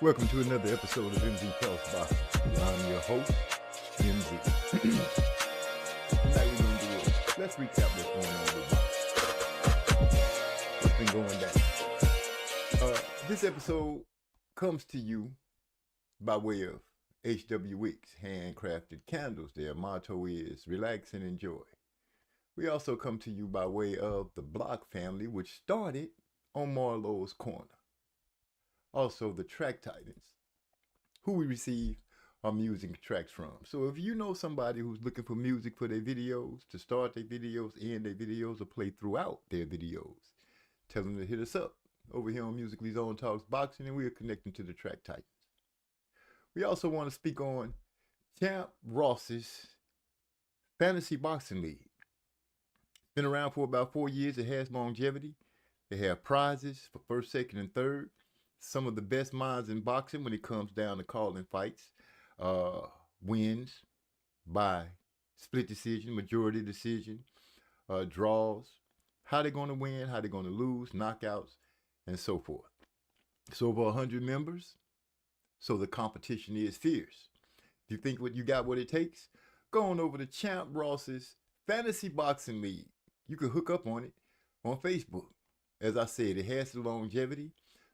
Welcome to another episode of MZ Talks Boxing. I'm your host, MZ. Tonight we're going to do it. Let's recap what's going on with boxing. What's been going down. This episode comes to you by way of H.W. Wicks handcrafted candles. Their motto is relax and enjoy. We also come to you by way of the Block family, which started on Marlowe's Corner. Also, the Track Titans, who we receive our music tracks from. So if you know somebody who's looking for music for their videos, to start their videos, end their videos, or play throughout their videos, tell them to hit us up over here on Musically Zone Talks Boxing, and we are connecting to the Track Titans. We also want to speak on Champ Ross's Fantasy Boxing League. It's been around for about 4 years. It has longevity. They have prizes for first, second, and third. Some of the best minds in boxing when it comes down to calling fights. Wins by split decision, majority decision, draws. How they're going to win, how they're going to lose, knockouts, and so forth. It's over 100 members, so the competition is fierce. If you think you got what it takes, go on over to Champ Ross's Fantasy Boxing League. You can hook up on it on Facebook. As I said, it has the longevity.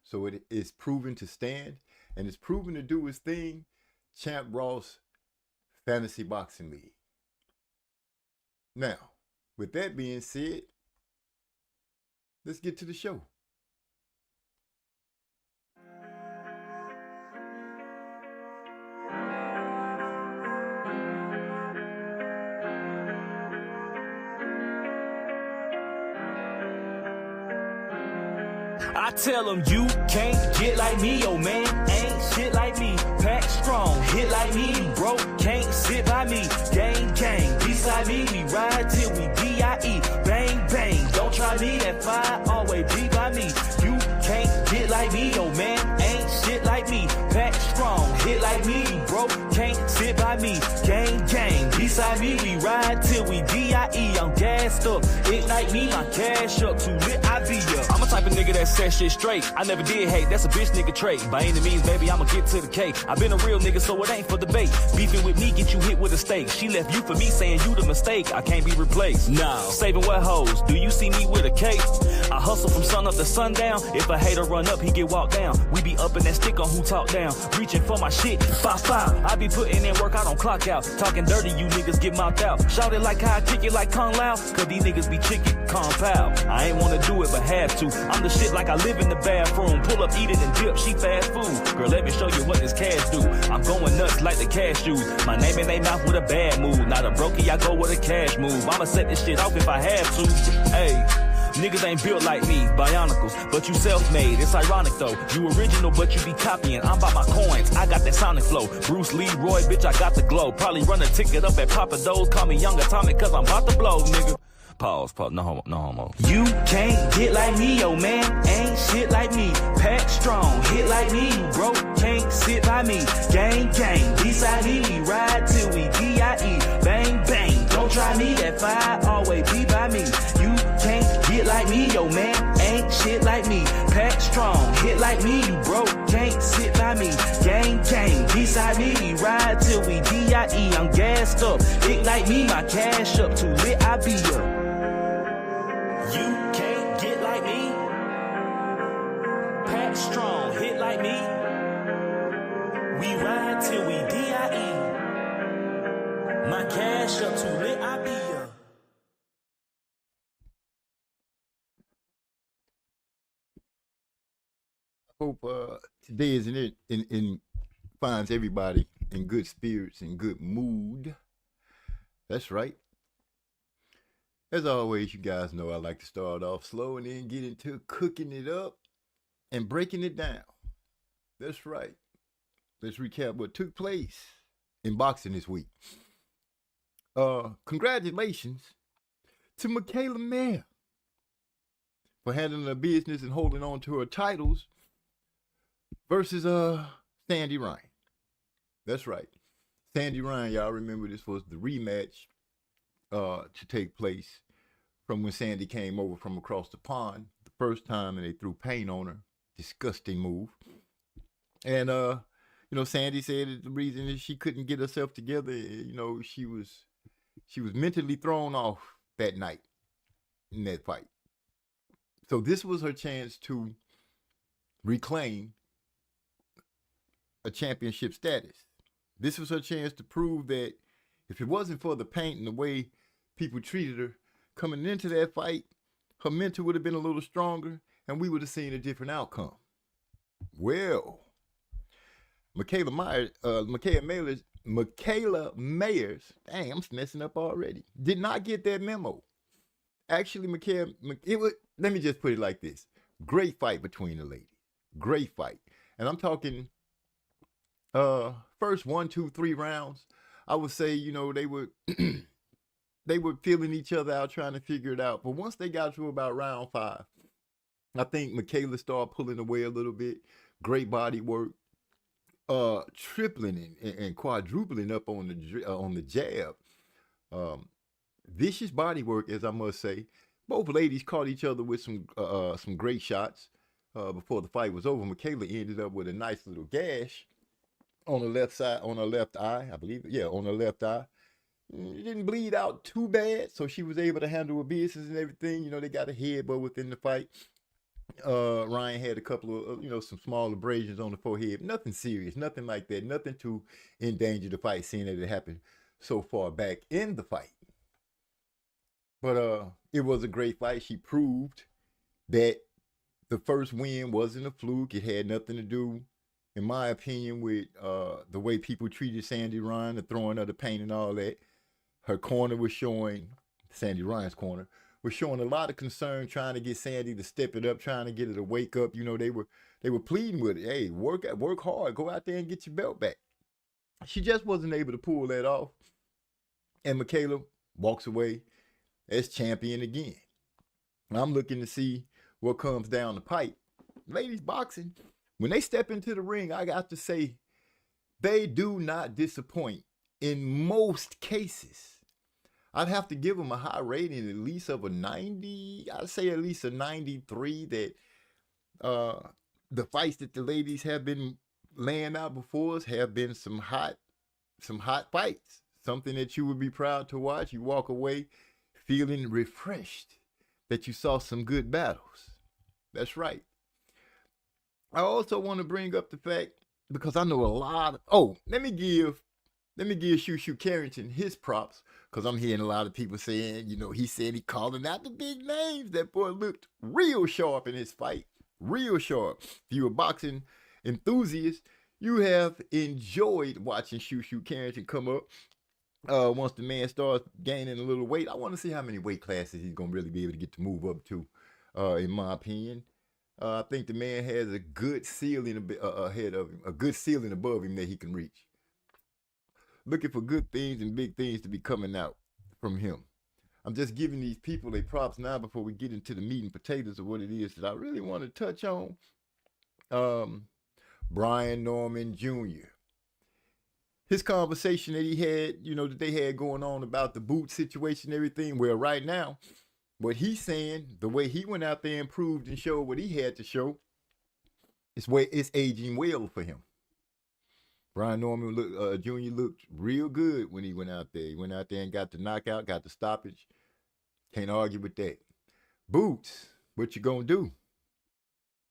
So it is proven to stand, and it's proven to do its thing. Champ Ross Fantasy Boxing League. Now, with that being said, let's get to the show. I tell them you can't get like me, yo man, ain't shit like me. Pack strong, hit like me, you broke, can't sit by me. Gang, gang, beside me, we ride till we D.I.E. Bang, bang, don't try me, that fire always be by me. You can't get like me, yo man, ain't shit like me. Pack strong, hit like me, you broke, can't sit by me. Gang, gang, beside me, we ride till we D.I.E. I'm gassed up, ignite me, my cash up, too lit, I be up. I'm a type of nigga that says shit straight. I never did hate, that's a bitch nigga trait. By any means, baby, I'ma get to the cake. I been a real nigga, so it ain't for debate. Beefing with me, get you hit with a stake. She left you for me, saying you the mistake. I can't be replaced. No. Saving what hoes? Do you see me with a cape? I hustle from sun up to sundown. If a hater run up, he get walked down. We be up in that stick on who talk down. Reaching for my shit, 5-5. I be putting in work, I don't clock out. Talking dirty, you niggas get mouthed out. Shout it like how I kick it like Kung Lao. Cause these niggas be chicken, compound. I ain't wanna do it, but have to. I'm the shit like I live in the bathroom. Pull up, eat it, and dip, she fast food. Girl, let me show you what this cash do. I'm going nuts like the cashews. My name in they mouth with a bad mood. Not a brokey, I go with a cash move. I'ma set this shit off if I have to. Hey. Niggas ain't built like me, bionicles, but you self-made. It's ironic though, you original but you be copying. I'm about my coins, I got that sonic flow. Bruce Lee, Roy, bitch, I got the glow. Probably run a ticket up at Papa Do's. Call me Young Atomic cause I'm about to blow, nigga. Pause, no homo. You can't get like me, yo man, ain't shit like me. Pack strong, hit like me, you broke, can't sit by me. Gang, gang, beside me, we ride till we D.I.E. Bang, bang, don't try me, that fire always be by me. You can't get like me, yo man, ain't shit like me. Pack strong, hit like me, you broke, can't sit by me. Gang, gang, beside me, we ride till we D.I.E. I'm gassed up, ignite me, my cash up, too lit, I be up. You can't get like me. Pack strong, hit like me. We ride till we D.I.E. My cash up too lit, I be up. Hope today is in finds everybody in good spirits and good mood. That's right. As always, you guys know I like to start off slow and then get into cooking it up and breaking it down. That's right. Let's recap what took place in boxing this week. Congratulations to Mikaela Mayer for handling her business and holding on to her titles versus Sandy Ryan. That's right. Sandy Ryan, y'all remember this was the rematch to take place from when Sandy came over from across the pond the first time and they threw paint on her. Disgusting move. And Sandy said that the reason is she couldn't get herself together. She was mentally thrown off that night in that fight. So this was her chance to reclaim a championship status. This was her chance to prove that if it wasn't for the paint and the way people treated her coming into that fight, her mental would have been a little stronger and we would have seen a different outcome. Well, Michaela Mayers, dang, I'm messing up already, did not get that memo. Actually, let me just put it like this. Great fight between the ladies. Great fight. And I'm talking first 1, 2, 3 rounds. I would say, they were they were feeling each other out, trying to figure it out. But once they got to about round 5, I think Michaela started pulling away a little bit. Great body work. Tripling and quadrupling up on the jab. Vicious body work, as I must say. Both ladies caught each other with some great shots before the fight was over. Michaela ended up with a nice little gash on the left side, on her left eye, I believe. Yeah, on her left eye. It didn't bleed out too bad, so she was able to handle her business and everything. They got a headbutt within the fight. Ryan had a couple of, some small abrasions on the forehead. Nothing serious, nothing like that. Nothing to endanger the fight, seeing that it happened so far back in the fight. But it was a great fight. She proved that the first win wasn't a fluke. It had nothing to do, in my opinion, with the way people treated Sandy Ryan, the throwing of the paint and all that. Her corner was showing, Sandy Ryan's corner, was showing a lot of concern, trying to get Sandy to step it up, trying to get her to wake up. They were pleading with it. Hey, work hard, go out there and get your belt back. She just wasn't able to pull that off. And Michaela walks away as champion again. I'm looking to see what comes down the pipe. Ladies boxing, when they step into the ring, I got to say, they do not disappoint in most cases. I'd have to give them a high rating, at least of a 90. I'd say at least a 93. That the fights that the ladies have been laying out before us have been some hot fights. Something that you would be proud to watch. You walk away feeling refreshed that you saw some good battles. That's right. I also want to bring up the fact, because I know a lot of, let me give Shoo Shoo Carrington his props, because I'm hearing a lot of people saying, he said he calling out the big names. That boy looked real sharp in his fight. Real sharp. If you're a boxing enthusiast, you have enjoyed watching Shoo Shoo Carrington come up. Once the man starts gaining a little weight, I want to see how many weight classes he's going to really be able to get to move up to, in my opinion. I think the man has a good ceiling ahead of him, a good ceiling above him that he can reach. Looking for good things and big things to be coming out from him. I'm just giving these people their props now before we get into the meat and potatoes of what it is that I really want to touch on. Brian Norman Jr. His conversation that he had, that they had going on about the boot situation and everything. Well, right now, what he's saying, the way he went out there and proved and showed what he had to show, it's aging well for him. Brian Norman Jr. looked real good when he went out there. He went out there and got the knockout, got the stoppage. Can't argue with that. Boots, what you gonna do?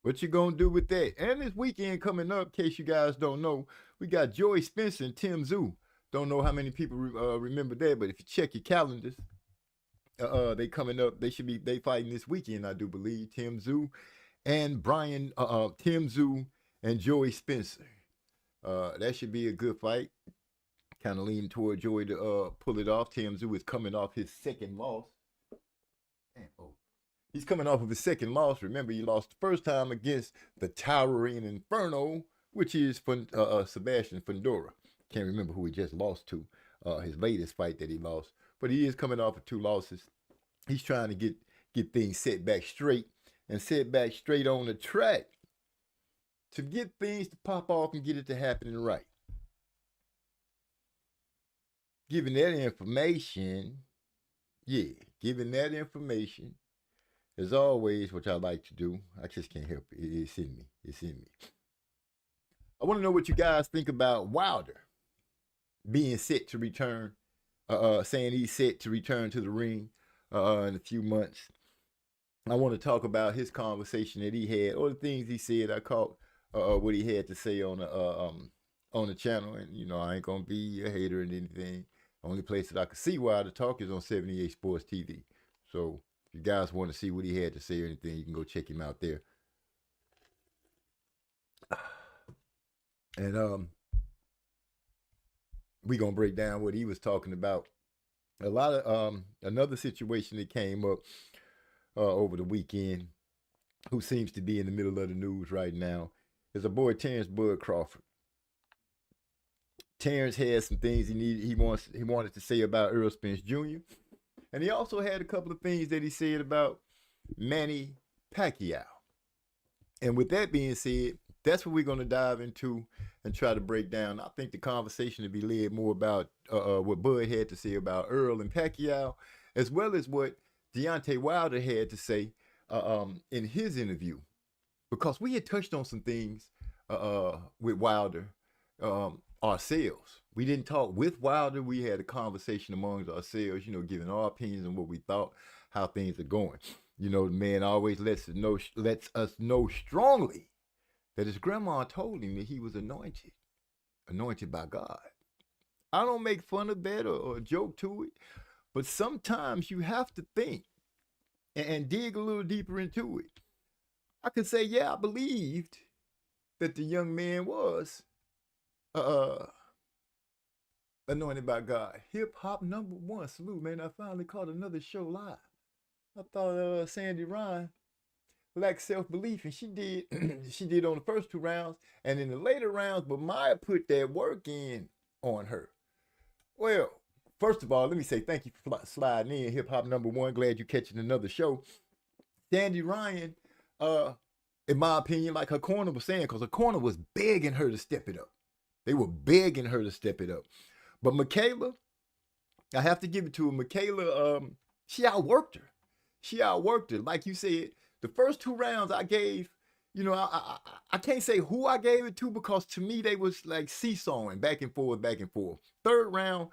What you gonna do with that? And this weekend coming up, in case you guys don't know, we got Joey Spencer and Tim Tszyu. Don't know how many people remember that, but if you check your calendars, they coming up. They fighting this weekend, I do believe. Tim Tszyu and Tim Tszyu and Joey Spencer. That should be a good fight. Kind of leaning toward Joey to pull it off. Tim Tszyu is coming off his second loss. He's coming off of his second loss. Remember, he lost the first time against the Towering Inferno, which is Sebastian Fundora. Can't remember who he just lost to, his latest fight that he lost. But he is coming off of 2 losses. He's trying to get things set back straight and set back straight on the track to get things to pop off and get it to happening right. Giving that information, as always, which I like to do. I just can't help it. It's in me. I want to know what you guys think about Wilder being set to return, saying he's set to return to the ring in a few months. I want to talk about his conversation that he had, or the things he said. I caught what he had to say on the channel, and I ain't gonna be a hater and anything. Only place that I could see Wilder talk is on 78 Sports TV. So if you guys want to see what he had to say or anything, you can go check him out there. And we gonna break down what he was talking about. A lot of another situation that came up over the weekend, who seems to be in the middle of the news right now, is a boy Terrence Bud Crawford. Terrence had some things he wanted to say about Errol Spence Jr. And he also had a couple of things that he said about Manny Pacquiao. And with that being said, that's what we're going to dive into and try to break down. I think the conversation will be led more about what Bud had to say about Earl and Pacquiao, as well as what Deontay Wilder had to say in his interview. Because we had touched on some things with Wilder ourselves. We didn't talk with Wilder. We had a conversation amongst ourselves, giving our opinions on what we thought, how things are going. The man always lets us know strongly that his grandma told him that he was anointed by God. I don't make fun of that or joke to it, but sometimes you have to think and dig a little deeper into it. I could say, yeah, I believed that the young man was anointed by God. Hip hop #1. Salute, man. I finally caught another show live. I thought Sandy Ryan lacked self-belief, and she did on the first 2 rounds, and in the later rounds, but Maya put that work in on her. Well, first of all, let me say thank you for sliding in, Hip Hop #1. Glad you're catching another show. Sandy Ryan, in my opinion, like her corner was saying, because her corner was begging her to step it up. They were begging her to step it up. But Michaela, I have to give it to her. Michaela, she outworked her. Like you said, the first 2 rounds I gave, I can't say who I gave it to, because to me they was like seesawing back and forth. 3rd round,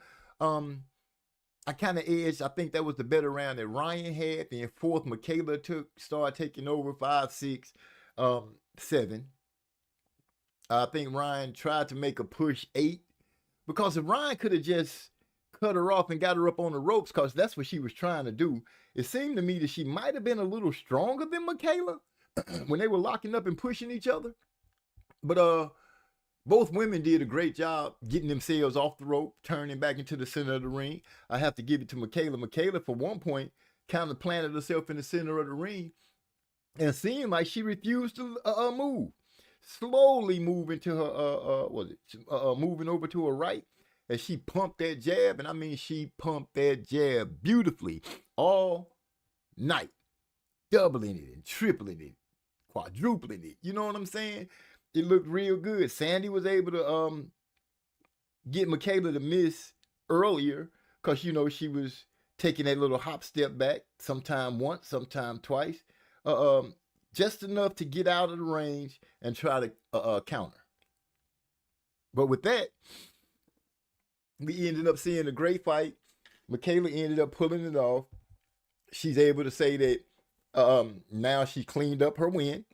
I kind of edged. I think that was the better round that Ryan had. Then 4th, Michaela started taking over. 5, 6, 7. I think Ryan tried to make a push 8, because if Ryan could have just cut her off and got her up on the ropes, because that's what she was trying to do, it seemed to me that she might have been a little stronger than Michaela when they were locking up and pushing each other. But both women did a great job getting themselves off the rope, turning back into the center of the ring. I have to give it to Michaela. Michaela, for one point, kind of planted herself in the center of the ring and seemed like she refused to move. Slowly moving to her, moving over to her right, as she pumped that jab, and I mean she pumped that jab beautifully all night, doubling it and tripling it, quadrupling it. You know what I'm saying? It looked real good. Sandy was able to get Michaela to miss earlier, because she was taking that little hop step back, sometime once, sometime twice. Just enough to get out of the range and try to counter. But with that, we ended up seeing a great fight. Michaela ended up pulling it off. She's able to say that now she cleaned up her win.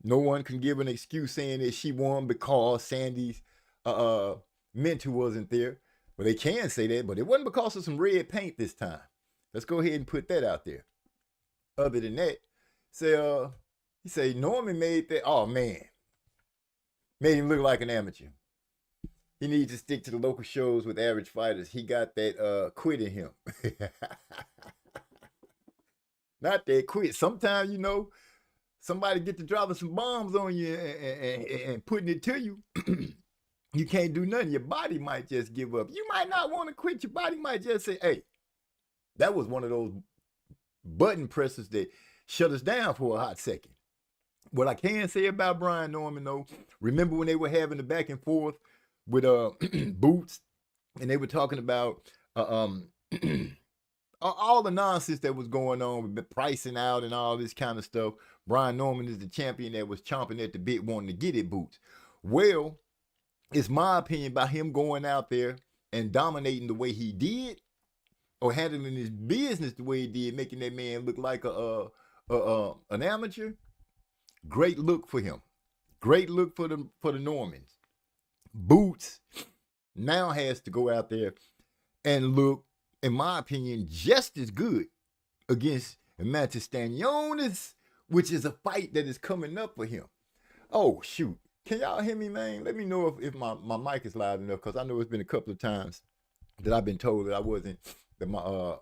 No one can give an excuse saying that she won because Sandy's mentor wasn't there. Well, they can say that, but it wasn't because of some red paint this time. Let's go ahead and put that out there. Other than that, he say Norman made that, oh man, made him look like an amateur. He needs to stick to the local shows with average fighters. He got that quit in him. Not that quit. Sometimes, somebody get to dropping some bombs on you and putting it to you. You can't do nothing. Your body might just give up. You might not want to quit. Your body might just say, hey, that was one of those button presses that shut us down for a hot second. What I can say about Brian Norman, though, remember when they were having the back and forth with Boots, and they were talking about all the nonsense that was going on with the pricing out and all this kind of stuff. Brian Norman is the champion that was chomping at the bit wanting to get it, Boots. Well, it's my opinion about him going out there and dominating the way he did, or handling his business the way he did, making that man look like an amateur. Great look for him. Great look for the Normans. Boots now has to go out there and look, in my opinion, just as good against Mantis Stanionis, which is a fight that is coming up for him. Oh, shoot. Can y'all hear me, man? Let me know if my mic is loud enough, because I know it's been a couple of times that I've been told that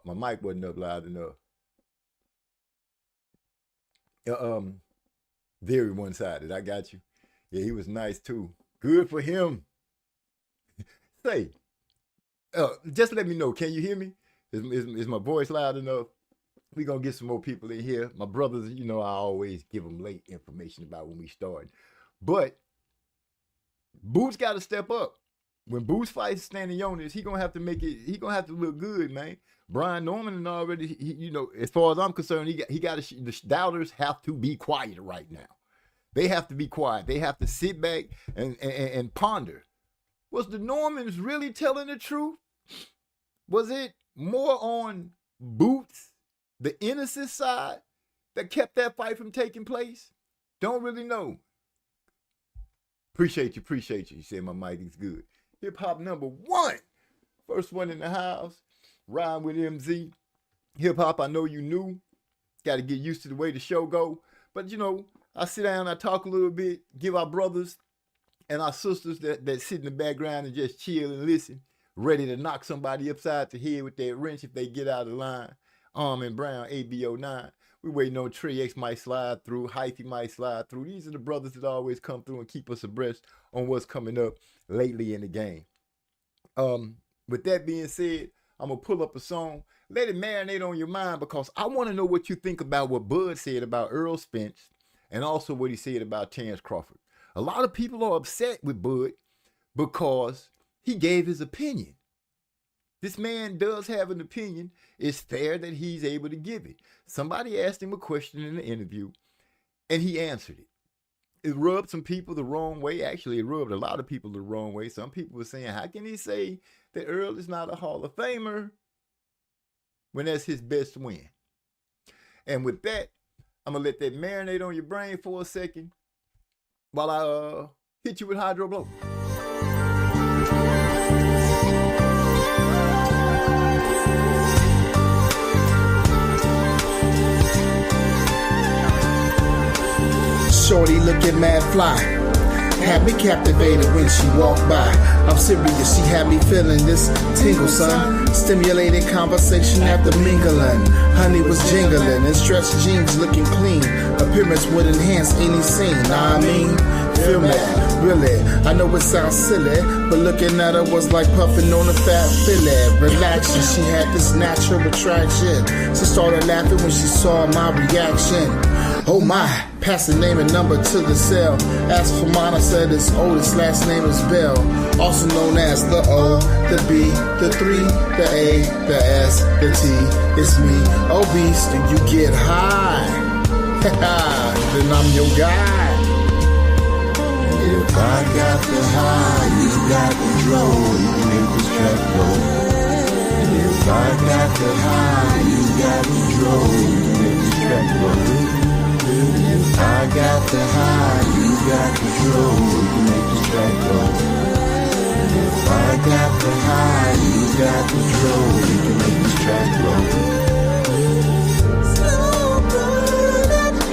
my mic wasn't up loud enough. Very one-sided. I got you. Yeah, he was nice too. Good for him. Say, just let me know. Can you hear me? Is my voice loud enough? We gonna get some more people in here. My brothers, I always give them late information about when we start. But Boots got to step up. When Boots fights Stanionis, he gonna have to make it. He gonna have to look good, man. Brian Norman and already, as far as I'm concerned, he got to. The doubters have to be quiet right now. They have to be quiet. They have to sit back and ponder. Was the Normans really telling the truth? Was it more on Boots, the innocent side, that kept that fight from taking place? Don't really know. Appreciate you. You said my mic is good. Hip hop number 1. First one in the house. Rhyme with MZ. Hip hop, I know you knew. Got to get used to the way the show go. But I sit down, I talk a little bit, give our brothers and our sisters that sit in the background and just chill and listen, ready to knock somebody upside the head with that wrench if they get out of line. Armin Brown, ABO9. We waiting on Trey X might slide through, Hyphy might slide through. These are the brothers that always come through and keep us abreast on what's coming up lately in the game. With that being said, I'm going to pull up a song. Let it marinate on your mind, because I want to know what you think about what Bud said about Earl Spence and also what he said about Terrence Crawford. A lot of people are upset with Bud because he gave his opinion. This man does have an opinion. It's fair that he's able to give it. Somebody asked him a question in the interview, and he answered it. It rubbed some people the wrong way. Actually, it rubbed a lot of people the wrong way. Some people were saying, how can he say that Earl is not a Hall of Famer when that's his best win? And with that, I'm going to let that marinate on your brain for a second while I hit you with Hydro Blow. Shorty looking mad fly, had me captivated when she walked by. I'm serious, she had me feeling this tingle, son. Stimulating conversation after mingling. Honey was jingling and stretched jeans looking clean. Appearance would enhance any scene, know what I mean? Feel me, really, I know it sounds silly, but looking at her was like puffing on a fat fillet. Relaxing, she had this natural attraction. She started laughing when she saw my reaction. Oh my, pass the name and number to the cell. Asked for mine, I said it's Otis, last name is Bell. Also known as the O, the B, the 3, the A, the S, the T. It's me, obese, do you get high? Then I'm your guy. If I got the high, you got control, you can make this track go. If I got the high, you got control, you can make this track go. If I got the high, you got control, you can make this track go. If I got the high, you got control, you can make this track go.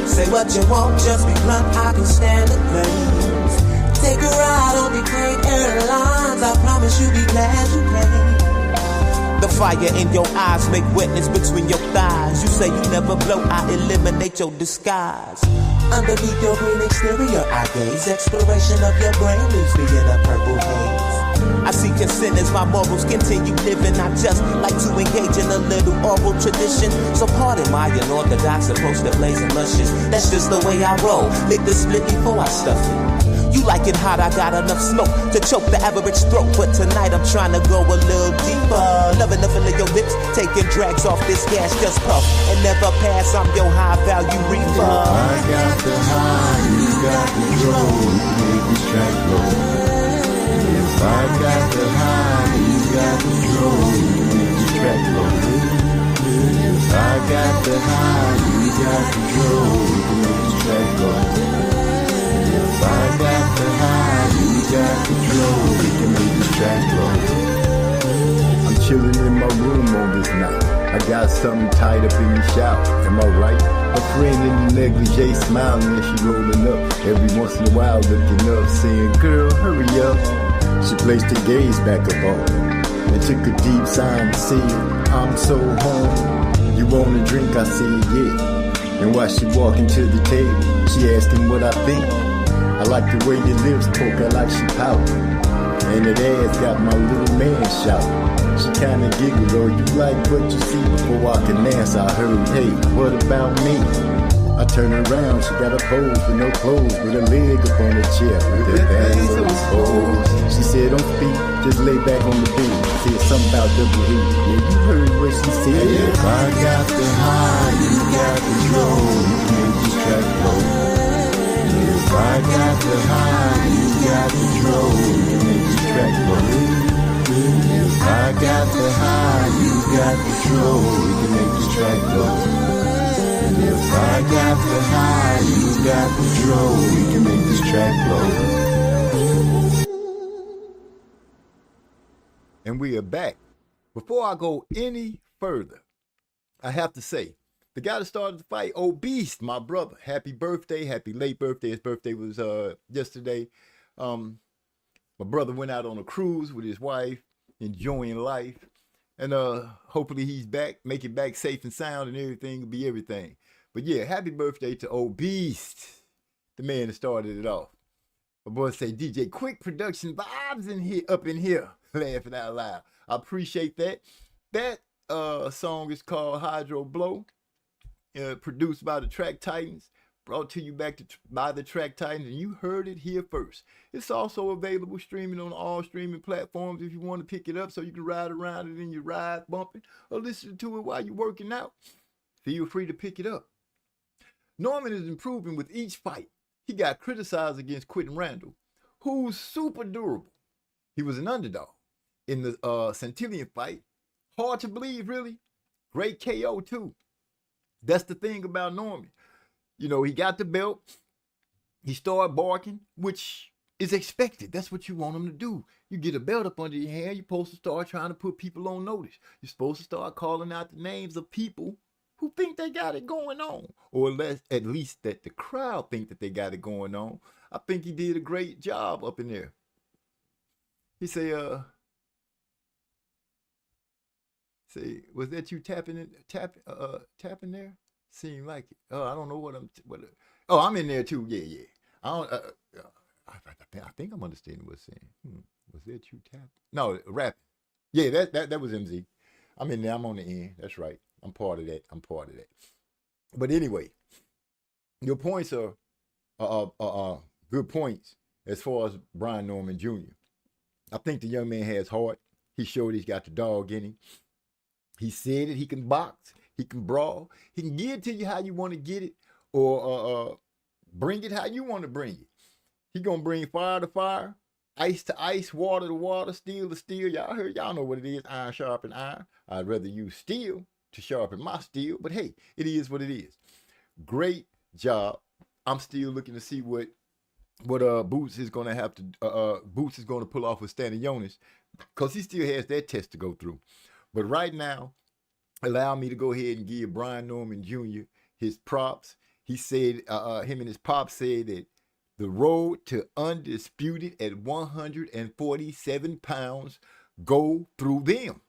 Say what you want, just be blunt, I can stand the praise. Take a ride on the great airlines, I promise you'll be glad you came. The fire in your eyes make wetness between your thighs. You say you never blow, I eliminate your disguise. Underneath your green exterior, I gaze. Exploration of your brain leaves me in a purple haze. I see consent as my morals continue living. I just like to engage in a little oral tradition. So pardon my unorthodox approach to blazing luscious. That's just the way I roll. Lick the split before I stuff it. You like it hot, I got enough smoke to choke the average throat. But tonight I'm trying to go a little deeper. Loving the feel of your lips, taking drags off this gas, just puff and never pass. I'm your high value reaper. I got the high, you got control, you can make this track blow. If I got the high, you got control, you can make this track blow. If I got the high, you got control, you can make this track blow. If I got the high, you got control, we can make this track blow. I'm chilling in my room on this night. I got something tied up in the shower, am I right? A friend in the negligee smiling as she rolling up. Every once in a while looking up, saying, girl, hurry up. She placed her gaze back up on me and took a deep sigh and said, I'm so hungry. You want a drink? I said, yeah. And while she walking to the table, she asking what I think. I like the way your lips poke out like she pouting. And that ass got my little man shouting. She kinda giggled, oh, you like what you see. Before I can answer, I heard, hey, what about me? I turn around, she got a pose with no clothes, with a leg up on the chair, with her hands so exposed. She said, don't speak, just lay back on the bed. Said something about double heat. Yeah, you heard what she said. If I got the high, you got control, you can make this track blow. If I got the high, you got control, you can make this track blow. If I got the high, you got control, we can make this track blow. And if I got the high, you got control, we can make this track blow. And we are back. Before I go any further, I have to say, the guy that started the fight, Obese, my brother, happy birthday, happy late birthday. His birthday was yesterday. My brother went out on a cruise with his wife, enjoying life. And hopefully he's back, make it back safe and sound, and everything will be everything. But yeah, happy birthday to Obese, the man that started it off. My boy say, DJ, quick production vibes in here, up in here, laughing out loud. I appreciate that. That song is called Hydro Blow, produced by the Track Titans. Brought to you by the Track Titans, and you heard it here first. It's also available streaming on all streaming platforms if you want to pick it up so you can ride around it in your ride bumping or listen to it while you're working out. Feel free to pick it up. Norman is improving with each fight. He got criticized against Quentin Randall, who's super durable. He was an underdog in the Centillion fight. Hard to believe, really. Great KO, too. That's the thing about Norman. You know, he got the belt. He started barking, which is expected. That's what you want him to do. You get a belt up under your hand, you're supposed to start trying to put people on notice. You're supposed to start calling out the names of people who think they got it going on. Or at least that the crowd think that they got it going on. I think he did a great job up in there. He say, was that you tapping there? Seemed like it. Oh, I don't know oh, I'm in there too. Yeah. I think I'm understanding what's saying. Was that you tapping? No, rapping. Yeah, that was MZ. I'm in there. I'm on the end. That's right. I'm part of that. But anyway, your points are good points as far as Brian Norman Jr. I think the young man has heart. He showed he's got the dog in him. He said it. He can box. He can brawl. He can give it to you how you want to get it, or bring it how you want to bring it. He gonna bring fire to fire, ice to ice, water to water, steel to steel. Y'all know what it is. Iron sharpen iron. I'd rather use steel to sharpen my steel, but hey, it is what it is. Great job. I'm still looking to see what Boots is gonna have to. Boots is gonna pull off with Stanley Jonas, because he still has that test to go through. But right now, allow me to go ahead and give Brian Norman Jr. his props. He said, him and his pops said that the road to undisputed at 147 pounds go through them.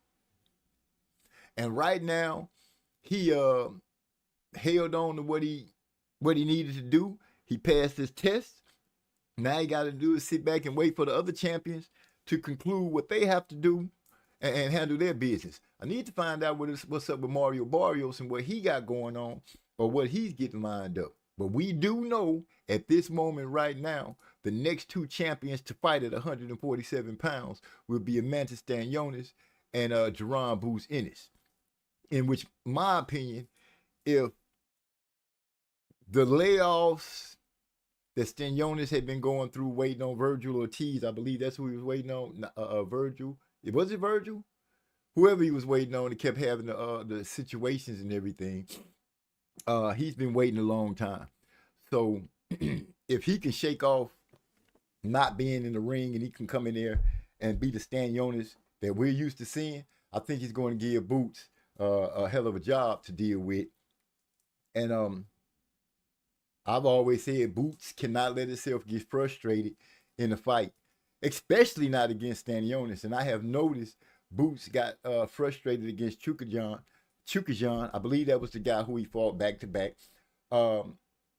And right now, he held on to what he needed to do. He passed his test. Now he got to do is sit back and wait for the other champions to conclude what they have to do and handle their business. I need to find out what's up with Mario Barrios and what he got going on or what he's getting lined up. But we do know at this moment right now, the next two champions to fight at 147 pounds will be Amantis Stanionis and Jaron Boots Ennis. In which, my opinion, if the layoffs that Stanionis had been going through waiting on Virgil Ortiz. I believe that's who he was waiting on. Virgil. Was it Virgil? Whoever he was waiting on, he kept having the situations and everything. He's been waiting a long time. So if he can shake off not being in the ring and he can come in there and be the Stanionis that we're used to seeing, I think he's going to give Boots a hell of a job to deal with. And I've always said Boots cannot let himself get frustrated in a fight, especially not against Stanionis. And I have noticed Boots got frustrated against Chukajan. I believe that was the guy who he fought back to back.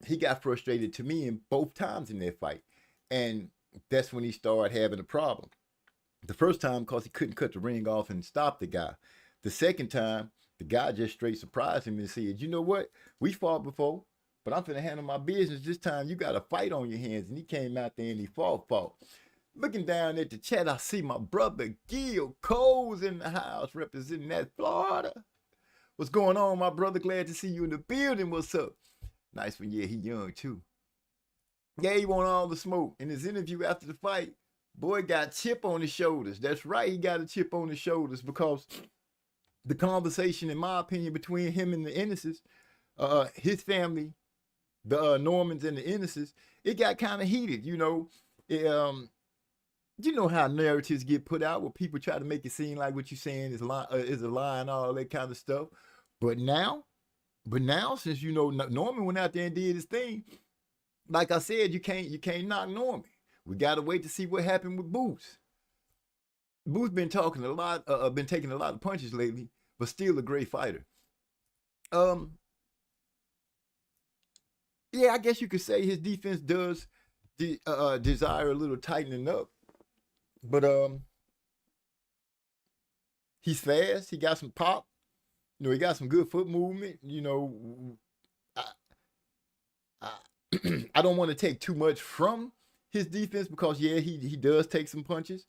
He got frustrated to me in both times in that fight. And that's when he started having a problem. The first time because he couldn't cut the ring off and stop the guy. The second time, the guy just straight surprised him and said, you know what? We fought before, but I'm finna handle my business. This time you got a fight on your hands. And he came out there and he fought. Looking down at the chat, I see my brother Gil Coles in the house representing that Florida. What's going on, my brother? Glad to see you in the building. What's up? Nice one. Yeah, he young too. Yeah, he want all the smoke. In his interview after the fight, boy got chip on his shoulders. That's right, he got a chip on his shoulders because the conversation, in my opinion, between him and the Ennises, his family, the Normans and the Ennises, it got kind of heated, you know. You know how narratives get put out where people try to make it seem like what you're saying is a lie and all that kind of stuff. But now, since you know Norman went out there and did his thing, like I said, you can't knock Norman. We gotta wait to see what happened with Boots. Boots been talking a lot, been taking a lot of punches lately, but still a great fighter. Yeah, I guess you could say his defense does desire a little tightening up. But he's fast. He got some pop. You know, he got some good foot movement. You know, I don't want to take too much from his defense because yeah, he does take some punches.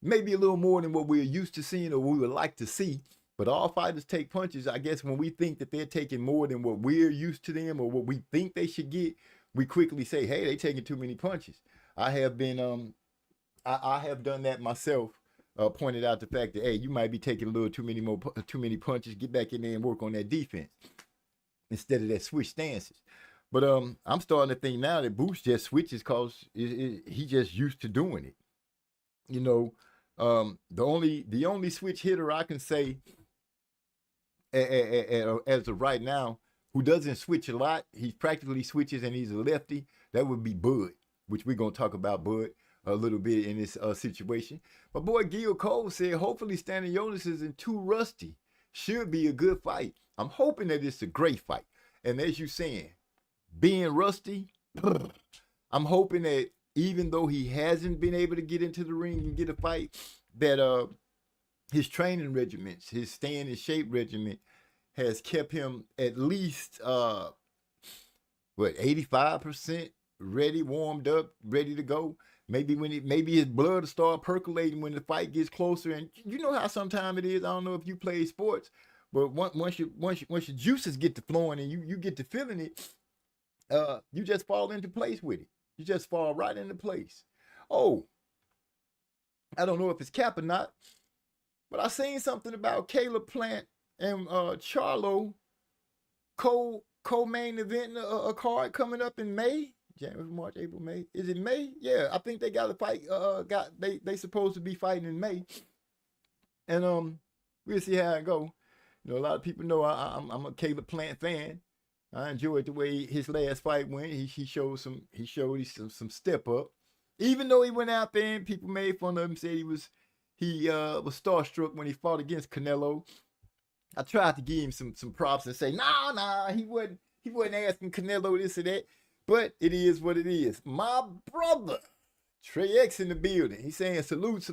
Maybe a little more than what we're used to seeing or we would like to see. But all fighters take punches. I guess when we think that they're taking more than what we're used to them or what we think they should get, we quickly say, hey, they taking too many punches. I have been I have done that myself. Pointed out the fact that hey, you might be taking a little too many punches. Get back in there and work on that defense instead of that switch stances. But I'm starting to think now that Boots just switches because he just used to doing it. You know, the only switch hitter I can say as of right now who doesn't switch a lot, he practically switches and he's a lefty. That would be Bud, which we're gonna talk about Bud a little bit in this situation. My boy Gil Cole said, hopefully Stanionis isn't too rusty. Should be a good fight. I'm hoping that it's a great fight. And as you saying, being rusty, I'm hoping that even though he hasn't been able to get into the ring and get a fight, that his training regiments, his staying in shape regiment has kept him at least 85% ready, warmed up, ready to go. Maybe his blood will start percolating when the fight gets closer. And you know how sometimes it is. I don't know if you play sports, but once your juices get to flowing and you get to feeling it, you just fall into place with it. You just fall right into place. Oh, I don't know if it's cap or not, but I seen something about Caleb Plant and Charlo co-main event a card coming up in May. January, March, April, May. Is it May? Yeah, I think they got a fight. They supposed to be fighting in May, and we'll see how it go. You know, a lot of people know I'm a Caleb Plant fan. I enjoyed the way his last fight went. He showed some step up, even though he went out there and people made fun of him, said he was starstruck when he fought against Canelo. I tried to give him some props and say, nah, he wasn't asking Canelo this or that. But it is what it is. My brother, Trey X in the building. He's saying, salute.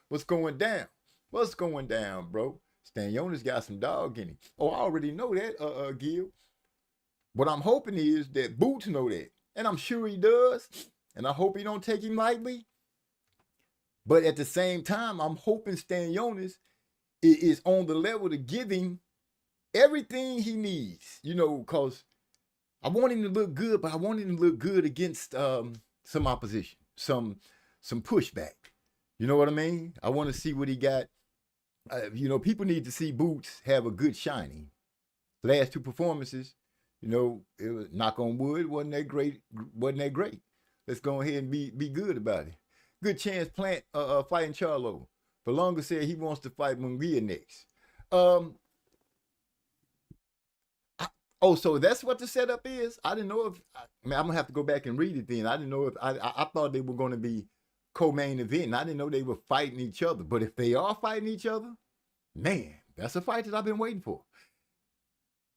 What's going down? What's going down, bro? Stanionis got some dog in him. Oh, I already know that, Gil. What I'm hoping is that Boots know that. And I'm sure he does. And I hope he don't take him lightly. But at the same time, I'm hoping Stanionis is on the level to give him everything he needs. You know, because I want him to look good, but I want him to look good against some opposition, some pushback. You know what I mean? I want to see what he got. You know, people need to see Boots have a good shining. Last two performances, you know, it was, knock on wood, wasn't that great. Let's go ahead and be good about it. Good chance Plant fighting Charlo. Berlanga said he wants to fight Munguia next. So that's what the setup is? I didn't know if, I'm going to have to go back and read it then. I didn't know if, I thought they were going to be co-main event, and I didn't know they were fighting each other. But if they are fighting each other, man, that's a fight that I've been waiting for.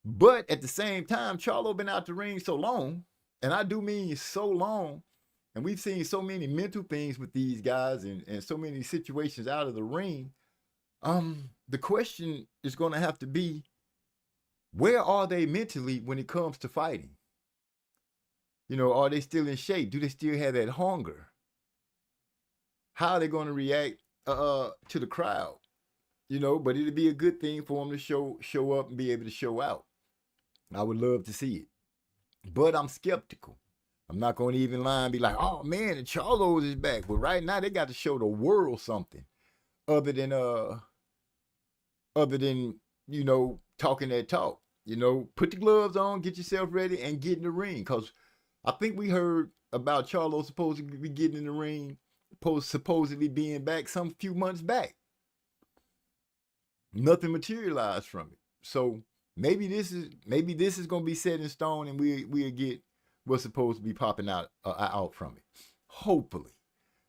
But at the same time, Charlo been out the ring so long, and I do mean so long, and we've seen so many mental things with these guys and so many situations out of the ring. The question is going to have to be, where are they mentally when it comes to fighting? You know, are they still in shape? Do they still have that hunger? How are they going to react to the crowd? You know, but it'd be a good thing for them to show up and be able to show out. I would love to see it. But I'm skeptical. I'm not going to even lie and be like, oh man, the Charlos is back. But right now they got to show the world something other than you know, talking that talk. You know, put the gloves on, get yourself ready, and get in the ring. Because I think we heard about Charlo supposedly be getting in the ring, supposedly being back some few months back. Nothing materialized from it. So maybe this is going to be set in stone, and we'll get what's supposed to be popping out from it. Hopefully.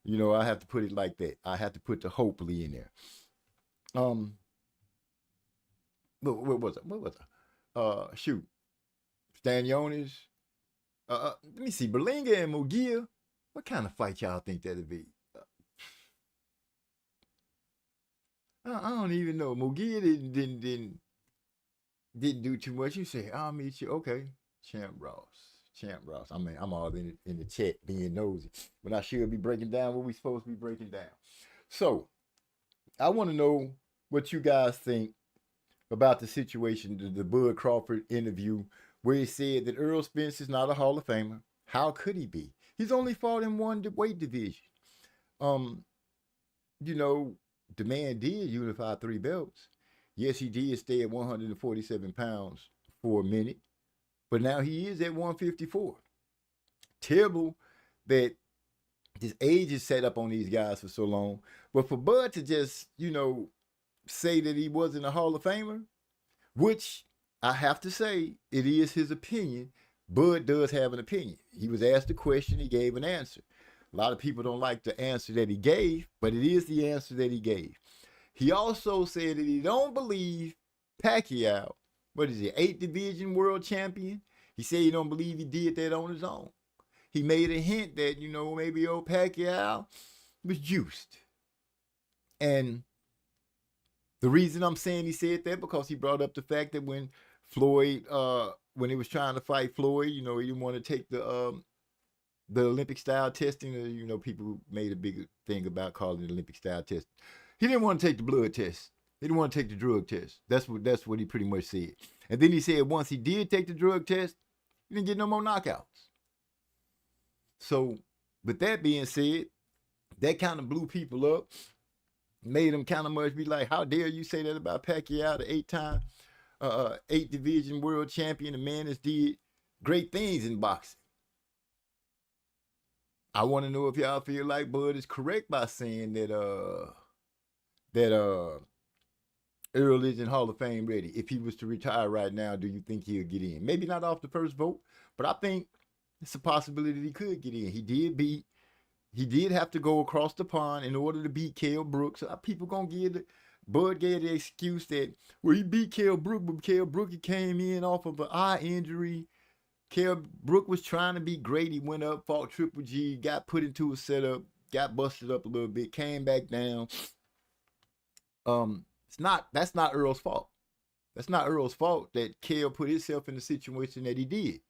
You know, I have to put it like that. I have to put the hopefully in there. What was it? Shoot. Stanionis. Let me see. Berlanga and Munguia. What kind of fight y'all think that'd be? I don't even know. Munguia didn't do too much. You say, I'll meet you. Okay. Champ Ross. I mean, I'm all in the chat being nosy. But I should be breaking down what we supposed to be breaking down. So, I want to know what you guys think about the situation, the Bud Crawford interview, where he said that Errol Spence is not a Hall of Famer. How could he be? He's only fought in one weight division. You know, the man did unify 3 belts. Yes, he did stay at 147 pounds for a minute, but now he is at 154. Terrible that this age is set up on these guys for so long, but for Bud to just, you know, say that he wasn't a Hall of Famer, which I have to say, it is his opinion. Bud does have an opinion. He was asked a question, he gave an answer. A lot of people don't like the answer that he gave, but it is the answer that he gave. He also said that he don't believe Pacquiao, what is he, 8th division world champion? He said he don't believe he did that on his own. He made a hint that, you know, maybe old Pacquiao was juiced. And the reason I'm saying he said that, because he brought up the fact that when Floyd, when he was trying to fight Floyd, you know, he didn't want to take the Olympic style testing. You know, people made a big thing about calling it Olympic style testing. He didn't want to take the blood test. He didn't want to take the drug test. That's what he pretty much said. And then he said once he did take the drug test, he didn't get no more knockouts. So, with that being said, that kind of blew people up. Made him kind of much be like, how dare you say that about Pacquiao, the 8-time 8th division world champion, a man that's did great things in boxing. I want to know if y'all feel like Bud is correct by saying that Earl isn't Hall of Fame ready. If he was to retire right now, do you think he'll get in? Maybe not off the first vote, but I think it's a possibility that he could get in. He did have to go across the pond in order to beat Kell Brooks. People gonna give Bud gave the excuse that, well, he beat Kell Brook, but Kell Brook, he came in off of an eye injury. Kell Brook was trying to be great. He went up, fought Triple G, got put into a setup, got busted up a little bit, came back down. That's not Earl's fault. That's not Earl's fault that Kell put himself in the situation that he did.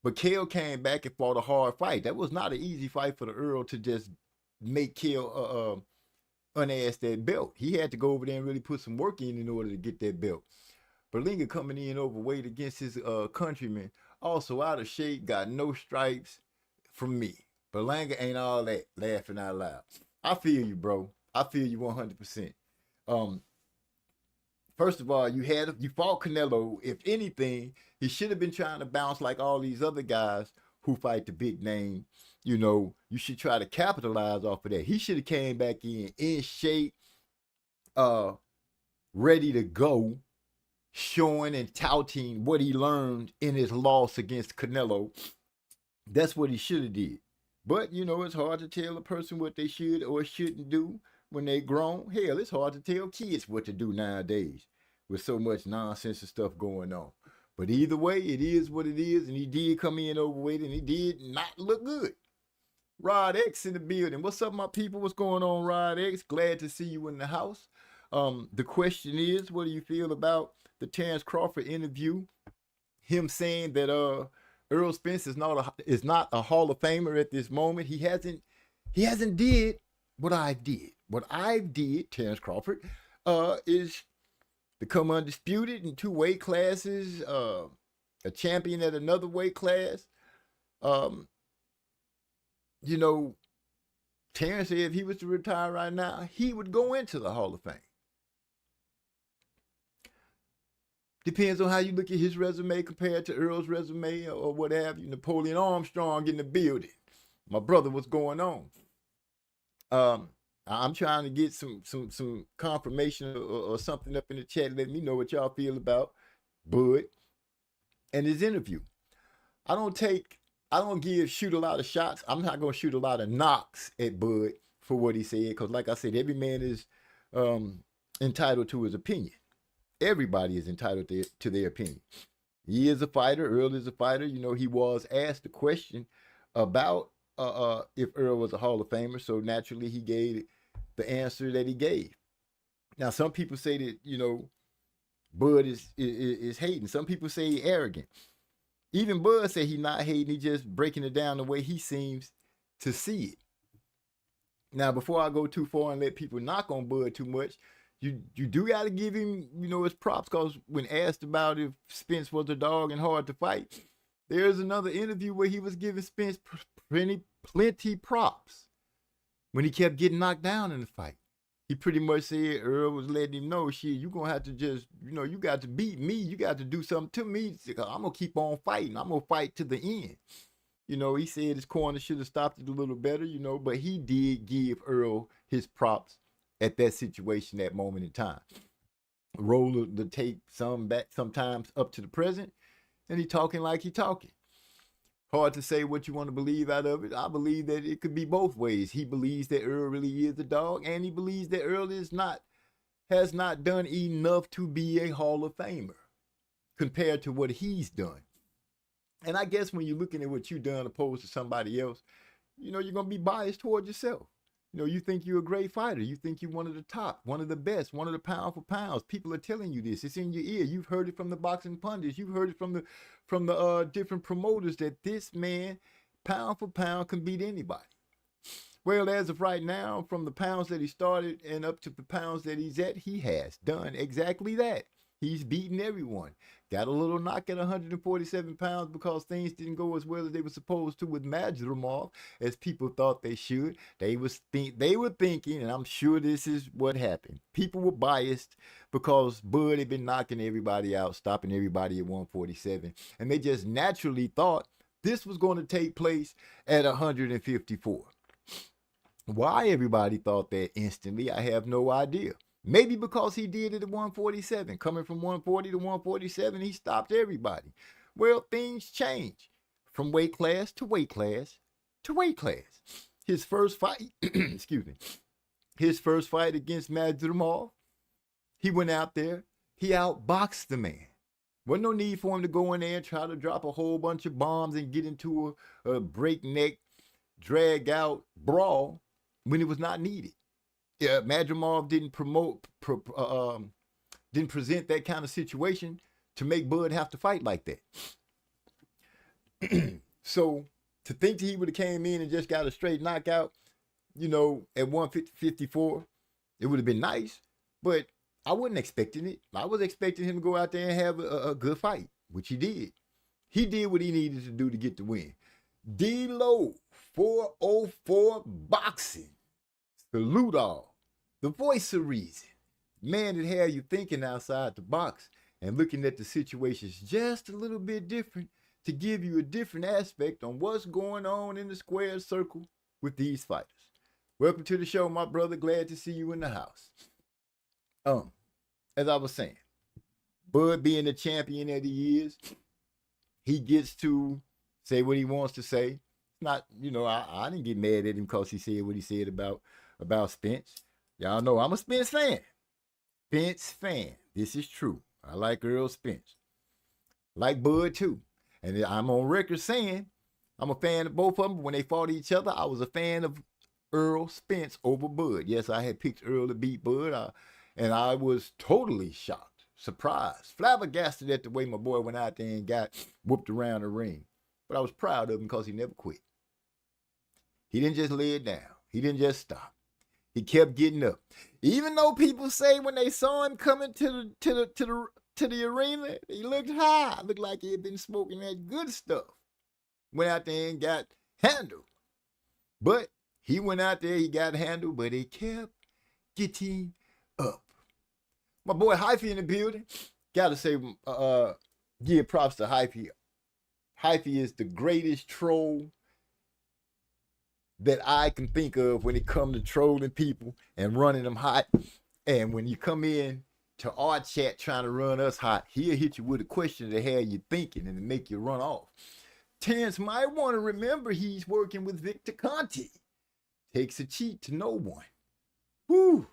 But Kell came back and fought a hard fight. That was not an easy fight for the Earl to just make Kell unass that belt. He had to go over there and really put some work in order to get that belt. Berlanga coming in overweight against his countryman. Also out of shape, got no stripes from me. Berlanga ain't all that, laughing out loud. I feel you, bro. I feel you 100%. First of all, you fought Canelo. If anything, he should have been trying to bounce like all these other guys who fight the big name. You know, you should try to capitalize off of that. He should have came back in shape, ready to go, showing and touting what he learned in his loss against Canelo. That's what he should have did. But, you know, it's hard to tell a person what they should or shouldn't do when they grown. Hell, it's hard to tell kids what to do nowadays with so much nonsense and stuff going on. But either way, it is what it is, and he did come in overweight, and he did not look good. Rod X in the building. What's up, my people? What's going on, Rod X? Glad to see you in the house. The question is, what do you feel about the Terence Crawford interview? Him saying that Errol Spence is not a Hall of Famer at this moment. He hasn't did what I did. What I did, Terence Crawford, is become undisputed in 2 weight classes, a champion at another weight class. You know, Terence said if he was to retire right now, he would go into the Hall of Fame. Depends on how you look at his resume compared to Earl's resume or what have you. Napoleon Armstrong in the building. My brother, what's going on? I'm trying to get some confirmation or something up in the chat. Let me know what y'all feel about Bud and his interview. I don't shoot a lot of shots. I'm not going to shoot a lot of knocks at Bud for what he said. Because like I said, every man is entitled to his opinion. Everybody is entitled to their opinion. He is a fighter. Earl is a fighter. You know, he was asked the question about if Earl was a Hall of Famer. So naturally, he gave the answer that he gave. Now, some people say that, you know, Bud is hating. Some people say he's arrogant. Even Bud said he's not hating. He's just breaking it down the way he seems to see it. Now, before I go too far and let people knock on Bud too much, you do got to give him, you know, his props, because when asked about if Spence was a dog and hard to fight, there's another interview where he was giving Spence plenty props when he kept getting knocked down in the fight. He pretty much said Earl was letting him know, shit, you're going to have to just, you know, you got to beat me. You got to do something to me. I'm going to keep on fighting. I'm going to fight to the end. You know, he said his corner should have stopped it a little better, you know, but he did give Earl his props at that situation, that moment in time. Roll the tape some back sometimes up to the present, and he talking like he talking. Hard to say what you want to believe out of it. I believe that it could be both ways. He believes that Earl really is a dog, and he believes that Earl has not done enough to be a Hall of Famer compared to what he's done. And I guess when you're looking at what you've done opposed to somebody else, you know, you're going to be biased toward yourself. You know, you think you're a great fighter. You think you're one of the top, one of the best, one of the pound for pounds. People are telling you this. It's in your ear. You've heard it from the boxing pundits. You've heard it from the different promoters that this man, pound for pound, can beat anybody. Well, as of right now, from the pounds that he started and up to the pounds that he's at, he has done exactly that. He's beaten everyone. Got a little knock at 147 pounds because things didn't go as well as they were supposed to with Madrimov as people thought they should. They were thinking, and I'm sure this is what happened. People were biased because Bud had been knocking everybody out, stopping everybody at 147. And they just naturally thought this was going to take place at 154. Why everybody thought that instantly, I have no idea. Maybe because he did it at 147. Coming from 140 to 147, he stopped everybody. Well, things change from weight class to weight class to weight class. His first fight, excuse me, his first fight against Madrimov, he went out there, he outboxed the man. Wasn't no need for him to go in there and try to drop a whole bunch of bombs and get into a breakneck, drag out brawl when it was not needed. Yeah, Madrimov didn't present that kind of situation to make Bud have to fight like that. So to think that he would have came in and just got a straight knockout, you know, at 154, it would have been nice, but I wasn't expecting it. I was expecting him to go out there and have a good fight, which he did. He did what he needed to do to get the win. D-Lo, 404 Boxing. Salute all. The voice of reason. Man that had you thinking outside the box and looking at the situations just a little bit different to give you a different aspect on what's going on in the square circle with these fighters. Welcome to the show, my brother. Glad to see you in the house. As I was saying, Bud being the champion that he is, he gets to say what he wants to say. Not, I didn't get mad at him because he said what he said about Spence. Y'all know I'm a Spence fan. Spence fan. This is true. I like Earl Spence. Like Bud too. And I'm on record saying I'm a fan of both of them. When they fought each other, I was a fan of Earl Spence over Bud. Yes, I had picked Earl to beat Bud, and I was totally shocked, surprised, flabbergasted at the way my boy went out there and got whooped around the ring. But I was proud of him because he never quit. He didn't just lay it down. He didn't just stop. He kept getting up. Even though people say when they saw him coming to the arena, he looked high. Looked like he had been smoking that good stuff. Went out there and got handled. But he went out there, he got handled, but he kept getting up. My boy Hyphy in the building. Gotta say, give props to Hyphy. Hyphy is the greatest troll that I can think of when it comes to trolling people and running them hot. And when you come in to our chat trying to run us hot, he'll hit you with a question that have you thinking and make you run off. Terrence might want to remember he's working with Victor Conti. Takes a cheat to no one. Whew.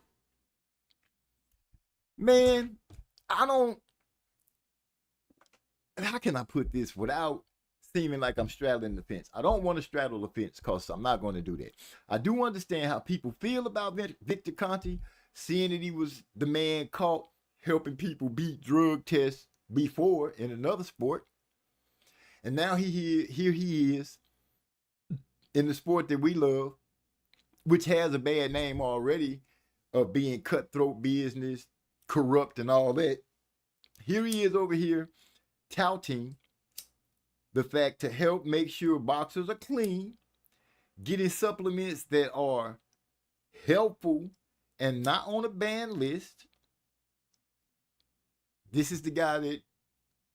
Man, how can I put this without seeming like I'm straddling the fence? I don't want to straddle the fence because I'm not going to do that. I do understand how people feel about Victor Conti, seeing that he was the man caught helping people beat drug tests before in another sport. And now here he is in the sport that we love, which has a bad name already of being cutthroat business, corrupt and all that. Here he is over here touting the fact to help make sure boxers are clean, getting supplements that are helpful and not on a banned list. This is the guy that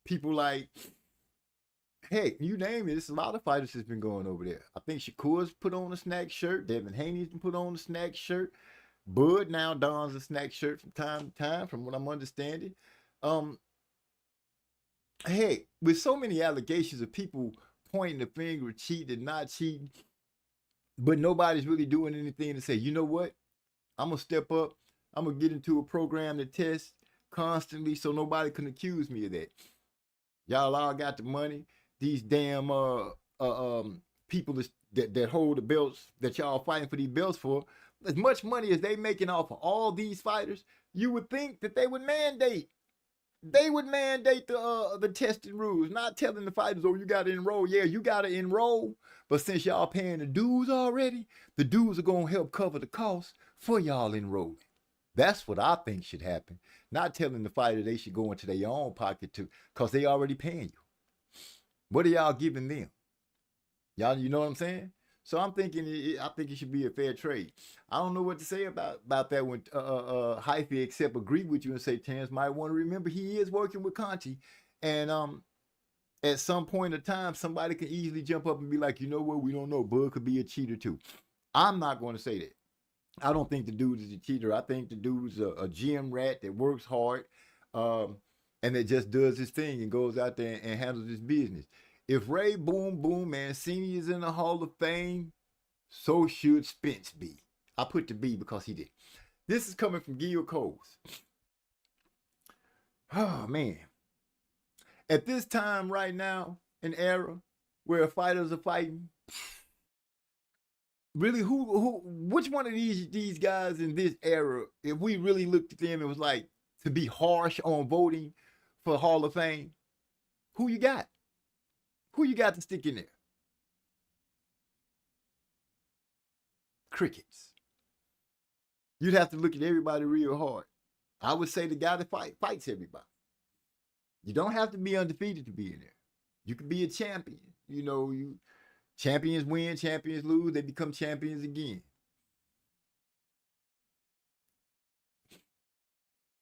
people like, heck, you name it, there's a lot of fighters that's been going over there. I think Shakur's put on a snack shirt. Devin Haney's been put on a snack shirt. Bud now dons a snack shirt from time to time, from what I'm understanding. Hey, with so many allegations of people pointing the finger, cheating and not cheating, but nobody's really doing anything to say, you know what? I'm going to step up. I'm going to get into a program that tests constantly so nobody can accuse me of that. Y'all all got the money. These damn people that hold the belts that y'all fighting for these belts for, as much money as they making off of all these fighters, you would think that they would mandate. They would mandate the testing rules, not telling the fighters, oh, you got to enroll. Yeah, you got to enroll. But since y'all paying the dues already, the dues are going to help cover the cost for y'all enrolling. That's what I think should happen. Not telling the fighter they should go into their own pocket too, because they already paying you. What are y'all giving them? Y'all, you know what I'm saying? So I'm thinking, I think it should be a fair trade. I don't know what to say about that when Hyphy except agree with you and say Terrence might want to remember he is working with Conti. And at some point in time, somebody can easily jump up and be like, you know what, we don't know. Bud could be a cheater too. I'm not going to say that. I don't think the dude is a cheater. I think the dude's a gym rat that works hard and that just does his thing and goes out there and handles his business. If Ray Boom Boom Mancini is in the Hall of Fame, so should Spence be. I put the B because he did. This is coming from Gil Coles. Oh, man. At this time right now, an era where fighters are fighting, really, which one of these guys in this era, if we really looked at them, it was like to be harsh on voting for Hall of Fame, who you got? Who you got to stick in there? Crickets. You'd have to look at everybody real hard. I would say the guy that fights everybody. You don't have to be undefeated to be in there. You can be a champion. You know, you champions win, champions lose, they become champions again.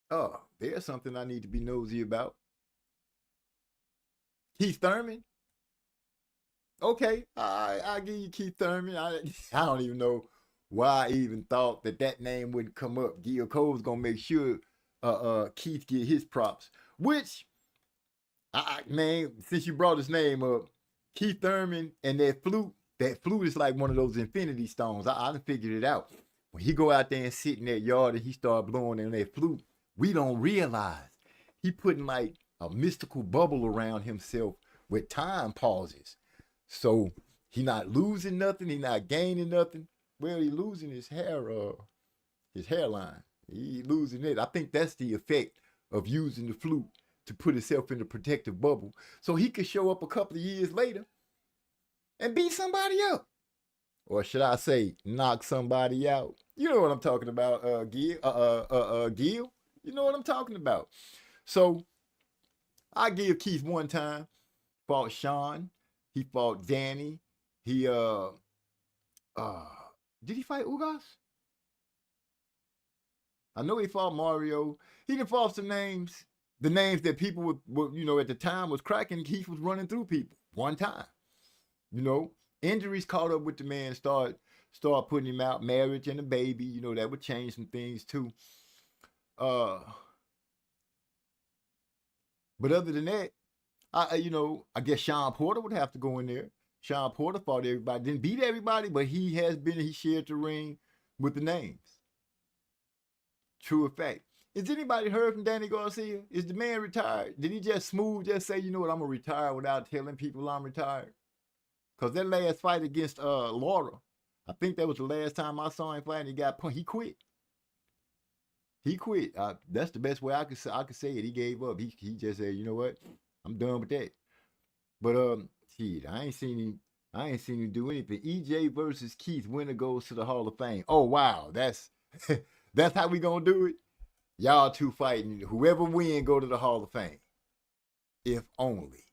Oh, there's something I need to be nosy about. Keith Thurman. Okay, I give you Keith Thurman. I don't even know why I even thought that name wouldn't come up. Gil Cole's gonna make sure Keith get his props. Which, man, since you brought his name up, Keith Thurman and that flute is like one of those infinity stones. I done figured it out. When he go out there and sit in that yard and he start blowing in that flute, we don't realize he putting like a mystical bubble around himself with time pauses. So he not losing nothing, he not gaining nothing. Well, he losing his hairline. He losing it. I think that's the effect of using the flute to put himself in a protective bubble, so he could show up a couple of years later and beat somebody up, or should I say, knock somebody out? You know what I'm talking about, Gil. Gil. You know what I'm talking about. So I give Keith one time. Fought Sean. He fought Danny. He did he fight Ugas? I know he fought Mario. He done fought some names. The names that people were, you know, at the time was cracking. Keith was running through people one time. You know, injuries caught up with the man, start putting him out. Marriage and a baby, you know, that would change some things too. But other than that, I guess Sean Porter would have to go in there. Sean Porter fought everybody, didn't beat everybody, but he shared the ring with the names. True effect. Is anybody heard from Danny Garcia? Is the man retired? Did he just say, you know what, I'm gonna retire without telling people I'm retired? Because that last fight against Laura, I think that was the last time I saw him fight, and he got punched. He quit. That's the best way I could say it. He gave up. He just said, you know what, I'm done with that. But shit, I ain't seen him do anything. EJ versus Keith, winner goes to the Hall of Fame. Oh wow, that's that's how we gonna do it. Y'all two fighting. Whoever win go to the Hall of Fame. If only.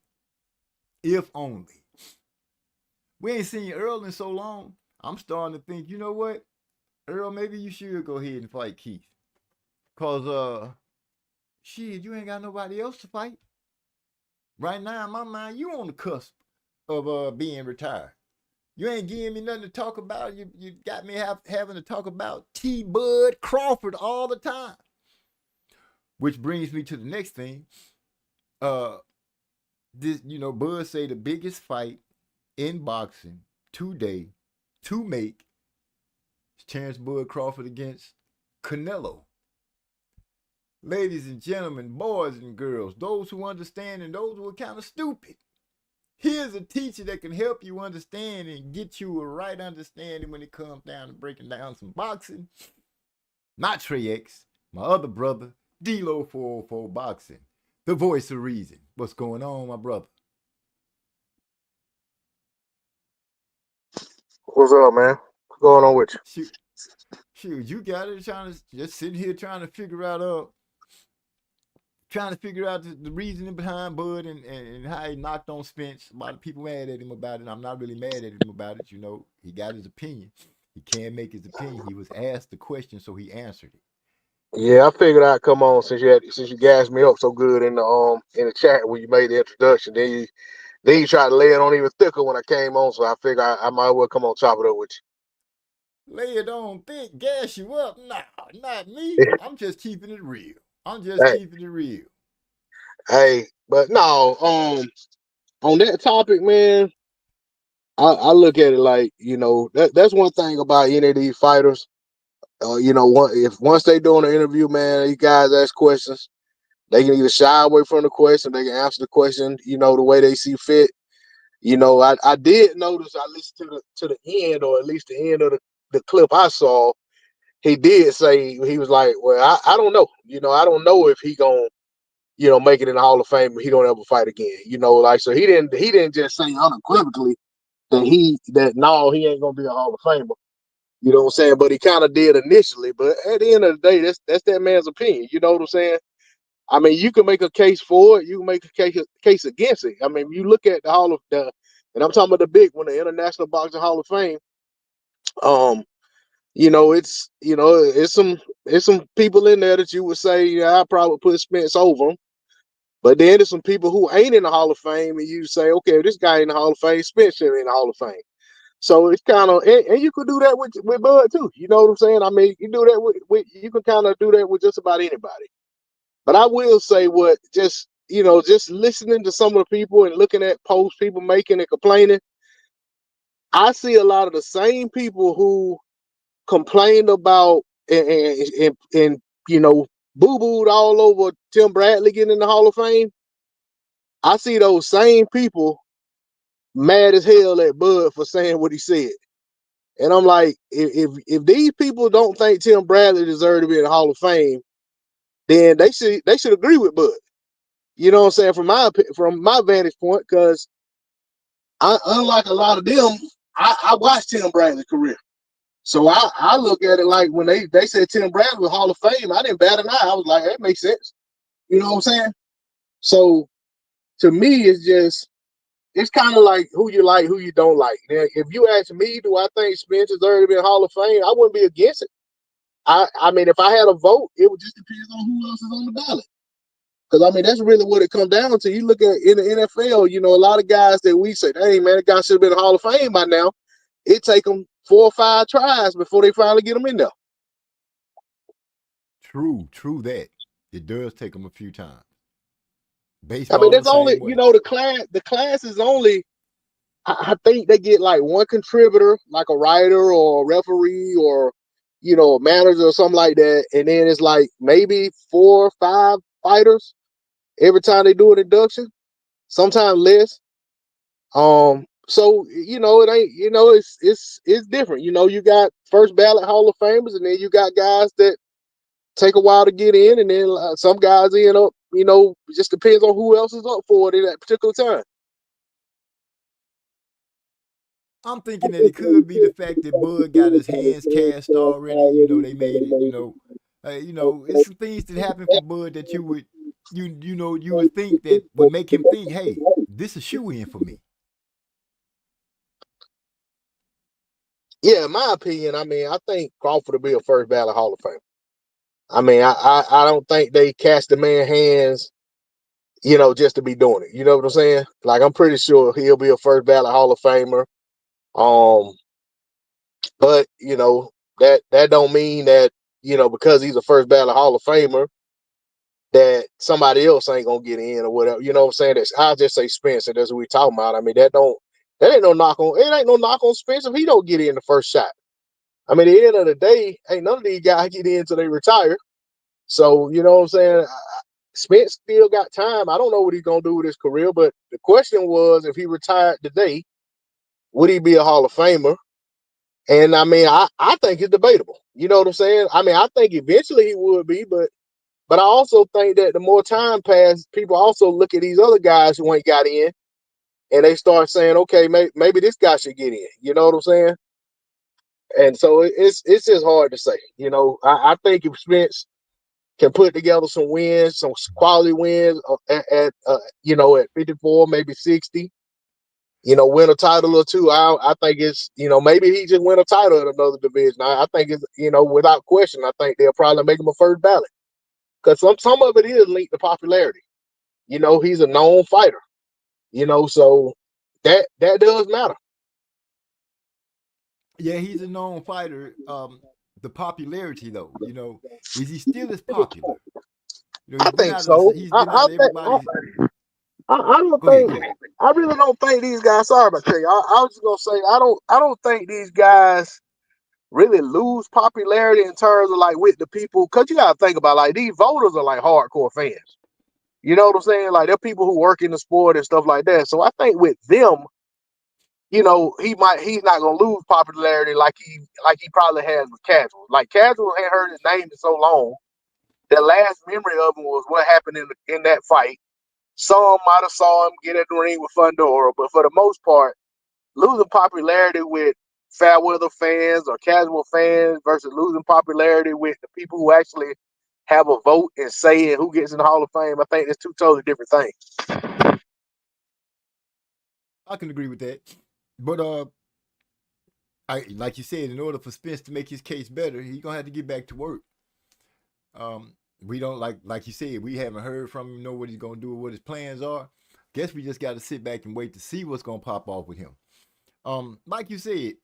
We ain't seen Earl in so long. I'm starting to think, you know what, Earl, maybe you should go ahead and fight Keith. Cause shit, you ain't got nobody else to fight. Right now, in my mind, you on the cusp of being retired. You ain't giving me nothing to talk about. You got me having to talk about T. Bud Crawford all the time. Which brings me to the next thing. Bud say the biggest fight in boxing today to make is Terrence Bud Crawford against Canelo. Ladies and gentlemen, boys and girls, those who understand and those who are kind of stupid, here's a teacher that can help you understand and get you a right understanding when it comes down to breaking down some boxing. Not Trey X, my other brother, D-Lo 404 Boxing, the voice of reason. What's going on, my brother? What's up, man? What's going on with you? Shoot, you got it. Just sitting here trying to figure out the reasoning behind Bud and how he knocked on Spence. A lot of people mad at him about it. I'm not really mad at him about it. You know, he got his opinion. He can't make his opinion. He was asked the question, so he answered it. Yeah, I figured I'd come on since you gassed me up so good in the chat when you made the introduction. Then you tried to lay it on even thicker when I came on, so I figured I might as well come on chop it up with you. Lay it on thick, gas you up? Nah, not me. I'm just keeping it real. Keeping it real. Hey, but no, on that topic, man, I look at it like, you know, that's one thing about any of these fighters. Once they doing an interview, man, you guys ask questions. They can either shy away from the question, they can answer the question, you know, the way they see fit. You know, I did notice, I listened to the end, or at least the end of the clip I saw. He did say, he was like, well, I don't know. You know, I don't know if he gonna, you know, make it in the Hall of Fame, but he don't ever fight again. You know, like, so he didn't just say unequivocally that he ain't gonna be a Hall of Famer. You know what I'm saying? But he kind of did initially. But at the end of the day, that's that man's opinion. You know what I'm saying? I mean, you can make a case for it. You can make a case against it. I mean, you look at the Hall of the, and I'm talking about the big one, the International Boxing Hall of Fame. You know, it's some people in there that you would say, yeah, I probably put Spence over him. But then there's some people who ain't in the Hall of Fame, and you say, okay, this guy in the Hall of Fame, Spence should be in the Hall of Fame. So it's kind of, and you could do that with Bud too. You know what I'm saying? I mean, you do that with you can kind of do that with just about anybody. But I will say what just just listening to some of the people and looking at posts people making and complaining, I see a lot of the same people who complained about and boo-booed all over Tim Bradley getting in the Hall of Fame. I see those same people mad as hell at Bud for saying what he said. And I'm like, if these people don't think Tim Bradley deserves to be in the Hall of Fame, then they should agree with Bud. You know what I'm saying? From my vantage point, because unlike a lot of them, I watched Tim Bradley's career. So I look at it like when they said Tim Bradley was Hall of Fame, I didn't bat an eye. I was like, that makes sense. You know what I'm saying? So to me, it's kind of like who you don't like. Now, if you ask me, do I think Spence deserves to be in Hall of Fame? I wouldn't be against it. I mean, if I had a vote, it would just depend on who else is on the ballot. Because I mean, that's really what it comes down to. You look at in the NFL, a lot of guys that we say, hey man, that guy should have been in the Hall of Fame by now. It take them 4 or 5 tries before they finally get them in there. True that. It does take them a few times. Baseball, I mean, there's only, the class is only, I think they get like one contributor, like a writer or a referee or, a manager or something like that. And then it's like maybe 4 or 5 fighters every time they do an induction, sometimes less. So, it ain't, it's different. You got first ballot Hall of Famers, and then you got guys that take a while to get in, and then some guys end up, it just depends on who else is up for it at that particular time. I'm thinking that it could be the fact that Bud got his hands cast already. They made it. It's some things that happen for Bud that you would think that would make him think, hey, this is shoe in for me. Yeah, in my opinion, I mean, I think Crawford will be a first ballot Hall of Fame. I mean, I don't think they cast the man hands, just to be doing it. You know what I'm saying? Like, I'm pretty sure he'll be a first ballot Hall of Famer. But that don't mean that because he's a first ballot Hall of Famer that somebody else ain't gonna get in or whatever. You know what I'm saying? I'll just say Spence, and that's what we talking about. I mean, that ain't no knock on Spence if he don't get in the first shot. I mean, at the end of the day, ain't none of these guys get in until they retire. So, you know what I'm saying? Spence still got time. I don't know what he's going to do with his career, but the question was, if he retired today, would he be a Hall of Famer? And I mean, I think it's debatable. You know what I'm saying? I mean, I think eventually he would be, but I also think that the more time passes, people also look at these other guys who ain't got in, and they start saying, okay, maybe this guy should get in. You know what I'm saying? And so it's just hard to say. I think if Spence can put together some wins, some quality wins at 54, maybe 60, win a title or two. I think it's, maybe he just win a title in another division. I think it's, without question, I think they'll probably make him a first ballot, because some of it is linked to popularity. He's a known fighter, so that does matter. Yeah, he's a known fighter. The popularity, though, is he still as popular? I think so. I really don't think these guys. Sorry about that. I was just gonna say I don't think these guys really lose popularity in terms of like with the people, because you gotta think about, like, these voters are like hardcore fans. You know what I'm saying? Like, they're people who work in the sport and stuff like that. So I think with them, he's not gonna lose popularity like he probably has with Casual. Like, Casual ain't heard his name in so long. The last memory of him was what happened in that fight. Some might have saw him get in the ring with Fundora, but for the most part, losing popularity with fair weather fans or casual fans versus losing popularity with the people who actually have a vote and say in who gets in the Hall of Fame. I think it's two totally different things. I can agree with that. But I like you said, in order for Spence to make his case better, he's gonna have to get back to work. We don't like you said, we haven't heard from him, know what he's gonna do or what his plans are. Guess we just gotta sit back and wait to see what's gonna pop off with him. Like you said,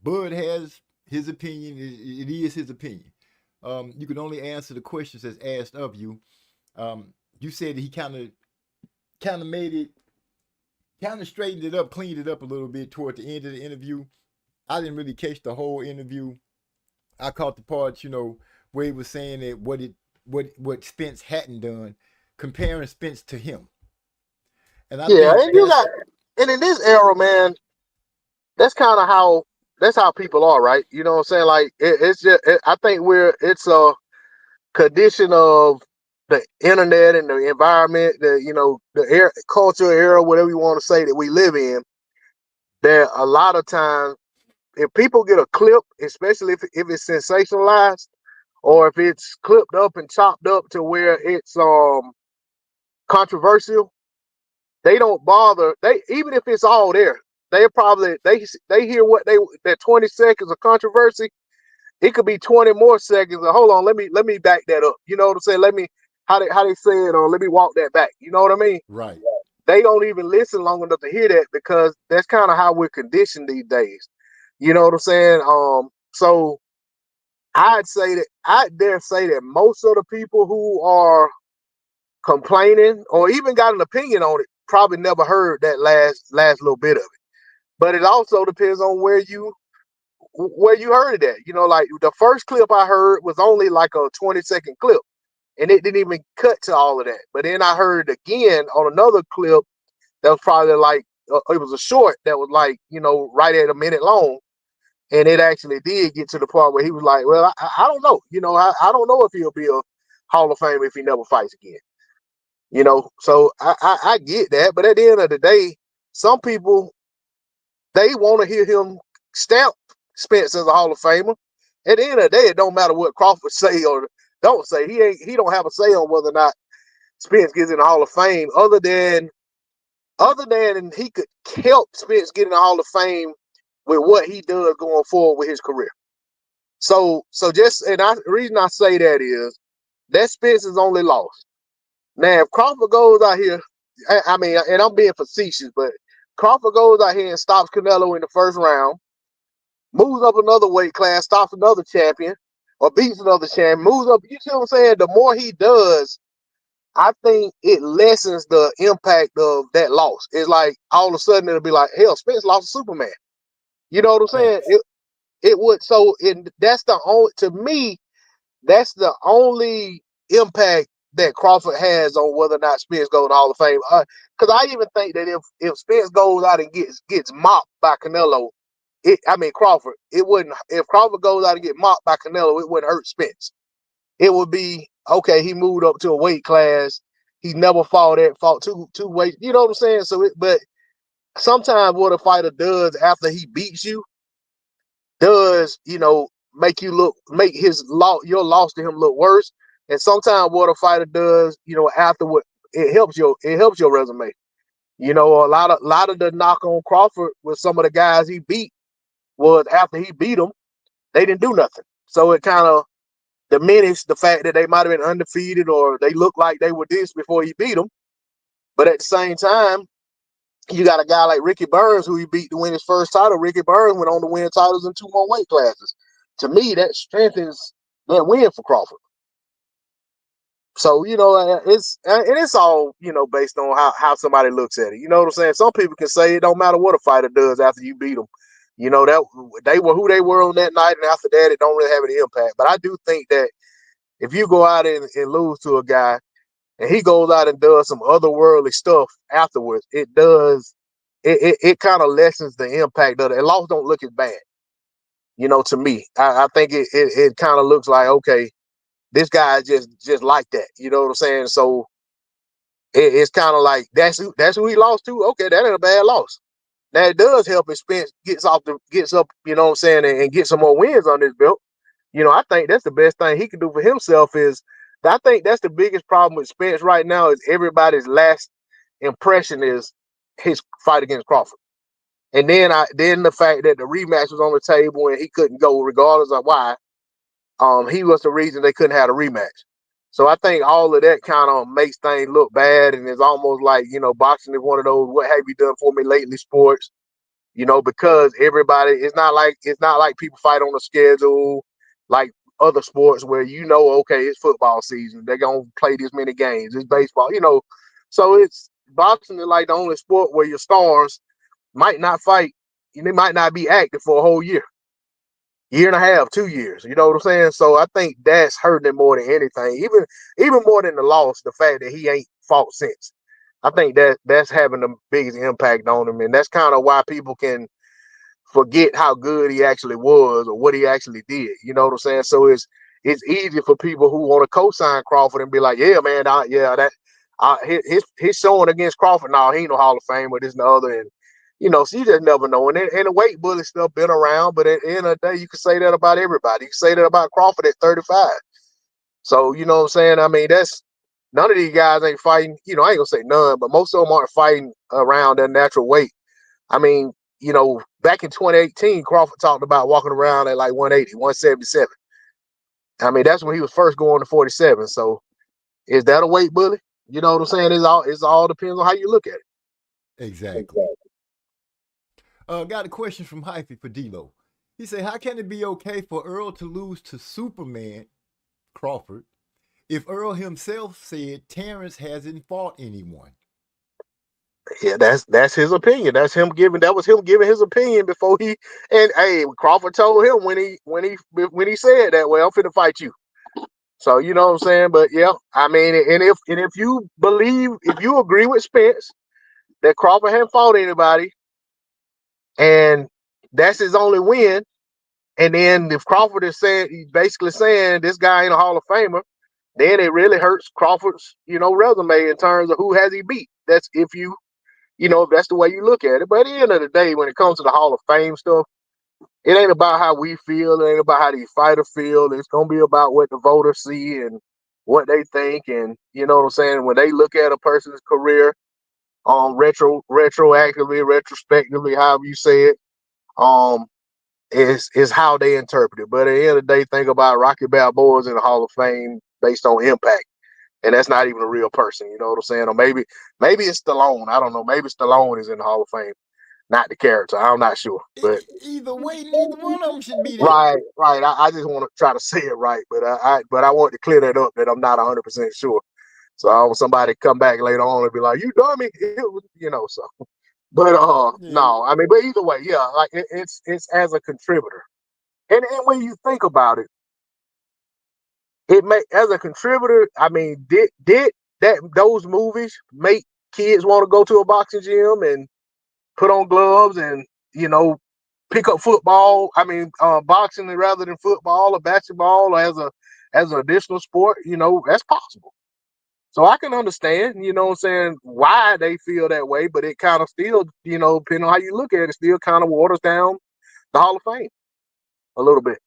Bud has his opinion. It is his opinion. You can only answer the questions that's asked of you. You said he kind of made it, kind of straightened it up, cleaned it up a little bit toward the end of the interview. I didn't really catch the whole interview. I caught the parts, where he was saying that what Spence hadn't done, comparing Spence to him. And I and in this era, man, that's kind of how people are, right? You know what I'm saying? Like it's just, I think it's a condition of the internet and the environment, the culture era, whatever you want to say that we live in. That a lot of times, if people get a clip, especially if it's sensationalized, or if it's clipped up and chopped up to where it's controversial, they don't bother. Even if it's all there, they probably they hear that 20 seconds of controversy. It could be 20 more seconds. Hold on, let me back that up. You know what I'm saying? Let me how they say it, or let me walk that back. You know what I mean? Right. They don't even listen long enough to hear that, because that's kind of how we're conditioned these days. You know what I'm saying? So I dare say that most of the people who are complaining or even got an opinion on it probably never heard that last little bit of it. But it also depends on where you heard it at. Like the first clip I heard was only like a 20-second clip, and it didn't even cut to all of that. But then I heard it again on another clip that was probably like it was a short that was like right at a minute long, and it actually did get to the part where he was like, "Well, I don't know. I don't know if he'll be a Hall of Fame if he never fights again." So I get that, but at the end of the day, some people, they want to hear him stamp Spence as a Hall of Famer. At the end of the day, it don't matter what Crawford say or don't say. He don't have a say on whether or not Spence gets in the Hall of Fame, other than he could help Spence get in the Hall of Fame with what he does going forward with his career. So the reason I say that is that Spence is only lost. Now, if Crawford goes out here, I mean, and I'm being facetious, but Crawford goes out here and stops Canelo in the first round, moves up another weight class, stops another champion, or beats another champion, moves up. You see what I'm saying? The more he does, I think it lessens the impact of that loss. It's like all of a sudden it'll be like, hell, Spence lost to Superman. You know what I'm saying? It would. So that's the only, to me, that's the only impact that Crawford has on whether or not Spence goes to the Hall of Fame. Because I even think that if Spence goes out and gets mopped by Canelo, Crawford, it wouldn't. If Crawford goes out and get mopped by Canelo, it wouldn't hurt Spence. It would be okay. He moved up to a weight class. He never fought two weights. You know what I'm saying? But sometimes what a fighter does after he beats you does, make your loss to him look worse. And sometimes what a fighter does, afterward, it helps your resume. A lot of the knock on Crawford with some of the guys he beat was after he beat them, they didn't do nothing. So it kind of diminished the fact that they might have been undefeated or they looked like they were this before he beat them. But at the same time, you got a guy like Ricky Burns who he beat to win his first title. Ricky Burns went on to win titles in 2 more weight classes. To me, that strengthens that win for Crawford. So, it's all, based on how somebody looks at it. You know what I'm saying? Some people can say it don't matter what a fighter does after you beat them. That they were who they were on that night, and after that, it don't really have any impact. But I do think that if you go out and lose to a guy, and he goes out and does some otherworldly stuff afterwards, it kind of lessens the impact of it. And loss don't look as bad, to me. I think it kind of looks like, okay, this guy just like that. You know what I'm saying? So it's kind of like that's who he lost to. Okay, that ain't a bad loss. Now it does help if Spence gets up, you know what I'm saying, and get some more wins on his belt. I think that's the best thing he can do for himself is. I think that's the biggest problem with Spence right now is everybody's last impression is his fight against Crawford. And then the fact that the rematch was on the table and he couldn't go regardless of why, he was the reason they couldn't have a rematch. So I think all of that kind of makes things look bad, and it's almost like boxing is one of those "what have you done for me lately" sports. Because everybody, it's not like people fight on a schedule like other sports where okay, it's football season, they're gonna play this many games. It's baseball, so it's boxing is like the only sport where your stars might not fight, and they might not be active for a whole year and a half, 2 years. You know what I'm saying? So I think that's hurting him more than anything, even more than the loss, the fact that he ain't fought since. I think that's having the biggest impact on him, and that's kind of why people can forget how good he actually was or what he actually did. You know what I'm saying? So it's easy for people who want to co-sign Crawford and be like, yeah, man, his showing against Crawford, no, he ain't no Hall of Fame or this and the other, and so you just never know. And the weight bully stuff been around, but at the end of the day, you can say that about everybody. You can say that about Crawford at 35. So you know what I'm saying? I mean, that's none of these guys ain't fighting. I ain't gonna say none, but most of them aren't fighting around their natural weight. I mean, back in 2018, Crawford talked about walking around at like 180, 177. I mean, that's when he was first going to 47. So is that a weight bully? You know what I'm saying? It's all depends on how you look at it. Exactly. Got a question from Hyphy for D-Lo. He said, how can it be okay for Earl to lose to Superman Crawford if Earl himself said Terrence hasn't fought anyone? Yeah, that's his opinion. That was him giving his opinion before Crawford told him when he said that, well, I'm finna fight you. So you know what I'm saying? But yeah, I mean, and if you agree with Spence that Crawford hadn't fought anybody and that's his only win, and then if Crawford is basically saying this guy ain't a Hall of Famer, then it really hurts Crawford's, resume in terms of who has he beat. That's if that's the way you look at it. But at the end of the day, when it comes to the Hall of Fame stuff, it ain't about how we feel. It ain't about how these fighters feel. It's going to be about what the voters see and what they think. And you know what I'm saying? When they look at a person's career, retroactively, retrospectively, however you say it, is how they interpret it. But at the end of the day, think about Rocky Balboa's in the Hall of Fame based on impact. And that's not even a real person, you know what I'm saying? Or maybe it's Stallone. I don't know. Maybe Stallone is in the Hall of Fame, not the character. I'm not sure. But either way, neither one of them should be there. Right. I just want to try to say it right, but I want to clear that up that I'm not 100% sure. So I want somebody to come back later on and be like, "You dummy," So, but no, I mean, but either way, yeah, like it's as a contributor, and when you think about it. As a contributor, I mean, did those movies make kids want to go to a boxing gym and put on gloves and pick up football? I mean, boxing rather than football or basketball or as an additional sport. That's possible. So I can understand, what I'm saying, why they feel that way, but it kind of still, depending on how you look at it, still kind of waters down the Hall of Fame a little bit.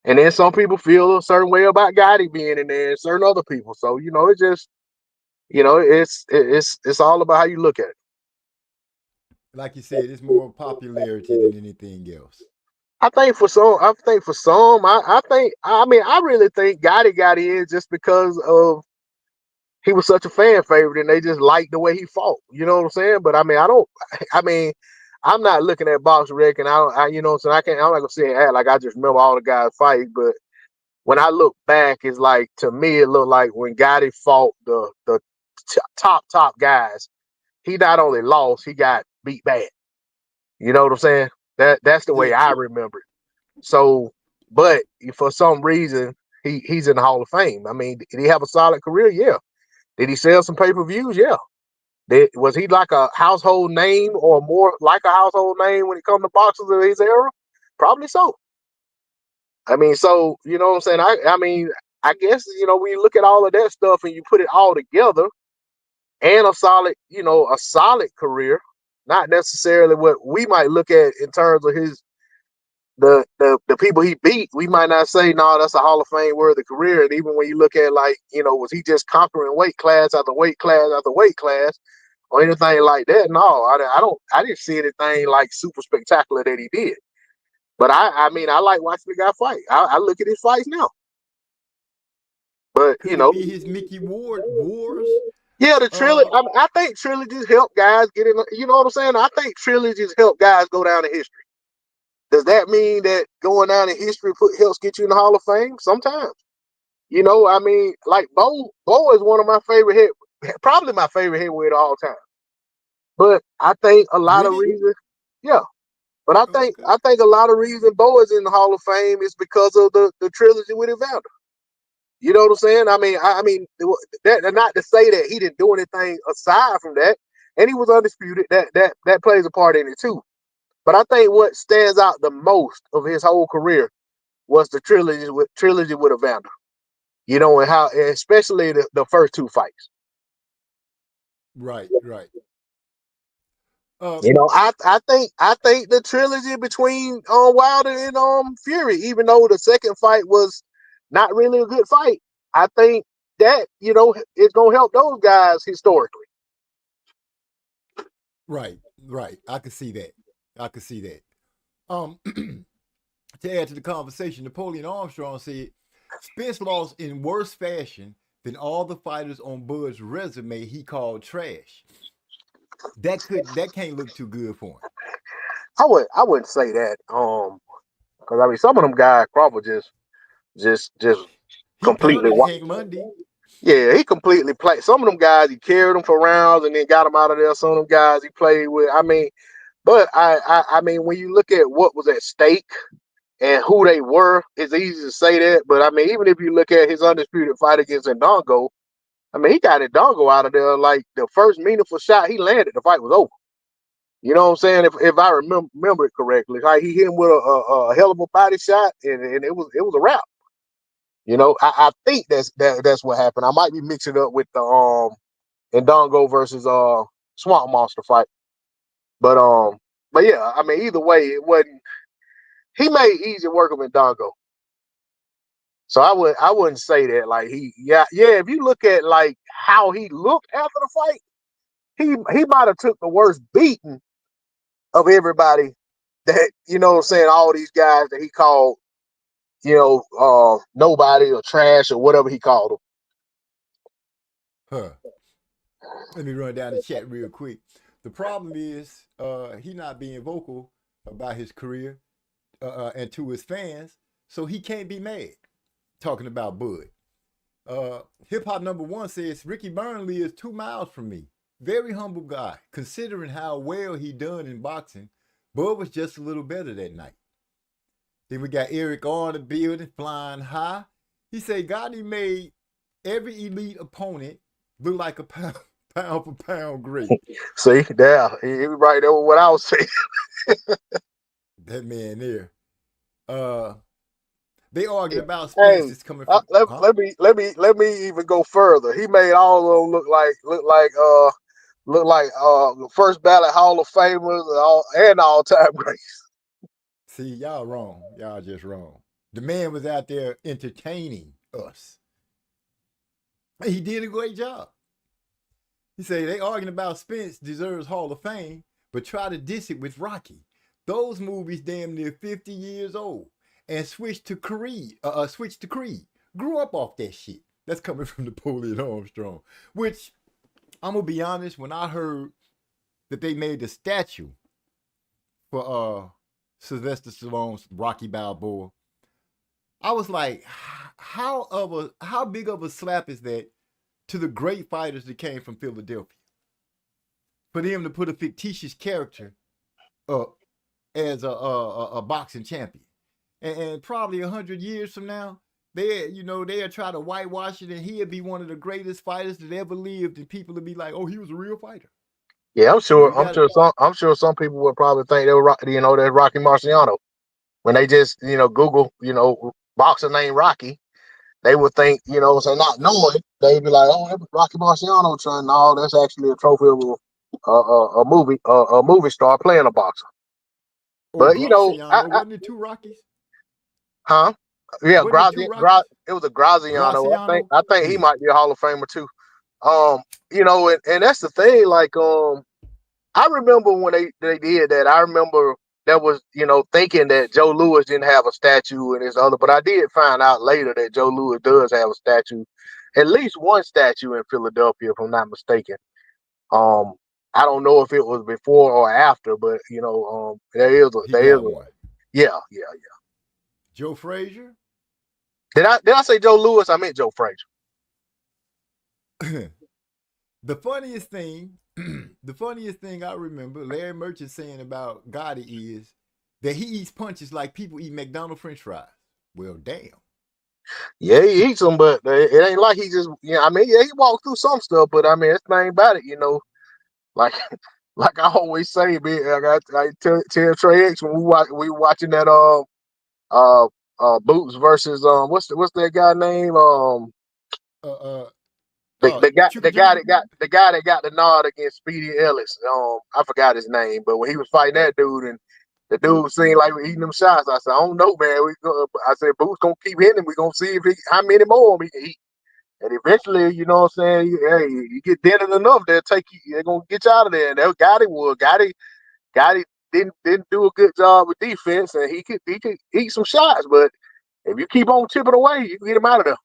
And then some people feel a certain way about Gotti being in there and certain other people. So, it's just, it's all about how you look at it. Like you said, it's more popularity than anything else. I think for some, I really think Gotti got in just because of he was such a fan favorite and they just liked the way he fought. You know what I'm saying? But I mean, I'm not looking at Box Rec and I'm not gonna sit and act like I just remember all the guys fight, but when I look back, it's like, to me, it looked like when Gotti fought the top guys, he not only lost, he got beat bad. You know what I'm saying? That's the way I remember it. So, but for some reason, he's in the Hall of Fame. I mean, did he have a solid career? Yeah. Did he sell some pay-per-views? Yeah. Was he like a household name or more like a household name when it comes to boxers of his era? Probably so. I mean, so, you know what I'm saying? I mean, I guess, when you look at all of that stuff and you put it all together and a solid career, not necessarily what we might look at in terms of his the people he beat, we might not say, no, that's a Hall of Fame worthy career. And even when you look at, like, was he just conquering weight class after weight class after weight class or anything like that? No, I didn't see anything like super spectacular that he did. But I mean, I like watching the guy fight. I look at his fights now. But Could it be his Mickey Ward wars? Yeah, the trilogy. I think trilogies help guys get in. You know what I'm saying? I think trilogies help guys go down in history. Does that mean that going down in history helps get you in the Hall of Fame? Sometimes. I mean, like Bo is one of my favorite probably my favorite heavyweight of all time. But I think a lot of reasons, yeah. But I think a lot of reason Bo is in the Hall of Fame is because of the trilogy with Evander. You know what I'm saying? I mean, that not to say that he didn't do anything aside from that, and he was undisputed. That plays a part in it too. But I think what stands out the most of his whole career was the trilogy with Evander. And how, especially the first two fights. Right. I think the trilogy between Wilder and Fury, even though the second fight was not really a good fight, I think that it's gonna help those guys historically. Right. I can see that. To add to the conversation, Napoleon Armstrong said Spence lost in worse fashion than all the fighters on Bud's resume he called trash. That can't look too good for him. I wouldn't say that. Because I mean, some of them guys Crawford just completely Hank Lundy. Yeah, he completely played. Some of them guys he carried them for rounds and then got them out of there. Some of them guys he played with. I mean, but I mean, when you look at what was at stake and who they were, it's easy to say that. But I mean, even if you look at his undisputed fight against Ndongo, I mean, he got Ndongo out of there like the first meaningful shot he landed, the fight was over. You know what I'm saying? If I remember it correctly, like he hit him with a hell of a body shot, and it was a wrap. I think that's what happened. I might be mixing it up with the Ndongo versus Swamp Monster fight, but yeah, I mean, either way, it wasn't. He made easy work of Ndongo, so I wouldn't say that like if you look at like how he looked after the fight, he might have took the worst beating of everybody that, what I'm saying, all these guys that he called, nobody or trash or whatever he called them. Let me run down the chat real quick. The problem is he not being vocal about his career and to his fans, so he can't be mad talking about Bud. Hip Hop Number One says Ricky Burnley is 2 miles from me. Very humble guy, considering how well he done in boxing. Bud was just a little better that night. Then we got Eric on the building, flying high. He said Gotti made every elite opponent look like a pound for pound great. See, there, he right there with what I was saying. That man there. They argued about Spence is coming from. Let me even go further. He made all of them look like first ballot Hall of Famers and all-time greats. See, y'all wrong. Y'all just wrong. The man was out there entertaining us. He did a great job. He said they arguing about Spence deserves Hall of Fame, but try to diss it with Rocky. Those movies damn near 50 years old and switched to Creed. Grew up off that shit. That's coming from Napoleon Armstrong. Which, I'm going to be honest, when I heard that they made the statue for Sylvester Stallone's Rocky Balboa, I was like, how big of a slap is that to the great fighters that came from Philadelphia? For them to put a fictitious character up as a boxing champion. And probably 100 years from now, they'll try to whitewash it and he'll be one of the greatest fighters that ever lived, and people will be like, oh, he was a real fighter. Yeah, I'm sure some people would probably think they were, that's Rocky Marciano. When they just, Google, boxer named Rocky, they would think, so not knowing, they'd be like, oh, that was Rocky Marciano. No, that's actually a trophy of a movie star playing a boxer. Oh, But you know, Graciano, wasn't it two Rockies? huh? Yeah, Wasn't it two Rockies? It was a Graziano. Graciano? I think he Yeah. might be a Hall of Famer too. You know, and that's the thing. Like, I remember when they did that. I remember that was, you know, thinking that Joe Louis didn't have a statue and his other, but I did find out later that Joe Louis does have a statue, at least one statue in Philadelphia, if I'm not mistaken. Um, I don't know if it was before or after, but you know, He got one. yeah. Joe Frazier? Did I say Joe Louis? I meant Joe Frazier. The funniest thing, the funniest thing I remember Larry Merchant saying about Gotti is that he eats punches like people eat McDonald's French fries. Well, damn. Yeah, he eats them, but it ain't like he just, you know, I mean, yeah, he walked through some stuff, but I mean, that's the thing about it, you know, like, like I always say, man, I tell Trey X when we watching that Boots versus what's that guy name Uh, the guy Chuka Jr.? the guy that got the nod against Speedy Ellis, I forgot his name, but when he was fighting that dude and the dude seemed like we eating them shots, I said, I don't know, man. I said, Boots gonna keep hitting. We gonna see if how many more he can eat. And eventually, you know what I'm saying? Hey, you get dented enough, they'll take you. They're gonna get you out of there. And that Gotti didn't do a good job with defense, and he could eat some shots. But if you keep on chipping away, you can get him out of there.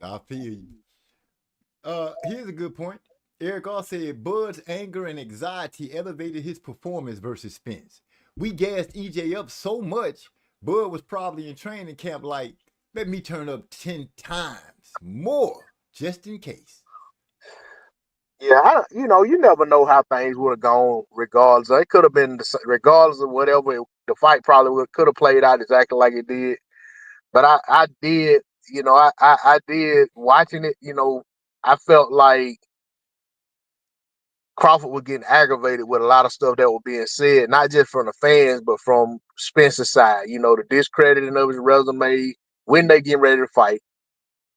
I feel you. Here's a good point. Eric all said Bud's anger and anxiety elevated his performance versus Spence. We gassed EJ up so much, Bud was probably in training camp like, let me turn up 10 times more just in case. Yeah, you know, you never know how things would have gone regardless. It could have been, regardless of whatever, the fight probably could have played out exactly like it did. But I did, you know, I did watching it, you know, I felt like Crawford was getting aggravated with a lot of stuff that was being said, not just from the fans, but from Spencer's side. You know, the discrediting of his resume when they getting ready to fight.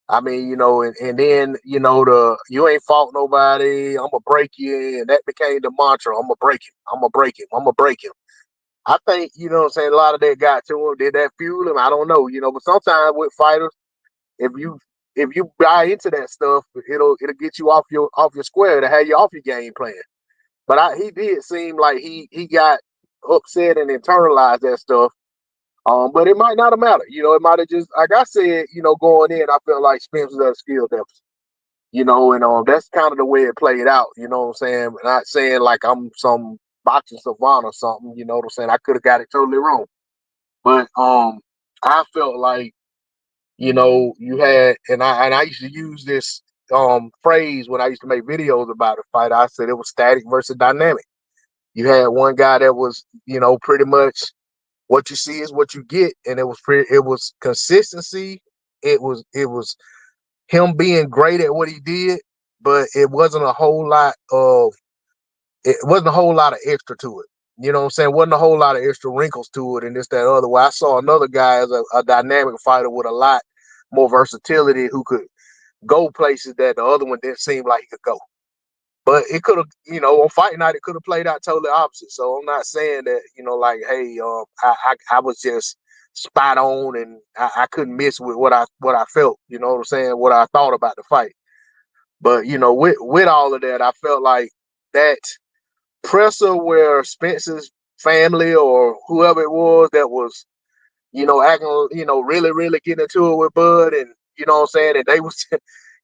I mean, you know, and then, you know, you ain't fought nobody, I'm gonna break you, and that became the mantra. I'm gonna break him, I'm gonna break him, I'm gonna break him. I think, you know what I'm saying, a lot of that got to him. Did that fuel him? I don't know, you know, but sometimes with fighters, if you buy into that stuff, it'll get you off your square, to have you off your game plan. But he did seem like he got upset and internalized that stuff. But it might not have mattered. You know, it might have just, like I said, you know, going in, I felt like Spence was at a skill deficit. You know, and that's kind of the way it played out. You know what I'm saying? Not saying like I'm some boxing savant or something. You know what I'm saying? I could have got it totally wrong. But I felt like, you know, you had, and I used to use this phrase when I used to make videos about a fight. I said it was static versus dynamic. You had one guy that was, you know, pretty much what you see is what you get, and it was consistency. It was him being great at what he did, but it wasn't a whole lot of extra to it. You know what I'm saying? Wasn't a whole lot of extra wrinkles to it and this, that, other. Well, I saw another guy as a dynamic fighter with a lot more versatility who could go places that the other one didn't seem like he could go. But it could have, you know, on fight night, it could have played out totally opposite. So I'm not saying that, you know, like, hey, I was just spot on and I couldn't miss with what I felt, you know what I'm saying, what I thought about the fight. But, you know, with all of that, I felt like that presser where Spence's family or whoever it was that was, you know, acting, you know, really, really getting into it with Bud, and you know what I'm saying, and they was,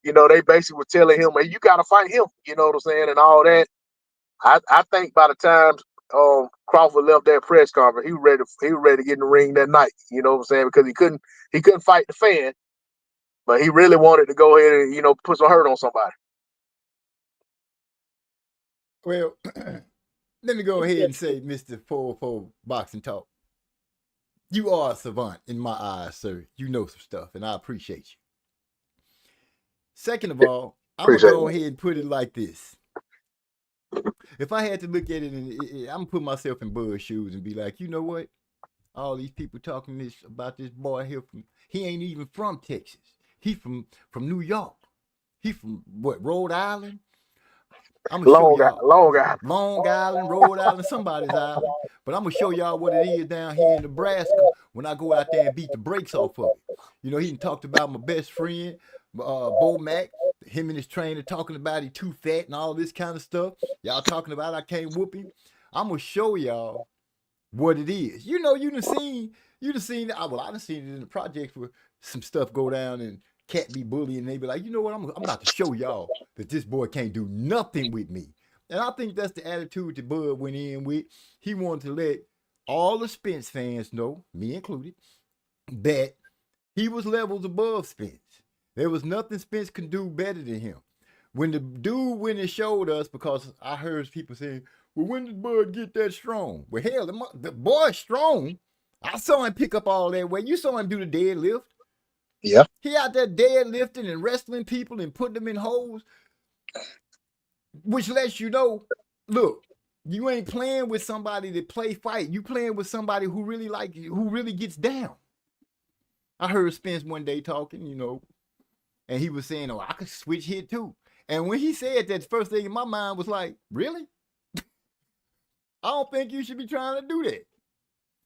you know, they basically were telling him, hey, you gotta fight him, you know what I'm saying, and all that. I think by the time Crawford left that press conference, he was ready to get in the ring that night, you know what I'm saying, because he couldn't fight the fan, but he really wanted to go ahead and, you know, put some hurt on somebody. Well, let me go ahead and say, Mr. 404 Boxing Talk, you are a savant in my eyes, sir. You know some stuff, and I appreciate you. Second of all, I'm going to go ahead and put it like this. If I had to look at it, I'm going to put myself in Bud's shoes and be like, you know what? All these people talking this about this boy here, he ain't even from Texas. He from New York. He from, what, Rhode Island? I'm gonna show y'all. Long Island. Long Island, Rhode Island, somebody's island. But I'm gonna show y'all what it is down here in Nebraska when I go out there and beat the brakes off of it. You know, he talked about my best friend, Bo Mac, him and his trainer talking about he too fat and all this kind of stuff. Y'all talking about I can't whoop him. I'm gonna show y'all what it is. You know, you done seen, well, I done seen it in the projects where some stuff go down and cat be bullying and they be like, you know what, I'm about to show y'all that this boy can't do nothing with me. And I think that's the attitude that Bud went in with. He wanted to let all the Spence fans know, me included, that he was levels above Spence. There was nothing Spence could do better than him. When the dude went and showed us, because I heard people saying, well, when did Bud get that strong? Well, hell, the boy's strong. I saw him pick up all that weight. You saw him do the deadlift. Yeah. He out there deadlifting and wrestling people and putting them in holes, which lets you know, look, you ain't playing with somebody that play fight. You playing with somebody who really like you, who really gets down. I heard Spence one day talking, you know, and he was saying, oh, I could switch hit too. And when he said that, the first thing in my mind was like, really? I don't think you should be trying to do that.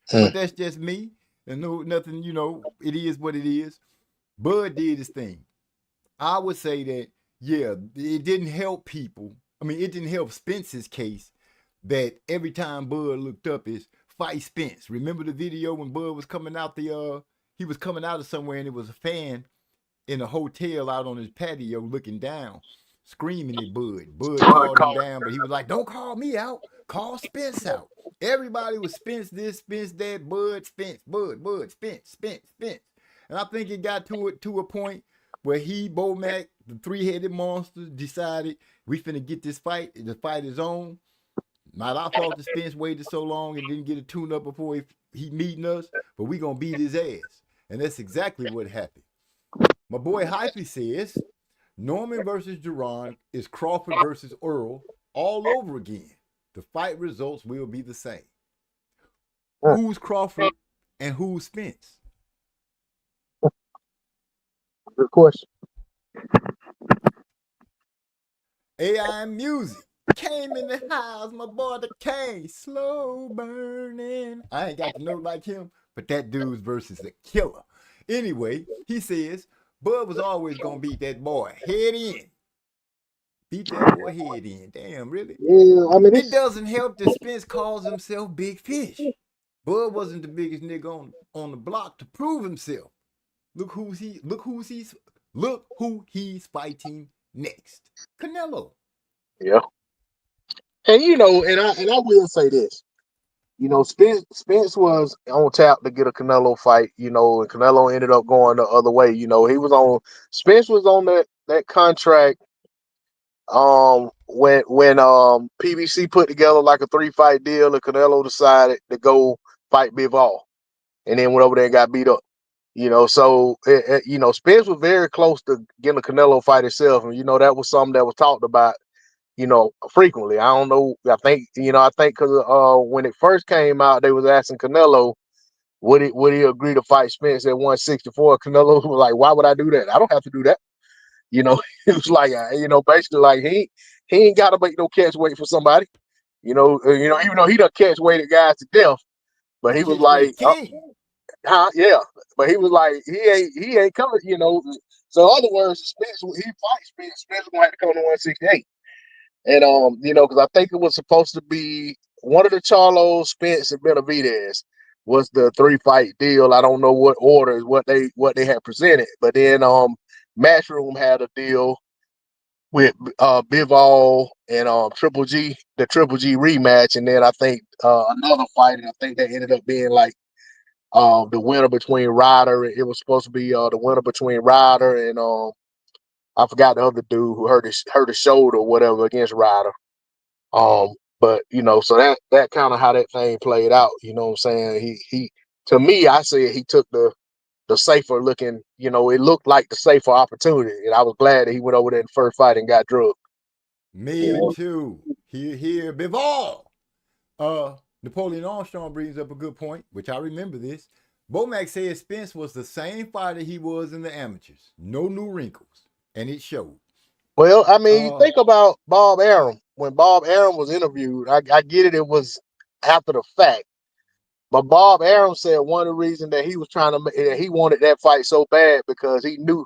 But that's just me. And no, nothing, you know, it is what it is. Bud did his thing. I would say that, yeah, it didn't help people. I mean, it didn't help Spence's case that every time Bud looked up is fight Spence. Remember the video when Bud was coming out he was coming out of somewhere and it was a fan in a hotel out on his patio looking down, screaming at Bud. Bud called him down, but he was like, don't call me out. Call Spence out. Everybody was Spence this, Spence that, Bud, Spence, Bud, Spence, Spence, Spence. And I think it got to a point where Bo Mac, the three-headed monster, decided we finna get this fight. The fight is on. Not our fault that Spence waited so long and didn't get a tune-up before he meeting us, but we gonna beat his ass. And that's exactly what happened. My boy Hypey says, Norman versus Jerron is Crawford versus Earl all over again. The fight results will be the same. Who's Crawford and who's Spence? Good question. AI Music came in the house, my boy the K, slow burning. I ain't got the note like him, but that dude's verse is a killer. Anyway, he says, Bud was always gonna beat that boy head in. Beat that boy head in. Damn, really? Yeah, I mean, it doesn't help that Spence calls himself Big Fish. Bud wasn't the biggest nigga on the block to prove himself. Look who he's fighting next. Canelo. Yeah. And you know, and I will say this. You know, Spence was on tap to get a Canelo fight, you know, and Canelo ended up going the other way. You know, Spence was on that contract when PBC put together like a 3-fight deal and Canelo decided to go fight Bivol and then went over there and got beat up. You know, so you know, Spence was very close to getting a Canelo fight itself, and you know that was something that was talked about, you know, frequently. I don't know. I think because when it first came out, they was asking Canelo would he agree to fight Spence at 164. Canelo was like, why would I do that? I don't have to do that. You know, it was like, you know, basically like he ain't got to make no catch weight for somebody. You know, even though he done catch weighted guys to death, but he was like, yeah, but he was like, he ain't coming. You know, so in other words, Spence, he fights Spence. Spence gonna have to come to 168. And you know, because I think it was supposed to be one of the Charlos, Spence, and Benavidez was the 3-fight deal. I don't know what order what they had presented, but then Matchroom had a deal with Bivol and Triple G, the Triple G rematch, and then I think another fight, and I think that ended up being like the winner between Ryder. It was supposed to be the winner between Ryder and I forgot the other dude who hurt his shoulder or whatever against Ryder. But you know, so that kind of how that thing played out. You know what I'm saying? He to me, I said he took the safer looking. You know, it looked like the safer opportunity, and I was glad that he went over there in the first fight and got drugged. Me too. Here, Bivol. Napoleon Armstrong brings up a good point, which I remember this. Bomac said Spence was the same fighter he was in the amateurs. No new wrinkles. And it showed. Well, I mean, you think about Bob Arum. Bob Arum was interviewed, I get it was after the fact, but Bob Arum said one of the reasons that he was that he wanted that fight so bad because he knew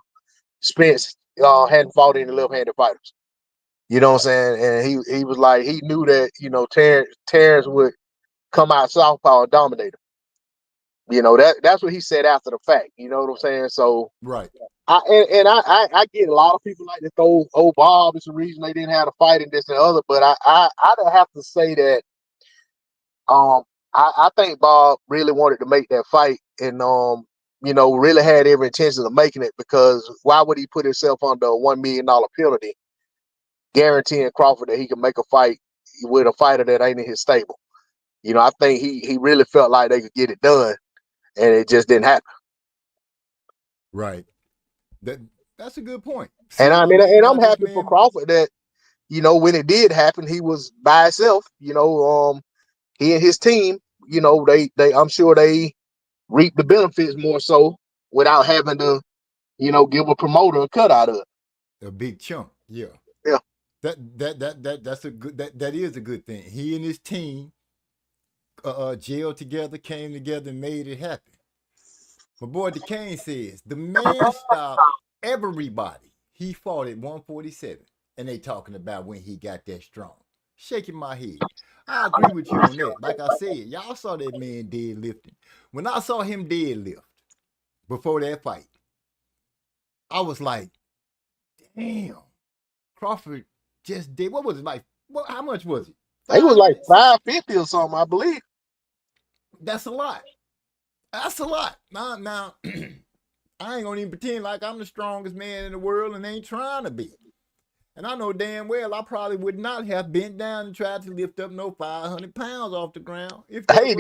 Spence hadn't fought any left-handed fighters. You know what I'm saying? And he was like, he knew that, Terrence would come out southpaw and dominate him. You know, that's what he said after the fact. You know what I'm saying? So Right. I get a lot of people like to throw Bob is the reason they didn't have a fight and this and the other, but I'd have to say that I think Bob really wanted to make that fight and really had every intention of making it, because why would he put himself under a $1 million penalty, guaranteeing Crawford that he can make a fight with a fighter that ain't in his stable? You know, I think he really felt like they could get it done, and it just didn't happen. Right. That's a good point. And I mean, and I'm happy for Crawford that, when it did happen, he was by himself. He and his team, they I'm sure they reap the benefits more so without having to, give a promoter a cut out of it. A big chunk. Yeah. Yeah. That's a good that is a good thing. He and his team jailed together, came together, and made it happen. My boy DeCane says the man stopped everybody. He fought at 147, and they talking about when he got that strong. Shaking my head. I agree with you on that. Like I said, y'all saw that man deadlifting. When I saw him deadlift before that fight, I was like, damn, Crawford just did. What was it like? How much was it? It was like 550 or something, I believe. That's a lot. That's a lot. Now, I ain't gonna even pretend like I'm the strongest man in the world and ain't trying to be. And I know damn well I probably would not have bent down and tried to lift up no 500 pounds off the ground. I ain't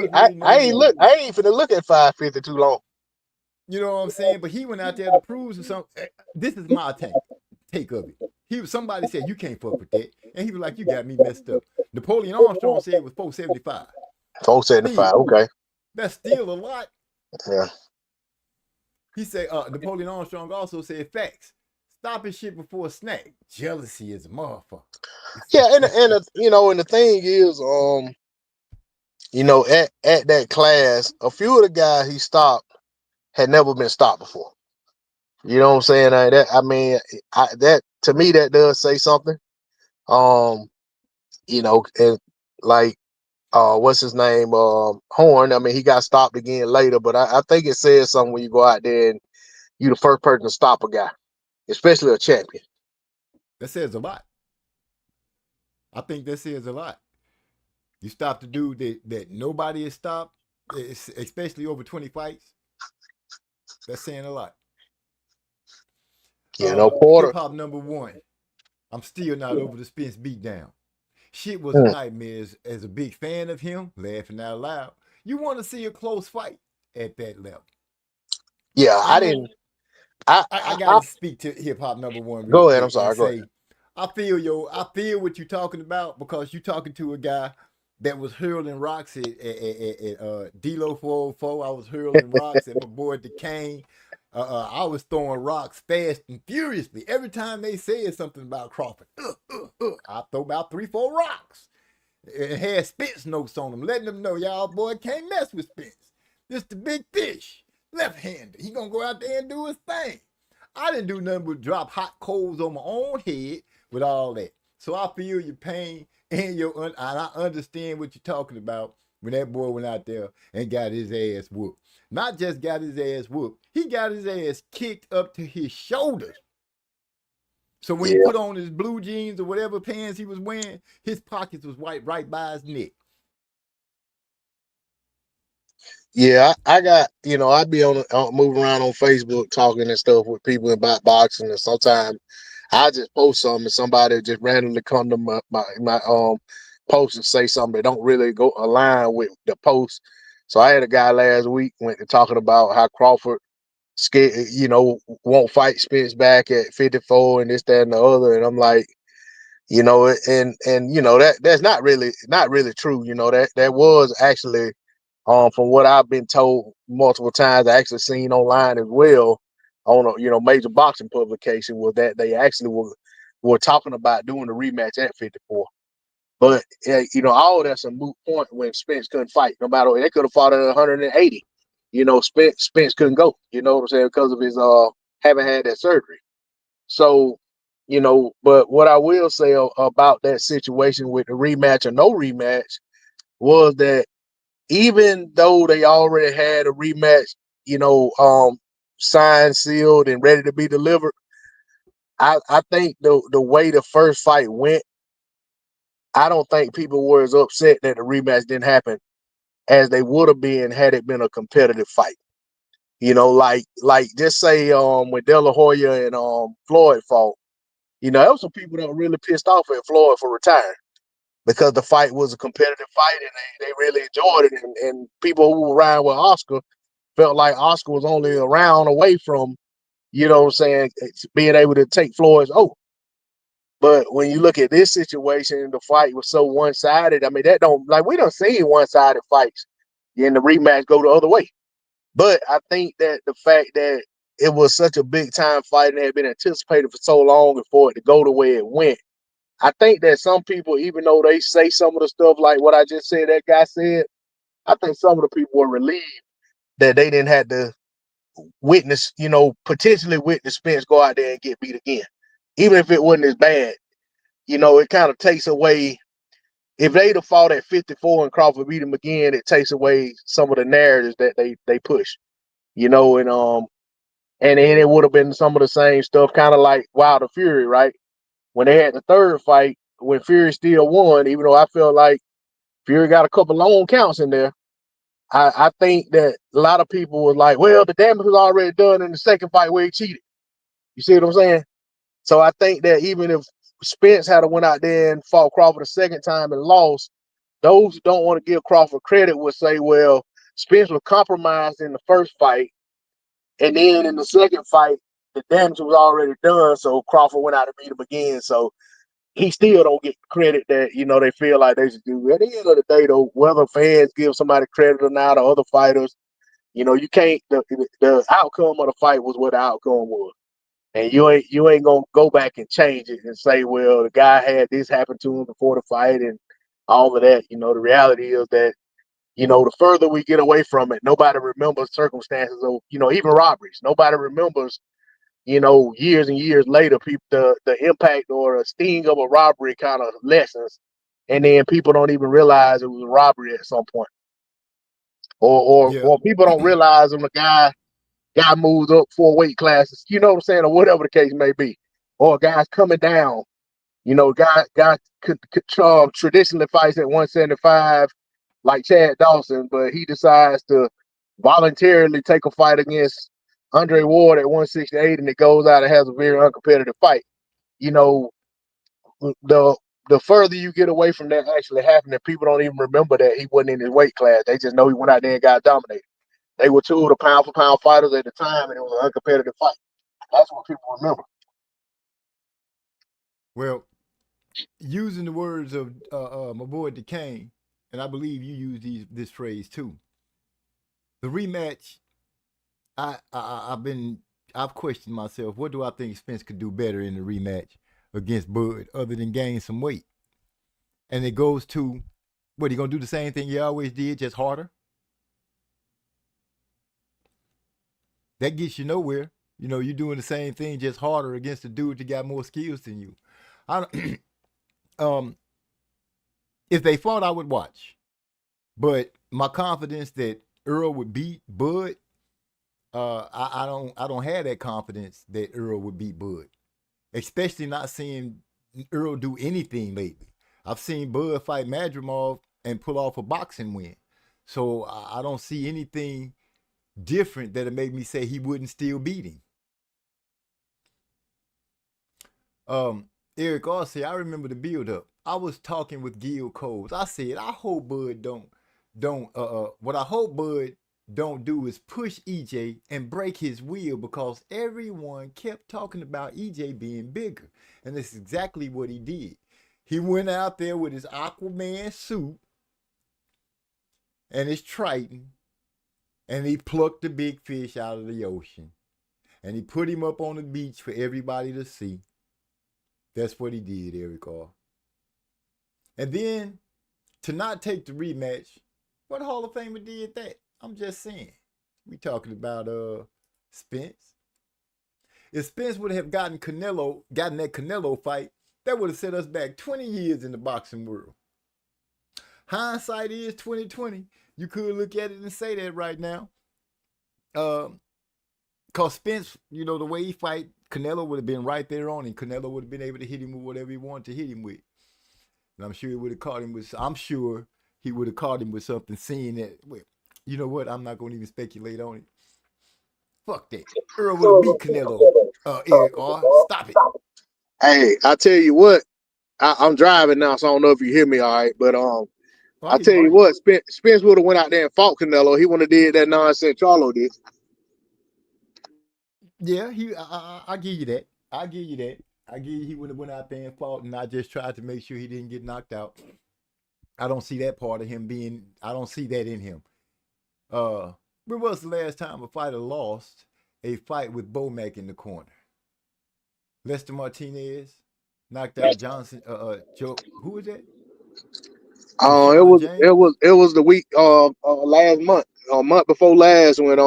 finna look at 550 too long. You know what I'm saying? But he went out there to prove something. This is my take of it. Somebody said you can't fuck with that, and he was like, you got me messed up. Napoleon Armstrong said it was 475. 475. Okay. That's still a lot. Yeah. He said Napoleon Armstrong also said facts. Stopping shit before a snack. Jealousy is a motherfucker. Yeah, and the thing is, at that class, a few of the guys he stopped had never been stopped before. You know what I'm saying? That to me that does say something. And like what's his name? Horn. I mean, he got stopped again later, but I think it says something when you go out there and you the first person to stop a guy, especially a champion. That says a lot. I think that says a lot. You stop the dude that nobody has stopped, especially over 20 fights. That's saying a lot. Yeah, Porter. Hip hop number one. I'm still not over the Spence beatdown. Shit was a nightmare. As a big fan of him, laughing out loud, you want to see a close fight at that level. Yeah, I didn't. I gotta speak to hip hop number one. Go ahead. I'm sorry. Go ahead. I feel what you're talking about, because you're talking to a guy that was hurling rocks at D-Lo 404. I was hurling rocks at my boy DeCane. I was throwing rocks fast and furiously. Every time they said something about Crawford, I throw about 3-4 rocks. It had Spence notes on them, letting them know, y'all boy can't mess with Spence. This the big fish, left-hander. He gonna go out there and do his thing. I didn't do nothing but drop hot coals on my own head with all that. So I feel your pain and and I understand what you're talking about when that boy went out there and got his ass whooped. Not just got his ass whooped, he got his ass kicked up to his shoulders. So when he put on his blue jeans or whatever pants he was wearing, his pockets was right by his neck. Yeah, I got, I'd be moving around on Facebook talking and stuff with people about boxing, and sometimes I just post something and somebody just randomly come to my post and say something that don't really go align with the post. So I had a guy last week went to talking about how Crawford scared, won't fight Spence back at 54 and this, that, and the other. And I'm like, that's not really true. That was actually from what I've been told multiple times, I actually seen online as well on a major boxing publication, was that they actually were talking about doing the rematch at 54. But all that's a moot point when Spence couldn't fight. No matter what, they could have fought at 180. Spence couldn't go. You know what I'm saying, because of his having had that surgery. So, but what I will say about that situation with the rematch or no rematch was that even though they already had a rematch, signed, sealed, and ready to be delivered, I think the way the first fight went, I don't think people were as upset that the rematch didn't happen as they would have been had it been a competitive fight. Like just say when De La Hoya and Floyd fought, there was some people that were really pissed off at Floyd for retiring because the fight was a competitive fight and they really enjoyed it. And people who were riding with Oscar felt like Oscar was only a round away from, being able to take Floyd's oath. But when you look at this situation, the fight was so one-sided. I mean, we don't see one-sided fights in the rematch go the other way. But I think that the fact that it was such a big time fight and it had been anticipated for so long and for it to go the way it went, I think that some people, even though they say some of the stuff like what I just said, that guy said, I think some of the people were relieved that they didn't have to potentially witness Spence go out there and get beat again. Even if it wasn't as bad, it kind of takes away. If they'd have fought at 54 and Crawford beat him again, it takes away some of the narratives that they push, and then it would have been some of the same stuff, kind of like Wilder Fury, right? When they had the third fight, when Fury still won, even though I felt like Fury got a couple long counts in there, I think that a lot of people were like, well, the damage was already done in the second fight where he cheated. You see what I'm saying? So I think that even if Spence had went out there and fought Crawford a second time and lost, those who don't want to give Crawford credit would say, well, Spence was compromised in the first fight, and then in the second fight, the damage was already done, so Crawford went out and beat him again. So he still don't get credit that, they feel like they should do. At the end of the day, though, whether fans give somebody credit or not, or other fighters, you can't. The outcome of the fight was what the outcome was, and you ain't gonna go back and change it and say, well, the guy had this happen to him before the fight and all of that. The reality is that the further we get away from it, nobody remembers circumstances of even robberies. Nobody remembers years and years later, people the impact or the sting of a robbery kind of lessens, and then people don't even realize it was a robbery at some point, or people don't realize when the guy moves up 4 weight classes, you know what I'm saying, or whatever the case may be, or a guy's coming down, guy could traditionally fights at 175 like Chad Dawson, but he decides to voluntarily take a fight against Andre Ward at 168, and it goes out and has a very uncompetitive fight. The further you get away from that actually happening, people don't even remember that he wasn't in his weight class. They just know he went out there and got dominated. They were two of the pound for pound fighters at the time, and it was an uncompetitive fight. That's what people remember. Well, using the words of my boy DeCane, and I believe you use this phrase too. The rematch, I've questioned myself. What do I think Spence could do better in the rematch against Bud, other than gain some weight? And it goes to, what, he gonna do the same thing he always did, just harder? That gets you nowhere. You're doing the same thing, just harder against a dude that got more skills than you. If they fought, I would watch. But my confidence that Earl would beat Bud, I don't have that confidence that Earl would beat Bud. Especially not seeing Earl do anything lately. I've seen Bud fight Madrimov and pull off a boxing win. So I don't see anything different that'll make me say he wouldn't still beat him. Eric Arce, I remember the build up. I was talking with Gil Coles. I said, I hope Bud what I hope Bud don't do is push EJ and break his will, because everyone kept talking about EJ being bigger. And that's exactly what he did. He went out there with his Aquaman suit and his Triton, and he plucked the big fish out of the ocean. And he put him up on the beach for everybody to see. That's what he did, Eric R. And then to not take the rematch, what Hall of Famer did that? I'm just saying. We talking about Spence. If Spence would have gotten that Canelo fight, that would have set us back 20 years in the boxing world. Hindsight is 2020. You could look at it and say that right now. Cause Spence, you know, the way he fight, Canelo would have been right there on him. Canelo would have been able to hit him with whatever he wanted to hit him with. And I'm sure he would have caught him with something, seeing that, well, you know what, I'm not going to even speculate on it. Fuck that. Earl would have beat Canelo. Eric, stop it. Hey, I tell you what, I'm driving now, so I don't know if you hear me all right, but I tell you what, Spence would have went out there and fought Canelo. He wouldn't have did that nonsense Charlo did. Yeah, I give you that. I give you he would have went out there and fought and not just tried to make sure he didn't get knocked out. I don't see that part of him I don't see that in him. When was the last time a fighter lost a fight with Bo Mack in the corner? Lester Martinez knocked out Johnson. Joe, who was that? It was the week last month before last when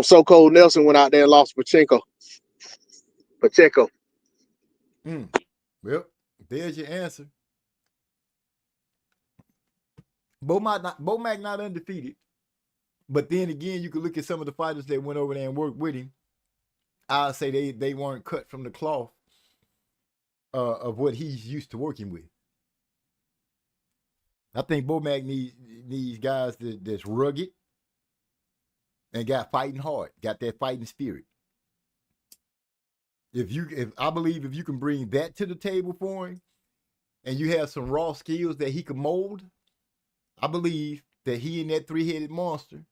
So Cold Nelson went out there and lost Pacheco. Well, there's your answer. Bo Mack not undefeated. But then again, you could look at some of the fighters that went over there and worked with him. I'll say they weren't cut from the cloth of what he's used to working with. I think Bo Mack needs guys that's rugged and got fighting hard, got that fighting spirit. I believe if you can bring that to the table for him, and you have some raw skills that he can mold, I believe that he and that three-headed monster,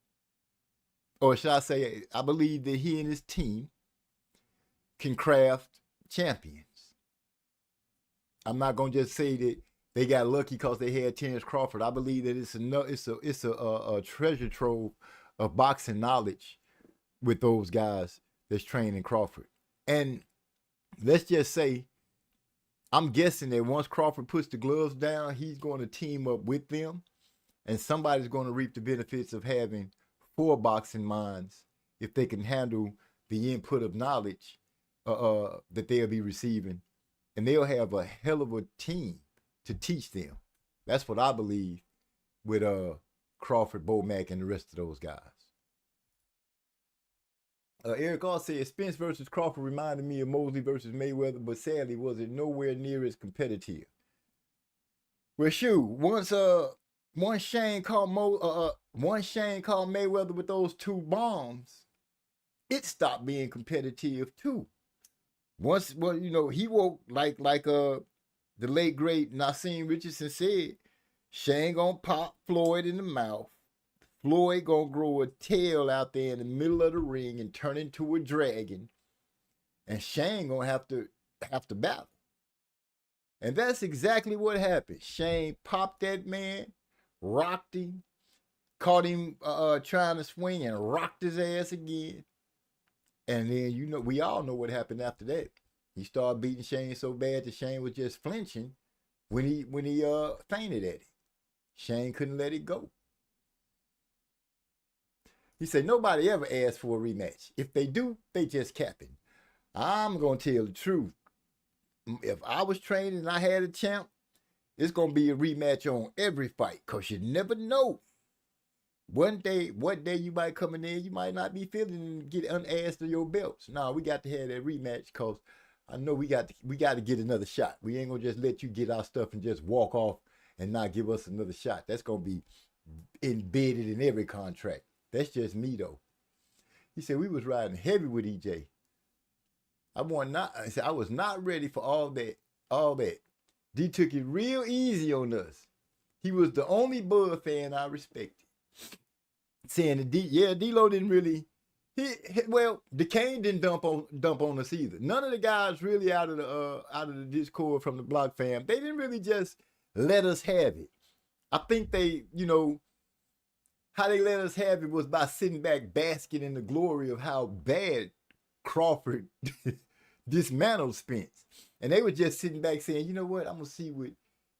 or should I say, I believe that he and his team can craft champions. I'm not gonna just say that they got lucky because they had Terrence Crawford. I believe that it's a treasure trove of boxing knowledge with those guys that's training Crawford. And let's just say, I'm guessing that once Crawford puts the gloves down, he's going to team up with them, and somebody's going to reap the benefits of having 4 boxing minds if they can handle the input of knowledge that they'll be receiving, and they'll have a hell of a team to teach them. That's what I believe with Crawford, Bo Mack, and the rest of those guys. Eric all said Spence versus Crawford reminded me of Mosley versus Mayweather, but sadly was it nowhere near as competitive. Well, shoot, once Shane called Mayweather with those 2 bombs, it stopped being competitive too. Once, he woke like the late great Nassim Richardson said, Shane gonna pop Floyd in the mouth. Floyd gonna grow a tail out there in the middle of the ring and turn into a dragon, and Shane gonna have to battle. And that's exactly what happened. Shane popped that man, rocked him, caught him trying to swing and rocked his ass again. And then we all know what happened after that. He started beating Shane so bad that Shane was just flinching when he fainted at it. Shane couldn't let it go. He said nobody ever asked for a rematch. If they do, they just capping. I'm gonna tell the truth. If I was training and I had a champ, it's gonna be a rematch on every fight, cause you never know. What day you might come in there, you might not be feeling and get unasked of your belts. No, we got to have that rematch, cause I know we got to get another shot. We ain't gonna just let you get our stuff and just walk off and not give us another shot. That's gonna be embedded in every contract. That's just me though. He said we was riding heavy with EJ. I was not ready for all that. D took it real easy on us. He was the only Bud fan I respected. Saying that D-Lo didn't really. DeCane didn't dump on us either. None of the guys really out of the Discord from the Block fam, they didn't really just let us have it. I think they, how they let us have it was by sitting back basking in the glory of how bad Crawford dismantled Spence. And they were just sitting back saying, you know what, I'm going to see what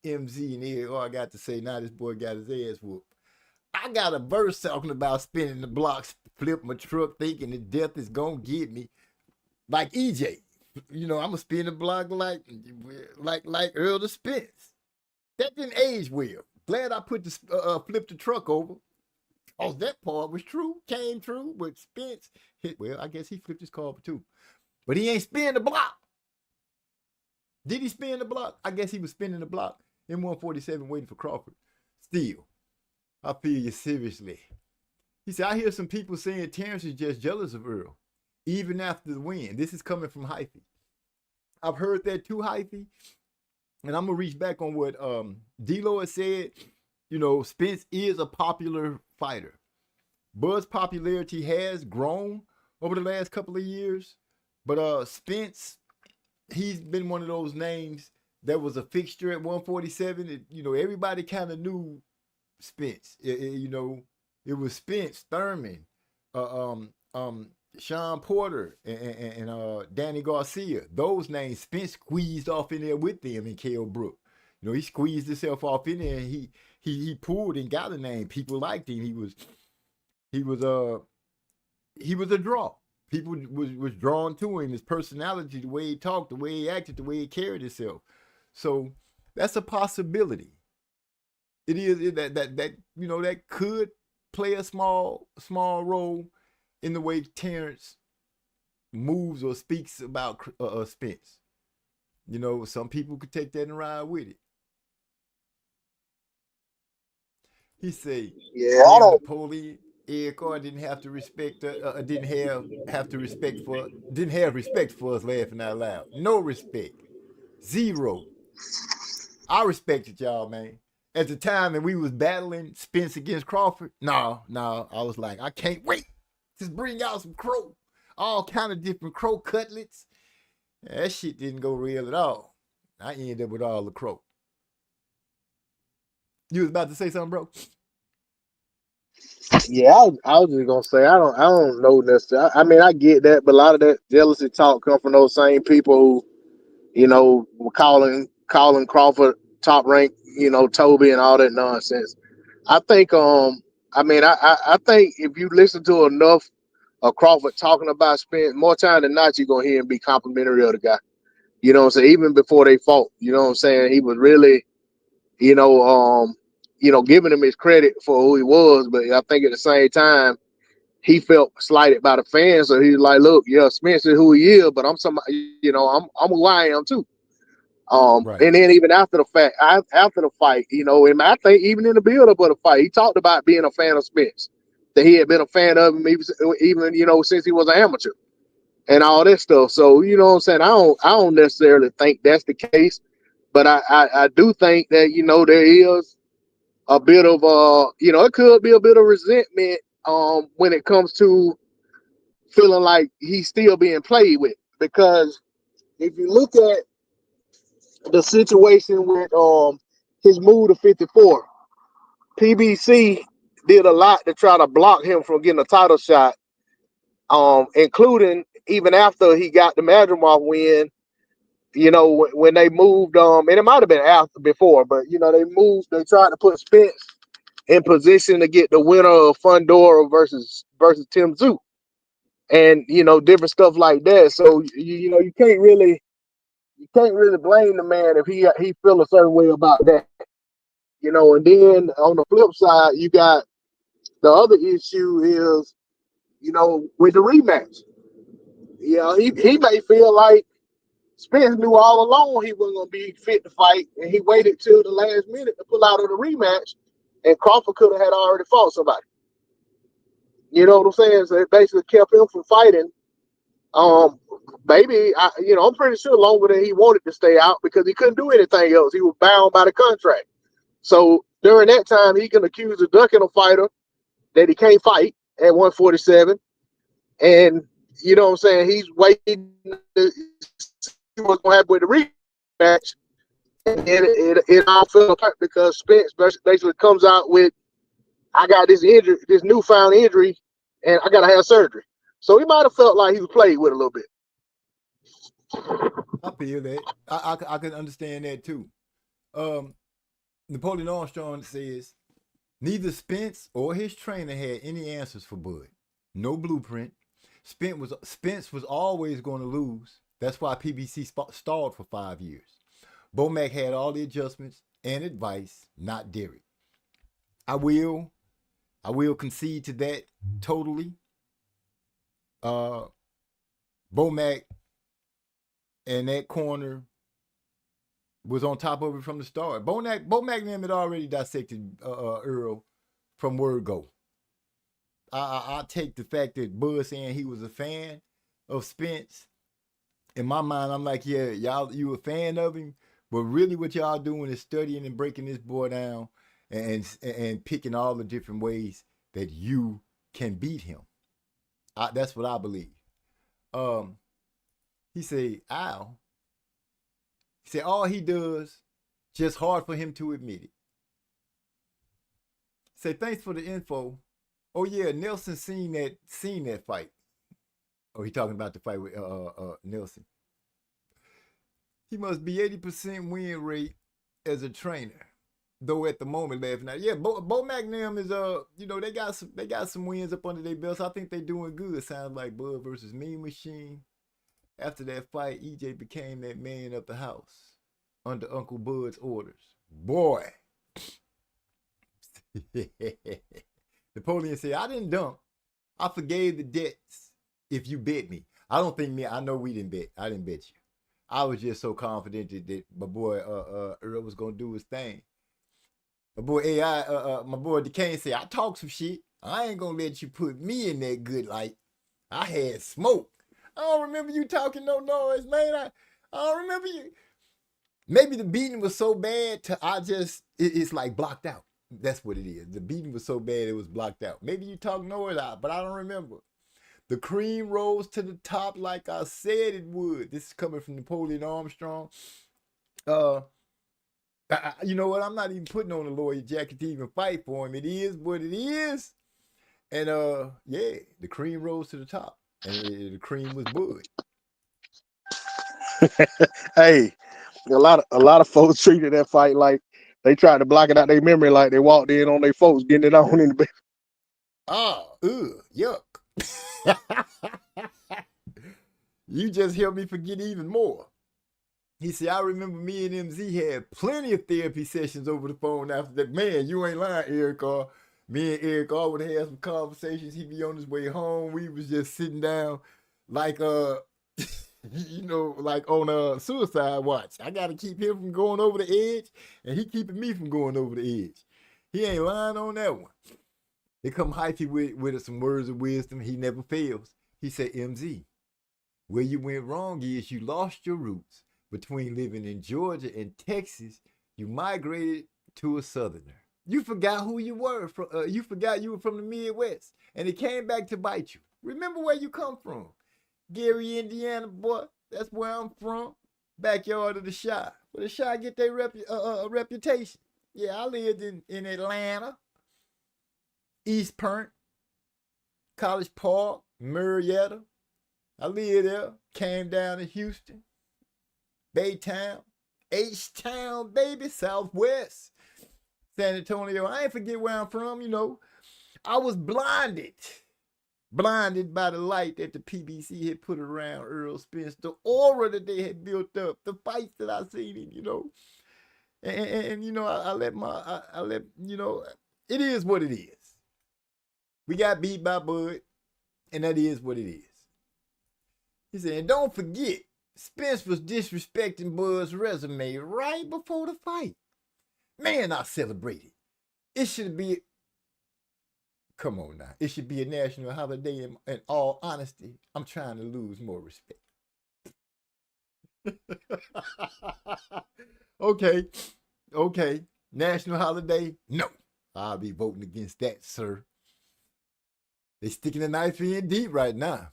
MZ and Eric, all I got to say now, this boy got his ass whooped. I got a verse talking about spinning the blocks, flip my truck, thinking that death is gonna get me, like EJ. You know, I'm gonna spin the block like Earl the Spence. That didn't age well. Glad I put the flipped the truck over. Oh, that part was true, came true, but Spence hit. Well, I guess he flipped his car too, but he ain't spin the block. Did he spin the block? I guess he was spinning the block in 147 waiting for Crawford. Still, I feel you seriously. He said, I hear some people saying Terrence is just jealous of Earl, even after the win. This is coming from Hyphy. I've heard that too, Hyphy. And I'm going to reach back on what D-Lo has said. You know, Spence is a popular fighter. Bud's popularity has grown over the last couple of years. But Spence, he's been one of those names that was a fixture at 147. You know, everybody kind of knew Spence. You know, it was Spence, Thurman, Sean Porter, and Danny Garcia. Those names, Spence squeezed off in there with them in Kell Brook. You know, he squeezed himself off in there and he pulled and got a name. People liked him. He was a draw. People was drawn to him, his personality, the way he talked, the way he acted, the way he carried himself. So that's a possibility. It is that you know, that could play a small role in the way Terrence moves or speaks about Spence. You know, some people could take that and ride with it. He said, Yeah, I don't. Napoleon, Eric Carr didn't have respect for us laughing out loud. No respect. Zero. I respected y'all, man. At the time and we was battling Spence against Crawford, no, I was like, I can't wait. Just bring out some crow. All kind of different crow cutlets. That shit didn't go real at all. I ended up with all the crow. You was about to say something, bro? Yeah, I was just gonna say I don't know necessarily. I mean, I get that, but a lot of that jealousy talk come from those same people who, you know, were calling Crawford top rank, you know, Toby and all that nonsense. I think I think if you listen to enough of Crawford talking about Spence, more time than not, you're gonna hear him be complimentary of the guy. You know what I'm saying? Even before they fought, you know what I'm saying? He was really, you know, giving him his credit for who he was, but I think at the same time, he felt slighted by the fans. So he's like, look, yeah, Spence is who he is, but I'm somebody, you know, I'm who I am too. Right. And then even after the fight, you know, and I think even in the build-up of the fight, he talked about being a fan of Spence, that he had been a fan of him even you know, since he was an amateur and all that stuff. So, you know what I'm saying? I don't necessarily think that's the case, but I do think that, you know, there is a bit of you know, it could be a bit of resentment when it comes to feeling like he's still being played with. Because if you look at the situation with his move to 54, PBC did a lot to try to block him from getting a title shot, including even after he got the Madrimov win. You know, when they moved, and it might have been after before, but you know, they tried to put Spence in position to get the winner of Fundora versus Tim Tszyu, and you know, different stuff like that. So you know, you can't really blame the man if he feel a certain way about that. You know, and then on the flip side, you got the other issue is, you know, with the rematch. You know, he may feel like Spence knew all along he wasn't going to be fit to fight, and he waited till the last minute to pull out of the rematch, and Crawford could have had already fought somebody. You know what I'm saying? So it basically kept him from fighting. Maybe, I'm pretty sure longer than he wanted to stay out because he couldn't do anything else. He was bound by the contract. So during that time, he can accuse of ducking a fighter that he can't fight at 147. And, you know what I'm saying, he's waiting to see what's going to happen with the rematch. And it all fell apart because Spence basically comes out with, I got this injury, this newfound injury, and I got to have surgery. So he might have felt like he was played with a little bit. I feel that. I can understand that too. Napoleon Armstrong says, neither Spence or his trainer had any answers for Bud. No blueprint. Spence was always going to lose. That's why PBC stalled for 5 years. Bomac had all the adjustments and advice, not Derek. I will concede to that totally. Bomac and that corner was on top of it from the start. Bomac and him had already dissected Earl from word go. I take the fact that Bud saying he was a fan of Spence. In my mind, I'm like, yeah, y'all, you a fan of him, but really what y'all doing is studying and breaking this boy down and picking all the different ways that you can beat him. That's what I believe. He said, all he does, just hard for him to admit it. Say, thanks for the info. Oh yeah, Nelson seen that fight. Oh, he talking about the fight with Nelson. He must be 80% win rate as a trainer. Though at the moment, laughing at, yeah, Bomac and them is they got some wins up under their belts. I think they doing good. Sounds like Bud versus Mean Machine. After that fight, EJ became that man of the house under Uncle Bud's orders. Boy. Napoleon said, I didn't dump. I forgave the debts if you bet me. I know we didn't bet. I didn't bet you. I was just so confident that my boy Earl was gonna do his thing. My boy my boy DeCane said, I talk some shit. I ain't gonna let you put me in that good light. I had smoke. I don't remember you talking no noise, man. I don't remember you. Maybe the beating was so bad it's like blocked out. That's what it is. The beating was so bad it was blocked out. Maybe you talk noise out, but I don't remember. The cream rose to the top like I said it would. This is coming from Napoleon Armstrong. You know what? I'm not even putting on a lawyer jacket to even fight for him. It is what it is. And yeah, the cream rose to the top. And the cream was Bud. Hey, a lot of folks treated that fight like they tried to block it out their memory, like they walked in on their folks getting it on in the bed. Yuck. You just helped me forget even more. He said, I remember me and MZ had plenty of therapy sessions over the phone after that. Man, you ain't lying, Eric. Me and Eric would have some conversations. He'd be on his way home. We was just sitting down like like on suicide watch. I gotta keep him from going over the edge, and he keeping me from going over the edge. He ain't lying on that one. They come hyphy with some words of wisdom. He never fails. He said, MZ, where you went wrong is you lost your roots. Between living in Georgia and Texas, you migrated to a Southerner. You forgot who you were. You forgot you were from the Midwest, and it came back to bite you. Remember where you come from. Gary, Indiana, boy. That's where I'm from. Backyard of the Chi. Where the Chi get their reputation. Yeah, I lived in Atlanta, East Point, College Park, Marietta. I lived there. Came down to Houston, Baytown, H-Town, baby, Southwest, San Antonio. I ain't forget where I'm from, I was blinded by the light that the PBC had put around Earl Spence, the aura that they had built up, the fights that I seen him, and I let it is what it is. We got beat by Bud, and that is what it is. He said, and don't forget, Spence was disrespecting Bud's resume right before the fight. Man, I celebrated. It should be, come on now, it should be a national holiday. In all honesty, I'm trying to lose more respect. Okay. National holiday? No. I'll be voting against that, sir. They sticking the knife in deep right now.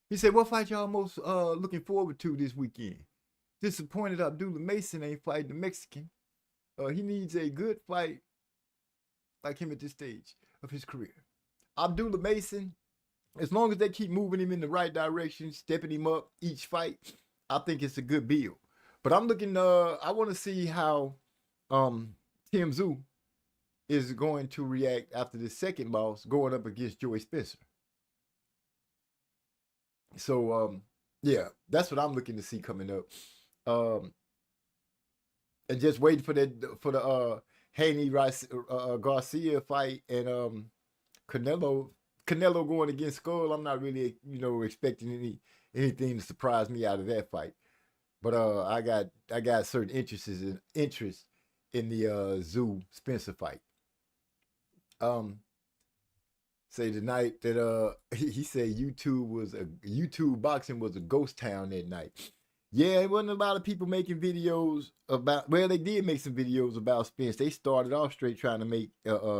He said, what fight y'all most looking forward to this weekend? Disappointed Abdullah Mason ain't fighting the Mexican. He needs a good fight like him at this stage of his career. Abdullah Mason, as long as they keep moving him in the right direction, stepping him up each fight, I think it's a good build. But I'm looking, I want to see how Tim Tszyu is going to react after the second loss, going up against Joey Spencer. So yeah, that's what I'm looking to see coming up. And just waiting for the Haney Garcia fight and Canelo going against Skull. I'm not really expecting anything to surprise me out of that fight. But I got certain interest in the Tszyu Spencer fight. Say tonight that he said YouTube boxing was a ghost town that night. Yeah, it wasn't a lot of people making videos about. Well, they did make some videos about Spence. They started off straight trying to make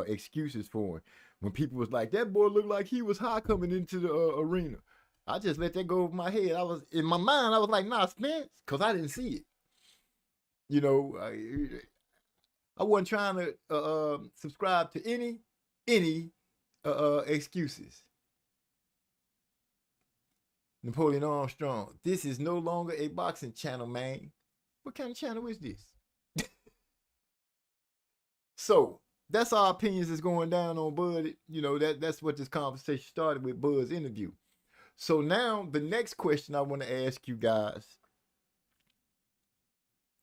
excuses for him. When people was like, "That boy looked like he was high coming into the arena," I just let that go over my head. I was in my mind. I was like, "Nah, Spence," because I didn't see it. I wasn't trying to subscribe to any excuses. Napoleon Armstrong, this is no longer a boxing channel, man. What kind of channel is this? So that's our opinions that's going down on Bud. That's what this conversation started with, Bud's interview. So now the next question I want to ask you guys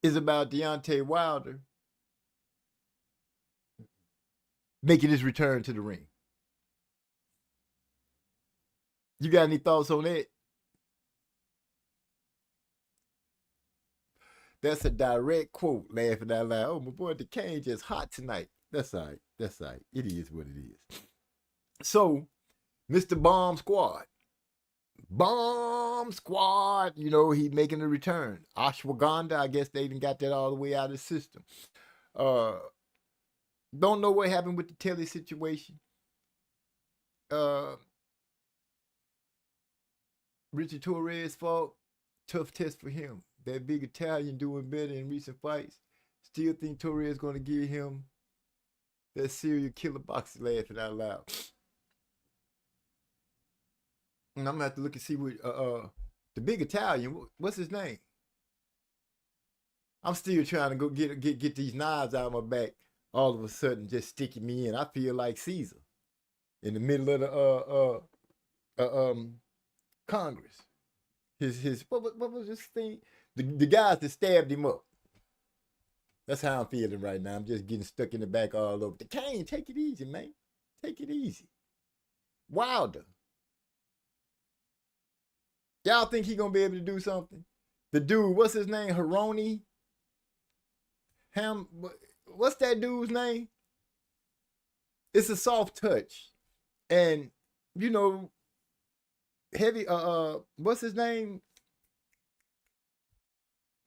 is about Deontay Wilder making his return to the ring. You got any thoughts on that? That's a direct quote, laughing out loud. Oh, my boy, the cane just hot tonight. That's all right. That's all right. It is what it is. So, Mr. Bomb Squad. He making a return. Ashwagandha, I guess they even got that all the way out of the system. Don't know what happened with the Telly situation. Richard Torres' fault. Tough test for him. That big Italian doing better in recent fights. Still think Torres going to give him that serial killer boxer, laughing out loud. And I'm going to have to look and see what the big Italian, what's his name? I'm still trying to go get these knives out of my back. All of a sudden, just sticking me in. I feel like Caesar in the middle of the Congress. His what was this thing? The guys that stabbed him up. That's how I'm feeling right now. I'm just getting stuck in the back all over. The cane, take it easy, man. Take it easy. Wilder. Y'all think he gonna be able to do something? The dude, what's his name? Haroni? What's that dude's name? It's a soft touch. And, heavy, what's his name?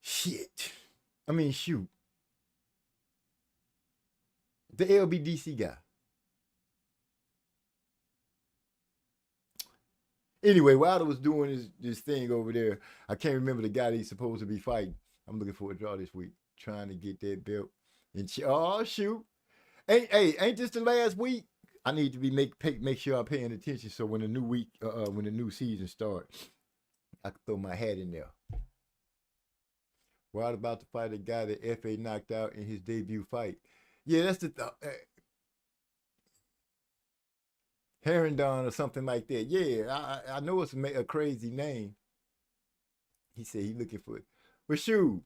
Shoot. The LBDC guy. Anyway, Wilder was doing this thing over there. I can't remember the guy that he's supposed to be fighting. I'm looking for a draw this week. Trying to get that belt. And oh shoot. Ain't this the last week? I need to be make sure I'm paying attention so when the new week, when the new season starts, I can throw my hat in there. Wilder about to fight a guy that FA knocked out in his debut fight. Yeah, that's the Herondon or something like that. Yeah, I know it's a crazy name. He said he looking for it. But shoot,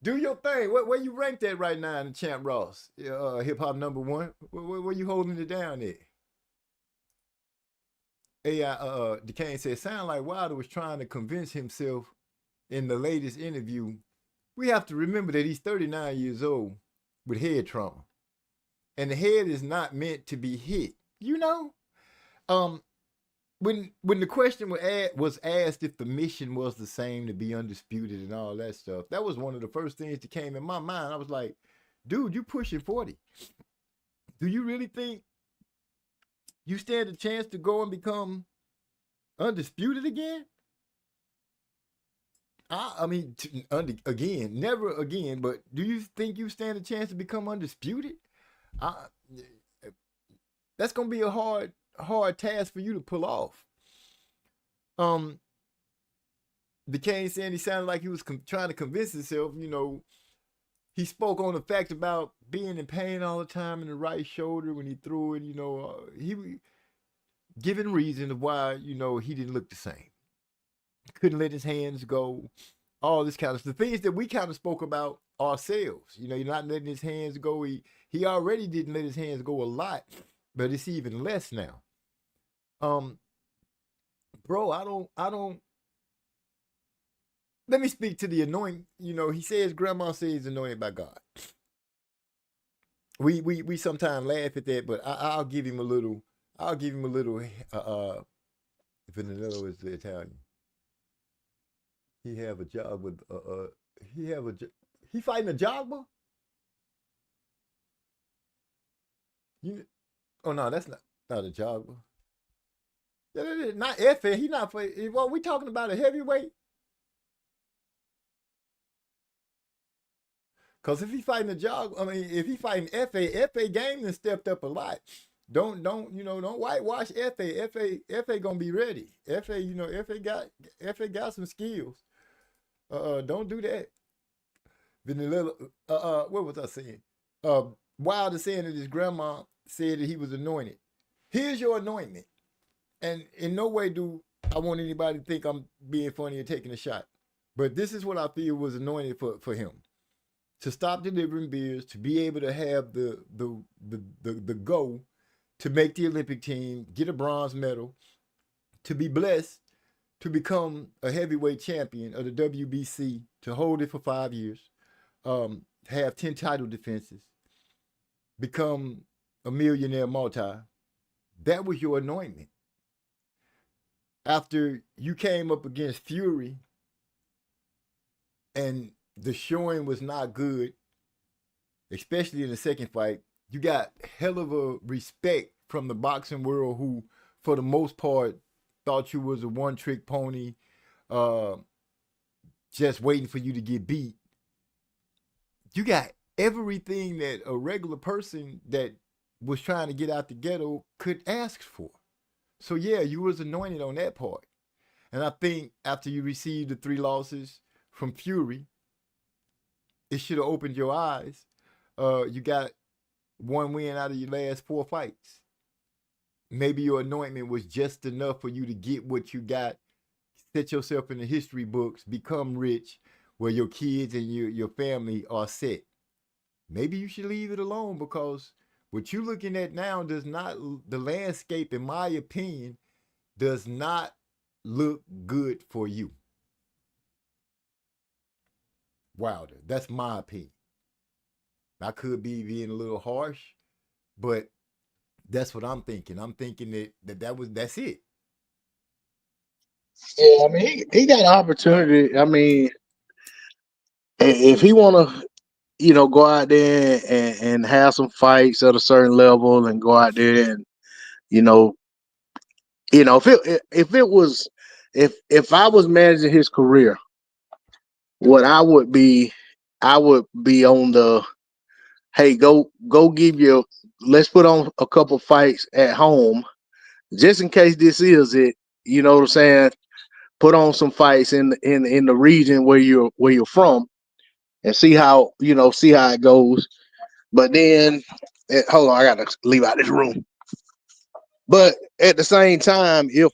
do your thing. Where you ranked at right now in the Champ Ross? Hip hop #1. Where you holding it down at? DeCane said, sound like Wilder was trying to convince himself in the latest interview. We have to remember that he's 39 years old with head trauma. And the head is not meant to be hit. When the question was asked if the mission was the same to be undisputed and all that stuff, that was one of the first things that came in my mind. I was like, dude, you pushing 40. Do you really think you stand a chance to go and become undisputed again? Again, never again, but do you think you stand a chance to become undisputed? That's going to be a hard task for you to pull off. DeCane saying he sounded like he was trying to convince himself, he spoke on the fact about being in pain all the time in the right shoulder when he threw it. He giving reasons why he didn't look the same. Couldn't let his hands go. All this kind of stuff. The things that we kind of spoke about ourselves. You're not letting his hands go. He already didn't let his hands go a lot, but it's even less now. Bro, I don't. Let me speak to the anointing. He says grandma says he's anointed by God. We sometimes laugh at that, but I'll give him a little. I'll give him a little. Vanilla is the Italian. He have a job with he fighting a jogger? Oh no, that's not a jogger. Not Efe. He not for. Well, we talking about a heavyweight. Cause if he fighting a jog, if he fighting Efe game then stepped up a lot. Don't whitewash Efe. Efe gonna be ready. Efe got some skills. Don't do that. Vanilla. What was I saying? Wilder saying that his grandma said that he was anointed. Here's your anointment, and in no way do I want anybody to think I'm being funny or taking a shot. But this is what I feel was anointed for him. To stop delivering beers, to be able to have the go to make the Olympic team, get a bronze medal, to be blessed to become a heavyweight champion of the WBC, to hold it for 5 years, have 10 title defenses, become a millionaire multi. That was your anointment. After you came up against Fury and the showing was not good, especially in the second fight, you got hell of a respect from the boxing world who, for the most part, thought you was a one-trick pony, just waiting for you to get beat. You got everything that a regular person that was trying to get out the ghetto could ask for. So yeah, you was anointed on that part. And I think after you received the 3 losses from Fury, it should have opened your eyes. You got 1 win out of your last 4 fights. Maybe your anointment was just enough for you to get what you got, set yourself in the history books, become rich, where your kids and your family are set. Maybe you should leave it alone, because what you're looking at now does not, the landscape, in my opinion, does not look good for you. Wilder. That's my opinion. I could be being a little harsh, but that's what I'm thinking. I'm thinking that's it. Yeah, I mean, he got an opportunity. I mean, if he want to, go out there and have some fights at a certain level and go out there and, if I was managing his career, what I would be on the, hey, go give your, let's put on a couple fights at home, just in case this is it. You know what I'm saying? Put on some fights in the region where you're from, and see how it goes. But then, hold on, I gotta leave out this room. But at the same time, if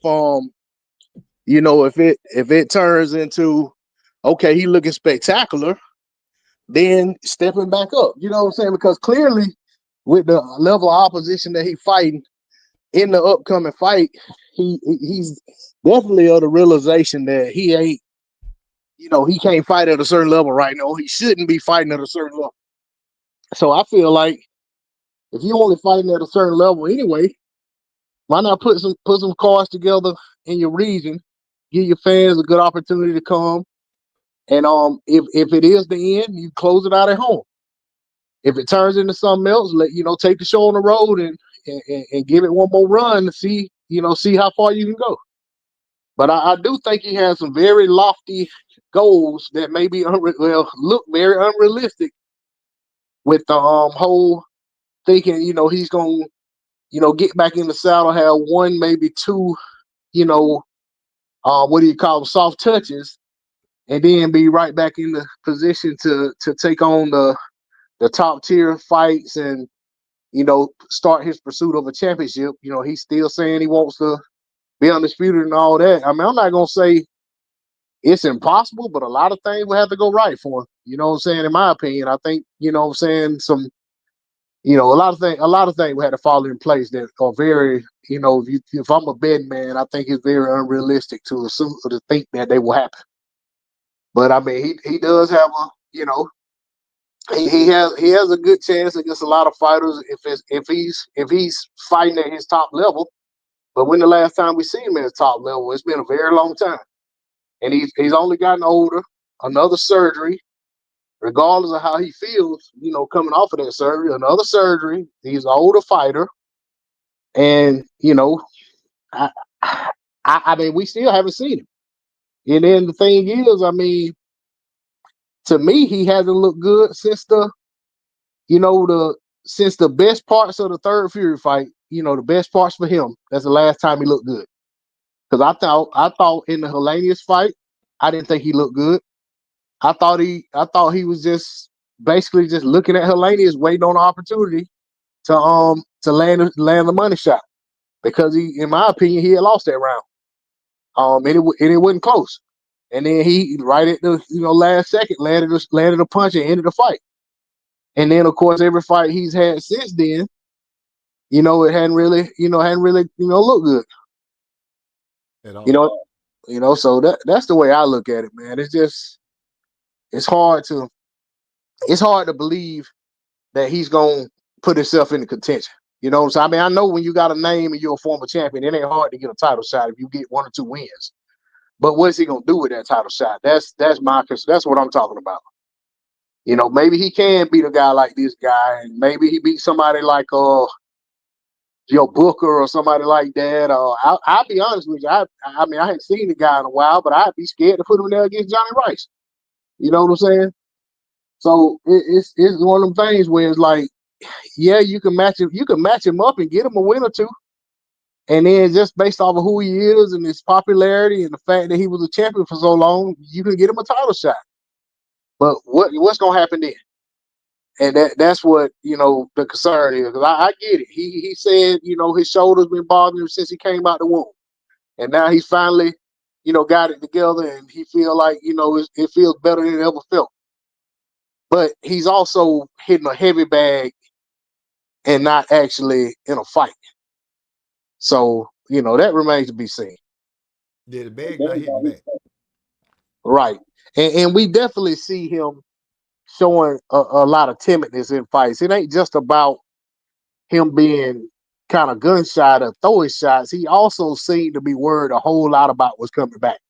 it turns into, okay, he looking spectacular, then stepping back up. You know what I'm saying? Because clearly, with the level of opposition that he's fighting in the upcoming fight, he's definitely of the realization that he ain't, he can't fight at a certain level right now. He shouldn't be fighting at a certain level. So I feel like if you're only fighting at a certain level anyway, why not put some cards together in your region, give your fans a good opportunity to come, and if it is the end, you close it out at home. If it turns into something else, take the show on the road and give it one more run to see how far you can go. But I do think he has some very lofty goals that maybe look very unrealistic, with the whole thinking, he's gonna, get back in the saddle, have 1, maybe 2, what do you call them, soft touches, and then be right back in the position to take on the the top tier fights and start his pursuit of a championship. He's still saying he wants to be undisputed and all that. I mean, I'm not gonna say it's impossible, but a lot of things will have to go right for him. You know what I'm saying? In my opinion, I think what I'm saying a lot of things will have to fall in place that are very if I'm a betting man, I think it's very unrealistic to assume or to think that they will happen. But I mean, he does have a he has a good chance against a lot of fighters if he's fighting at his top level. But when the last time we seen him at his top level, it's been a very long time, and he's only gotten older. Another surgery, regardless of how he feels, coming off of that surgery, another surgery. He's an older fighter, and I, I mean, we still haven't seen him. And then the thing is, I mean, to me, he hasn't looked good since the best parts of the third Fury fight. The best parts for him. That's the last time he looked good. Because I thought in the Helenius fight, I didn't think he looked good. I thought he was just basically just looking at Helenius, waiting on an opportunity to land the money shot. Because in my opinion, he had lost that round. And it wasn't close. And then he right at the last second landed a punch and ended the fight. And then of course every fight he's had since then, it hadn't really looked good. At all. So that's the way I look at it, man. It's hard to believe that he's gonna put himself into contention. So I mean, I know when you got a name and you're a former champion, it ain't hard to get a title shot if you get 1 or 2 wins. But what is he gonna do with that title shot? That's what I'm talking about. Maybe he can beat a guy like this guy, and maybe he beat somebody like Joe Booker or somebody like that. I'll be honest with you. I mean, I hadn't seen the guy in a while, but I'd be scared to put him there against Johnny Rice. You know what I'm saying? So it's one of them things where it's like, yeah, you can match him up and get him a win or two. And then just based off of who he is and his popularity and the fact that he was a champion for so long, you can get him a title shot. But what's gonna happen then? And that's what the concern is. Because I get it. He said his shoulder's been bothering him since he came out the womb, and now he's finally got it together, and he feel like it feels better than it ever felt. But he's also hitting a heavy bag and not actually in a fight. So that remains to be seen. Yeah, the bag not hitting back. Right, and we definitely see him showing a lot of timidness in fights. It ain't just about him being kind of gun shy or throwing shots. He also seemed to be worried a whole lot about what's coming back,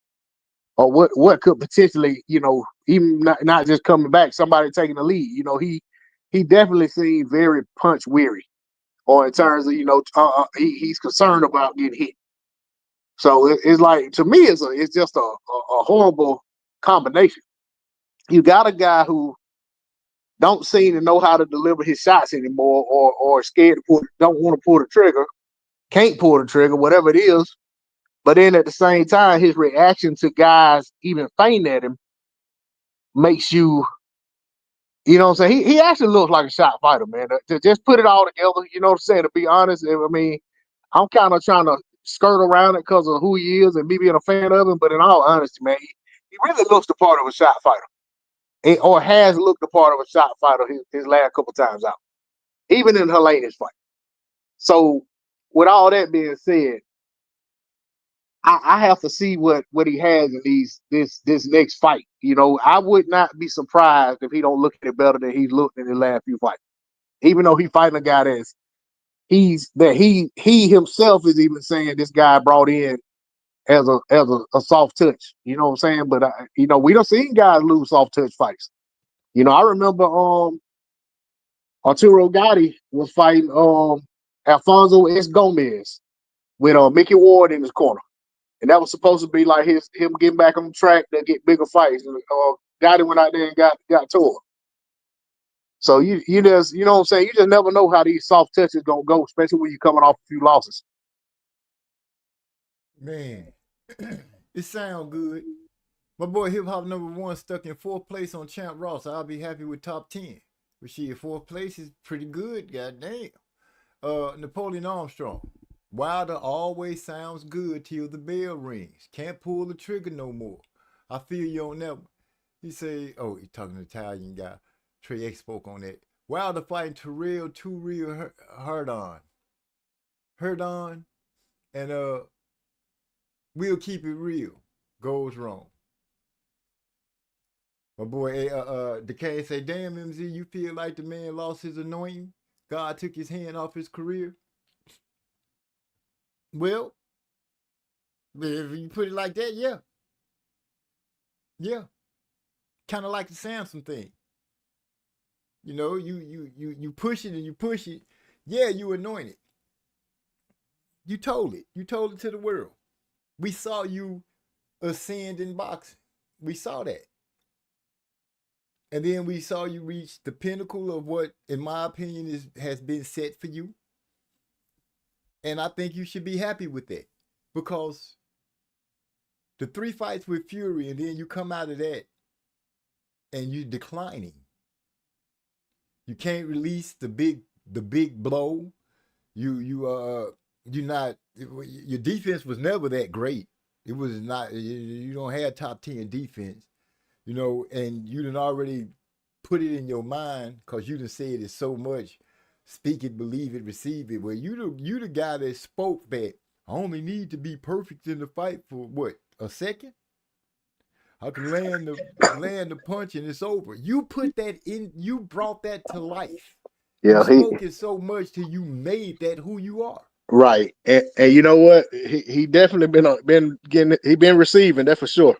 or what could potentially, even not just coming back, somebody taking the lead. He definitely seemed very punch weary, or in terms of he's concerned about getting hit. So it's like, to me, it's just a horrible combination. You got a guy who don't seem to know how to deliver his shots anymore, or scared to don't want to pull the trigger, can't pull the trigger, whatever it is. But then at the same time, his reaction to guys even fainting at him makes you know what I'm saying? He actually looks like a shot fighter, man. To just put it all together, you know what I'm saying? To be honest, I mean, I'm kind of trying to skirt around it because of who he is and me being a fan of him. But in all honesty, man, he really looks the part of a shot fighter, or has looked the part of a shot fighter his last couple times out, even in Helenius fight. So with all that being said, I have to see what he has in this next fight. I would not be surprised if he don't look at it better than he's looked in the last few fights. Even though he fighting a guy he himself is even saying this guy brought in as a soft touch. You know what I'm saying? But we don't see guys lose soft touch fights. I remember Arturo Gatti was fighting Alfonso S. Gomez with Mickey Ward in his corner. And that was supposed to be like him getting back on track to get bigger fights. Gotti went out there and got tore. So you just, you know what I'm saying? You just never know how these soft touches gonna go, especially when you're coming off a few losses. Man, it sound good. My boy Hip Hop #1 stuck in 4th place on Champ Ross. I'll be happy with top 10. But shit, 4th place is pretty good, goddamn. Napoleon Armstrong. Wilder always sounds good till the bell rings. Can't pull the trigger no more. I feel you on that one. He say, oh, he's talking to the Italian guy. Trey X spoke on that. Wilder fighting Terrell Herdon. And we'll keep it real. Goes wrong. My boy Decay say, damn MZ, you feel like the man lost his anointing? God took his hand off his career? Well, if you put it like that, yeah. Yeah. Kind of like the Samson thing. You know, you push it and you push it. Yeah, you anointed. You told it. You told it to the world. We saw you ascend in boxing. We saw that. And then we saw you reach the pinnacle of what, in my opinion, has been set for you. And I think you should be happy with that. Because the 3 fights with Fury, and then you come out of that and you're declining. You can't release the big blow. You're not, your defense was never that great. It was not, you don't have top 10 defense, you know, and you done already put it in your mind because you done said it so much. Speak it, believe it, receive it. Well, you the guy that spoke that I only need to be perfect in the fight for what, a second? I can land the punch and it's over. You put that in, you brought that to life. Yeah, you spoke it so much till you made that who you are. Right. And you know what? He definitely been receiving, that for sure.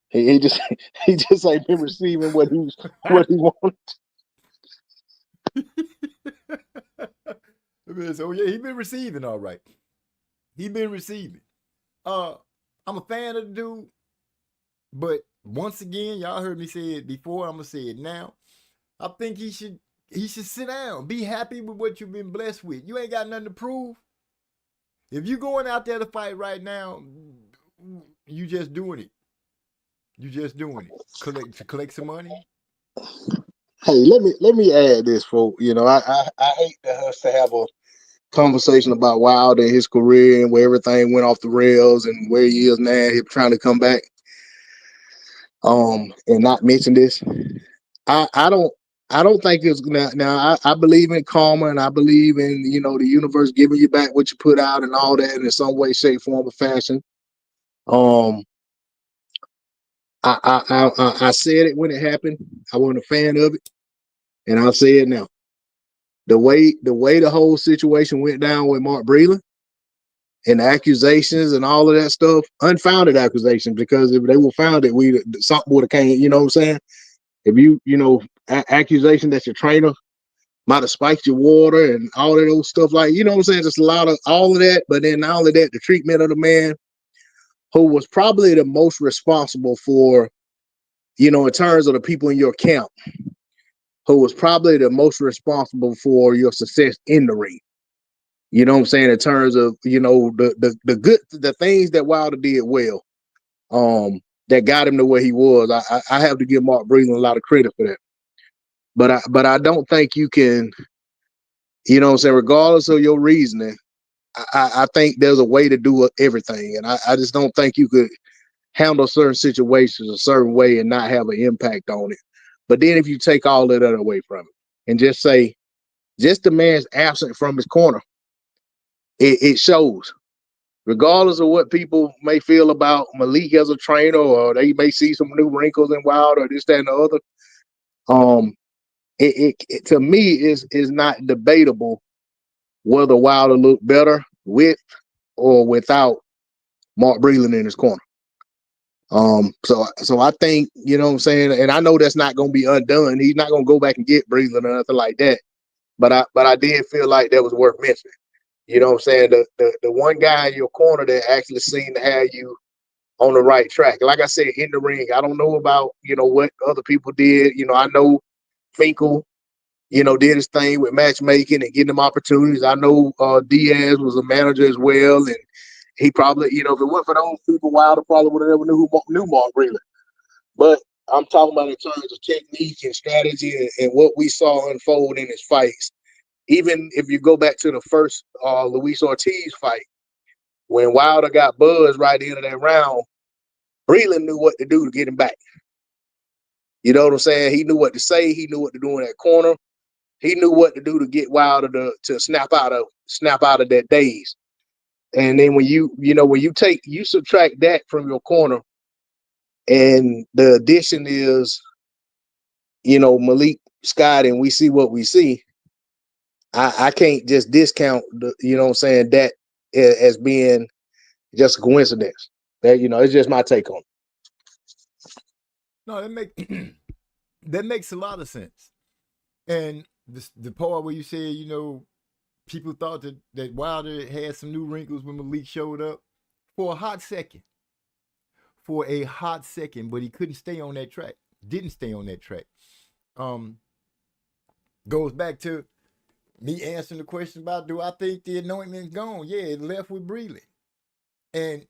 He just ain't been receiving what he wanted. So yeah, he been receiving all right. He been receiving. I'm a fan of the dude, but once again, y'all heard me say it before. I'm gonna say it now. I think he should sit down. Be happy with what you've been blessed with. You ain't got nothing to prove. If you going out there to fight right now, you just doing it. You just doing it. Collect some money. Hey, let me add this, folks. You know, I hate us to have a conversation about Wilder and his career and where everything went off the rails and where he is now. He's trying to come back. And not mention this. I don't think it's now. I believe in karma and I believe in, you know, the universe giving you back what you put out and all that in some way, shape, form, or fashion. I said it when it happened. I wasn't a fan of it, and I'll say it now. The way the whole situation went down with Mark Breland and the accusations and all of that stuff, unfounded accusations, because if they were founded, something would have came. You know what I'm saying? If you know, accusation that your trainer might have spiked your water and all of those stuff, like, you know what I'm saying? Just a lot of all of that. But then not only that, the treatment of the man who was probably the most responsible for, you know, in terms of the people in your camp, who was probably the most responsible for your success in the ring. You know what I'm saying? In terms of, you know, the things that Wilder did well, that got him to where he was. I have to give Mark Breland a lot of credit for that. But I don't think you can, you know what I'm saying, regardless of your reasoning, I think there's a way to do everything. And I just don't think you could handle certain situations a certain way and not have an impact on it. But then if you take all of that away from it and just say, just the man's absent from his corner, it shows. Regardless of what people may feel about Malik as a trainer, or they may see some new wrinkles in Wilder, or this, that, and the other, it to me is not debatable whether Wilder looked better with or without Mark Breland in his corner. So I think, you know what I'm saying, and I know that's not going to be undone. He's not going to go back and get Breland or nothing like that. But I did feel like that was worth mentioning. You know what I'm saying? The one guy in your corner that actually seemed to have you on the right track. Like I said, in the ring, I don't know about, you know, what other people did. You know, I know Finkel, you know, did his thing with matchmaking and getting them opportunities. I know Diaz was a manager as well, and he probably, you know, if it weren't for those people, Wilder probably would have never knew Mark Breland. But I'm talking about in terms of technique and strategy and what we saw unfold in his fights. Even if you go back to the first Luis Ortiz fight, when Wilder got buzzed right at the end of that round, Breland knew what to do to get him back. You know what I'm saying? He knew what to say. He knew what to do in that corner. He knew what to do to get Wilder to snap out of that daze. And then when you subtract that from your corner, and the addition is, Malik Scott, and we see what we see. I can't just discount that as being just a coincidence. That it's just my take on it. No, that makes a lot of sense. And the part where you said, people thought that Wilder had some new wrinkles when Malik showed up for a hot second. But he couldn't stay on that track. Didn't stay on that track. Goes back to me answering the question about, do I think the anointment's gone? Yeah, it left with Breland. And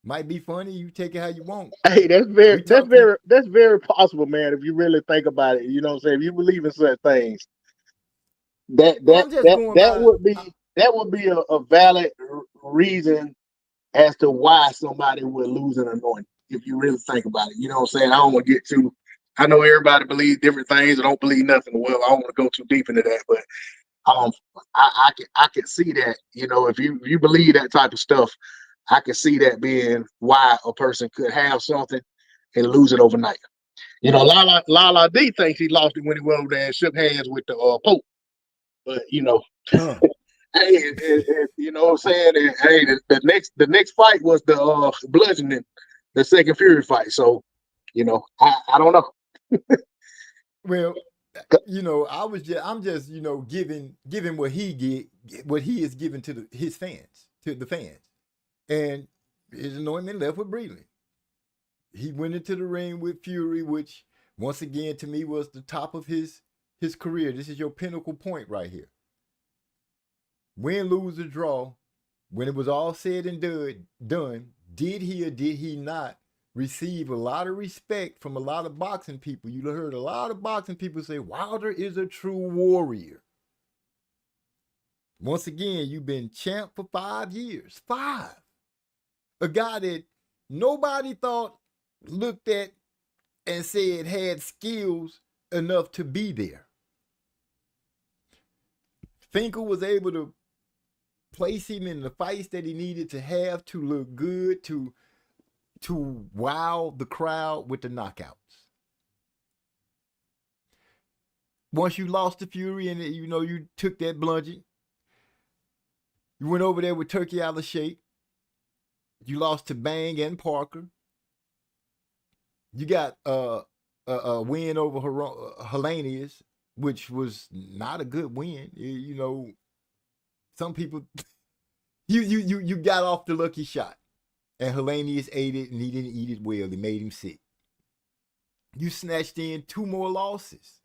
might be funny. You take it how you want. Hey, that's very possible, man. If you really think about it, you know what I'm saying. If you believe in such things, that would be a valid reason as to why somebody would lose an anointing. If you really think about it, you know what I'm saying. I don't want to get too. I know everybody believes different things or don't believe nothing. Well, I don't want to go too deep into that, but I can see that. If you believe that type of stuff, I can see that being why a person could have something and lose it overnight. Lala D thinks he lost it when he went over there and shook hands with the Pope. But hey, you know what I'm saying? And, hey, the next fight was the bludgeoning, the second Fury fight. So, I don't know. Well, I'm just giving what he is giving to his fans, to the fans. And his anointment left with Breland. He went into the ring with Fury, which once again to me was the top of his career. This is your pinnacle point right here. Win, lose, or draw, when it was all said and done, did he or did he not receive a lot of respect from a lot of boxing people? You heard a lot of boxing people say Wilder is a true warrior. Once again, you've been champ for 5 years. 5. A guy that nobody thought, looked at, and said had skills enough to be there. Finkel was able to place him in the fights that he needed to have to look good, to wow the crowd with the knockouts. Once you lost to Fury and you took that bludgeon, you went over there with Turkey Al-Sheikh. You lost to Bang and Parker. You got a win over Helenius, which was not a good win. Some people, you got off the lucky shot, and Helenius ate it, and he didn't eat it well. It made him sick. You snatched in 2 more losses.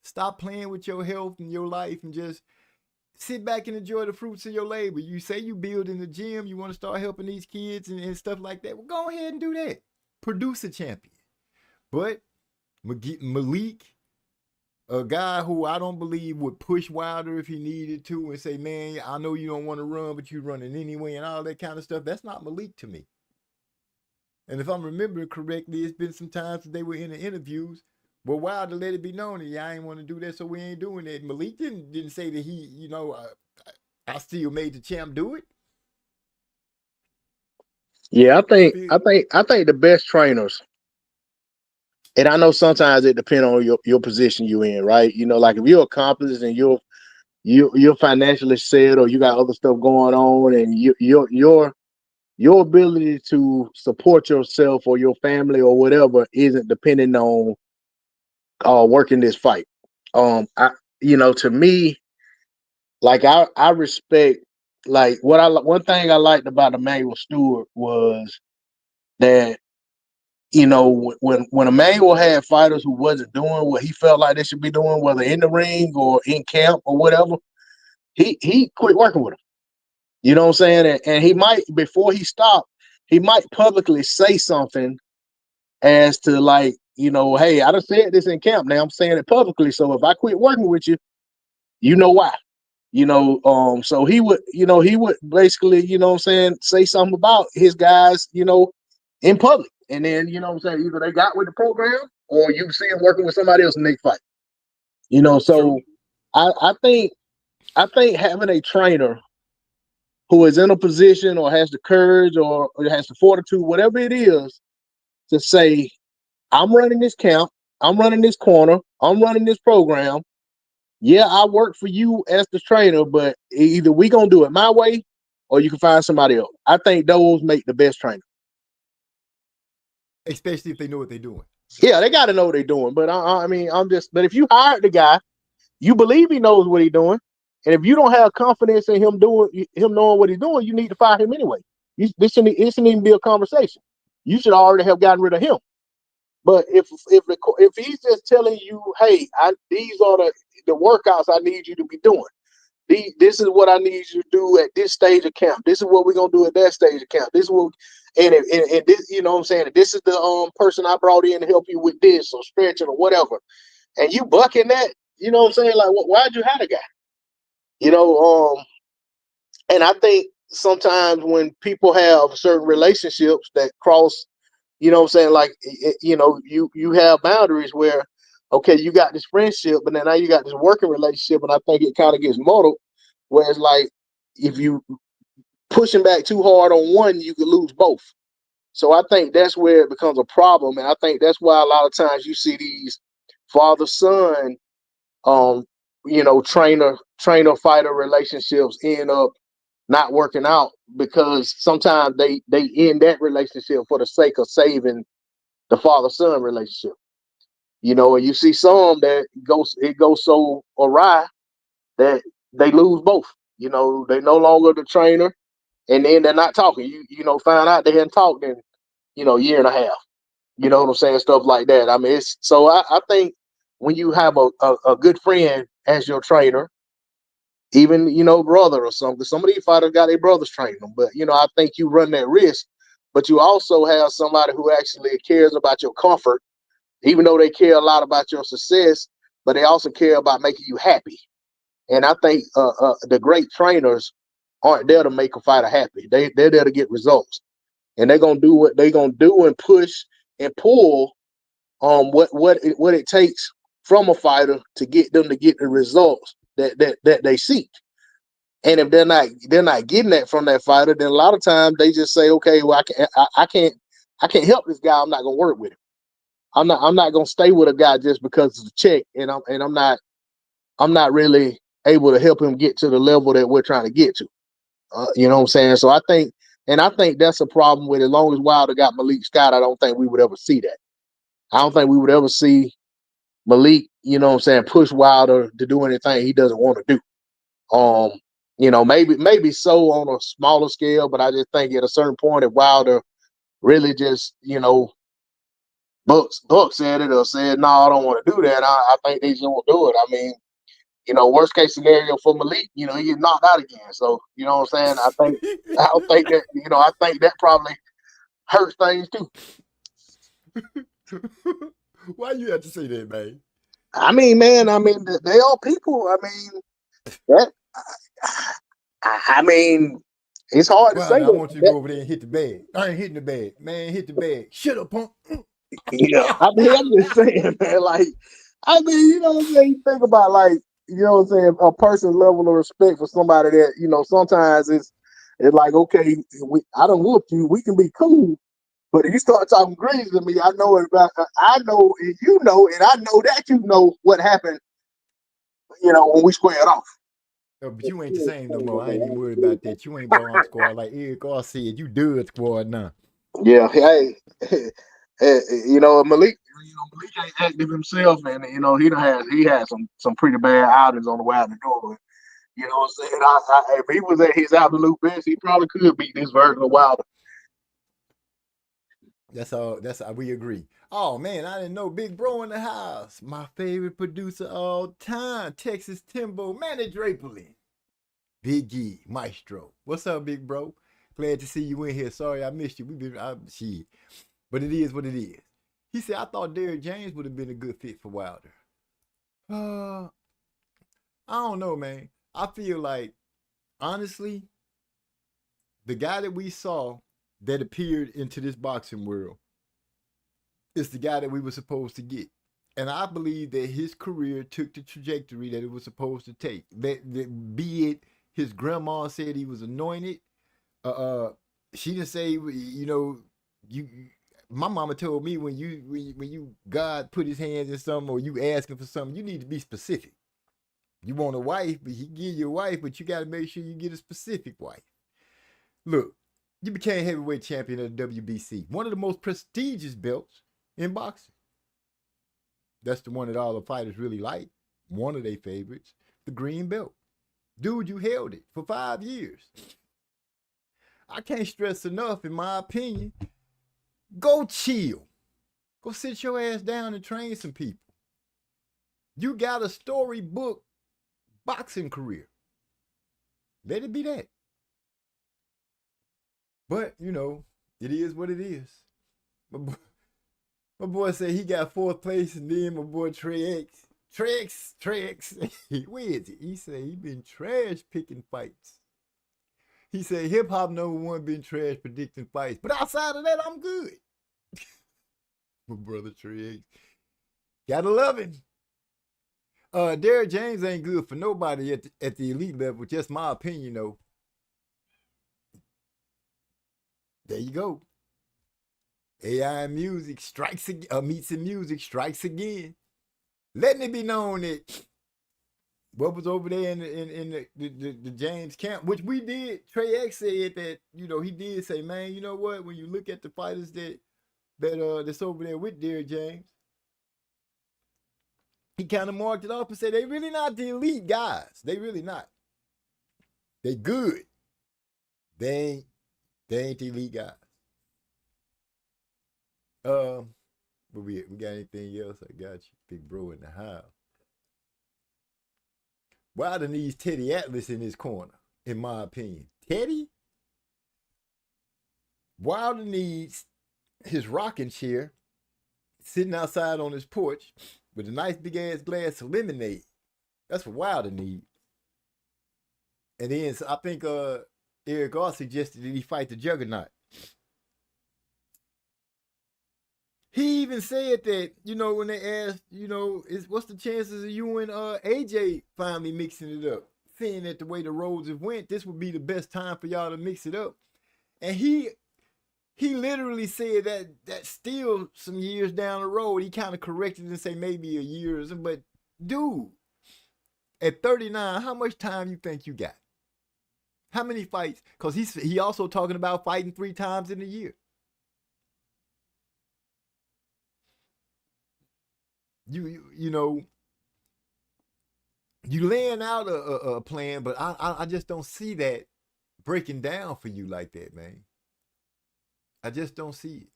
Stop playing with your health and your life and just sit back and enjoy the fruits of your labor. You say you build in the gym, you want to start helping these kids and stuff like that. Well, go ahead and do that. Produce a champion. But Malik, a guy who I don't believe would push Wilder if he needed to and say, man, I know you don't want to run, but you're running anyway and all that kind of stuff. That's not Malik to me. And if I'm remembering correctly, it's been some times that they were in the interviews, but Wilder let it be known that I ain't want to do that, so we ain't doing that. Malik didn't say that he, I still made the champ do it. Yeah, I think the best trainers, and I know sometimes it depends on your position you're in, right? Like if you're accomplished and you're financially set, or you got other stuff going on, and your ability to support yourself or your family or whatever isn't depending on working this fight. To me, like I respect, like one thing I liked about Emmanuel Stewart was that, when Emmanuel had fighters who wasn't doing what he felt like they should be doing, whether in the ring or in camp or whatever, he quit working with them. You know what I'm saying? And he might, before he stopped, he might publicly say something as to like, hey, I done said this in camp. Now I'm saying it publicly. So if I quit working with you, you know why. So he would basically, say something about his guys, in public. And then, either they got with the program or you see him working with somebody else and they fight. So I think having a trainer who is in a position or has the courage or has the fortitude, whatever it is, to say, I'm running this camp, I'm running this corner, I'm running this program. Yeah, I work for you as the trainer, but either we gonna do it my way or you can find somebody else. I think those make the best trainer. Especially if they know what they're doing. Yeah, they got to know what they're doing. But but if you hired the guy, you believe he knows what he's doing, and if you don't have confidence in him knowing what he's doing, you need to fire him anyway. This shouldn't even be a conversation. You should already have gotten rid of him. But if he's just telling you, hey, these are the workouts I need you to be doing. This is what I need you to do at this stage of camp. This is what we're gonna do at that stage of camp. This is what, and this, what I'm saying, this is the person I brought in to help you with this or stretching or whatever. And you bucking that, what I'm saying? Like, why'd you hire the guy? And I think sometimes when people have certain relationships that cross, what I'm saying, like, you have boundaries where, okay, you got this friendship, but then now you got this working relationship, and I think it kind of gets muddled, where it's like, if you pushing back too hard on one, you could lose both. So I think that's where it becomes a problem, and I think that's why a lot of times you see these father-son, trainer-fighter relationships end up not working out, because sometimes they end that relationship for the sake of saving the father-son relationship. And you see some that it goes so awry that they lose both. They no longer the trainer, and then they're not talking. You find out they hadn't talked in, year and a half. You know what I'm saying? Stuff like that. I mean, I think when you have a good friend as your trainer, even, brother or something, some of these fighters got their brothers training them, but, I think you run that risk, but you also have somebody who actually cares about your comfort, even though they care a lot about your success, but they also care about making you happy. And I think the great trainers aren't there to make a fighter happy. They're there to get results. And they're going to do what they're going to do and push and pull what it takes from a fighter to get them to get the results that they seek. And if they're not getting that from that fighter, then a lot of times they just say, okay, well, I can't help this guy. I'm not going to work with him. I'm not going to stay with a guy just because of the check, and I'm not really able to help him get to the level that we're trying to get to. You know what I'm saying? So I think that's a problem with, as long as Wilder got Malik Scott, I don't think we would ever see that. I don't think we would ever see Malik, push Wilder to do anything he doesn't want to do. Maybe so on a smaller scale, but I just think at a certain point, if Wilder really just, Bucks said it or said, no, I don't want to do that, I think they just won't do it. I mean, worst case scenario for Malik, he get knocked out again. So, you know what I'm saying? I don't think that, I think that probably hurts things too. Why you have to say that, man? I mean, man, they are people. I mean, it's hard to say. I want you to go over there and hit the bag. I ain't hitting the bag, man. Hit the bag. Shut up, punk. I'm just saying, man. Like, you think about, like, a person's level of respect for somebody that, sometimes it's like, okay, I don't whoop you. We can be cool. But if you start talking greasy to me, I know, and you know, and I know that you know what happened, when we squared off. But you ain't the same no more. I ain't even worried about that. You ain't bomb squad like Eric Gar said. You dud squad now. Yeah, hey, Malik ain't active himself, and he had some pretty bad outings on the way out the door. You know what I'm saying? If he was at his absolute best, he probably could beat this version of Wilder. That's all we agree. Oh man, I didn't know Big Bro in the house. My favorite producer all time, Texas Timbo, Manny Draperly. Big E, Maestro. What's up, Big Bro? Glad to see you in here. Sorry I missed you. Shit. But it is what it is. He said, I thought Derrick James would have been a good fit for Wilder. I don't know, man. I feel like, honestly, the guy that we saw that appeared into this boxing world is the guy that we were supposed to get. And I believe that his career took the trajectory that it was supposed to take. That be it his grandma said he was anointed. She didn't say, you know, my mama told me when you God put his hands in something or you asking for something, you need to be specific. You want a wife, but he give you a wife, but you got to make sure you get a specific wife. Look, you became heavyweight champion of the WBC, one of the most prestigious belts in boxing. That's the one that all the fighters really like. One of their favorites, the green belt. Dude, you held it for 5 years. I can't stress enough, in my opinion, go chill. Go sit your ass down and train some people. You got a storybook boxing career. Let it be that. But, you know, it is what it is. My boy said he got 4th place, and then my boy Trey X, where is it? He said he been trash picking fights. He said hip-hop #1 been trash predicting fights. But outside of that, I'm good. My brother Trey X. Gotta love him. Derrick James ain't good for nobody at the elite level. Just my opinion, though. There you go. AI Music strikes again. Meets in Music strikes again. Letting it be known that what was over there in the James camp, which we did. Trey X said that, you know, he did say, man, you know what? When you look at the fighters that's over there with Derrick James, he kind of marked it off and said they really not the elite guys. They really not. They good. They ain't the elite guys. But we got anything else? I got you, big bro in the house. Wilder needs Teddy Atlas in his corner, in my opinion. Teddy? Wilder needs his rocking chair sitting outside on his porch with a nice big ass glass of lemonade. That's what Wilder needs. And then I think Eric R suggested that he fight the Juggernaut. He even said that, you know, when they asked, you know, what's the chances of you and AJ finally mixing it up? Seeing that the way the roads have went, this would be the best time for y'all to mix it up. And he literally said that that's still some years down the road. He kind of corrected and say maybe a year or something. But dude, at 39, how much time you think you got? How many fights? Because he also talking about fighting 3 times in a year. You know, you laying out a plan, but I just don't see that breaking down for you like that, man. I just don't see it.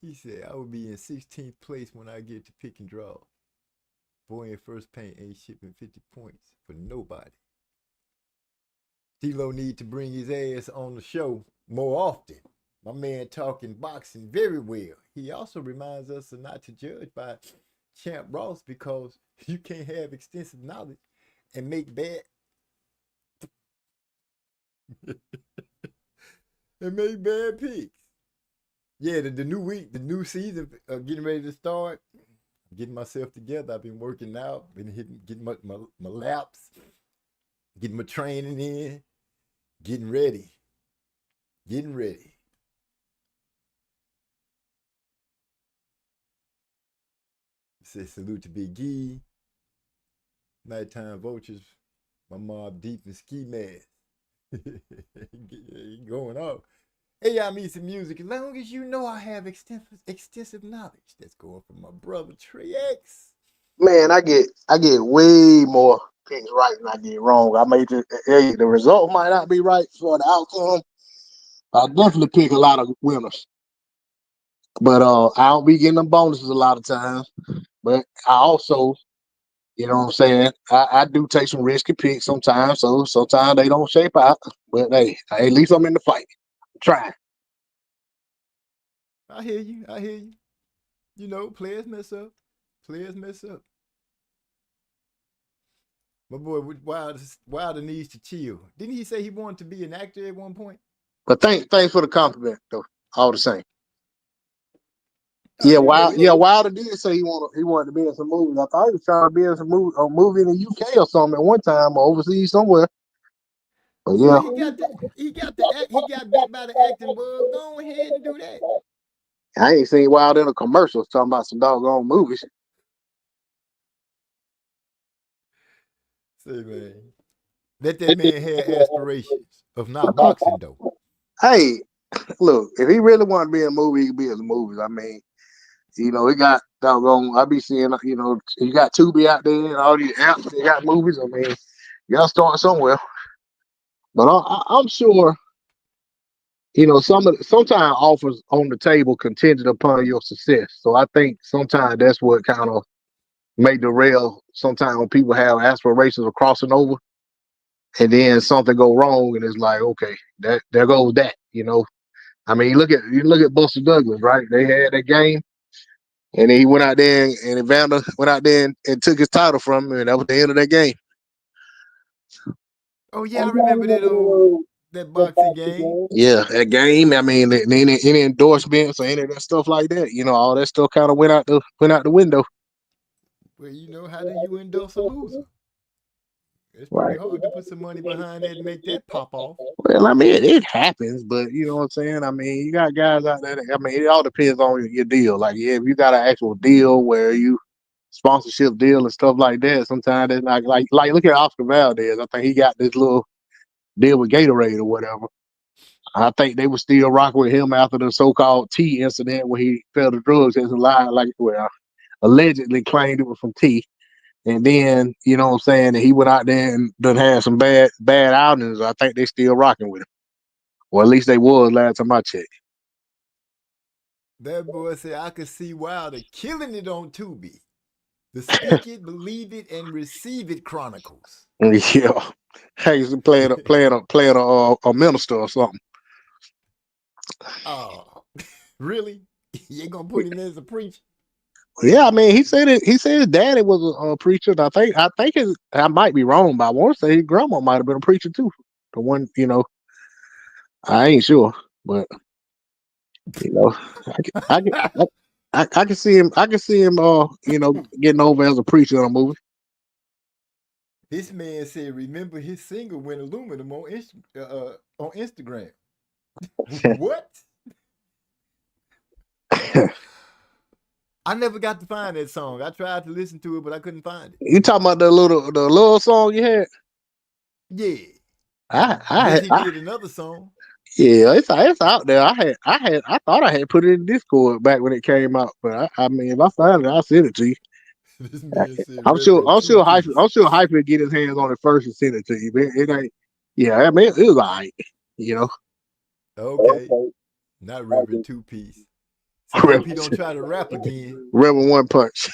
He said, I will be in 16th place when I get to pick and draw. Boy in first paint ain't shipping 50 points for nobody. D-Lo need to bring his ass on the show more often. My man talking boxing very well. He also reminds us not to judge by Champ Ross because you can't have extensive knowledge and make bad picks. Yeah, the new week, the new season, getting ready to start. I'm getting myself together. I've been working out, getting my laps, getting my training in, getting ready. Say salute to Big E. Nighttime vultures. My mob deep in ski mask. Going off. Hey, y'all meet some music. As long as you know I have extensive knowledge. That's going from my brother Trey X. Man, I get way more picks right than I get wrong. I may just the result might not be right for the outcome. I definitely pick a lot of winners. But I don't be getting them bonuses a lot of times. But I also, you know what I'm saying, I do take some risky picks sometimes. So sometimes they don't shape out. But hey, at least I'm in the fight. I'm trying. I hear you. I hear you. You know, players mess up. Players mess up. My boy Wilder needs to chill. Didn't he say he wanted to be an actor at one point? But thanks for the compliment, though. All the same. Oh, Yeah, you know, Wilder did say he wanted to be in some movies. I thought he was trying to be in some movie in the UK or something at one time, or overseas somewhere. But yeah, well, he got bit by the acting bug. Go ahead and do that. I ain't seen Wilder in a commercial talking about some doggone movies. Say, man, let that man have aspirations of not boxing, though. Hey, look, if he really wanted to be in a movie, he could be in the movies. I mean, he got doggone. I be seeing, you got Tubi out there and all these apps. They got movies. I mean, you gotta start somewhere. But I'm sure, sometimes offers on the table contingent upon your success. So I think sometimes that's what kind of make the rail. Sometimes when people have aspirations of crossing over, and then something go wrong, and it's like, okay, there goes that. I mean, you look at Buster Douglas, right? They had that game, and then he went out there, and Evander went out there and took his title from him, and that was the end of that game. Oh yeah, I remember that boxing game. Yeah, that game. I mean, any endorsements or any of that stuff like that, all that stuff kind of went out the window. Well, how do you endorse a loser? It's Right. pretty hard to put some money behind that and make that pop off. Well, I mean, it happens, but you know what I'm saying? I mean, you got guys out there. I mean, it all depends on your deal. Like, yeah, if you got an actual deal where you sponsorship deal and stuff like that, sometimes it's like look at Oscar Valdez. I think he got this little deal with Gatorade or whatever. I think they were still rocking with him after the so-called T incident where he fell to drugs as a lie, allegedly claimed it was from T. And then, you know what I'm saying, that he went out there and done had some bad outings. I think they still rocking with him. Or at least they was last time I checked. That boy said, I could see Wilder killing it on Tubi. The Speak It, Believe It, and Receive It Chronicles. Yeah. Hey, he's playing a minister or something. Oh, really? You ain't gonna put him in as a preacher? Yeah, I mean, he said his daddy was a preacher. And I might be wrong, but I want to say his grandma might have been a preacher too. The one, I ain't sure, but I can see him. I can see him. Getting over as a preacher in a movie. This man said, "Remember his single went aluminum on Instagram." What? I never got to find that song. I tried to listen to it, but I couldn't find it. You talking about the little song you had? Yeah. I did another song. Yeah, it's out there. I thought I had put it in Discord back when it came out, but I mean, if I find it, I'll send it to you. This man said, I'm sure Hype will get his hands on it first and send it to you. But it ain't. Yeah, I mean, it was alright. Okay. Not Reverend Two Piece. So I hope he don't try to rap again. Reverend One Punch.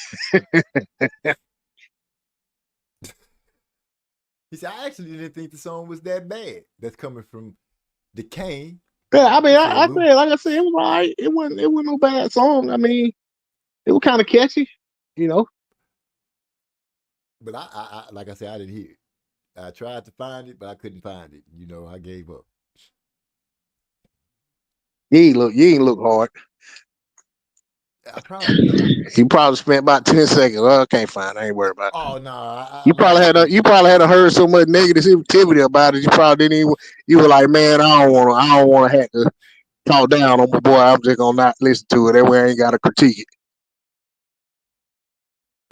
He said, I actually didn't think the song was that bad. That's coming from the Kane. Yeah, I mean, I said, like I said, it was alright. It wasn't no bad song. I mean, it was kind of catchy, But I like I said, I didn't hear it. I tried to find it, but I couldn't find it. I gave up. You ain't look hard. I probably did. You probably spent about 10 seconds. Well, I can't find it. I ain't worried about it. Oh no. You probably had heard so much negativity about it. You probably didn't even. You were like, man, I don't want to have to talk down on my boy. I'm just gonna not listen to it. That way I ain't gotta critique it.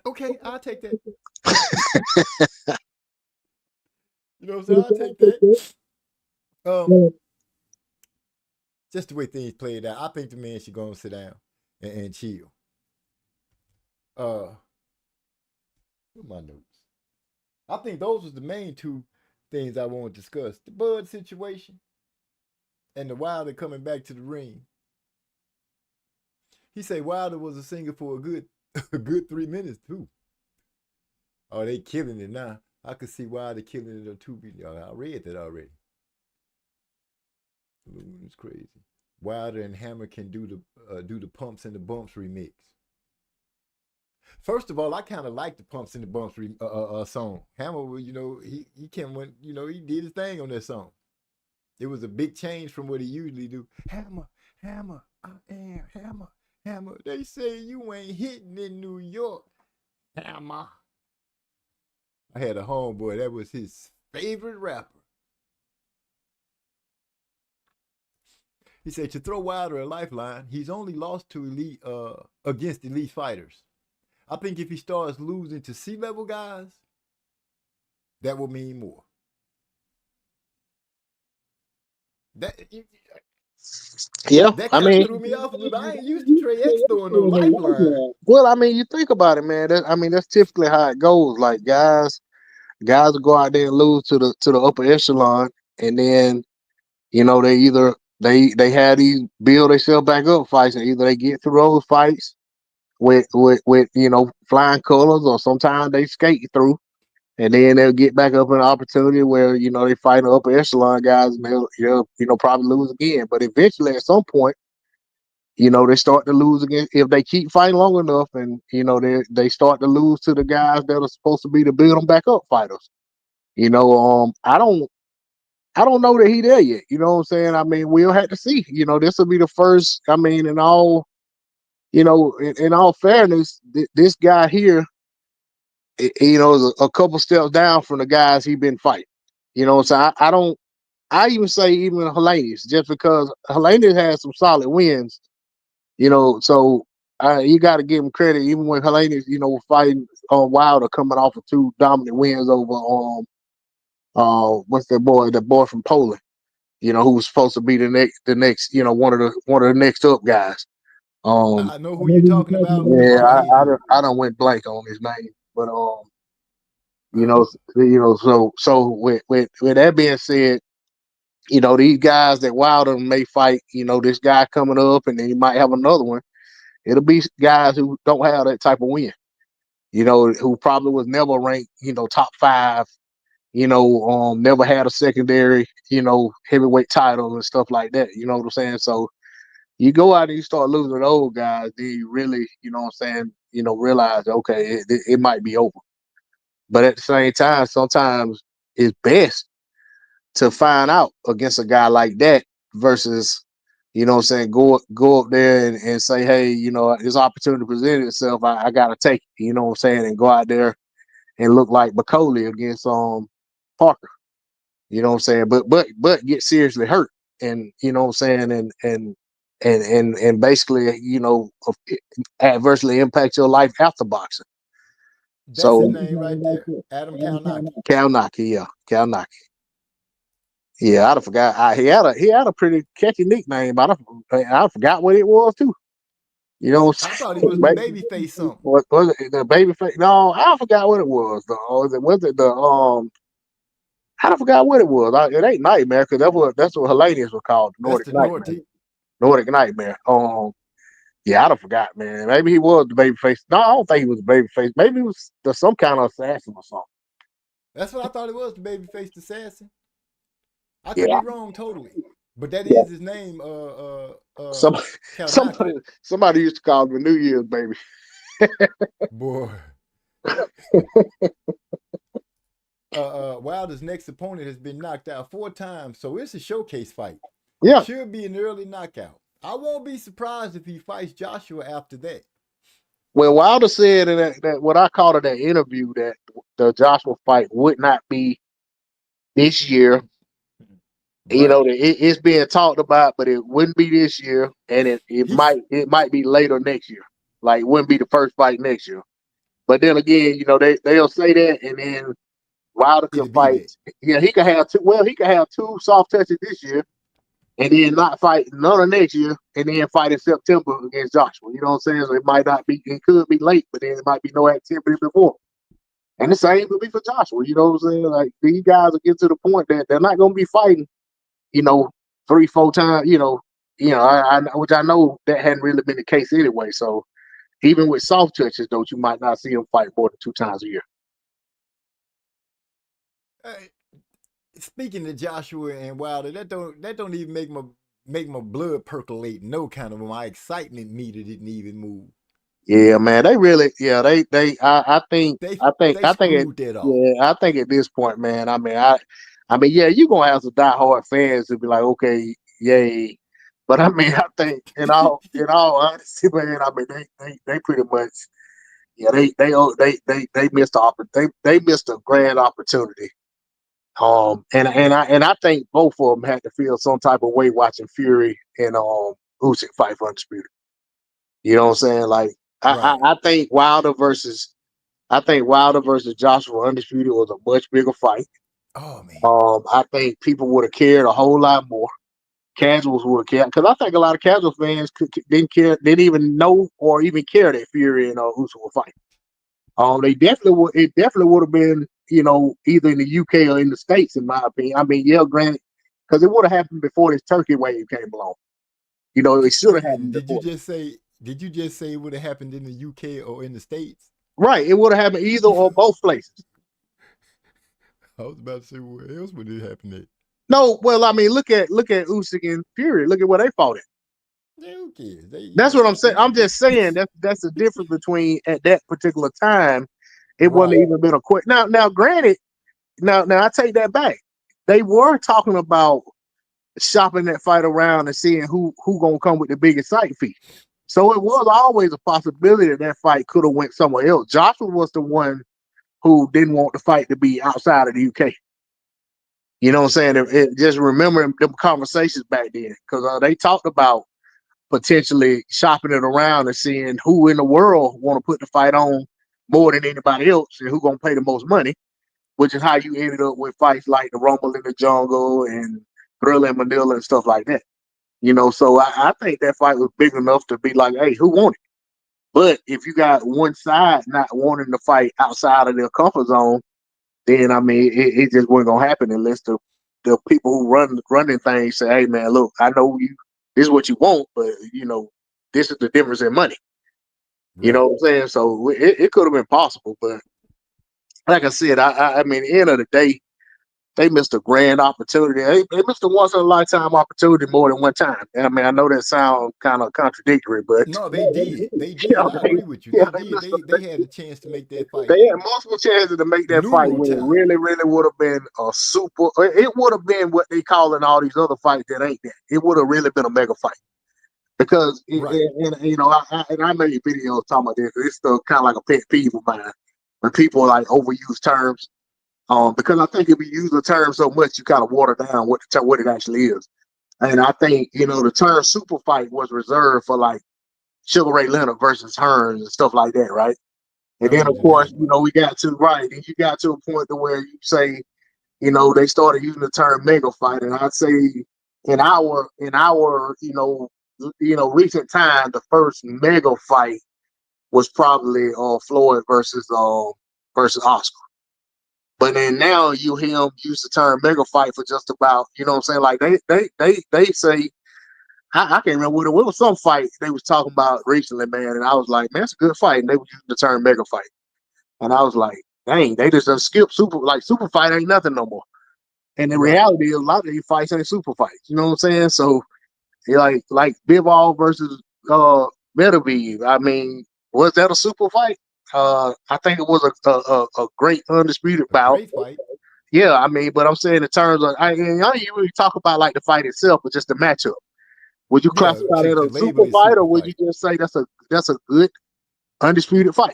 Okay, I'll take that. You know what I'm saying? I'll take that. Just the way things played out, I think the man should go and sit down and chill. What my notes? I think those was the main two things I want to discuss: the Bud situation and the Wilder coming back to the ring. He said Wilder was a singer for a good 3 minutes too. Oh, they killing it now. I could see Wilder killing it on Tubi. I read that already. It's crazy. Wilder and Hammer can do the Pumps and the Bumps remix. First of all, I kind of like the Pumps and the Bumps song. Hammer, he came when he did his thing on that song. It was a big change from what he usually do. Hammer, hammer, I am hammer, hammer. They say you ain't hitting in New York, hammer. I had a homeboy that was his favorite rapper. He said to throw Wilder a lifeline, he's only lost to elite against elite fighters. I think if he starts losing to C-level guys, that will mean more. Yeah, That I kind of mean, threw me off a little. I ain't used to Trey X throwing no lifeline. well, I mean, you think about it, man. That's typically how it goes. Like guys will go out there and lose to the upper echelon, and then they either they had these build themselves back up fights, and either they get through those fights with flying colors, or sometimes they skate through, and then they'll get back up in an opportunity where they fight the upper echelon guys, and they'll probably lose again. But eventually, at some point, they start to lose again if they keep fighting long enough, and they start to lose to the guys that are supposed to be the build them back up fighters. I don't know that he there yet. You know what I'm saying? I mean, we'll have to see. This will be the first. I mean, in all fairness, this guy here, is a couple steps down from the guys he been fighting. So I don't. I even say even Helenius, just because Helenius has some solid wins. So you got to give him credit, even when Helenius, fighting Wilder, coming off of 2 dominant wins over what's that boy? The boy from Poland. Who was supposed to be the next, one of the next up guys. I know who you're talking about. Yeah, I don't went blank on his name, but so with that being said, these guys that Wilder may fight, this guy coming up, and then he might have another one. It'll be guys who don't have that type of win, who probably was never ranked, top 5. Never had a secondary, heavyweight title and stuff like that. You know what I'm saying? So you go out and you start losing those guys, then you really, realize, okay, it might be over. But at the same time, sometimes it's best to find out against a guy like that versus, go up there and say, hey, this opportunity presented itself. I got to take it, and go out there and look like McCauley against Parker. But get seriously hurt, and and basically adversely impact your life after boxing. That's his name right there, Adam Kalnacki. Kalnacki. Yeah, I forgot. He had a pretty catchy nickname, but I forgot what it was too. I thought he was the babyface something. What was it? The babyface? No, I forgot what it was. Was it the I forgot what it was. It ain't Nightmare, because that's what Helenius was called. Nordic Nightmare. Yeah, I forgot, man. Maybe he was the babyface. No, I don't think he was the babyface. Maybe he was some kind of assassin or something. That's what I thought it was, the babyface assassin. I could be wrong totally, but that is his name. Somebody used to call him the New Year's baby. Boy. Wilder's next opponent has been knocked out 4 times, so it's a showcase fight. Yeah, should be an early knockout. I won't be surprised if he fights Joshua after that. Well, Wilder said in that what I called it, that interview, that the Joshua fight would not be this year. Right. It's being talked about, but it wouldn't be this year, and it might be later next year. Like, it wouldn't be the first fight next year. But then again, they'll say that, and then Wilder could fight. Yeah, he could have 2. Well, he could have 2 soft touches this year, and then not fight none of next year, and then fight in September against Joshua. You know what I'm saying? So it might not be. It could be late, but then it might be no activity before. And the same would be for Joshua. You know what I'm saying? Like, these guys will get to the point that they're not going to be fighting 3-4 times, which I know that hadn't really been the case anyway. So even with soft touches, though, you might not see them fight more than 2 times a year. Speaking of Joshua and Wilder, that don't even make my blood percolate. No kind of my excitement meter didn't even move. Yeah, man, they really, yeah, I think, They I think it, screwed that off. yeah, I think at this point, man, I mean, yeah, you're gonna have some diehard fans to be like, okay, yay, but I mean, I think in all honesty, man, I mean, they pretty much, yeah, they missed the they missed a grand opportunity. And I think both of them had to feel some type of way watching Fury and Usyk fight for undisputed. You know what I'm saying? Like, Right. I think Wilder versus Joshua undisputed was a much bigger fight. Oh man. I think people would have cared a whole lot more. Casuals would have cared because I think a lot of casual fans didn't care, didn't even know or even care that Fury and Usyk were fighting. They definitely would. It definitely would have been, you know, either in the UK or in the States, in my opinion. I mean, yeah, granted, because it would have happened before this Turkey wave came along. You know, it should have Wait a minute. happened before. Did you just say it would have happened in the UK or in the States? Right, it would have happened either or both places. I was about to say where else would it happen at? No, well, I mean, look at Usyk and Fury. Look at where they fought it. Yeah, who cares? That's what I'm saying. I'm just saying that's the difference between at that particular time. It wouldn't Right. even been a quick. Now, granted, now I take that back. They were talking about shopping that fight around and seeing who gonna come with the biggest site fee. So it was always a possibility that fight could have went somewhere else. Joshua was the one who didn't want the fight to be outside of the UK. You know what I'm saying? Just remembering them conversations back then, because they talked about potentially shopping it around and seeing who in the world want to put the fight on more than anybody else and who gonna pay the most money, which is how you ended up with fights like the Rumble in the Jungle and Thriller in Manila and stuff like that. You know, so I think that fight was big enough to be like, hey, who won it? But if you got one side not wanting to fight outside of their comfort zone, then I mean, it just wasn't gonna happen unless the people who running things say, hey man, look, I know this is what you want, but you know, this is the difference in money. You know what I'm saying? So it could have been possible, but like I said, I mean, at the end of the day, they missed a grand opportunity. They missed a once in a lifetime opportunity more than one time. I mean, I know that sounds kind of contradictory, but No, they did. They did. yeah, I agree with you. yeah, They did. They had a chance to make that fight they had multiple chances to make that fight numerous when it times. really, really would have been a super. It would have been what they call in all these other fights that ain't that. It would have really been a mega fight because, Right. and you know, I made videos talking about this. It's still kind of like a pet peeve of mine when people like overuse terms. Because I think if you use the term so much, you kind of water down what it actually is. And I think, you know, the term super fight was reserved for like Sugar Ray Leonard versus Hearns and stuff like that, right? And then, of course, you know, we got to right, and you got to a point to where you say, you know, they started using the term mega fight, and I'd say in our recent time, the first mega fight was probably Floyd versus Oscar. But then now you hear him use the term mega fight for just about, you know what I'm saying? Like they say, I can't remember what it was, some fight they was talking about recently, man. And I was like, man, it's a good fight. And they were using the term mega fight. And I was like, dang, they just skip super fight ain't nothing no more. And the reality is a lot of these fights ain't super fights. You know what I'm saying? So like Bivol versus Beterbiev. I mean, was that a super fight? I think it was a great undisputed bout. Great fight. Yeah, I mean, but I'm saying in terms of, I don't really talk about like the fight itself, but just the matchup. Would you classify that as a super fight, or would you just say that's a good undisputed fight?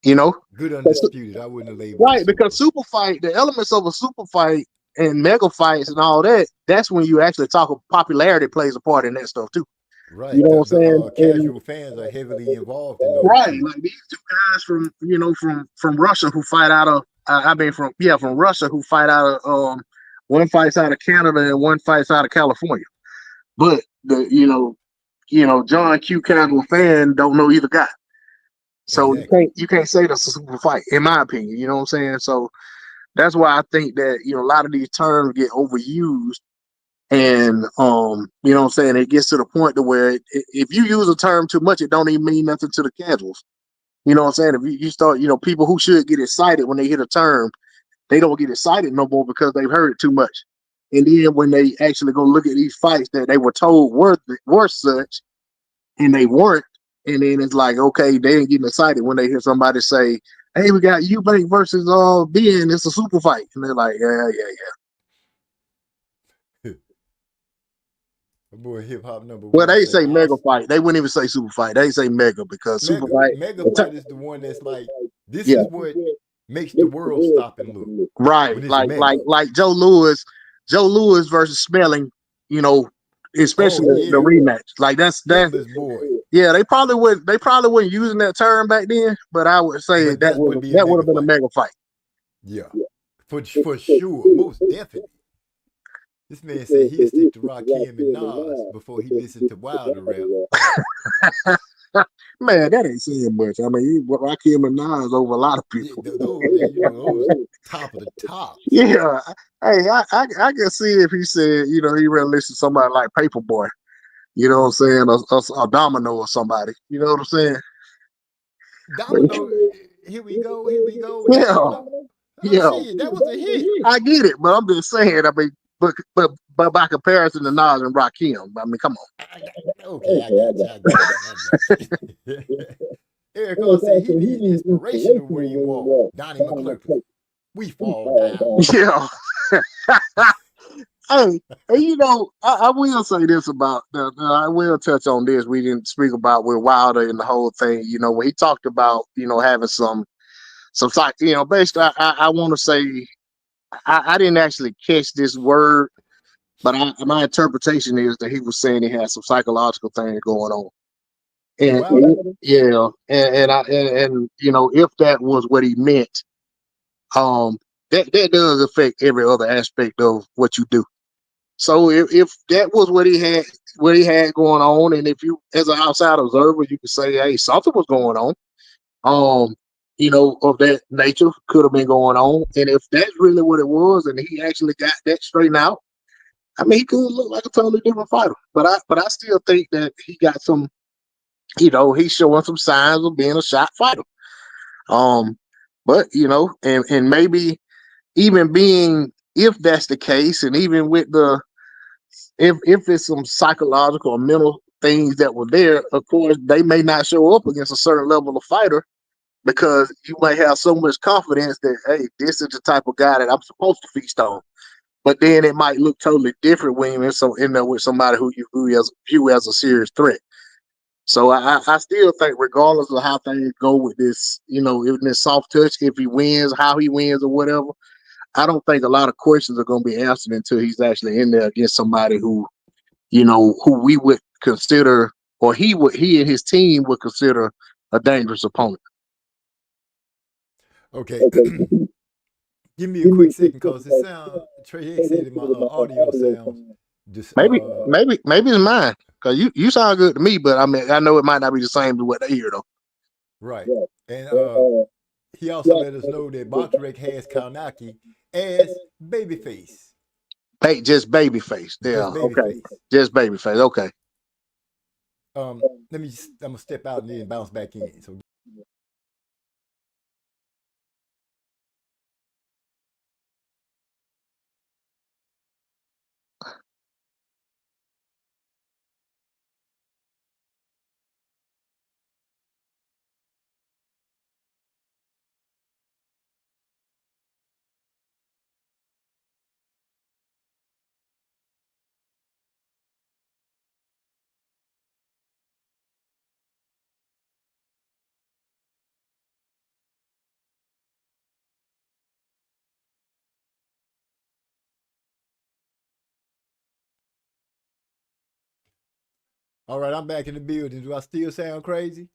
You know, good undisputed. I wouldn't have labeled right because super fight, the elements of a super fight and mega fights and all that. That's when you actually talk. Popularity plays a part in that stuff too. Right. You know what I'm saying? Casual fans are heavily involved in those. Right. Like these two guys from Russia who fight out of from Russia who fight out of one fights out of Canada and one fights out of California. But the John Q casual fan don't know either guy. So you can't say that's a super fight, in my opinion. You know what I'm saying? So that's why I think that, you know, a lot of these terms get overused. And you know what I'm saying, it gets to the point to where if you use a term too much, it don't even mean nothing to the casuals. You know what I'm saying? If you start, you know, people who should get excited when they hear a term, they don't get excited no more because they've heard it too much. And then when they actually go look at these fights that they were told were such, and they weren't, and then it's like, okay, they ain't getting excited when they hear somebody say, "Hey, we got Eubank versus Ben. It's a super fight," and they're like, "Yeah, yeah, yeah." Boy, hip hop number Well, one. they Say say mega fight. They wouldn't even say super fight. They say mega because super fight. Mega fight is the one that's like, this Yeah. is what makes the world stop and look. Right, When it's like mega. Joe Lewis versus Smelling, you know, especially Oh, yeah. the rematch. Like that's Hitless boy. yeah, they probably weren't using that term back then, but I would say But that that would would be a have mega been a fight. mega fight. Yeah. For sure. Most definitely. This man said he'd stick to Rakim and Nas before he listened to Wilder rap. Man, that ain't saying much. I mean, Rakim and Nas over a lot of people. Those top of the top. Yeah. Hey, I can see if he said, he really listen to somebody like Paperboy. You know what I'm saying? A Domino or somebody. You know what I'm saying? Domino, here we go. Yeah. Domino. Yeah. Shit, that was a hit. I get it, but I'm just saying, I mean, but by comparison to Nas and Rakim, I mean, come on. Okay, I got you. Eric Carr said he needs inspiration of where you walk. Donnie McClurkin. We fall down. Yeah. Hey, I will say this about I will touch on this. We didn't speak about with Wilder and the whole thing. When he talked about having some basically I want to say I didn't actually catch this word, but my interpretation is that he was saying he had some psychological thing going on. And yeah, and if that was what he meant, that does affect every other aspect of what you do. So if that was what he had going on, and if you, as an outside observer, you could say, hey, something was going on, of that nature could have been going on. And if that's really what it was, and he actually got that straightened out, I mean, he could look like a totally different fighter. But I still think that he got some, he's showing some signs of being a shot fighter. But and maybe even being, if that's the case, and even with if it's some psychological or mental things that were there, of course, they may not show up against a certain level of fighter because you might have so much confidence that, hey, this is the type of guy that I'm supposed to feast on. But then it might look totally different when you're in there with somebody who you view as a serious threat. So I still think, regardless of how things go with this, in this soft touch, if he wins, how he wins, or whatever, I don't think a lot of questions are going to be answered until he's actually in there against somebody who we would consider, or he and his team would consider a dangerous opponent. Okay. Give me a quick second, because it sounds, Trey X said my audio sounds just, maybe it's mine, because you sound good to me, but I mean, I know it might not be the same as what they hear though. Right. And he also let us know that Bontarek has Karnaki as babyface. Hey, just babyface. Yeah, okay. Just babyface. Okay. I'm gonna step out and then bounce back in. So all right, I'm back in the building. Do I still sound crazy?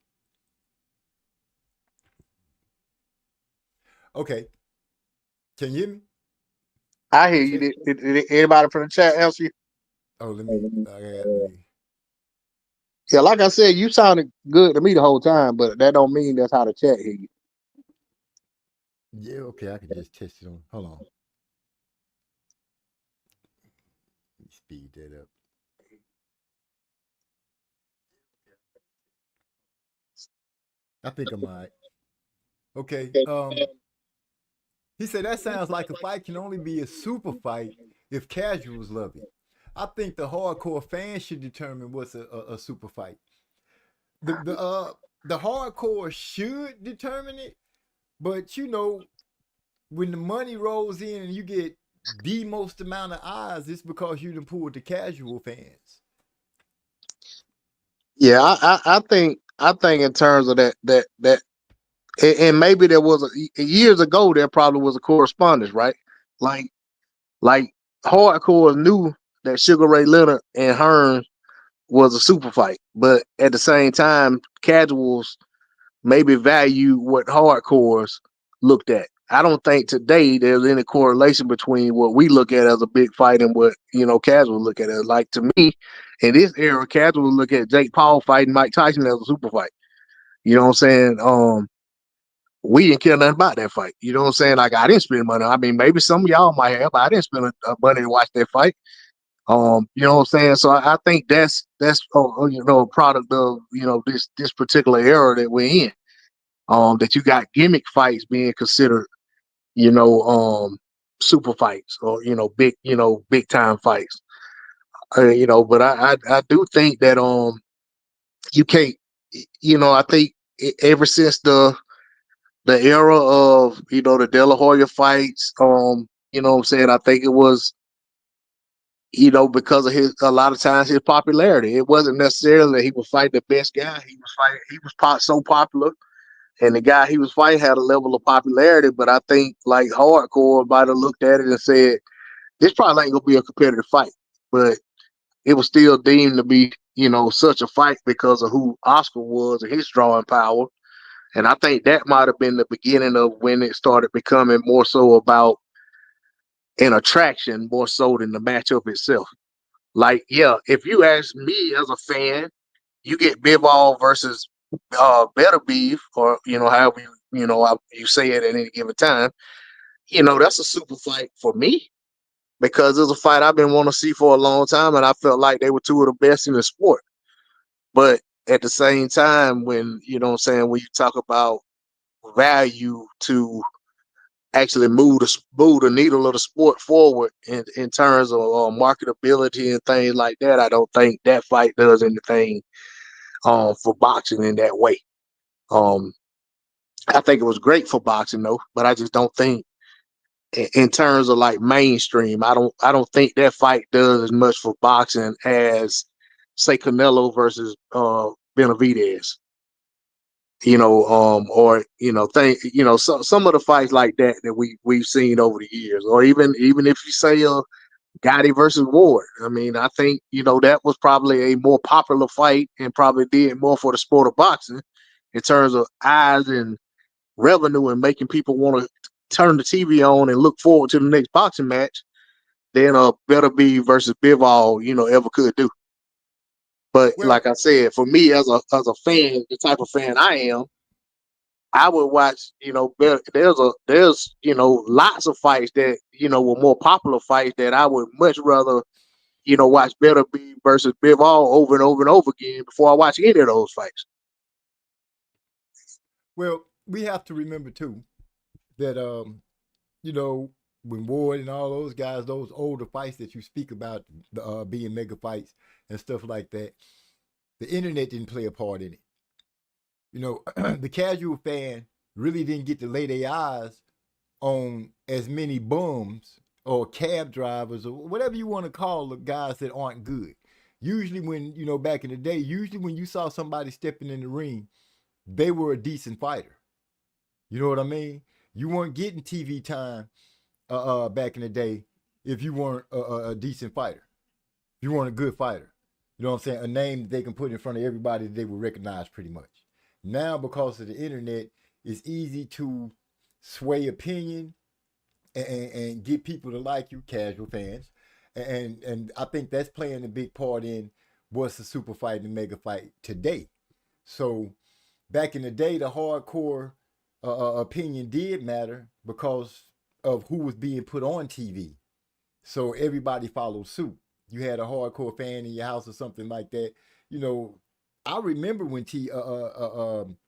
Okay. Can you hear me? I hear you. Did anybody from the chat answer you? Oh, let me. Yeah, like I said, you sounded good to me the whole time, but that don't mean that's how the chat hear you. Yeah, okay, I can just test it on. Hold on. Let me speed that up. I think I might. Okay. He said that sounds like a fight can only be a super fight if casuals love it. I think the hardcore fans should determine what's a super fight. The hardcore should determine it, but you know, when the money rolls in and you get the most amount of eyes, it's because you done pulled the casual fans. Yeah, I think in terms of that, and maybe there was years ago there probably was a correspondence, right? Like like hardcore knew that Sugar Ray Leonard and Hearn was a super fight, but at the same time, casuals maybe value what hardcores looked at. I don't think today there's any correlation between what we look at as a big fight and what casuals look at it. Like to me, in this era, casuals look at Jake Paul fighting Mike Tyson as a super fight. You know what I'm saying? We didn't care nothing about that fight. You know what I'm saying? Like I didn't spend money. I mean, maybe some of y'all might have, but I didn't spend money to watch that fight. You know what I'm saying? So I think that's a product of this particular era that we're in. That you got gimmick fights being considered, super fights or big time fights. But I do think that you can't, I think ever since the era of the De La Hoya fights, what I'm saying, I think it was because of a lot of times his popularity. It wasn't necessarily that he was fighting the best guy. He was so popular, and the guy he was fighting had a level of popularity. But I think like hardcore might have looked at it and said, this probably ain't gonna be a competitive fight. But it was still deemed to be, such a fight because of who Oscar was and his drawing power. And I think that might have been the beginning of when it started becoming more so about an attraction more so than the matchup itself. Like, yeah, if you ask me as a fan, you get Bivol versus Better Beef, or however you say it at any given time. That's a super fight for me because it's a fight I've been wanting to see for a long time, and I felt like they were two of the best in the sport. But at the same time, when when you talk about value to actually move the needle of the sport forward in terms of marketability and things like that, I don't think that fight does anything for boxing in that way. I think it was great for boxing though, but I just don't think in terms of like mainstream, I don't think that fight does as much for boxing as say Canelo versus Benavidez. Some of the fights like that we've seen over the years, or even if you say Gotti versus Ward. I mean, I think that was probably a more popular fight and probably did more for the sport of boxing in terms of eyes and revenue and making people want to turn the TV on and look forward to the next boxing match than Better Be versus Bivol ever could do. But Well, like I said, for me as a fan, the type of fan I am, I would watch, there's lots of fights that, were more popular fights that I would much rather, watch Better Be versus Bivol over and over and over again before I watch any of those fights. well, we have to remember too that when Ward and all those guys, those older fights that you speak about, being mega fights and stuff like that, the internet didn't play a part in it. The casual fan really didn't get to lay their eyes on as many bums or cab drivers or whatever you want to call the guys that aren't good. Usually when, back in the day, when you saw somebody stepping in the ring, they were a decent fighter. You know what I mean? You weren't getting TV time back in the day if you weren't a decent fighter. If you weren't a good fighter. You know what I'm saying? A name that they can put in front of everybody that they will recognize pretty much. Now, because of the internet, it's easy to sway opinion and get people to like you, casual fans. And I think that's playing a big part in what's a super fight and a mega fight today. So back in the day, the hardcore opinion did matter because of who was being put on TV. So everybody followed suit. You had a hardcore fan in your house or something like that, I remember when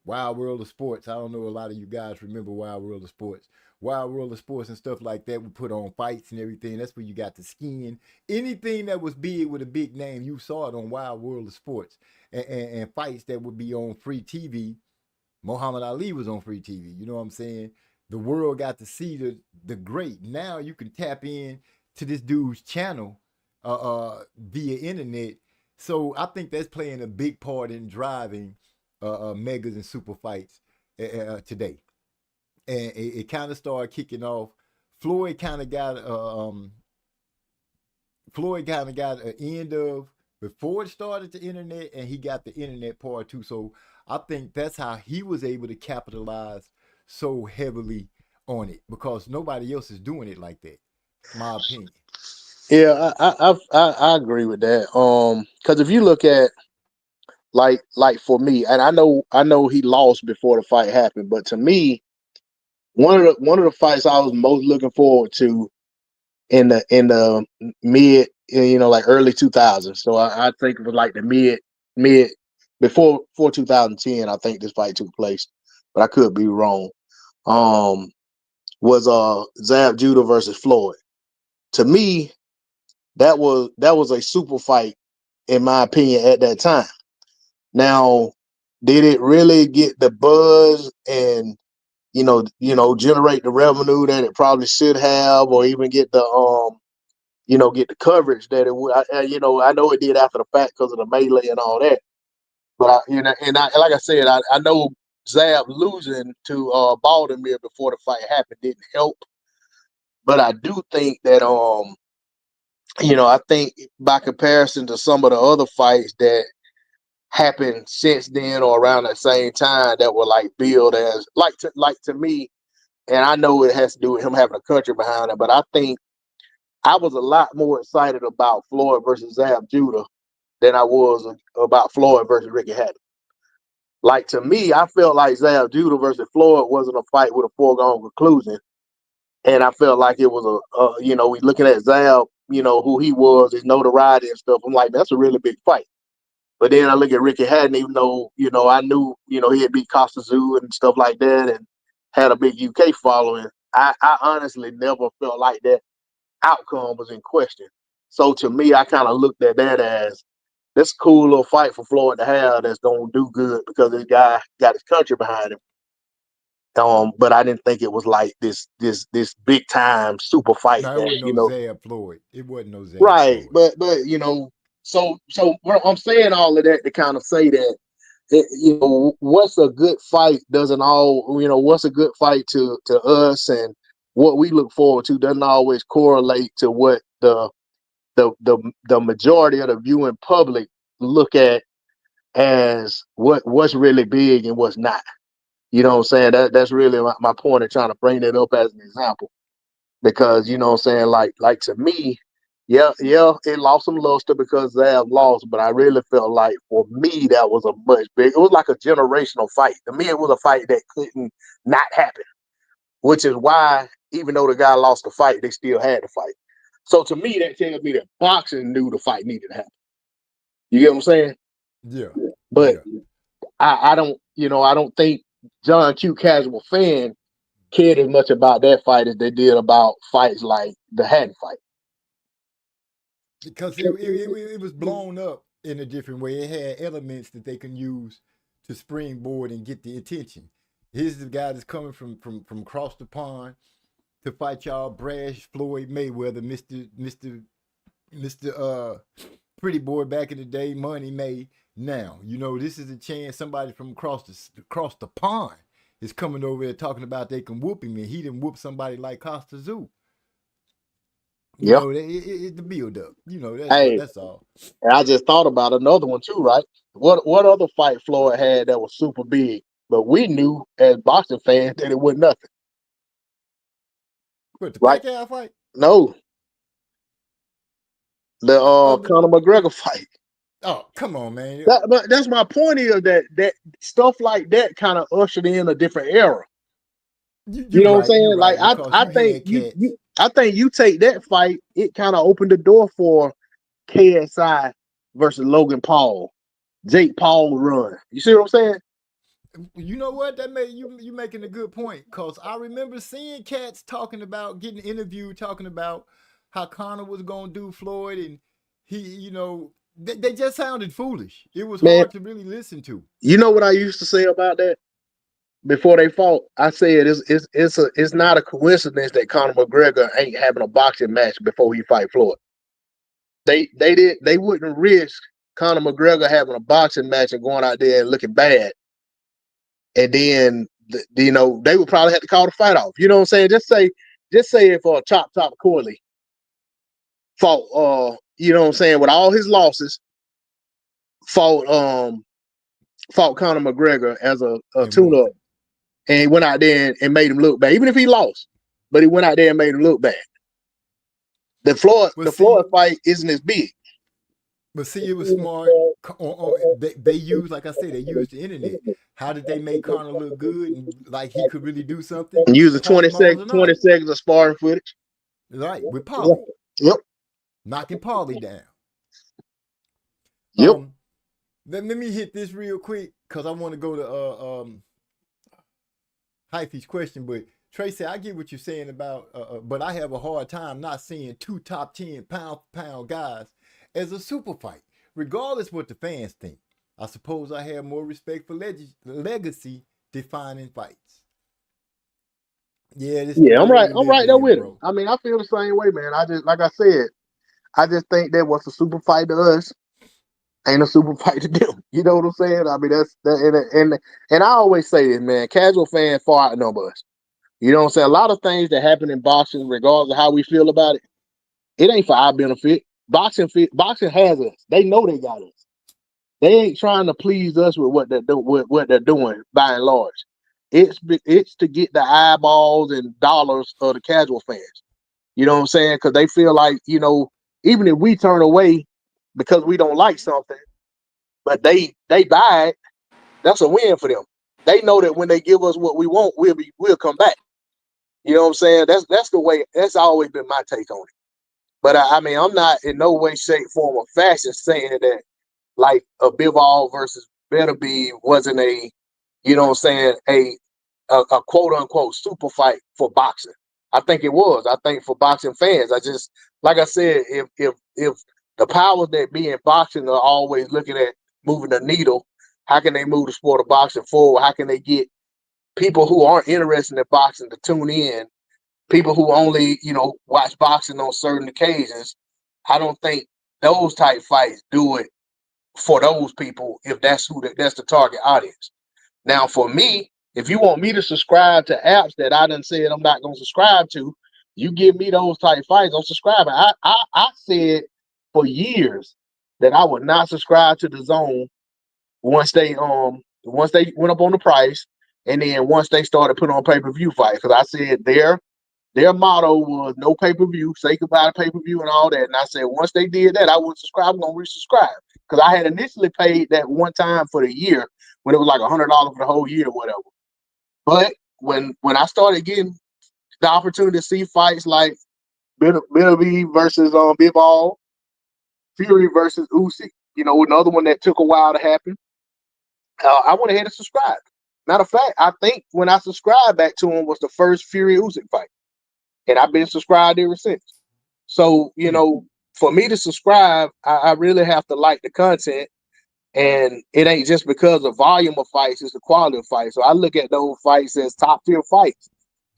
Wild World of Sports. I don't know a lot of you guys remember Wild World of Sports. Wild World of Sports and stuff like that. We put on fights and everything. That's where you got the skin. Anything that was big with a big name, you saw it on Wild World of Sports. And fights that would be on free TV. Muhammad Ali was on free TV. You know what I'm saying? The world got to see the great. Now you can tap in to this dude's channel via internet. So I think that's playing a big part in driving megas and super fights today. And it kind of started kicking off. Floyd kind of got an end of before it started the internet, and he got the internet part too. So I think that's how he was able to capitalize so heavily on it, because nobody else is doing it like that. My opinion. Yeah, I agree with that. Because if you look at like for me, and I know he lost before the fight happened, but to me, one of the fights I was most looking forward to in the mid, like early 2000s. So I think it was like the mid before 2010. I think this fight took place, but I could be wrong. Was Zab Judah versus Floyd. To me, that was a super fight, in my opinion, at that time. Now, did it really get the buzz and generate the revenue that it probably should have, or even get the get the coverage that it would? I know it did after the fact because of the melee and all that. But like I said, I know Zab losing to Baltimore before the fight happened didn't help. But I do think that I think by comparison to some of the other fights that happened since then or around that same time that were like billed as like to me, and I know it has to do with him having a country behind it, but I think I was a lot more excited about Floyd versus Zab Judah than I was about Floyd versus Ricky Hatton. Like, to me, I felt like Zab Judah versus Floyd wasn't a fight with a foregone conclusion. And I felt like it was we looking at Zab, who he was, his notoriety and stuff. I'm like, that's a really big fight. But then I look at Ricky Hatton, even though, I knew, he had beat Costa Zoo and stuff like that and had a big UK following. I honestly never felt like that outcome was in question. So to me, I kind of looked at that as this cool little fight for Floyd to have that's going to do good because this guy got his country behind him. But I didn't think it was like this big time super fight. No, it wasn't no Zab Floyd. It wasn't no Zab right, Floyd. but so I'm saying all of that to kind of say that what's a good fight doesn't what's a good fight to us and what we look forward to doesn't always correlate to what the majority of the viewing public look at as what's really big and what's not. You know what I'm saying? That's really my point in trying to bring that up as an example. Because, you know what I'm saying, like to me, yeah, it lost some luster because Zab lost, but I really felt like for me that was a much big. It was like a generational fight. To me, it was a fight that couldn't not happen, which is why even though the guy lost the fight, they still had the fight. So to me, that tells me that boxing knew the fight needed to happen. You get what I'm saying? Yeah. But yeah. I don't think John Q casual fan cared as much about that fight as they did about fights like the Hatton fight. Because it was blown up in a different way. It had elements that they can use to springboard and get the attention. Here's the guy that's coming from across the pond to fight y'all brash Floyd Mayweather, Mr. Pretty Boy back in the day, Money May. Now, this is a chance somebody from across the pond is coming over there talking about they can whoop him, and he didn't whoop somebody like Costa Zoo. Yeah, it's the build up. That's all. And I just thought about another one too, right? What other fight Floyd had that was super big, but we knew as boxing fans that it was nothing. What, the Pacquiao fight? No, the Conor McGregor fight. Oh, come on, man. But that's my point is that stuff like that kind of ushered in a different era. You know what I'm saying? Like I think you take that fight, it kind of opened the door for KSI versus Logan Paul Jake Paul run. You see what I'm saying? You know what? That made you making a good point. Cause I remember seeing cats talking about getting interviewed, talking about how Connor was gonna do Floyd, and he, they just sounded foolish. It was Man, hard to really listen to. you know what I used to say about that before they fought? I said it's not a coincidence that Conor McGregor ain't having a boxing match before he fight Floyd. They wouldn't risk Conor McGregor having a boxing match and going out there and looking bad, and then they would probably have to call the fight off. You know what I'm saying? Just say if Chop Corley fought, you know what I'm saying, with all his losses, fought Conor McGregor as a tune-up, and he went out there and made him look bad, even if he lost. But he went out there and made him look bad. The Floyd fight isn't as big. But see, it was smart. They used, like I said, they used the internet. How did they make Conor look good and like he could really do something? And use the 20 seconds of sparring footage. Right, with Paulie. Yep. Knocking Paulie down. Yep. Let me hit this real quick because I want to go to Hyphy's question. But Tracy, I get what you're saying about, but I have a hard time not seeing two top 10 pound for pound guys as a super fight, regardless what the fans think. I suppose I have more respect for legacy defining fights. Yeah, I'm right there with him. I mean, I feel the same way, man. Like I said, I just think that what's a super fight to us ain't a super fight to them. You know what I'm saying? I mean, and I always say this, man. Casual fans far outnumber us. You know what I'm saying? A lot of things that happen in boxing, regardless of how we feel about it, it ain't for our benefit. Boxing has us. They know they got us. They ain't trying to please us with what they're doing by and large. It's to get the eyeballs and dollars of the casual fans. You know what I'm saying? Because they feel like, even if we turn away because we don't like something, but they buy it, that's a win for them. They know that when they give us what we want, we'll come back. You know what I'm saying? That's the way. That's always been my take on it. But I mean, I'm not in no way, shape, form, or fashion saying that like a Bivol versus Beterbiev wasn't a, you know what I'm saying, a quote unquote super fight for boxing. I think it was. I think for boxing fans, like I said, if the powers that be in boxing are always looking at moving the needle, how can they move the sport of boxing forward? How can they get people who aren't interested in boxing to tune in? People who only, watch boxing on certain occasions. I don't think those type fights do it for those people if that's the target audience. Now, for me, if you want me to subscribe to apps that I done said I'm not going to subscribe to, you give me those type fights, I'm subscribing. I said for years that I would not subscribe to the Zone once they went up on the price, and then once they started putting on pay-per-view fights, because I said their motto was no pay-per-view, say goodbye to pay-per-view and all that. And I said once they did that, I wouldn't subscribe. I'm gonna resubscribe because I had initially paid that one time for the year when it was like $100 for the whole year or whatever. But when I started getting the opportunity to see fights like Beterbiev versus Bivol, Fury versus Usyk, another one that took a while to happen, I went ahead and subscribed. Matter of fact, I think when I subscribed back to him was the first Fury Usyk fight. And I've been subscribed ever since. So, for me to subscribe, I really have to like the content. And it ain't just because of volume of fights, it's the quality of fights. So I look at those fights as top tier fights.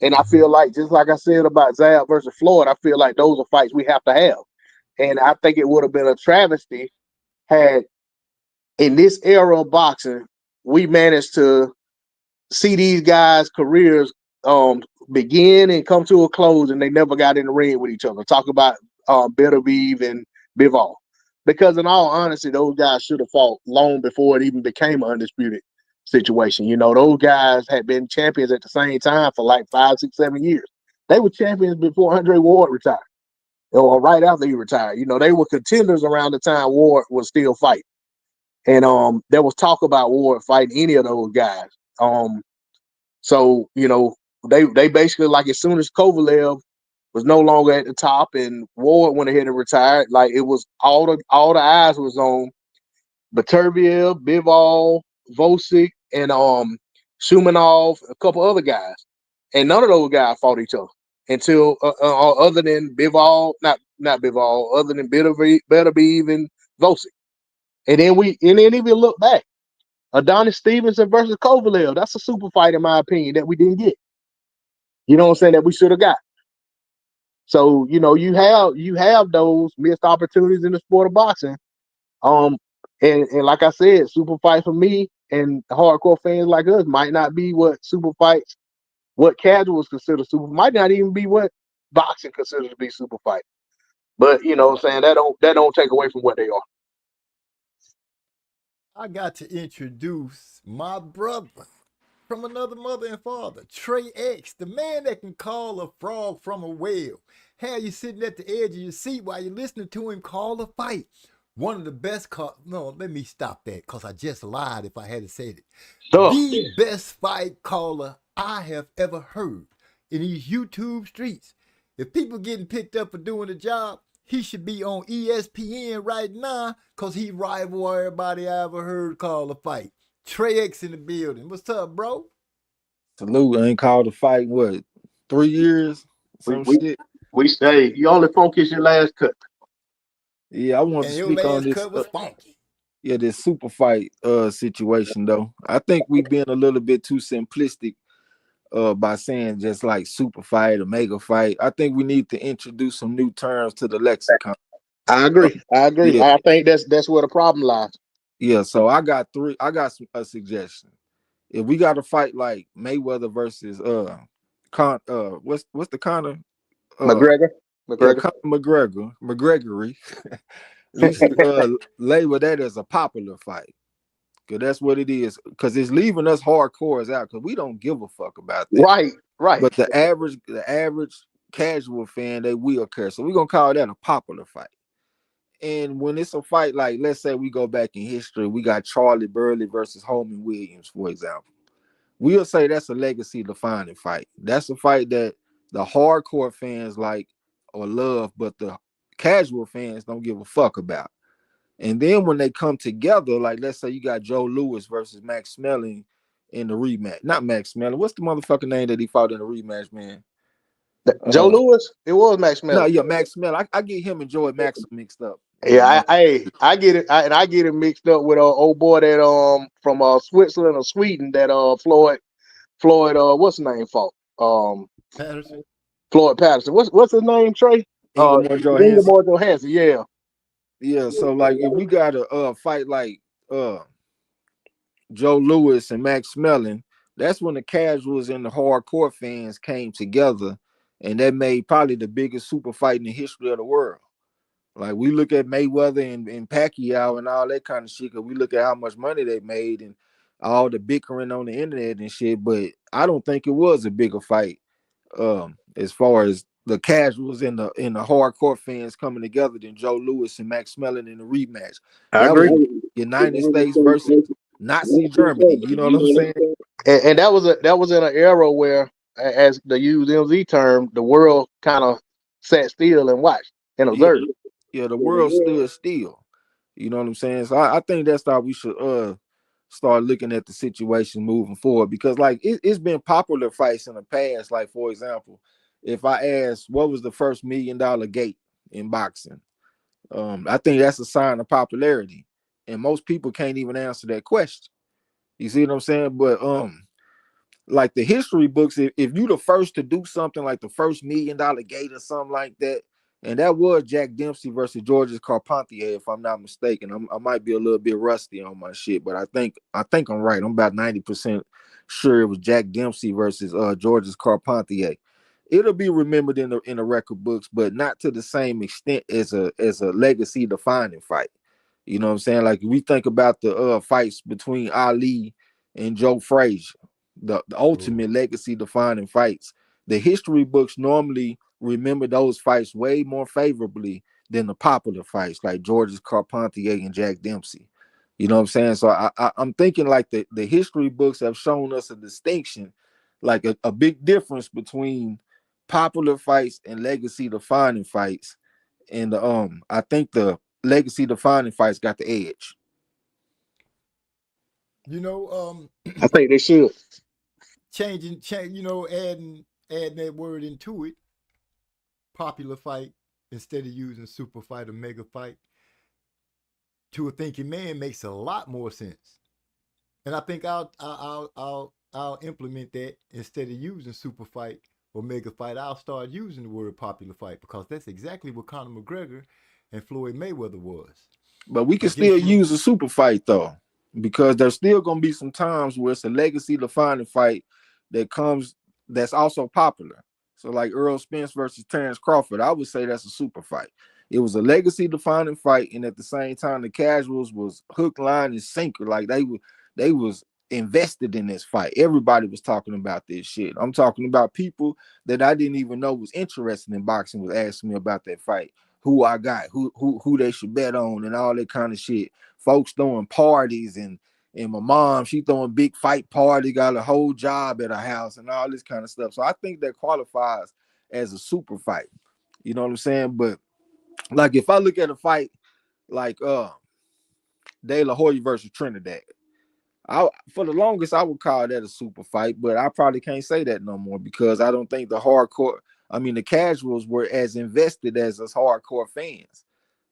And I feel like, just like I said about Zab versus Floyd, I feel like those are fights we have to have. And I think it would have been a travesty had, in this era of boxing, we managed to see these guys' careers begin and come to a close, and they never got in the ring with each other. Talk about Beterbiev and Bivol, because in all honesty, those guys should have fought long before it even became an undisputed situation. Those guys had been champions at the same time for like 5, 6, 7 years. They were champions before Andre Ward retired, or right after he retired. They were contenders around the time Ward was still fighting, and there was talk about Ward fighting any of those guys. So, they basically, like, as soon as Kovalev was no longer at the top and Ward went ahead and retired, like, it was all the eyes was on Baturville, Bivol, Vosick, and Shumanov, a couple other guys, and none of those guys fought each other until other than Bivol, not Bivol, other than Better Be even Vosick, and then even look back, Adonis Stevenson versus Kovalev, that's a super fight in my opinion that we didn't get. You know what I'm saying, that we should have got. So you have those missed opportunities in the sport of boxing. And like I said, super fight for me and hardcore fans like us might not be what super fights, what casuals consider super, might not even be what boxing considers to be super fight. But you know what I'm saying, that don't take away from what they are. I got to introduce my brother from another mother and father, Trey X, the man that can call a frog from a whale. Have you sitting at the edge of your seat while you're listening to him call a fight. One of the best no, let me stop that because I just lied if I hadn't said it. The best fight caller I have ever heard in these YouTube streets. If people getting picked up for doing the job, he should be on ESPN right now because he rival everybody I ever heard call a fight. Trey X in the building. What's up, bro? Salute. I ain't called a fight in what, 3 years? Some shit. We say you only focus your last cut. Yeah, I want to speak on this. Cut was funky. Yeah, this super fight situation though. I think we've been a little bit too simplistic by saying just like super fight or mega fight. I think we need to introduce some new terms to the lexicon. I agree. Yeah. I think that's where the problem lies. Yeah, so I got a suggestion. If we got to fight like Mayweather versus what's the Conor McGregor. Yeah, Conor McGregory. We should label that as a popular fight. Cause that's what it is. Cause it's leaving us hardcores out because we don't give a fuck about that. Right. But the average casual fan, they will care. So we're gonna call that a popular fight. And when it's a fight, like let's say we go back in history, we got Charlie Burley versus Holman Williams, for example. We'll say that's a legacy defining fight. That's a fight that the hardcore fans like or love, but the casual fans don't give a fuck about. And then when they come together, like let's say you got Joe Louis versus Max Schmeling in the rematch. Not Max Schmeling. What's the motherfucking name that he fought in the rematch, man? Joe Louis? It was Max Schmeling. No, yeah, Max Schmeling. I get him and Joey Max mixed up. Yeah, I get it, and I get it mixed up with old boy that from Switzerland or Sweden that Floyd what's his name fought? Patterson. Floyd Patterson. What's his name, Trey? Ingemar Johansson. Yeah. Yeah, so like if we got a fight like Joe Louis and Max Schmeling, that's when the casuals and the hardcore fans came together, and that made probably the biggest super fight in the history of the world. Like we look at Mayweather and Pacquiao and all that kind of shit, because we look at how much money they made and all the bickering on the internet and shit, but I don't think it was a bigger fight as far as the casuals and the hardcore fans coming together than Joe Louis and Max Schmeling in the rematch. I agree. Was United States versus Nazi Germany. You know what I'm saying? And that was in an era where, as the UMZ term, the world kind of sat still and watched and observed. Yeah, the world stood still. You know what I'm saying? So I think that's how we should start looking at the situation moving forward, because like it's been popular fights in the past. Like for example, if I ask what was the first $1 million gate in boxing, I think that's a sign of popularity, and most people can't even answer that question. You see what I'm saying? But like the history books, if you the first to do something like the first $1 million gate or something like that, and that was Jack Dempsey versus Georges Carpentier, if I'm not mistaken. I might be a little bit rusty on my shit, but I think I'm right. I'm about 90% sure it was Jack Dempsey versus Georges Carpentier. It'll be remembered in the record books, but not to the same extent as a legacy defining fight. You know what I'm saying? Like we think about the fights between Ali and Joe Frazier, the ultimate legacy defining fights. The history books normally remember those fights way more favorably than the popular fights like Georges Carpentier and Jack Dempsey. You know what I'm saying? So I'm thinking like the history books have shown us a distinction, like a big difference between popular fights and legacy defining fights. And I think the legacy defining fights got the edge. You know, I think they should. adding that word into it, popular fight instead of using super fight or mega fight, to a thinking man makes a lot more sense. And I think I'll implement that instead of using super fight or mega fight. I'll start using the word popular fight because that's exactly what Conor McGregor and Floyd Mayweather was. But we can But guess still what? use a super fight though, because there's still gonna be some times where it's a legacy defining fight that's also popular. So like Earl Spence versus Terrence Crawford, I would say that's a super fight. It was a legacy defining fight, and at the same time, the casuals was hook, line, and sinker. Like they was invested in this fight. Everybody was talking about this shit. I'm talking about people that I didn't even know was interested in boxing was asking me about that fight, who I got, who they should bet on, and all that kind of shit. Folks throwing parties, and my mom, she throwing big fight party, got a whole job at her house, and all this kind of stuff. So I think that qualifies as a super fight. You know what I'm saying? But like if I look at a fight like De La Hoya versus Trinidad, for the longest I would call that a super fight, but I probably can't say that no more because I don't think the casuals were as invested as us hardcore fans.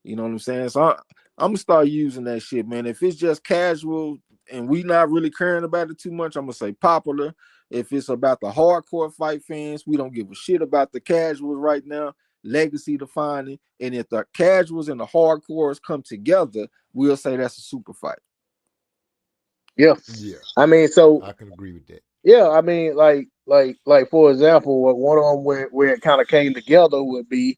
You know what I'm saying? So I'm gonna start using that shit, man. If it's just casual and we not really caring about it too much, I'm gonna say popular. If it's about the hardcore fight fans, we don't give a shit about the casuals right now. Legacy defining, and if the casuals and the hardcores come together, we'll say that's a super fight. Yeah. Yeah, I mean, so I can agree with that. yeah, I mean, like for example, what one of them where it kind of came together would be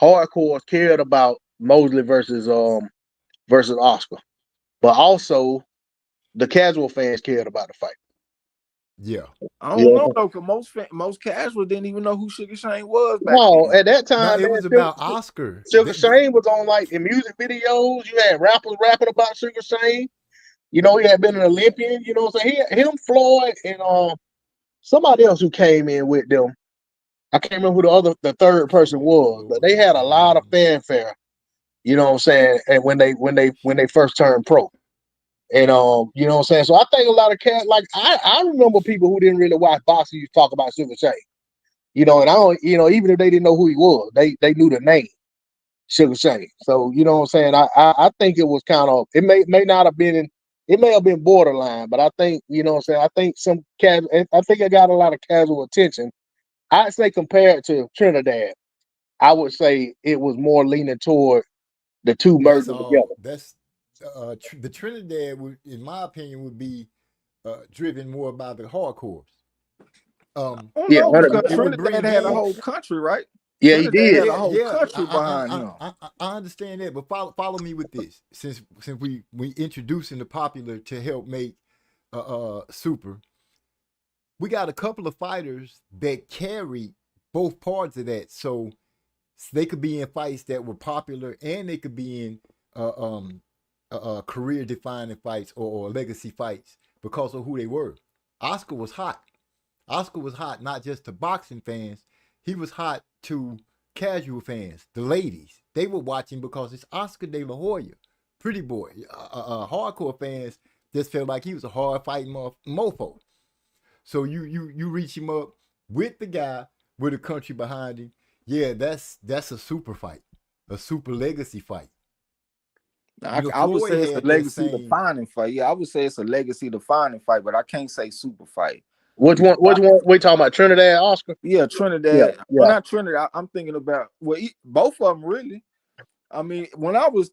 hardcore cared about Mosley versus Oscar, but also the casual fans cared about the fight. Yeah. I don't Yeah. know though, because most casuals didn't even know who Sugar Shane was back No, then. at that No, time, it man, was about Oscar. Sugar Shane was on like in music videos. You had rappers rapping about Sugar Shane. You know, he had been an Olympian. You know what I'm saying? Him, Floyd, and somebody else who came in with them. I can't remember who the third person was, but they had a lot of fanfare. You know what I'm saying? And when they first turned pro. And you know what I'm saying? So I think a lot of cats like I remember people who didn't really watch boxing used to talk about Sugar Shane. You know, and I don't, you know, even if they didn't know who he was, they knew the name Sugar Shane. So you know what I'm saying? I think it was kind of may not have been it may have been borderline, but I think, you know what I'm saying, I think I think it got a lot of casual attention. I'd say compared to Trinidad, I would say it was more leaning toward the two That's merging all. together. That's the Trinidad would, in my opinion, would be driven more by the hardcores. Oh Yeah, no, because It would Trinidad bring had a in. whole country, right? yeah, he Trinidad did. had a Yeah, whole yeah. country behind him. I understand that, but follow me with this. Since we introducing the popular to help make super, we got a couple of fighters that carry both parts of that. So they could be in fights that were popular, and they could be in career defining fights or legacy fights because of who they were. Oscar was hot. Oscar was hot not just to boxing fans, he was hot to casual fans, the ladies. They were watching because it's Oscar De La Hoya, pretty boy. Hardcore fans just felt like he was a hard fighting mofo. So you reach him up with the guy with a country behind him. Yeah, that's a super fight, a super legacy fight. I would Floyd say it's a had that legacy same. defining fight. Yeah, I would say it's a legacy defining fight, but I can't say super fight. Which one? Which one? We talking about Trinidad, Oscar? Yeah, Yeah, Trinidad. yeah. Well, not Trinidad. I'm thinking about both of them really. I mean, when I was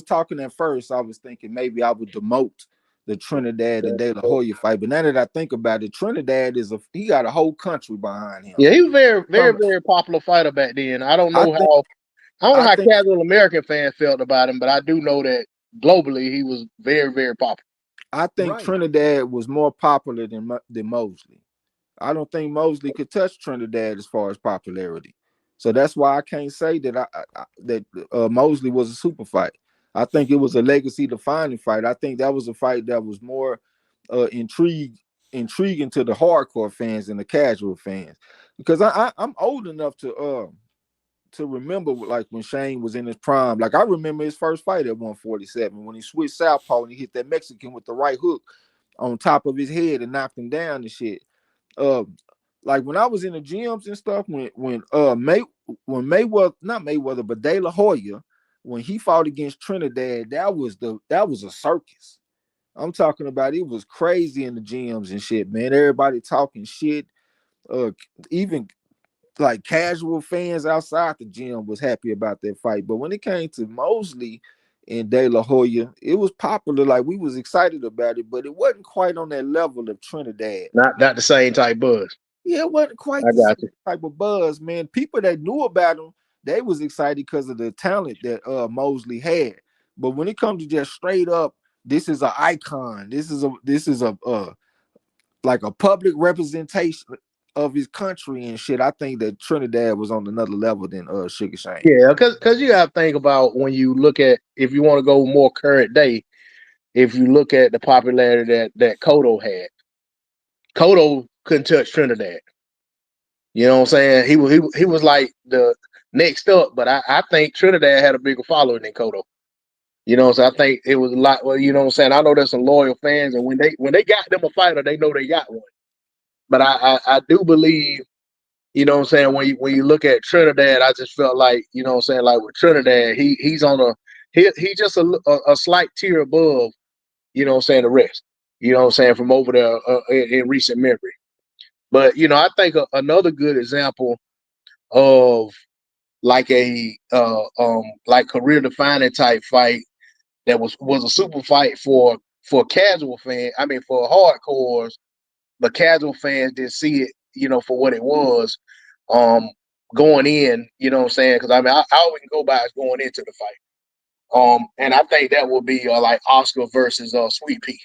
talking at first, I was thinking maybe I would demote the Trinidad and De La Hoya fight. But now that I think about it, Trinidad he got a whole country behind him. Yeah, he was very, very, Some- very popular fighter back then. I don't I know think how I think casual American fans felt about him, but I do know that globally he was very, very popular. I think Right. Trinidad was more popular than Mosley. I don't think Mosley could touch Trinidad as far as popularity. So that's why I can't say that Mosley was a super fight. I think it was a legacy defining fight. I think that was a fight that was more intriguing to the hardcore fans than the casual fans. Because I'm old enough to remember like when Shane was in his prime. Like I remember his first fight at 147 when he switched southpaw and he hit that Mexican with the right hook on top of his head and knocked him down and shit. Like when I was in the gyms and stuff, when Mayweather, not Mayweather, but De La Hoya, when he fought against Trinidad, that was a circus. I'm talking about, it was crazy in the gyms and shit, man. Everybody talking shit. Even like casual fans outside the gym was happy about that fight. But when it came to Mosley and De La Hoya, it was popular. Like, we was excited about it, but it wasn't quite on that level of Trinidad. Not the same type buzz. Yeah, it wasn't quite I the got same type of buzz, man. People that knew about him, they was excited because of the talent that Mosley had. But when it comes to just straight up, this is an icon. This is a like a public representation of his country and shit. I think that Trinidad was on another level than Sugar Shane. Yeah, because you got to think about, when you look at, if you want to go more current day, if you look at the popularity that Cotto had, Cotto couldn't touch Trinidad. You know what I'm saying? He was like the next up, but I think Trinidad had a bigger following than Cotto. You know, so I think it was a lot. Well, you know what I'm saying? I know there's some loyal fans, and when they got them a fighter, they know they got one. But I do believe, you know what I'm saying, when you look at Trinidad, I just felt like, you know what I'm saying, like with Trinidad, he's on he just a slight tier above, you know what I'm saying, the rest. You know what I'm saying, from over there in recent memory. But, you know, I think another good example of like a like career defining type fight that was a super fight for casual fans. I mean, for hardcores, but casual fans didn't see it, you know, for what it was going in, you know what I'm saying? Because I mean, I always go by as going into the fight. And I think that will be like Oscar versus Sweet Pea.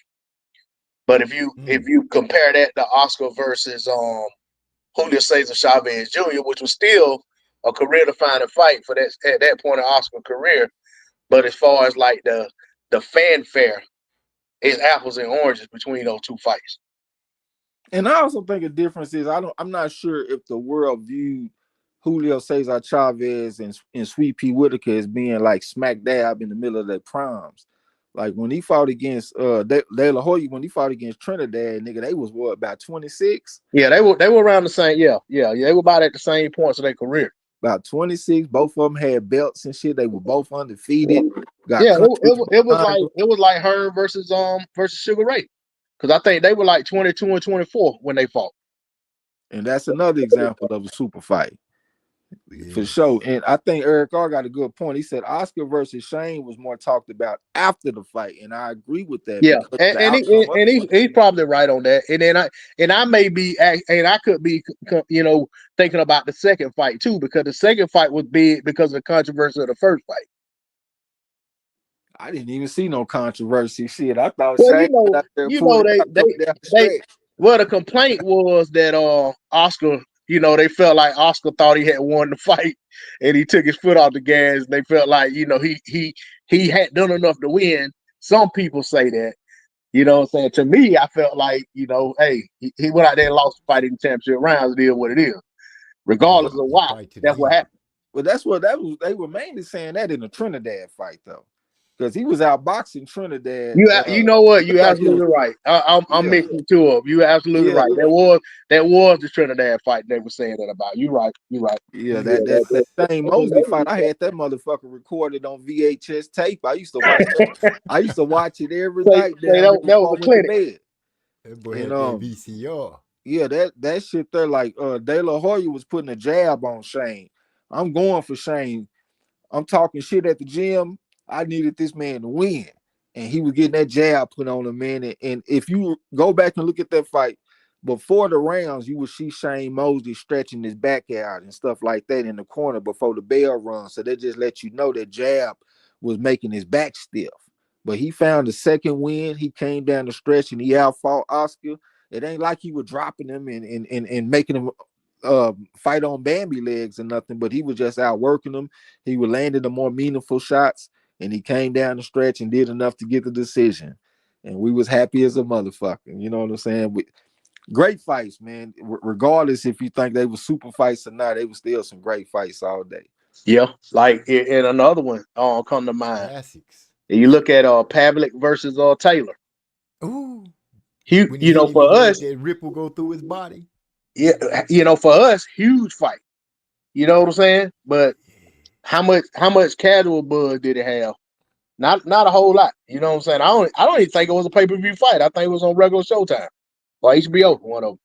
But if you compare that to Oscar versus Julio Cesar Chavez Jr., which was still a career defining fight for that at that point in Oscar's career, but as far as like the fanfare, it's apples and oranges between those two fights. And I also think a difference is, I'm not sure if the world viewed Julio Cesar Chavez and Sweet Pea Whitaker as being like smack dab in the middle of their primes. Like when he fought against De La Hoya, when he fought against Trinidad, nigga, they was what, about 26? Yeah, they were around the same. Yeah, they were about at the same points of their career. About 26. Both of them had belts and shit. They were both undefeated. It was like Hearn versus Sugar Ray, because I think they were like 22 and 24 when they fought. And that's another example of a super fight. For sure. And I think Eric R got a good point. He said Oscar versus Shane was more talked about after the fight, and I agree with that. Yeah, and he's probably right on that. And then I may be, and I could be, you know, thinking about the second fight too, because the second fight was big because of the controversy of the first fight. I didn't even see no controversy. Shit, I thought. Well, well, the complaint was that Oscar, you know, they felt like Oscar thought he had won the fight, and he took his foot off the gas. And they felt like, you know, he had done enough to win. Some people say that, you know what I'm saying. To me, I felt like, you know, hey, he went out there and lost the fight in the championship rounds. It is what it is, regardless of why. That's what happened. Well, that's what that was. They were mainly saying that in the Trinidad fight, though, because he was outboxing Trinidad. You know what? You absolutely right. I'm mixing two up. You absolutely right. That was the Trinidad fight they were saying that about. You right. Yeah, that same Mosley fight. I had that motherfucker recorded on VHS tape. I used to watch it. I used to watch it every night. That was a clinic. That boy had that VCR. Yeah, that shit there, like De La Hoya was putting a jab on Shane. I'm going for Shane. I'm talking shit at the gym. I needed this man to win, and he was getting that jab put on him, man. And if you go back and look at that fight before the rounds, you would see Shane Mosley stretching his back out and stuff like that in the corner before the bell run. So they just let you know that jab was making his back stiff. But he found the second win. He came down the stretch and he outfought Oscar. It ain't like he was dropping him and making him fight on Bambi legs or nothing, but he was just outworking him. He was landing the more meaningful shots. And he came down the stretch and did enough to get the decision. And we was happy as a motherfucker. You know what I'm saying? Great fights, man. Regardless if you think they were super fights or not, they were still some great fights all day. Yeah. Like, and another one come to mind. Classics. You look at Pavlik versus Taylor. Ooh. When he hit him For and made us, that ripple go through his body. yeah, for us, huge fight. You know what I'm saying? But how much casual buzz did it have? Not a whole lot. You know what I'm saying? I don't even think it was a pay-per-view fight. I think it was on regular Showtime or HBO, one of them.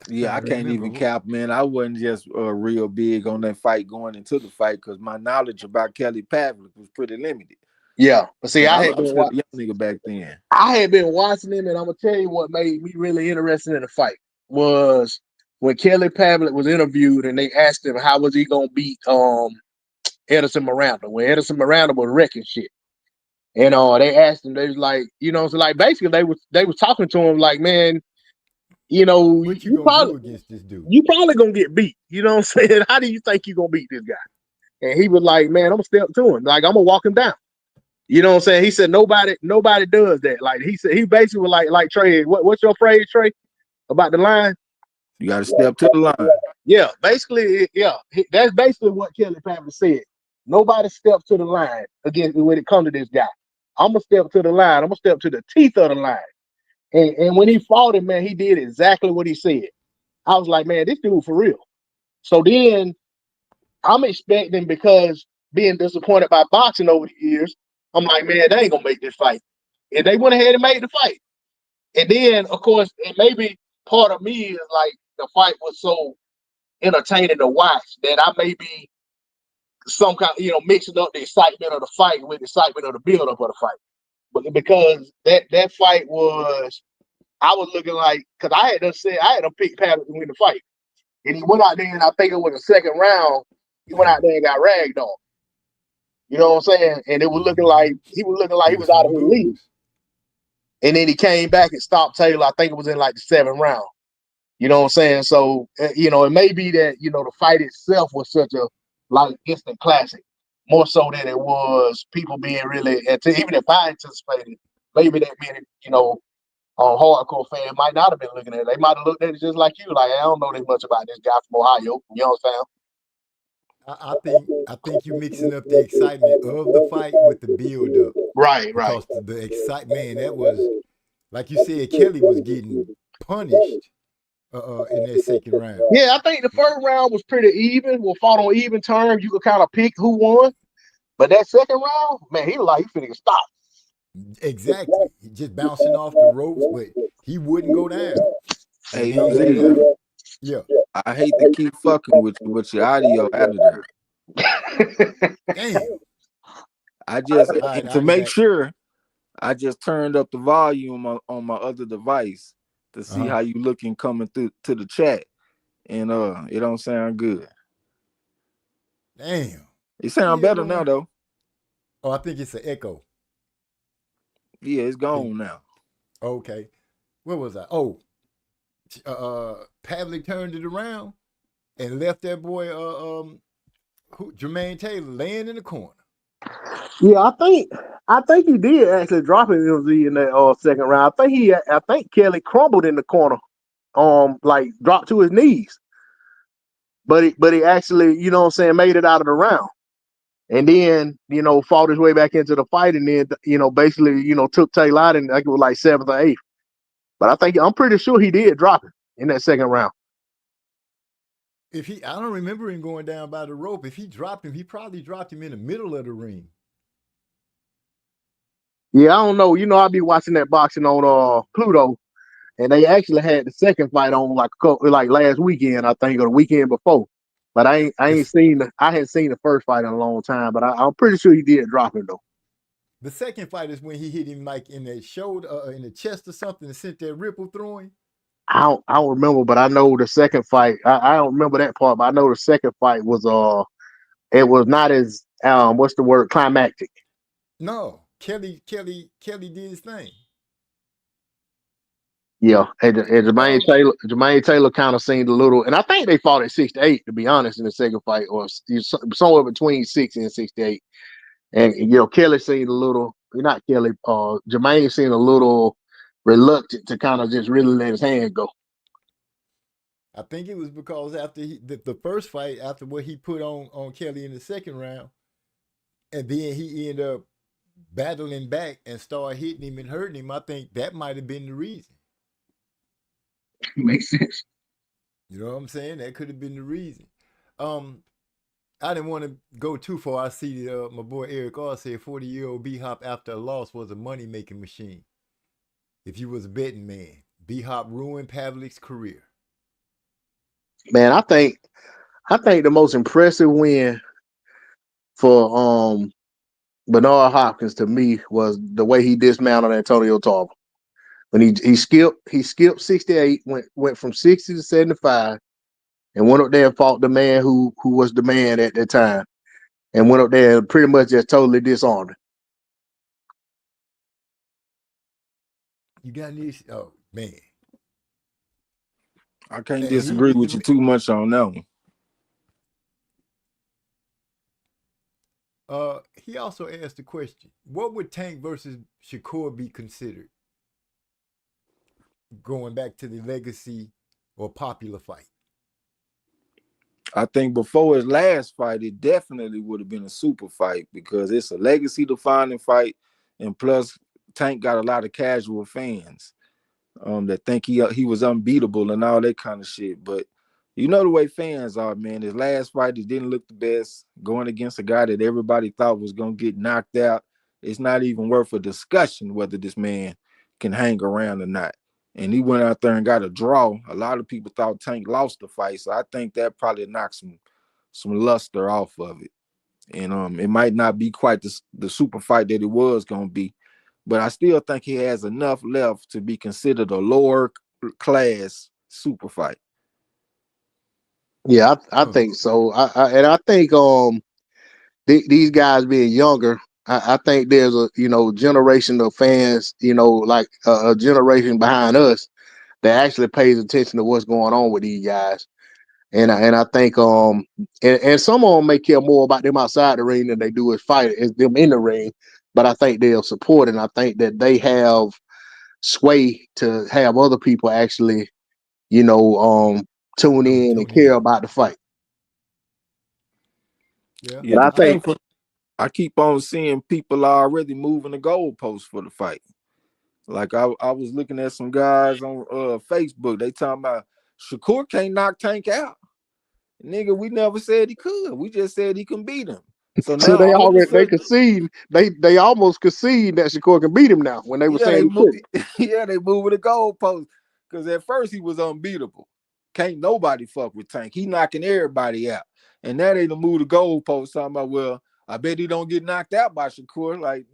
Yeah, I Trying to can't remember even who. cap, man. I wasn't just real big on that fight going into the fight because my knowledge about Kelly Pavlik was pretty limited. Yeah, but see, And I I was still a young nigga back then. had been watching him, and I'm gonna tell you what made me really interested in the fight was when Kelly Pavlik was interviewed, and they asked him how was he gonna beat Edison Miranda when Edison Miranda was wrecking shit. And they asked him, they was like, so like basically they was talking to him like, man, What you gonna do against this dude? you probably gonna get beat. You know what I'm saying? How do you think you gonna beat this guy? And he was like, man, I'm gonna step to him. Like I'm gonna walk him down. You know what I'm saying? He said nobody does that. Like he said, he basically was like Trey, what's your phrase, Trey? About the line? You got to step to the line. Yeah, basically, yeah. That's basically what Kelly Pavlik said. Nobody steps to the line against when it comes to this guy. I'm gonna step to the line. I'm gonna step to the teeth of the line. And when he fought him, man, he did exactly what he said. I was like, man, this dude for real. So then I'm expecting, because being disappointed by boxing over the years, I'm like, man, they ain't gonna make this fight. And they went ahead and made the fight. And then, of course, and maybe part of me is like the fight was so entertaining to watch that I may be some kind, mixing up the excitement of the fight with the excitement of the build-up of the fight. But because that fight was, I was looking like, because I had to pick Pavlik to win the fight. And he went out there, and I think it was the second round, he went out there and got ragged on. You know what I'm saying? And it was looking like he was out of his league. And then he came back and stopped Taylor. I think it was in like the 7th round. You know what I'm saying? So, it may be that, the fight itself was such a like instant classic, more so than it was people being really, even if I anticipated, maybe that meant, a hardcore fan might not have been looking at it. They might have looked at it just like you, like, I don't know that much about this guy from Ohio. You know what I'm saying? I think you're mixing up the excitement of the fight with the build up. Right. Because the excitement, man, that was, like you said, Kelly was getting punished in that second round. Yeah, I think the first round was pretty even. We fought on even terms. You could kind of pick who won. But that second round, man, he was like, he finna stop. Exactly. He just bouncing off the ropes, but he wouldn't go down. Hey, yeah. I hate to keep fucking with you, but your audio out of there. Damn. I just to make sure, I just turned up the volume on my other device to see how you looking coming through to the chat, and it don't sound good. Damn. It sound better now though. Oh, I think it's an echo. Yeah, it's gone now. Okay. Where was I? Oh, Pavlik turned it around and left that boy Jermaine Taylor laying in the corner. Yeah, I think he did actually drop him in that second round. I think Kelly crumbled in the corner, like dropped to his knees. But he actually, you know what I'm saying, made it out of the round. And then, fought his way back into the fight, and then, basically, took Taylor out, and I think it was like 7th or 8th. But I'm pretty sure he did drop him in that second round. I don't remember him going down by the rope. If he dropped him, he probably dropped him in the middle of the ring. Yeah, I don't know. I'll be watching that boxing on Pluto, and they actually had the second fight on like last weekend, I think, or the weekend before. But I hadn't seen the first fight in a long time. But I'm pretty sure he did drop him though. The second fight is when he hit him like in the shoulder, in the chest or something, and sent that ripple through him. I don't remember, but I know the second fight. I don't remember that part, but I know the second fight was it was not as what's the word, climactic. No, Kelly did his thing. Yeah, and Jermaine Taylor kind of seemed a little, and I think they fought at 6-8, to be honest, in the second fight, or somewhere between 60 and 68. And Kelly seemed a little, not Kelly, Jermaine seemed a little reluctant to kind of just really let his hand go. I think it was because after the first fight, after what he put on Kelly in the second round, and then he ended up battling back and started hitting him and hurting him, I think that might have been the reason. Makes sense. You know what I'm saying? That could have been the reason. I didn't want to go too far. I see my boy Eric R said 40-year-old B-Hop after a loss was a money-making machine. If you was a betting man, B-Hop ruined Pavlik's career. Man, I think the most impressive win for Bernard Hopkins to me was the way he dismounted Antonio Tarver. When he skipped 68, went from 60 to 75, and went up there and fought the man who was the man at that time, and went up there and pretty much just totally disarmed him. You got any? Oh man, I can't disagree with you too much on that one. He also asked the question: what would Tank versus Shakur be considered? Going back to the legacy or popular fight. I think before his last fight, it definitely would have been a super fight because it's a legacy defining fight, and plus Tank got a lot of casual fans that think he was unbeatable and all that kind of shit. But you know the way fans are, man. His last fight, he didn't look the best, going against a guy that everybody thought was gonna get knocked out. It's not even worth a discussion whether this man can hang around or not. And he went out there and got a draw. A lot of people thought Tank lost the fight, so I think that probably knocked some luster off of it. And it might not be quite the super fight that it was going to be, but I still think he has enough left to be considered a lower class super fight. Yeah, I think so. I think these guys being younger, I think there's a generation of fans, like a generation behind us that actually pays attention to what's going on with these guys. And I think and some of them may care more about them outside the ring than they do as them in the ring. But I think they'll support, and I think that they have sway to have other people actually, tune in and care about the fight. Yeah, but I keep on seeing people already moving the goalposts for the fight. Like I was looking at some guys on Facebook. They talking about Shakur can't knock Tank out. Nigga, we never said he could. We just said he can beat him. So now they concede. They almost concede that Shakur can beat him now. When they were saying they moving the goalpost because at first he was unbeatable. Can't nobody fuck with Tank. He knocking everybody out. And now they done move the goalpost talking about, well, I bet he don't get knocked out by Shakur. Like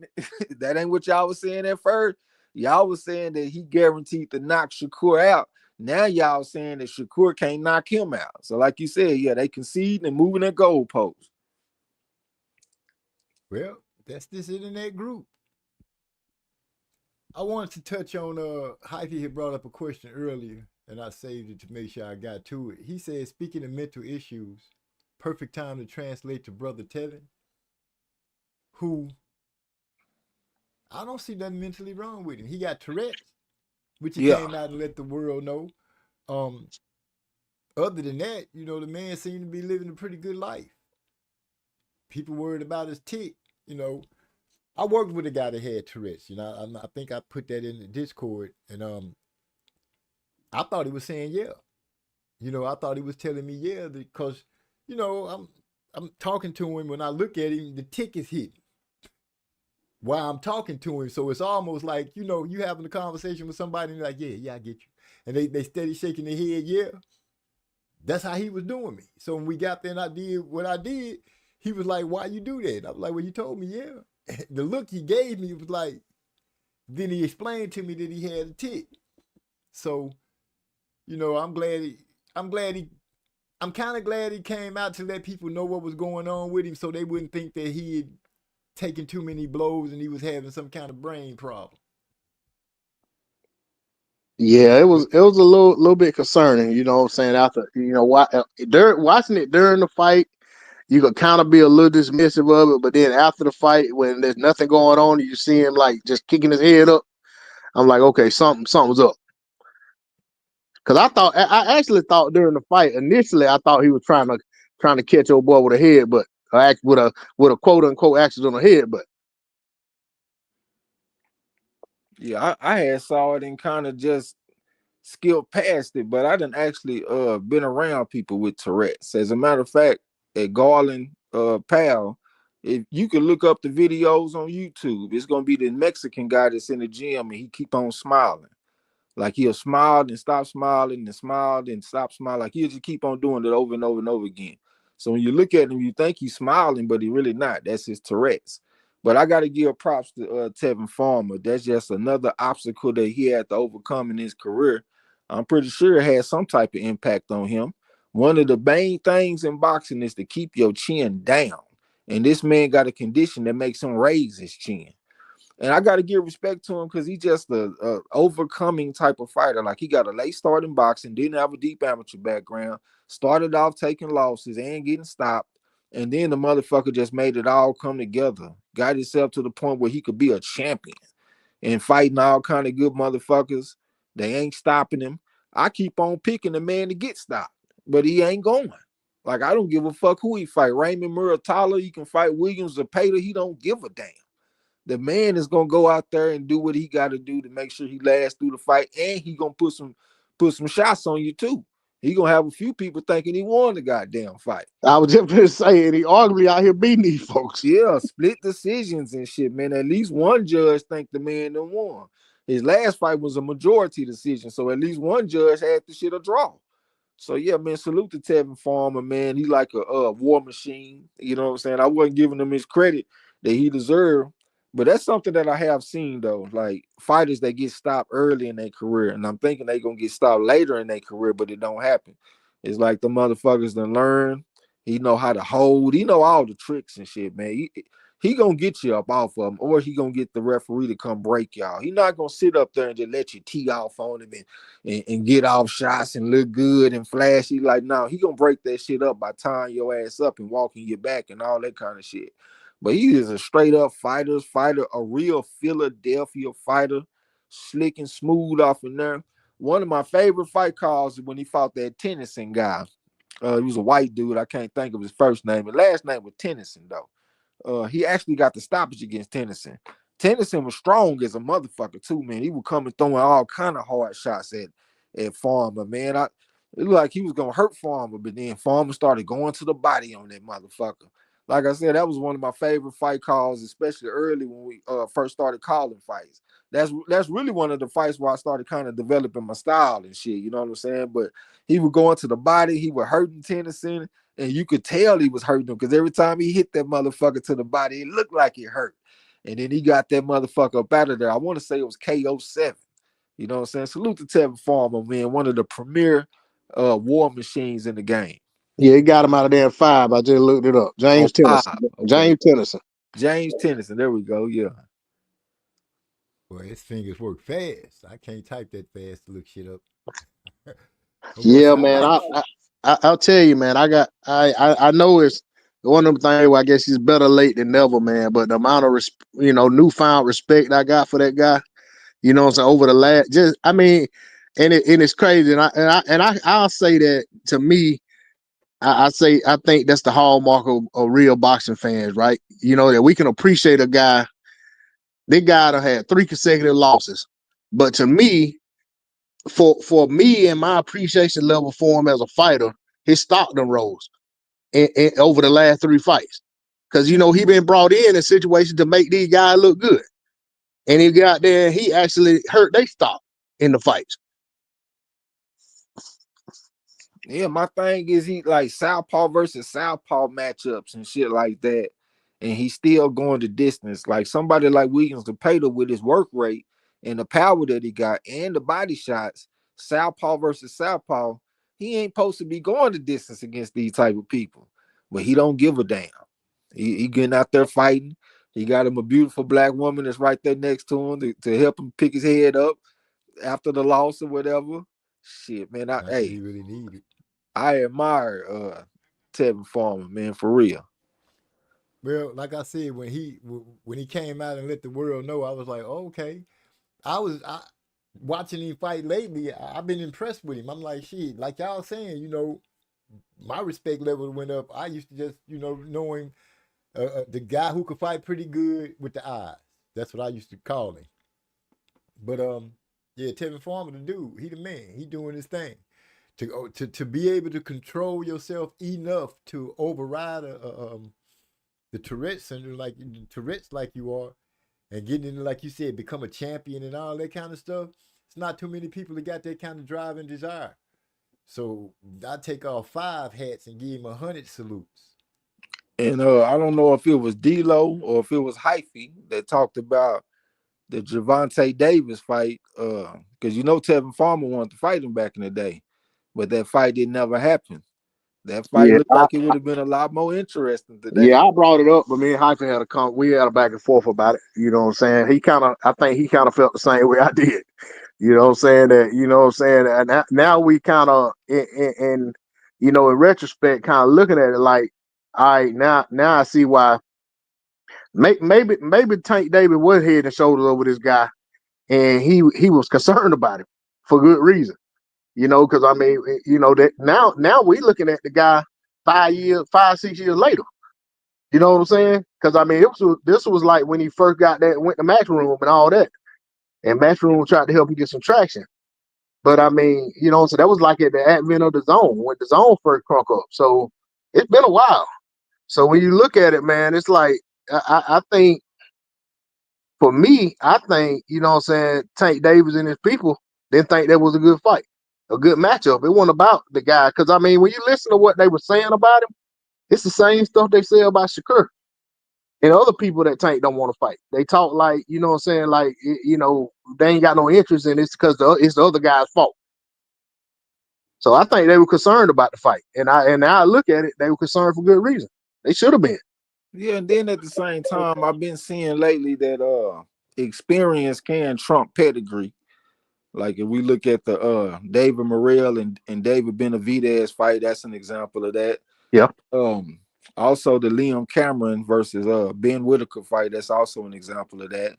that ain't what y'all was saying at first. Y'all was saying that he guaranteed to knock Shakur out. Now y'all saying that Shakur can't knock him out. So like you said, yeah, they conceding and moving their goalposts. Well, that's this internet group. I wanted to touch on Hyphy had brought up a question earlier, and I saved it to make sure I got to it. He said, speaking of mental issues, perfect time to translate to Brother Tevin, who I don't see nothing mentally wrong with him. He got Tourette's, which he came out and let the world know. Other than that, the man seemed to be living a pretty good life. People worried about his tick. I worked with a guy that had Tourette's. I think I put that in the Discord, and I thought he was saying yeah. I thought he was telling me yeah because I'm talking to him. When I look at him, the tick is hitting while I'm talking to him. So it's almost like, you having a conversation with somebody and they're like, yeah, I get you. And they steady shaking their head, yeah. That's how he was doing me. So when we got there and I did what I did, he was like, why you do that? I was like, well, you told me, yeah. The look he gave me was like, then he explained to me that he had a tick. So, I'm kind of glad he came out to let people know what was going on with him so they wouldn't think that he had taking too many blows and he was having some kind of brain problem. Yeah, it was a little bit concerning, what I'm saying, after, watching it during the fight, you could kind of be a little dismissive of it, but then after the fight, when there's nothing going on, you see him like just kicking his head up. I'm like, okay, something's up. Because I actually thought during the fight, initially, I thought he was trying to catch old boy with a head, but with a quote unquote accident on the head, but Yeah, I had saw it and kind of just skilled past it, but I didn't actually been around people with Tourette's. As a matter of fact, at Garland Pal, if you can look up the videos on YouTube, it's gonna be the Mexican guy that's in the gym and he keep on smiling. Like he'll smile and stop smiling and smile and stop smiling. Like he'll just keep on doing it over and over and over again. So when you look at him, you think he's smiling, but he really not. That's his Tourette's. But I got to give props to Tevin Farmer. That's just another obstacle that he had to overcome in his career. I'm pretty sure it had some type of impact on him. One of the main things in boxing is to keep your chin down. And this man got a condition that makes him raise his chin. And I got to give respect to him because he's just a overcoming type of fighter. Like he got a late start in boxing, didn't have a deep amateur background, started off taking losses and getting stopped. And then the motherfucker just made it all come together, got himself to the point where he could be a champion and fighting all kind of good motherfuckers. They ain't stopping him. I keep on picking the man to get stopped, but he ain't going. Like, I don't give a fuck who he fight. Raymond Muratalla, he can fight Williams or Pater. He don't give a damn. The man is gonna go out there and do what he got to do to make sure he lasts through the fight, and he gonna put some shots on you too. He gonna have a few people thinking he won the goddamn fight. I was just gonna say it. He arguably out here beating these folks. Yeah, split decisions and shit, man. At least one judge think the man done won. His last fight was a majority decision, so at least one judge had the shit a draw. So yeah, man, salute to Tevin Farmer, man. He like a war machine. You know what I'm saying? I wasn't giving him his credit that he deserved. But that's something that I have seen though, like fighters that get stopped early in their career, and I'm thinking they're gonna get stopped later in their career, but it don't happen. It's like the motherfuckers done learn. He know how to hold. He know all the tricks and shit, man. He gonna get you up off of him, or he gonna get the referee to come break y'all. He not gonna sit up there and just let you tee off on him and get off shots and look good and flashy. Like, no, he gonna break that shit up by tying your ass up and walking you back and all that kind of shit. But he is a straight up fighter, a real Philadelphia fighter, slick and smooth off in there. One of my favorite fight calls is when he fought that Tennyson guy. He was a white dude. I can't think of his first name. His last name was Tennyson, though. He actually got the stoppage against Tennyson. Tennyson was strong as a motherfucker, too, man. He would come and throwing all kind of hard shots at Farmer, man. It looked like he was going to hurt Farmer, but then Farmer started going to the body on that motherfucker. Like I said, that was one of my favorite fight calls, especially early when we first started calling fights. That's really one of the fights where I started kind of developing my style and shit. You know what I'm saying? But he would go into the body, he would hurting Tennyson, and you could tell he was hurting him because every time he hit that motherfucker to the body, it looked like it hurt. And then he got that motherfucker up out of there. I want to say it was KO7. You know what I'm saying? Salute to Tevin Farmer, man, one of the premier war machines in the game. Yeah, he got him out of there in 5. I just looked it up. James Tennyson. Okay. James Tennyson. James Tennyson. There we go. Yeah. Boy, his fingers work fast. I can't type that fast to look shit up. Yeah, man. I'll tell you, man. I know it's one of them things where I guess he's better late than never, man. But the amount of newfound respect I got for that guy, you know what I'm saying, over the last, and it's crazy. And I'll say that to me, I think that's the hallmark of real boxing fans, right? You know, that we can appreciate a guy. That guy that had 3 consecutive losses, but to me, for me and my appreciation level for him as a fighter, his stock done rose over the last 3 fights, because he been brought in situations to make these guys look good, and he got there and he actually hurt their stock in the fights. Yeah, my thing is he like Southpaw versus Southpaw matchups and shit like that. And he's still going the distance. Like somebody like Williams Capeta with his work rate and the power that he got and the body shots, Southpaw versus Southpaw, he ain't supposed to be going the distance against these type of people. But he don't give a damn. He getting out there fighting. He got him a beautiful black woman that's right there next to him to help him pick his head up after the loss or whatever. Shit, man. He really need it. I admire Tevin Farmer, man, for real. Well, like I said, when he came out and let the world know, I was like, oh, okay. I watching him fight lately. I've been impressed with him. I'm like, shit, like y'all saying, my respect level went up. I used to just, know him, the guy who could fight pretty good with the eyes. That's what I used to call him. But yeah, Tevin Farmer, the dude, he the man. He doing his thing. To be able to control yourself enough to override the Tourette syndrome, like Tourette's, like you are, and getting into, like you said, become a champion and all that kind of stuff. It's not too many people that got that kind of drive and desire. So I take off 5 hats and give him 100 salutes. And I don't know if it was D'Lo or if it was Hyphy that talked about the Gervonta Davis fight, because Tevin Farmer wanted to fight him back in the day, but that fight didn't never happen. That fight looked like it would have been a lot more interesting today. Yeah, I brought it up, but me and Hyphen had we had a back and forth about it. You know what I'm saying? I think he kind of felt the same way I did. You know what I'm saying? And now we kind of, in retrospect, kind of looking at it like, all right, now I see why. Maybe Tank Davis was head and shoulders over this guy, and he was concerned about him for good reason. Because I mean, that now we looking at the guy 6 years later. You know what I'm saying? Because I mean, this was like when he first went to Matchroom and all that, and Matchroom tried to help him get some traction. But I mean, so that was like at the advent of the Zone, when the Zone first crunk up. So it's been a while. So when you look at it, man, it's like I think, for me, Tank Davis and his people didn't think that was a good fight, a good matchup. It wasn't about the guy, because I mean, when you listen to what they were saying about him, it's the same stuff they say about Shakur and other people that Tank don't want to fight. They talk like, like, they ain't got no interest in it because it's the other guy's fault. So I think they were concerned about the fight. And now I look at it, they were concerned for good reason. They should have been. Yeah, and then at the same time, I've been seeing lately that experience can trump pedigree. Like if we look at the David Morrell and David Benavidez fight, that's an example of that. Yeah. Also the Liam Cameron versus Ben Whitaker fight, that's also an example of that.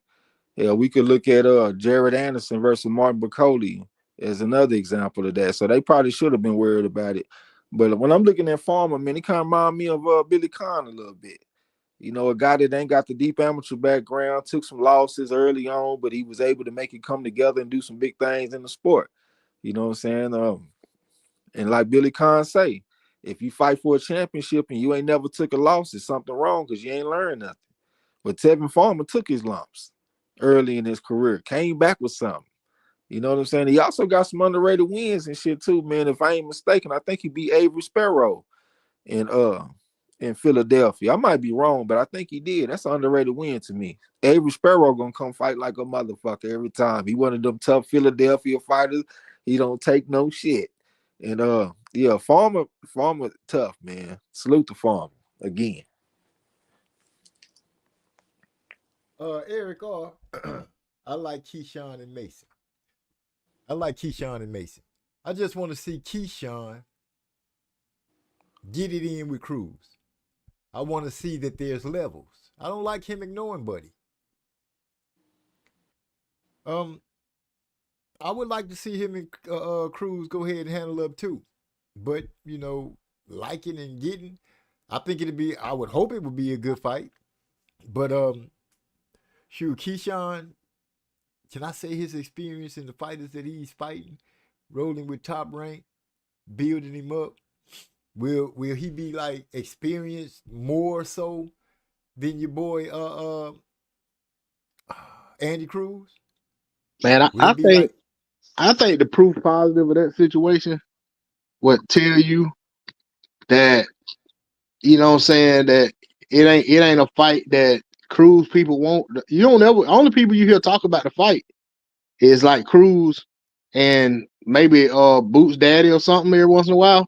Yeah, we could look at Jared Anderson versus Martin Bacoli as another example of that. So they probably should have been worried about it. But when I'm looking at Farmer, man, he kind of remind me of Billy Conn a little bit. A guy that ain't got the deep amateur background, took some losses early on, but he was able to make it come together and do some big things in the sport. You know what I'm saying? And like Billy Conn say, if you fight for a championship and you ain't never took a loss, it's something wrong because you ain't learned nothing. But Tevin Farmer took his lumps early in his career, came back with something. You know what I'm saying? He also got some underrated wins and shit too, man. If I ain't mistaken, I think he beat Avery Sparrow in Philadelphia. I might be wrong, but I think he did. That's an underrated win to me. Avery Sparrow gonna come fight like a motherfucker every time. He one of them tough Philadelphia fighters. He don't take no shit. And yeah, Farmer tough, man. Salute to Farmer again. Eric R. I like Keyshawn and Mason. I just want to see Keyshawn get it in with Cruz. I want to see that there's levels. I don't like him ignoring Buddy. I would like to see him and Cruz go ahead and handle up too. But, liking and getting, I would hope it would be a good fight. But, Keyshawn, can I say his experience in the fighters that he's fighting, rolling with Top Rank, building him up? Will he be like experienced more so than your boy Andy Cruz? Man, I think the proof positive of that situation would tell you that, that it ain't a fight that Cruz people want. Only people you hear talk about the fight is like Cruz and maybe Boots Daddy or something every once in a while.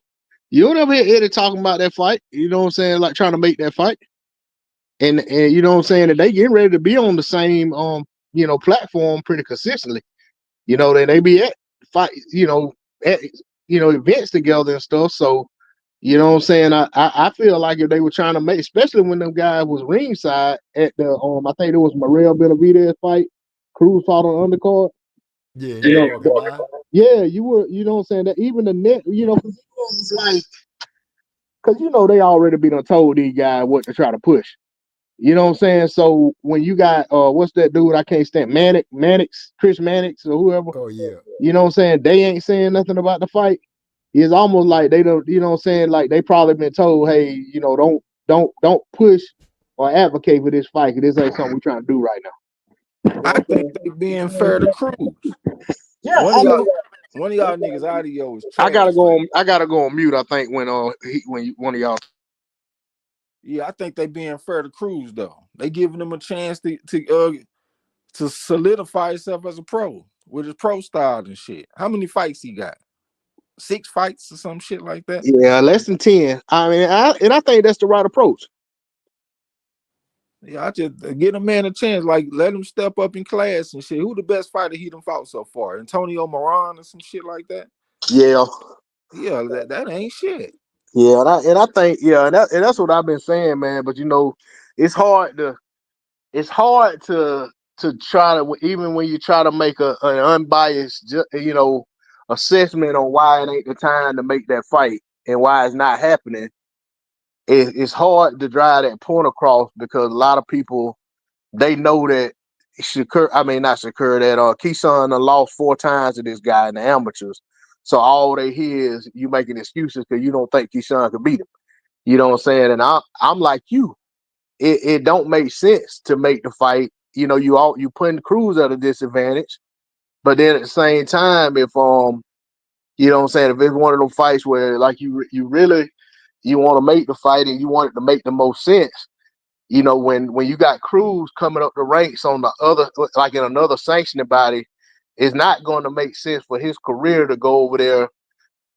You don't ever hear Eddie talking about that fight. You know what I'm saying? Like trying to make that fight. And you know what I'm saying? That they getting ready to be on the same platform pretty consistently. That they be at fight, at events together and stuff. So, you know what I'm saying? I feel like if they were trying to make, especially when them guys was ringside at the I think it was Morrell Benavidez fight, Cruz fought on undercard. Yeah, you were, you know what I'm saying? That even the net, it's like, because they already been told these guys what to try to push. You know what I'm saying? So when you got what's that dude I can't stand, Chris Mannix or whoever, Oh yeah. you know what I'm saying? They ain't saying nothing about the fight. It's almost like they don't, you know what I'm saying? Like they probably been told, hey, you know, don't push or advocate for this fight because this ain't something we're trying to do right now. You know I what I'm think saying? they being fair to Cruz. Yeah, One I of y'all, mean, one of y'all niggas audio is I gotta trash. go Like, on. I gotta go on mute. I think when one of y'all. yeah, I think they being fair to Cruz though. They giving him a chance to solidify himself as a pro with his pro style and shit. How many fights he got? 6 fights or some shit like that. Yeah, less than 10. I mean, I think that's the right approach. Yeah, I just get a man a chance. Like, let him step up in class and shit. Who the best fighter he done fought so far? Antonio Moran or some shit like that? Yeah, Yeah, that ain't shit. yeah, and I think and that's what I've been saying, man. But you know, it's hard to try to, even when you try to make an unbiased assessment on why it ain't the time to make that fight and why it's not happening. It's hard to drive that point across because a lot of people, they know that Shakur, I mean not Shakur, that Keyshawn lost 4 times to this guy in the amateurs. So all they hear is you making excuses because you don't think Keyshawn could beat him. You know what I'm saying? And I'm like you. It don't make sense to make the fight. You know, you putting Cruz at a disadvantage, but then at the same time, if you know what I'm saying, if it's one of those fights where like you really you want to make the fight and you want it to make the most sense, you know, when you got Cruz coming up the ranks on the other, like in another sanctioning body, it's not going to make sense for his career to go over there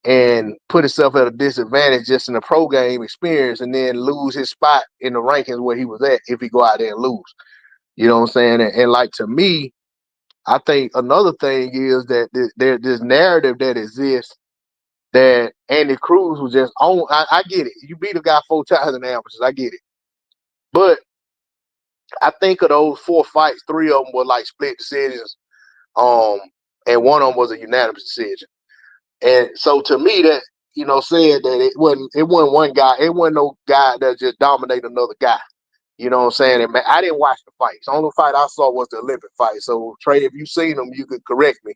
and put himself at a disadvantage just in the pro game experience and then lose his spot in the rankings where he was at if he go out there and lose. You know what I'm saying? And like, to me, I think another thing is that there's this narrative that exists that Andy Cruz was just on. I get it. You beat a guy 4 times in the amateurs. I get it. But I think of those 4 fights, 3 of them were like split decisions. And one of them was a unanimous decision. And so to me, that, you know, said that it wasn't one guy, it wasn't no guy that just dominated another guy. You know what I'm saying? And man, I didn't watch the fights. The only fight I saw was the Olympic fight. So Trey, if you've seen them, you could correct me.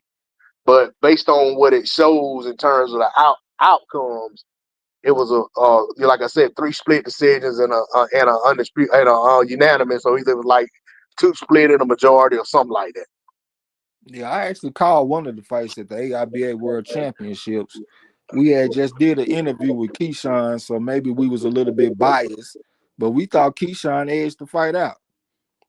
But based on what it shows in terms of the outcomes, it was like I said, 3 split decisions and a undisputed and a unanimous. So either it was like 2 split and a majority or something like that. Yeah, I actually called one of the fights at the AIBA World Championships. We had just did an interview with Keyshawn, so maybe we was a little bit biased, but we thought Keyshawn edged the fight out.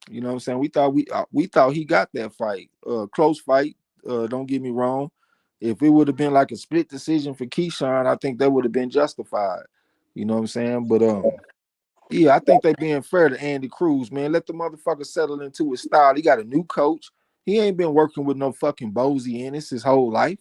You know what I'm saying? We thought he got that fight. Close fight. Don't get me wrong. If it would have been like a split decision for Keyshawn, I think that would have been justified. You know what I'm saying? But yeah, I think they being fair to Andy Cruz, man. Let the motherfucker settle into his style. He got a new coach. He ain't been working with no fucking Bozy Ennis his whole life.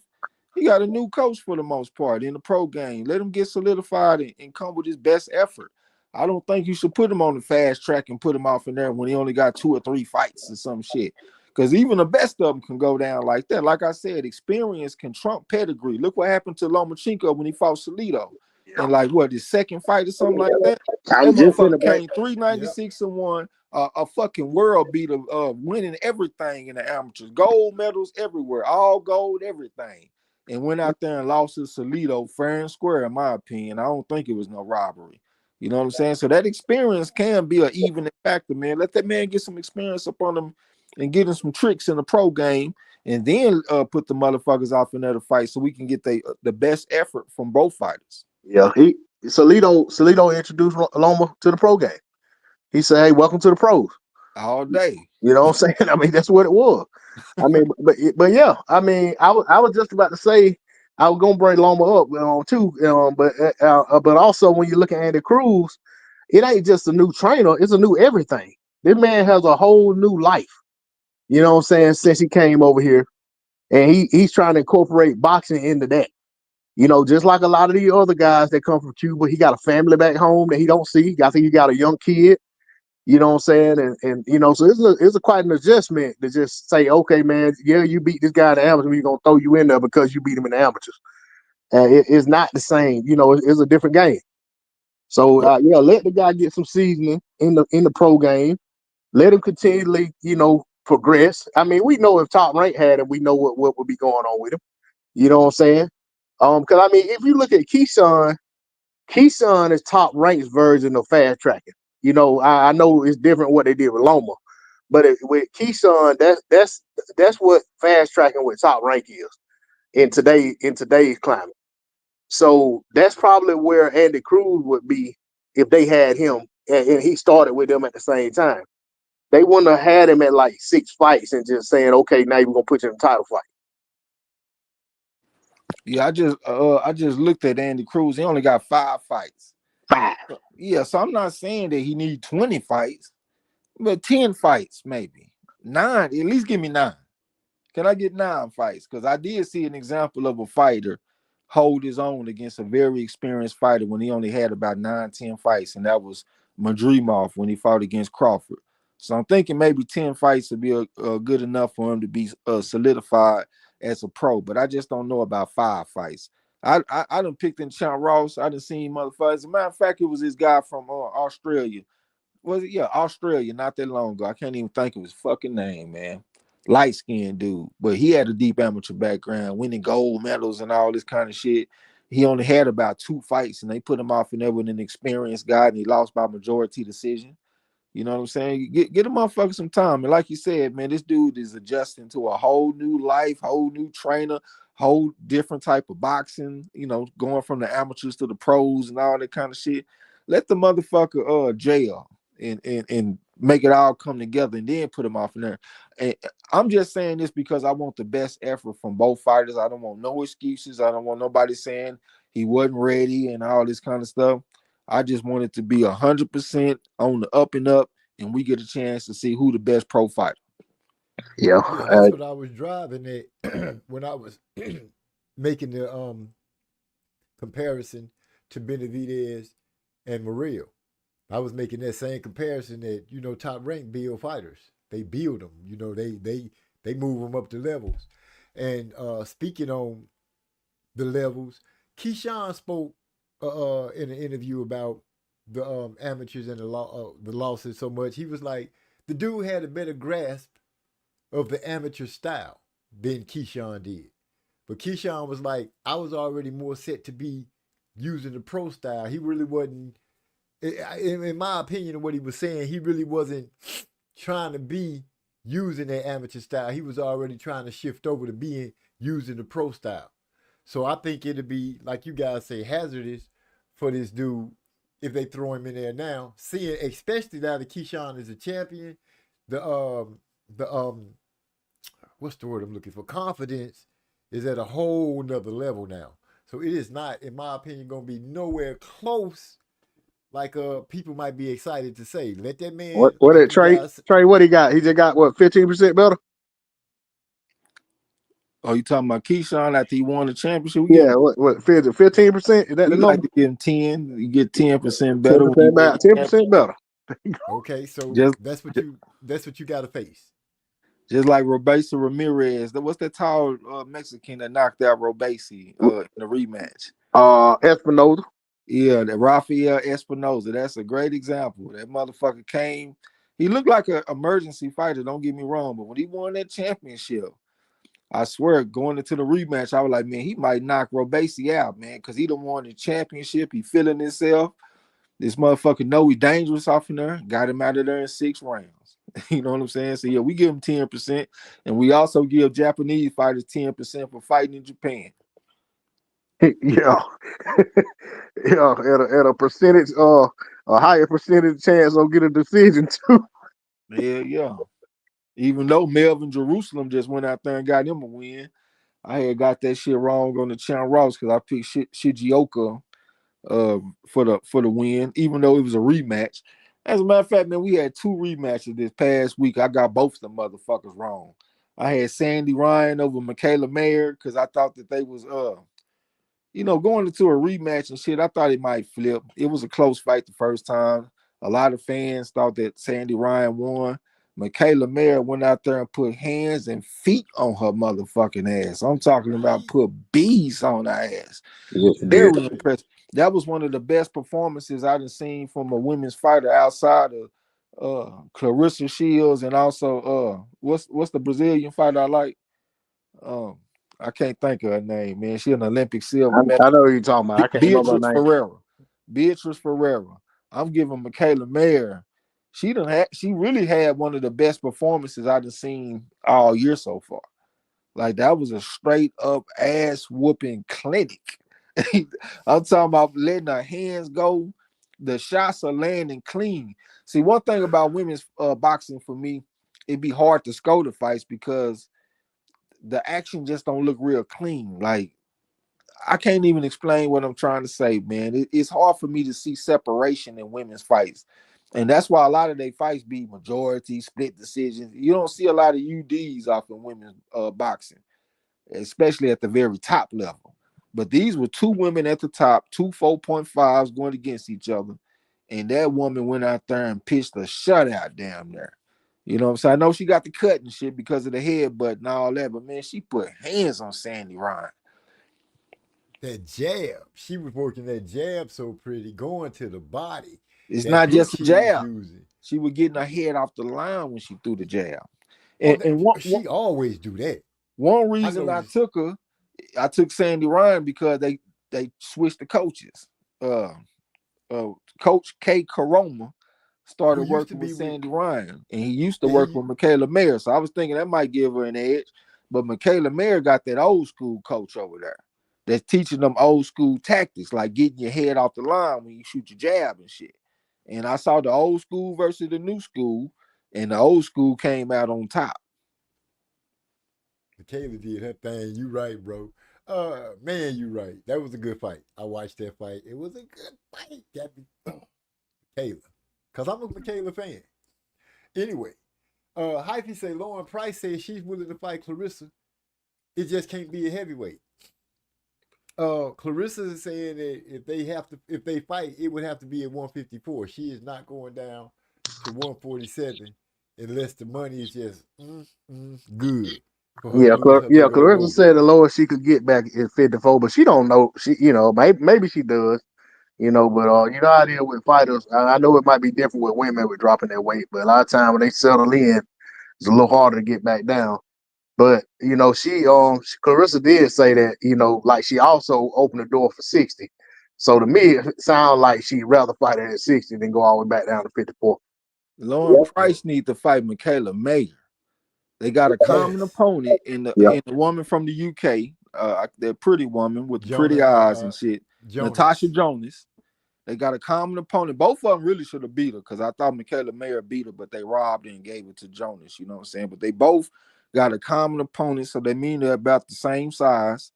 He got a new coach for the most part in the pro game. Let him get solidified and come with his best effort. I don't think you should put him on the fast track and put him off in there when he only got 2 or 3 fights or some shit. Because even the best of them can go down like that. Like I said, experience can trump pedigree. Look what happened to Lomachenko when he fought Salido. And like what, his second fight or something like that? That motherfucker came 396 and 1, a fucking world beater, winning everything in the amateurs, gold medals everywhere, all gold, everything, and went out there and lost to Salido fair and square, in my opinion. I don't think it was no robbery. You know what I'm saying? So that experience can be an even factor, man. Let that man get some experience upon him and get him some tricks in the pro game, and then put the motherfuckers off in there to fight so we can get the best effort from both fighters. Yeah, Salido introduced Loma to the pro game. He said, "Hey, welcome to the pros." All day. You know what I'm saying? I mean, that's what it was. I mean, but yeah, I mean, I was just about to say I was gonna bring Loma up too, but also when you look at Andy Cruz, it ain't just a new trainer; it's a new everything. This man has a whole new life. You know what I'm saying? Since he came over here, and he's trying to incorporate boxing into that. You know, just like a lot of the other guys that come from Cuba, he got a family back home that he don't see. I think he got a young kid. You know what I'm saying? And you know, so it's quite an adjustment to just say, okay, man, yeah, you beat this guy in the amateurs, we're gonna throw you in there because you beat him in the amateurs. It's not the same. You know, it's a different game. So yeah, let the guy get some seasoning in the pro game. Let him continually, progress. I mean, we know if Top Rank had him, we know what would be going on with him. You know what I'm saying? Because I mean, if you look at Keyshawn is Top Rank's version of fast tracking. I know it's different what they did with Loma, but with Keyshawn, that's what fast tracking with Top Rank is in today's climate. So that's probably where Andy Cruz would be if they had him and he started with them at the same time. They wouldn't have had him at like 6 fights and just saying, okay, now we're gonna put you in a title fight. Yeah, I just looked at Andy Cruz. He only got 5 fights. 5. Yeah, so I'm not saying that he need 20 fights, but 10 fights maybe. 9, at least give me 9. Can I get 9 fights? Because I did see an example of a fighter hold his own against a very experienced fighter when he only had about 9, 10 fights, and that was Madrimov when he fought against Crawford. So I'm thinking maybe 10 fights would be good enough for him to be solidified as a pro, but I just don't know about 5 fights. I done picked in Champ Ross. I done seen motherfuckers. As a matter of fact, it was this guy from Australia. Was it? Yeah, Australia, not that long ago. I can't even think of his fucking name, man. Light-skinned dude, but he had a deep amateur background, winning gold medals and all this kind of shit. He only had about 2 fights, and they put him off, and there was an experienced guy, and he lost by majority decision. You know what I'm saying? Get a motherfucker some time. And like you said, man, this dude is adjusting to a whole new life, whole new trainer, whole different type of boxing, going from the amateurs to the pros and all that kind of shit. Let the motherfucker jail and make it all come together and then put him off in there. And I'm just saying this because I want the best effort from both fighters. I don't want no excuses. I don't want nobody saying he wasn't ready and all this kind of stuff. I just want it to be 100% on the up and up, and we get a chance to see who the best pro fighter. Yeah, that's what I was driving at when I was making the comparison to Benavidez and Murillo. I was making that same comparison that Top Rank build fighters. They build them. They move them up to levels. And speaking on the levels, Keyshawn spoke in an interview about the amateurs and the losses so much. He was like, the dude had a better grasp of the amateur style than Keyshawn did. But Keyshawn was like, I was already more set to be using the pro style. He really wasn't, in my opinion of what he was saying, he really wasn't trying to be using that amateur style. He was already trying to shift over to being using the pro style. So I think it'd be, like you guys say, hazardous for this dude if they throw him in there now. Seeing, especially now that Keyshawn is a champion, the what's the word I'm looking for? Confidence is at a whole nother level now. So it is not, in my opinion, gonna be nowhere close like people might be excited to say. Let that man. What like Trey? What he got? He just got what, 15% better? Oh, you talking about Keyshawn after he won the championship? Yeah, what 15%? Is that the number? Like to give him 10. You get 10% better. 10% better. Okay, so that's what you got to face. Just like Robeisy Ramirez. What's that tall Mexican that knocked out Robeisy in the rematch? Espinoza. Yeah, that Rafael Espinoza. That's a great example. That motherfucker came. He looked like an emergency fighter, don't get me wrong, but when he won that championship, I swear, going into the rematch, I was like, man, he might knock Robeisy out, man, because he done won the championship. He feeling himself. This motherfucker know he dangerous off in there. Got him out of there in 6 rounds. You know what I'm saying? So, yeah, we give him 10%, and we also give Japanese fighters 10% for fighting in Japan. Yeah. Yeah, at a percentage, a higher percentage chance of get a decision, too. Yeah. Even though Melvin Jerusalem just went out there and got him a win, I had got that shit wrong on the Champ Ross because I picked Shigioka for the win, even though it was a rematch. As a matter of fact, man, we had 2 rematches this past week. I got both of them motherfuckers wrong. I had Sandy Ryan over Michaela Mayer because I thought that they was going into a rematch and shit. I thought it might flip. It was a close fight the first time. A lot of fans thought that Sandy Ryan won. Michaela Mayer went out there and put hands and feet on her motherfucking ass. I'm talking about put bees on her ass. Yes, it did. Very impressive. That was one of the best performances I've seen from a women's fighter outside of Clarissa Shields and also what's the Brazilian fighter I like? I can't think of her name, man. She an Olympic silver medal. I know who you're talking about. I can't remember her Beatrice name. Ferreira. Beatrice Ferreira. I'm giving Michaela Mayer. She really had one of the best performances I've seen all year so far. Like that was a straight up ass whooping clinic. I'm talking about letting her hands go. The shots are landing clean. See, one thing about women's boxing for me, it'd be hard to score the fights because the action just don't look real clean. Like I can't even explain what I'm trying to say, man. It's hard for me to see separation in women's fights. And that's why a lot of their fights be majority, split decisions. You don't see a lot of UDs off in women's boxing, especially at the very top level. But these were two women at the top, two 4.5s going against each other. And that woman went out there and pitched a shutout damn there. You know what I'm saying? I know she got the cut and shit because of the headbutt and all that, but man, she put hands on Sandy Ryan. That jab, she was working that jab so pretty, going to the body. It's That not hook just a she was jab. using. She was getting her head off the line when she threw the jab. Oh, And she always do that. one reason I took Sandy Ryan because they switched the coaches. Coach K. Caroma started working with Sandy Ryan, and he used to work with Michaela Mayer. So I was thinking that might give her an edge, but Michaela Mayer got that old school coach over there that's teaching them old school tactics, like getting your head off the line when you shoot your jab and shit. And I saw the old school versus the new school, and the old school came out on top. Michaela did her thing. You right, bro. Man, you right. That was a good fight. I watched that fight. It was a good fight. Michaela. Because I'm a Michaela fan. Anyway, Hyphy say Lauren Price says she's willing to fight Clarissa. It just can't be a heavyweight. Clarissa is saying that if they fight, it would have to be at 154. She is not going down to 147 unless the money is just good. Yeah, Clarissa said the lowest she could get back is 54, but she don't know. She, maybe she does, but you know how it is with fighters. I know it might be different with women with dropping their weight, but a lot of times when they settle in, it's a little harder to get back down. But Clarissa did say that, like she also opened the door for 60. So to me, it sounds like she'd rather fight at 60 than go all the way back down to 54. Lauren Price needs to fight Michaela Mayer. They got a common opponent in the woman from the UK, that pretty woman with the pretty eyes and shit, Natasha Jonas. They got a common opponent. Both of them really should have beat her because I thought Michaela Mayer beat her, but they robbed her and gave it to Jonas. You know what I'm saying? But they both got a common opponent, so they mean they're about the same size.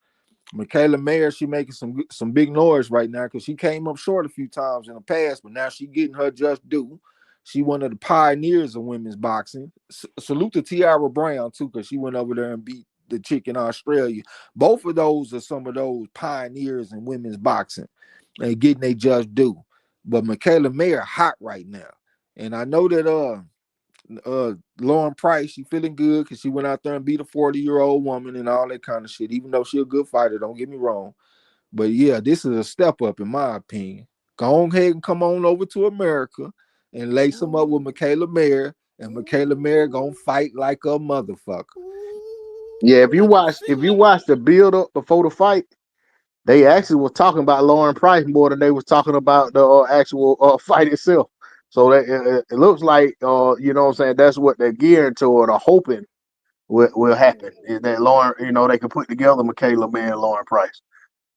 Michaela Mayer, she making some big noise right now because she came up short a few times in the past, but now she getting her just due. She one of the pioneers of women's boxing. Salute to Tiara Brown too, because she went over there and beat the chick in Australia. Both of those are some of those pioneers in women's boxing and getting they just due. But Michaela Mayer hot right now, and I know that Lauren Price, she feeling good because she went out there and beat a 40-year-old woman and all that kind of shit. Even though she a good fighter, don't get me wrong. But yeah, this is a step up in my opinion. Go ahead and come on over to America and lace them up with Michaela Mayer, and Michaela Mayer gonna fight like a motherfucker. Yeah, if you watch the build up before the fight, they actually were talking about Lauren Price more than they was talking about the actual fight itself. So it looks like you know what I'm saying, that's what they're gearing toward or hoping will happen, is that Lauren, they can put together Michaela Mayer and Lauren Price.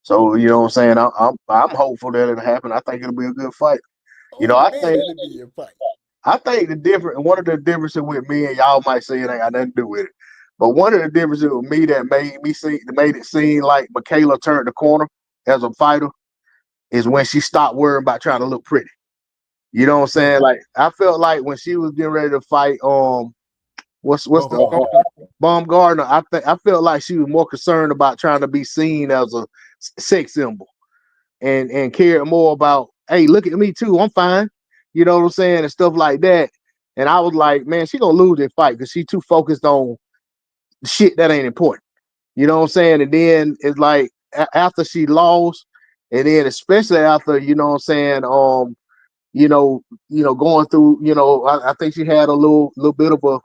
So you know what I'm saying, I'm hopeful that it'll happen. I think it'll be a good fight. I think one of the differences with me, and y'all might say it ain't got nothing to do with it, but one of the differences with me that made it seem like Michaela turned the corner as a fighter is when she stopped worrying about trying to look pretty. You know what I'm saying? Like I felt like when she was getting ready to fight, Baumgardner, I felt like she was more concerned about trying to be seen as a sex symbol, and cared more about, hey, look at me too, I'm fine. You know what I'm saying, and stuff like that. And I was like, man, she gonna lose this fight because she too focused on shit that ain't important. You know what I'm saying? And then it's like after she lost, and then especially after, you know what I'm saying, going through, I think she had a little bit of a,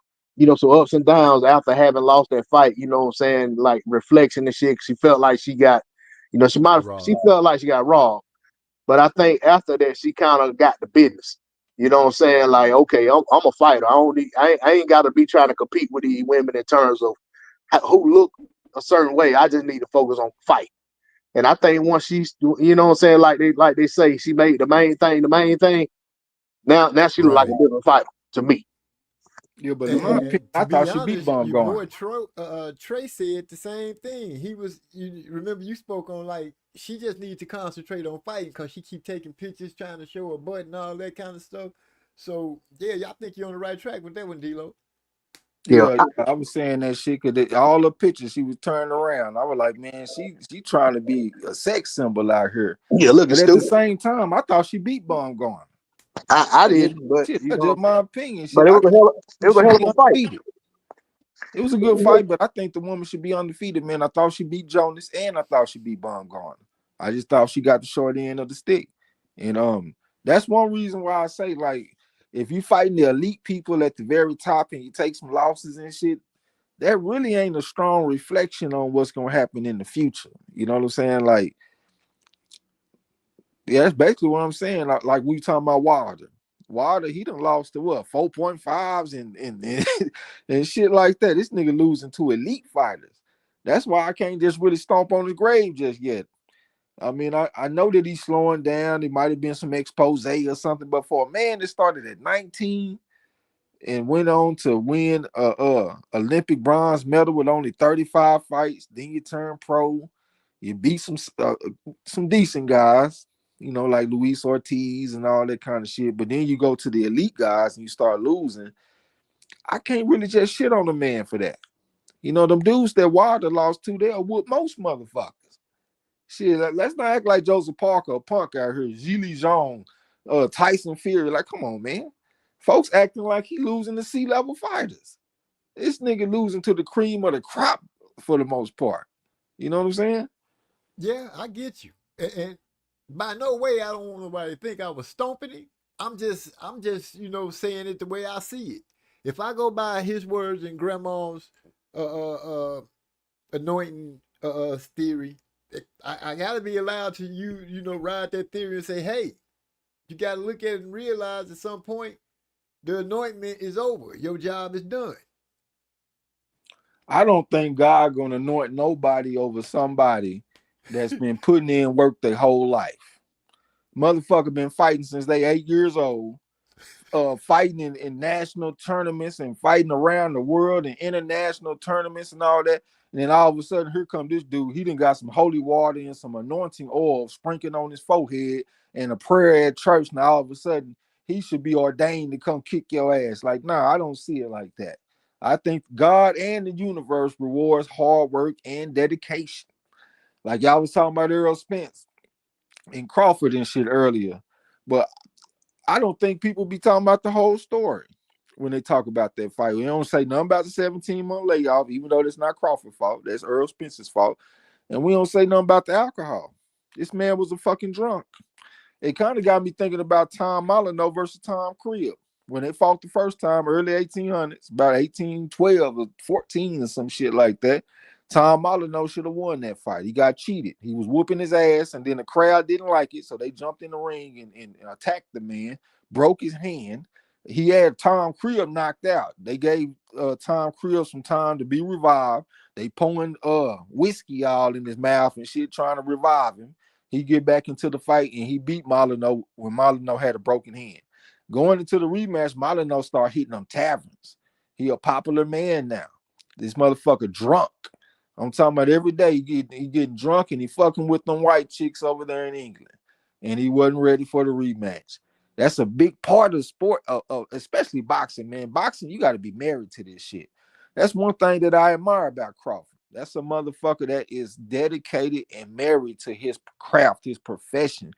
some ups and downs after having lost that fight, you know what I'm saying, like reflection and shit. She felt like she got, she felt like she got robbed. But I think after that, she kind of got the business. You know what I'm saying? Like, okay, I'm a fighter. I ain't got to be trying to compete with these women in terms of who look a certain way. I just need to focus on fight. And I think once she's, you know what I'm saying, like they say, she made the main thing the main thing. Now she look like a different fighter to me. Yeah, but in my opinion, And to I be thought she beat honest, Bum your boy Garner. Trey said the same thing. You remember you spoke on like she just needs to concentrate on fighting because she keep taking pictures, trying to show her butt and all that kind of stuff. So yeah, I think you're on the right track with that one, D-Lo. Yeah, Yeah, I was saying that shit because all the pictures she was turning around. I was like, man, she trying to be a sex symbol out here. yeah, looking But at the stupid. same time, I thought she beat Bum Garner. I Shit, didn't, but that's just my opinion. but Shit, I think it was a she hell be of a fight. undefeated. It was a good fight, but I think the woman should be undefeated, man. I thought she beat Jonas and I thought she beat Bum Garner. I just thought she got the short end of the stick. And that's one reason why I say, like, if you fighting the elite people at the very top and you take some losses and shit, that really ain't a strong reflection on what's gonna happen in the future. You know what I'm saying? Like, yeah, that's basically what I'm saying. Like we talking about Wilder. Wilder, he done lost to what 4.5s and and shit like that. This nigga losing to elite fighters. That's why I can't just really stomp on his grave just yet. I mean, I know that he's slowing down. It might have been some expose or something, but for a man that started at 19 and went on to win Olympic bronze medal with only 35 fights, then you turn pro, you beat some decent guys, like Luis Ortiz and all that kind of shit. But then you go to the elite guys and you start losing. I can't really just shit on the man for that. Them dudes that Wilder lost to, they'll whoop most motherfuckers. Shit, let's not act like Joseph Parker, a punk out here, Zhili Zhang, Tyson Fury. Like, come on, man. Folks acting like he losing to C-level fighters. This nigga losing to the cream of the crop for the most part. You know what I'm saying? Yeah, I get you. And by no way I don't want nobody to think I was stomping it. I'm just saying it the way I see it. If I go by his words and grandma's anointing theory, I gotta be allowed to ride that theory and say, hey, you gotta look at it and realize at some point the anointment is over. Your job is done. I don't think God gonna anoint nobody over somebody that's been putting in work their whole life. Motherfucker been fighting since they 8 years old, fighting in national tournaments and fighting around the world in international tournaments and all that. And then all of a sudden, here come this dude. He done got some holy water and some anointing oil sprinkling on his forehead and a prayer at church. Now all of a sudden, he should be ordained to come kick your ass. Like, nah, I don't see it like that. I think God and the universe rewards hard work and dedication. Like y'all was talking about Errol Spence and Crawford and shit earlier. But I don't think people be talking about the whole story when they talk about that fight. We don't say nothing about the 17-month layoff, even though that's not Crawford's fault. That's Errol Spence's fault. And we don't say nothing about the alcohol. This man was a fucking drunk. It kind of got me thinking about Tom Molyneux versus Tom Crib. When they fought the first time, early 1800s, about 1812 or 14 or some shit like that, Tom Molyneux should have won that fight. He got cheated. He was whooping his ass, and then the crowd didn't like it, so they jumped in the ring and attacked the man, broke his hand. He had Tom Crib knocked out. They gave Tom Crib some time to be revived. They pouring whiskey all in his mouth and shit, trying to revive him. He get back into the fight, and he beat Molyneux when Molyneux had a broken hand. Going into the rematch, Molyneux started hitting them taverns. He a popular man now. This motherfucker drunk. I'm talking about every day he getting drunk and he fucking with them white chicks over there in England. And he wasn't ready for the rematch. That's a big part of sport, especially boxing, man. Boxing, you got to be married to this shit. That's one thing that I admire about Crawford. That's a motherfucker that is dedicated and married to his craft, his profession.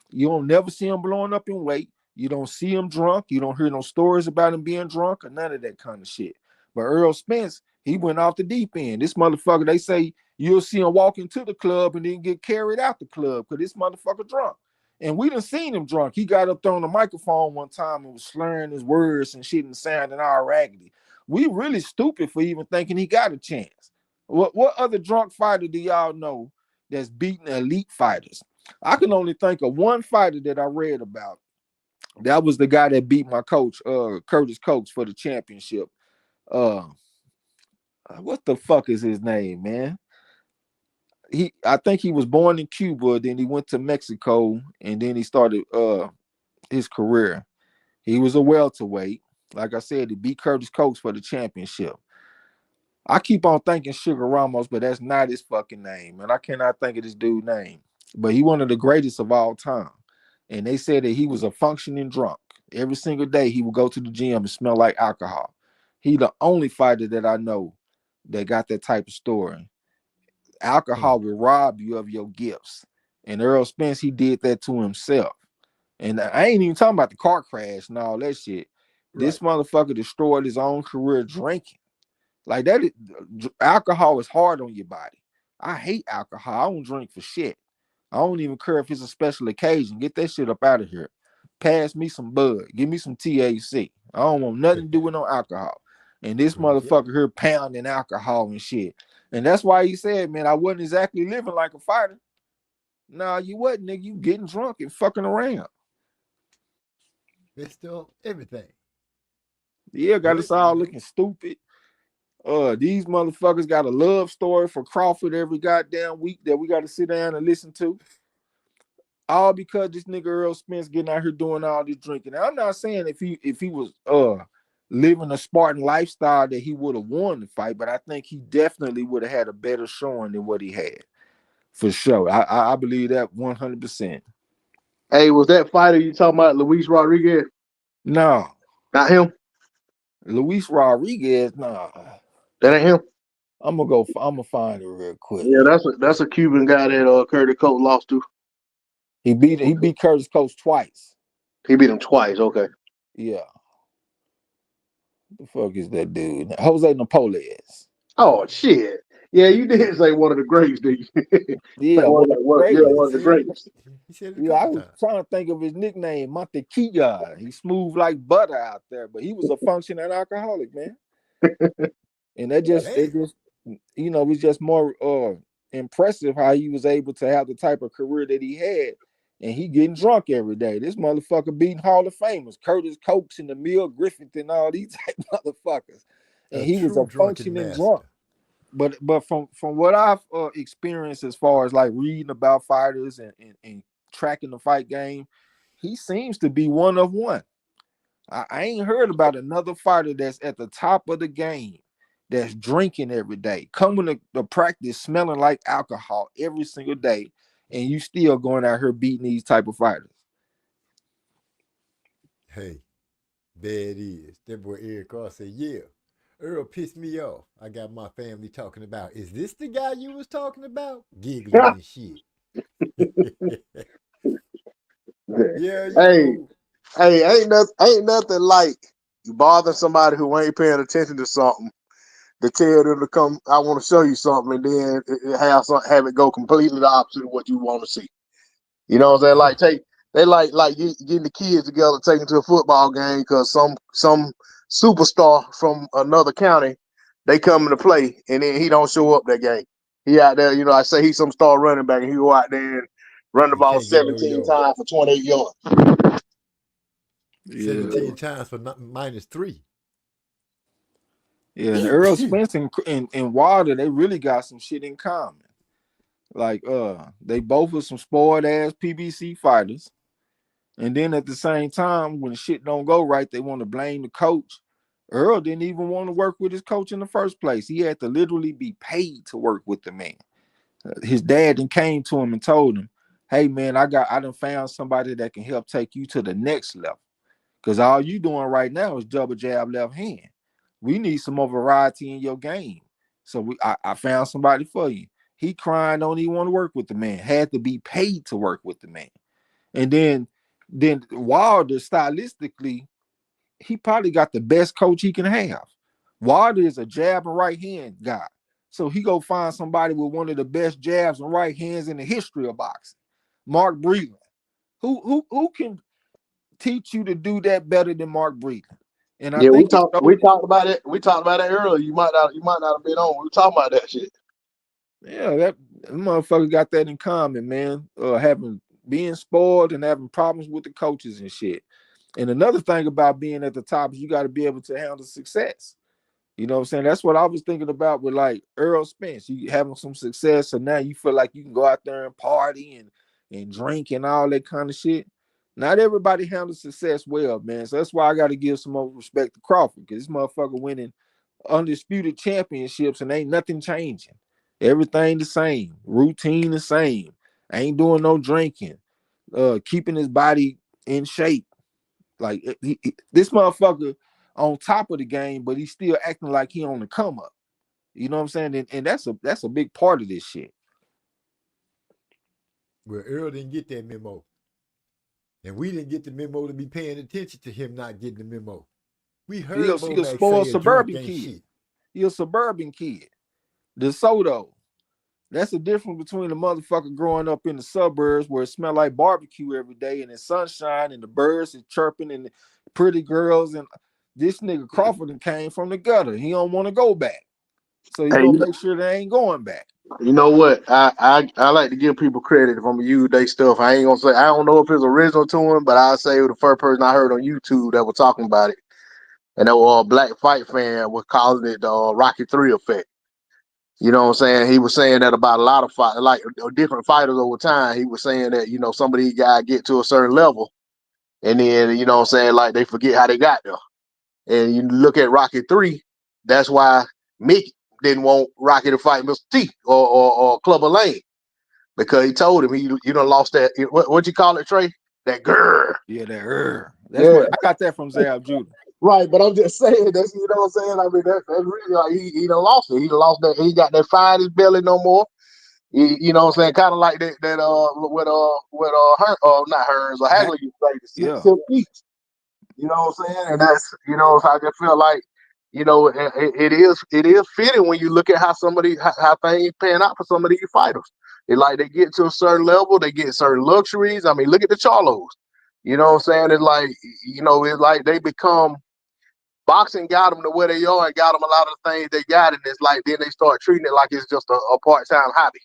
You don't never see him blowing up in weight. You don't see him drunk. You don't hear no stories about him being drunk or none of that kind of shit. But Earl Spence, he went off the deep end. This motherfucker, they say you'll see him walk into the club and then get carried out the club because this motherfucker drunk. And we done seen him drunk. He got up there on the microphone one time and was slurring his words and shit and sounding all raggedy. We really stupid for even thinking he got a chance. What other drunk fighter do y'all know that's beating elite fighters? I can only think of one fighter that I read about. That was the guy that beat my coach, Curtis Coates, for the championship. What the fuck is his name, man? I think he was born in Cuba, then he went to Mexico, and then he started his career. He was a welterweight. Like I said, he beat Curtis Coates for the championship. I keep on thinking Sugar Ramos, but that's not his fucking name, and I cannot think of this dude's name. But he one of the greatest of all time. And they said that he was a functioning drunk. Every single day he would go to the gym and smell like alcohol. He the only fighter that I know that got that type of story. Alcohol will rob you of your gifts. And Earl Spence, he did that to himself. And I ain't even talking about the car crash and all that shit. Right. This motherfucker destroyed his own career drinking. Like that, alcohol is hard on your body. I hate alcohol. I don't drink for shit. I don't even care if it's a special occasion. Get that shit up out of here. Pass me some bud. Give me some THC. I don't want nothing to do with no alcohol. And this motherfucker here pounding alcohol and shit. And that's why he said, man, I wasn't exactly living like a fighter. No, you wasn't, nigga. You getting drunk and fucking around. It's still everything. Yeah, got us all looking stupid. These motherfuckers got a love story for Crawford every goddamn week that we got to sit down and listen to. All because this nigga Earl Spence getting out here doing all this drinking. Now, I'm not saying if he was living a Spartan lifestyle that he would have won the fight, but I think he definitely would have had a better showing than what he had. For sure. I believe that 100%. Hey, was that fighter you talking about, Luis Rodriguez? No. Not him? Luis Rodriguez, nah. That ain't him? I'm gonna find it real quick. Yeah, that's a Cuban guy that Curtis Coates lost to. He beat Curtis Coates twice. He beat him twice, okay. Yeah. The fuck is that dude? Jose Napoles. Oh shit. Yeah, you did say one of the greats, did you? Yeah, one of the greats. Yeah, I was trying to think of his nickname, Mantequilla. He's smooth like butter out there, but he was a functioning alcoholic, man. And it just, you know, was just more impressive how he was able to have the type of career that he had, and he getting drunk every day. This motherfucker beating Hall of Famers, Curtis Coates and Emil Griffith and all these type motherfuckers, and he was a functioning drunk. But from what I've experienced as far as like reading about fighters and tracking the fight game, he seems to be one of one. I ain't heard about another fighter that's at the top of the game that's drinking every day, coming to practice smelling like alcohol every single day, and you still going out here beating these type of fighters. Hey, there it is. That boy Eric Carr said, yeah, Earl pissed me off. I got my family talking about, is this the guy you was talking about? Giggling and shit. Yeah. Hey, ain't nothing like you bother somebody who ain't paying attention to something to tell them to come. I want to show you something, and then have it go completely the opposite of what you want to see. You know what I'm saying? Like getting the kids together, taking to a football game because some superstar from another county they come into play, and then he don't show up that game. He out there, you know. I say he's some star running back, and he go out there and run the ball 17 times for 28 yards. 17 times for -3. Yeah, and Earl Spence and Wilder, they really got some shit in common. Like, they both were some spoiled ass PBC fighters. And then at the same time, when shit don't go right, they want to blame the coach. Earl didn't even want to work with his coach in the first place. He had to literally be paid to work with the man. His dad then came to him and told him, hey man, I done found somebody that can help take you to the next level. Because all you doing right now is double jab left hand. We need some more variety in your game. So I found somebody for you. He crying, don't even want to work with the man. Had to be paid to work with the man. And then then Wilder stylistically, he probably got the best coach he can have. Wilder is a jab and right hand guy. So he go find somebody with one of the best jabs and right hands in the history of boxing. Mark Breland. Who can teach you to do that better than Mark Breland? And I Yeah, think we talked about it. We talked about it earlier. You might not have been on. We were talking about that shit. yeah, that motherfucker got that in common, man. Being spoiled and having problems with the coaches and shit. And another thing about being at the top is you got to be able to handle success. You know what I'm saying? That's what I was thinking about with like Earl Spence. You having some success, so now you feel like you can go out there and party and drink and all that kind of shit. Not everybody handles success well, man. So that's why I got to give some more respect to Crawford, because this motherfucker winning undisputed championships and ain't nothing changing. Everything the same, routine the same. Ain't doing no drinking, keeping his body in shape. Like this motherfucker on top of the game, but he's still acting like he on the come up. You know what I'm saying? And that's a big part of this shit. Well, Earl didn't get that memo. And we didn't get the memo to be paying attention to him not getting the memo. We heard He a Bomac spoiled say suburban a drunk ain't kid. shit. He a suburban kid. DeSoto. That's the difference between the motherfucker growing up in the suburbs where it smell like barbecue every day and the sunshine and the birds is chirping and the pretty girls, and this nigga Crawford came from the gutter. He don't want to go back. So he gonna make sure they ain't going back. You know what? I like to give people credit if I'm gonna use their stuff. I ain't gonna say I don't know if it's original to him, but I'll say the first person I heard on YouTube that was talking about it, and that was a Black Fight fan was calling it the Rocky 3 effect. You know what I'm saying? He was saying that about a lot of fight, like different fighters over time. He was saying that, you know, some of these guys get to a certain level and then, you know what I'm saying, like they forget how they got there. And you look at Rocky 3, that's why Mick didn't want Rocky to fight Mr. T or Clubber Lane, because he told him you done lost that, what you call it, Trey? That grrr. Yeah, that that's what I got that from Zab Judah. Right, but I'm just saying that's, you know what I'm saying. I mean that's really like he done lost it. He done lost that. He got that fire in his belly no more. You know what I'm saying? Kind of like that not Hearns or Hagley used to say, the silk beats. You know what I'm saying? And that's, you know, I just feel like, you know, it is fitting when you look at how how things pan out for some of these fighters. It like they get to a certain level, they get certain luxuries. I mean, look at the Charlos. You know what I'm saying? It's like, you know, it's like they become, boxing got them to where they are and got them a lot of the things they got, and it's like then they start treating it like it's just a part-time hobby,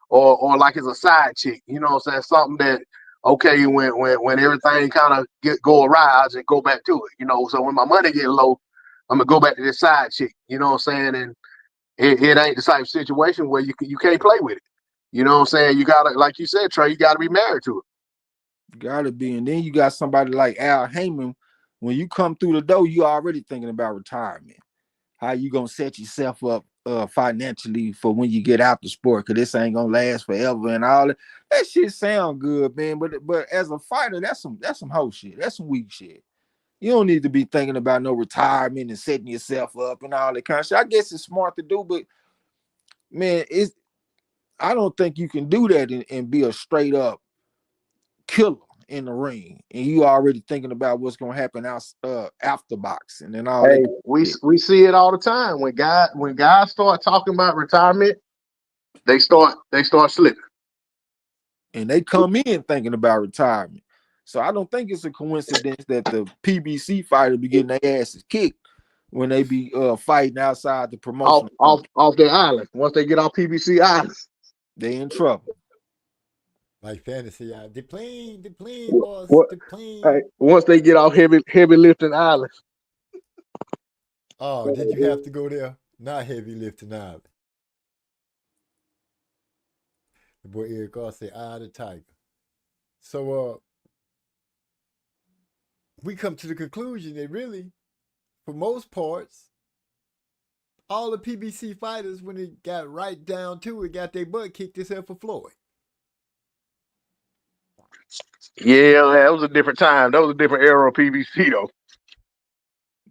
or like it's a side chick. You know what I'm saying? Something that, okay, when everything kind of go awry, I just go back to it. You know, so when my money get low, I'm gonna go back to this side chick. You know what I'm saying? And it ain't the type of situation where you can't play with it. You know what I'm saying? You gotta, like you said, Trey, you gotta be married to it. You gotta be, and then you got somebody like Al Heyman. When you come through the door, you already thinking about retirement. How you gonna set yourself up financially for when you get out the sport? Cause this ain't gonna last forever and all that. That shit sound good, man. But as a fighter, that's some hoe shit. That's some weak shit. You don't need to be thinking about no retirement and setting yourself up and all that kind of shit. I guess it's smart to do, but man, I don't think you can do that and be a straight up killer in the ring, and you already thinking about what's gonna happen after boxing and all that. We see it all the time when guys start talking about retirement, they start slipping, and they come in thinking about retirement. So I don't think it's a coincidence that the PBC fighters be getting their asses kicked when they be fighting outside the promotion off their island. Once they get off PBC island, they in trouble. Like fantasy, the plane, boss, the plane. Hey, once they get off heavy lifting island. Oh, did you have to go there? Not heavy lifting island. The boy Eric Goss say, "Eye of the tiger." So, we come to the conclusion that really, for most parts, all the PBC fighters, when it got right down to it, got their butt kicked except for Floyd. Yeah, that was a different time. That was a different era of PBC, though.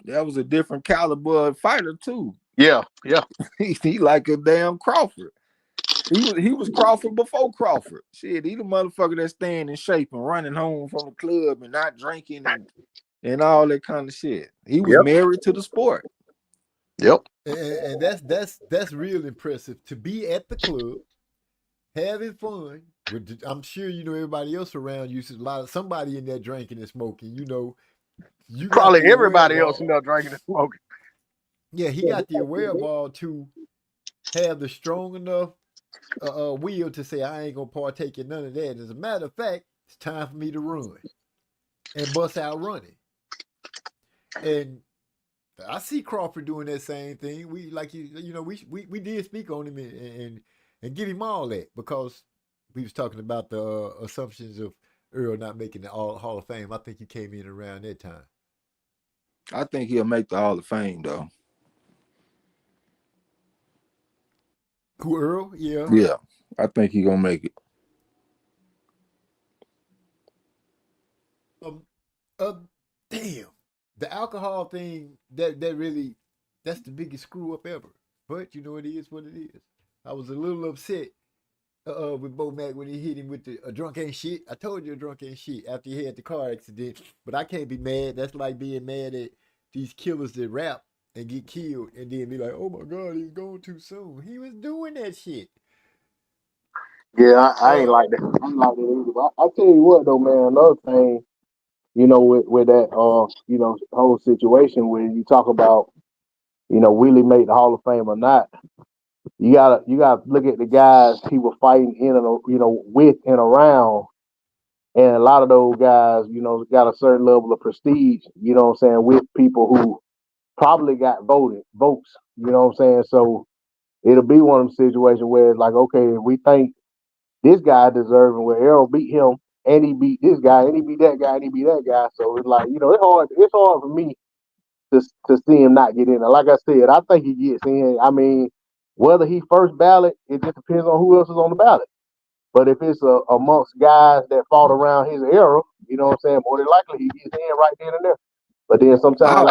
That was a different caliber of fighter too. Yeah. He like a damn Crawford. He was Crawford before Crawford. Shit, he the motherfucker that's staying in shape and running home from the club and not drinking and all that kind of shit. He was married to the sport. Yep. And that's real impressive to be at the club, having fun. I'm sure you know everybody else around you. Somebody in there drinking and smoking. You know, you Probably everybody else in there drinking and smoking. Yeah, he got the wherewithal to have the strong enough will to say, I ain't gonna partake in none of that. As a matter of fact, it's time for me to run and bust out running. And I see Crawford doing that same thing. We we did speak on him and give him all that because we was talking about the assumptions of Earl not making the Hall of Fame. I think he came in around that time. I think he'll make the Hall of Fame though. Who, Earl? Yeah. Yeah, I think he gonna make it. Damn. The alcohol thing, that's the biggest screw up ever. But you know, it is what it is. I was a little upset with Bo Mack when he hit him with the drunk ain't shit. I told you a drunk ain't shit after he had the car accident. But I can't be mad. That's like being mad at these killers that rap and get killed and then be like, oh my God, he's going too soon. He was doing that shit. Yeah, I ain't like that. I ain't like that either. But I tell you what though, man, another thing, you know, with that you know, whole situation where you talk about, you know, will he make the Hall of Fame or not? You gotta look at the guys he was fighting in and, you know, with and around. And a lot of those guys, you know, got a certain level of prestige, you know what I'm saying, with people who probably got votes, you know what I'm saying? So it'll be one of them situations where it's like, okay, we think this guy deserving where Errol beat him and he beat this guy and he beat that guy and he beat that guy. So it's like, you know, it's hard for me to see him not get in there. Like I said, I think he gets in. I mean, whether he first ballot, it just depends on who else is on the ballot. But if it's amongst guys that fought around his era, you know what I'm saying, more than likely he gets in right then and there. But then sometimes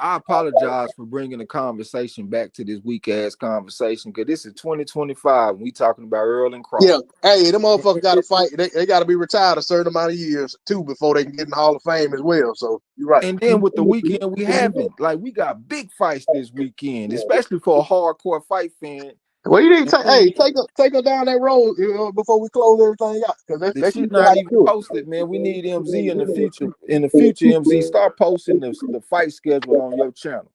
I apologize for bringing the conversation back to this weak ass conversation because this is 2025 and we talking about Earl and Crawford. Yeah, hey, them motherfuckers got to fight. They got to be retired a certain amount of years too before they can get in the Hall of Fame as well. So you're right. And then with the weekend we haven't, like we got big fights this weekend, especially for a hardcore fight fan. Well, you need to take her down that road, you know, before we close everything out because that's shit not even posted, man. We need MZ in the future. In the future, MZ, start posting the fight schedule on your channel.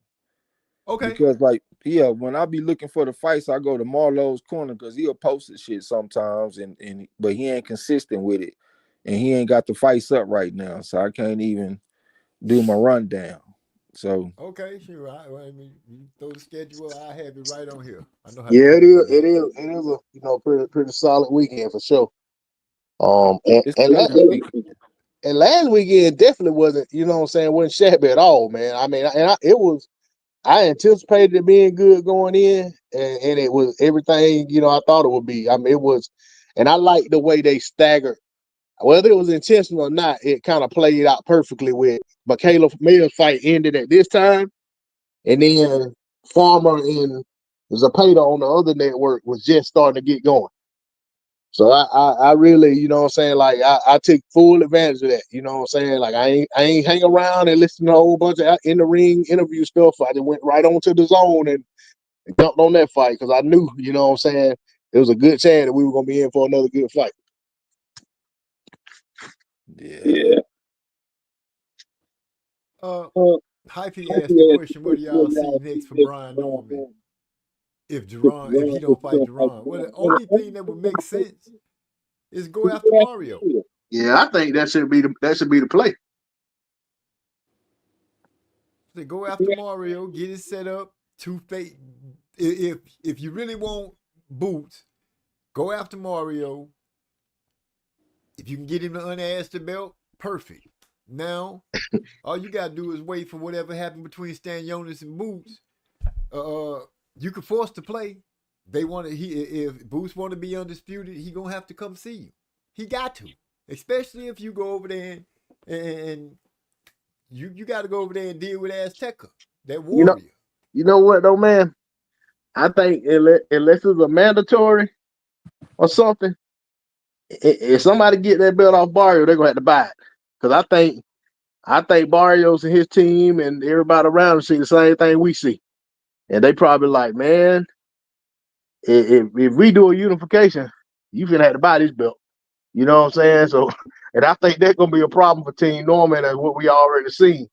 Okay. Because when I be looking for the fights, I go to Marlowe's Corner because he'll post the shit sometimes, but he ain't consistent with it, and he ain't got the fights up right now, so I can't even do my rundown. So okay, sure. I mean, you throw the schedule. I have it right on here. I know how. Yeah, it is. It is a, you know, pretty solid weekend for sure. And last weekend definitely wasn't, you know what I'm saying, wasn't shabby at all, man. I mean, I anticipated it being good going in, and it was everything, you know, I thought it would be. I mean, it was, and I like the way they staggered. Whether it was intentional or not, it kind of played out perfectly with Michaela Mills' fight ended at this time, and then Farmer and Zapata on the other network was just starting to get going. So I really, you know what I'm saying, like I took full advantage of that. You know what I'm saying? Like I ain't hang around and listen to a whole bunch of in the ring interview stuff. I just went right on to the zone and jumped on that fight because I knew, you know what I'm saying, it was a good chance that we were gonna be in for another good fight. Yeah. Hyphy asked the question, what do y'all see next for Brian Norman? If he don't fight Jerron, well, the only thing that would make sense is go after Mario. Yeah, I think that should be the play. So go after Mario, get it set up. If you really want Boots, go after Mario. If you can get him to unask the belt, perfect. Now, all you gotta do is wait for whatever happened between Stan Jonas and Boots. You can force the play. If Boots want to be undisputed, he gonna have to come see you. He got to, especially if you go over there and you got to go over there and deal with Azteca, that warrior. You know what though, man? I think unless it's a mandatory or something, if somebody get that belt off Barrio, they're gonna have to buy it. Because I think Barrios and his team and everybody around him see the same thing we see, and they probably like, man, if we do a unification, you finna have to buy this belt. You know what I'm saying? So, and I think that's gonna be a problem for Team Norman, as what we already seen.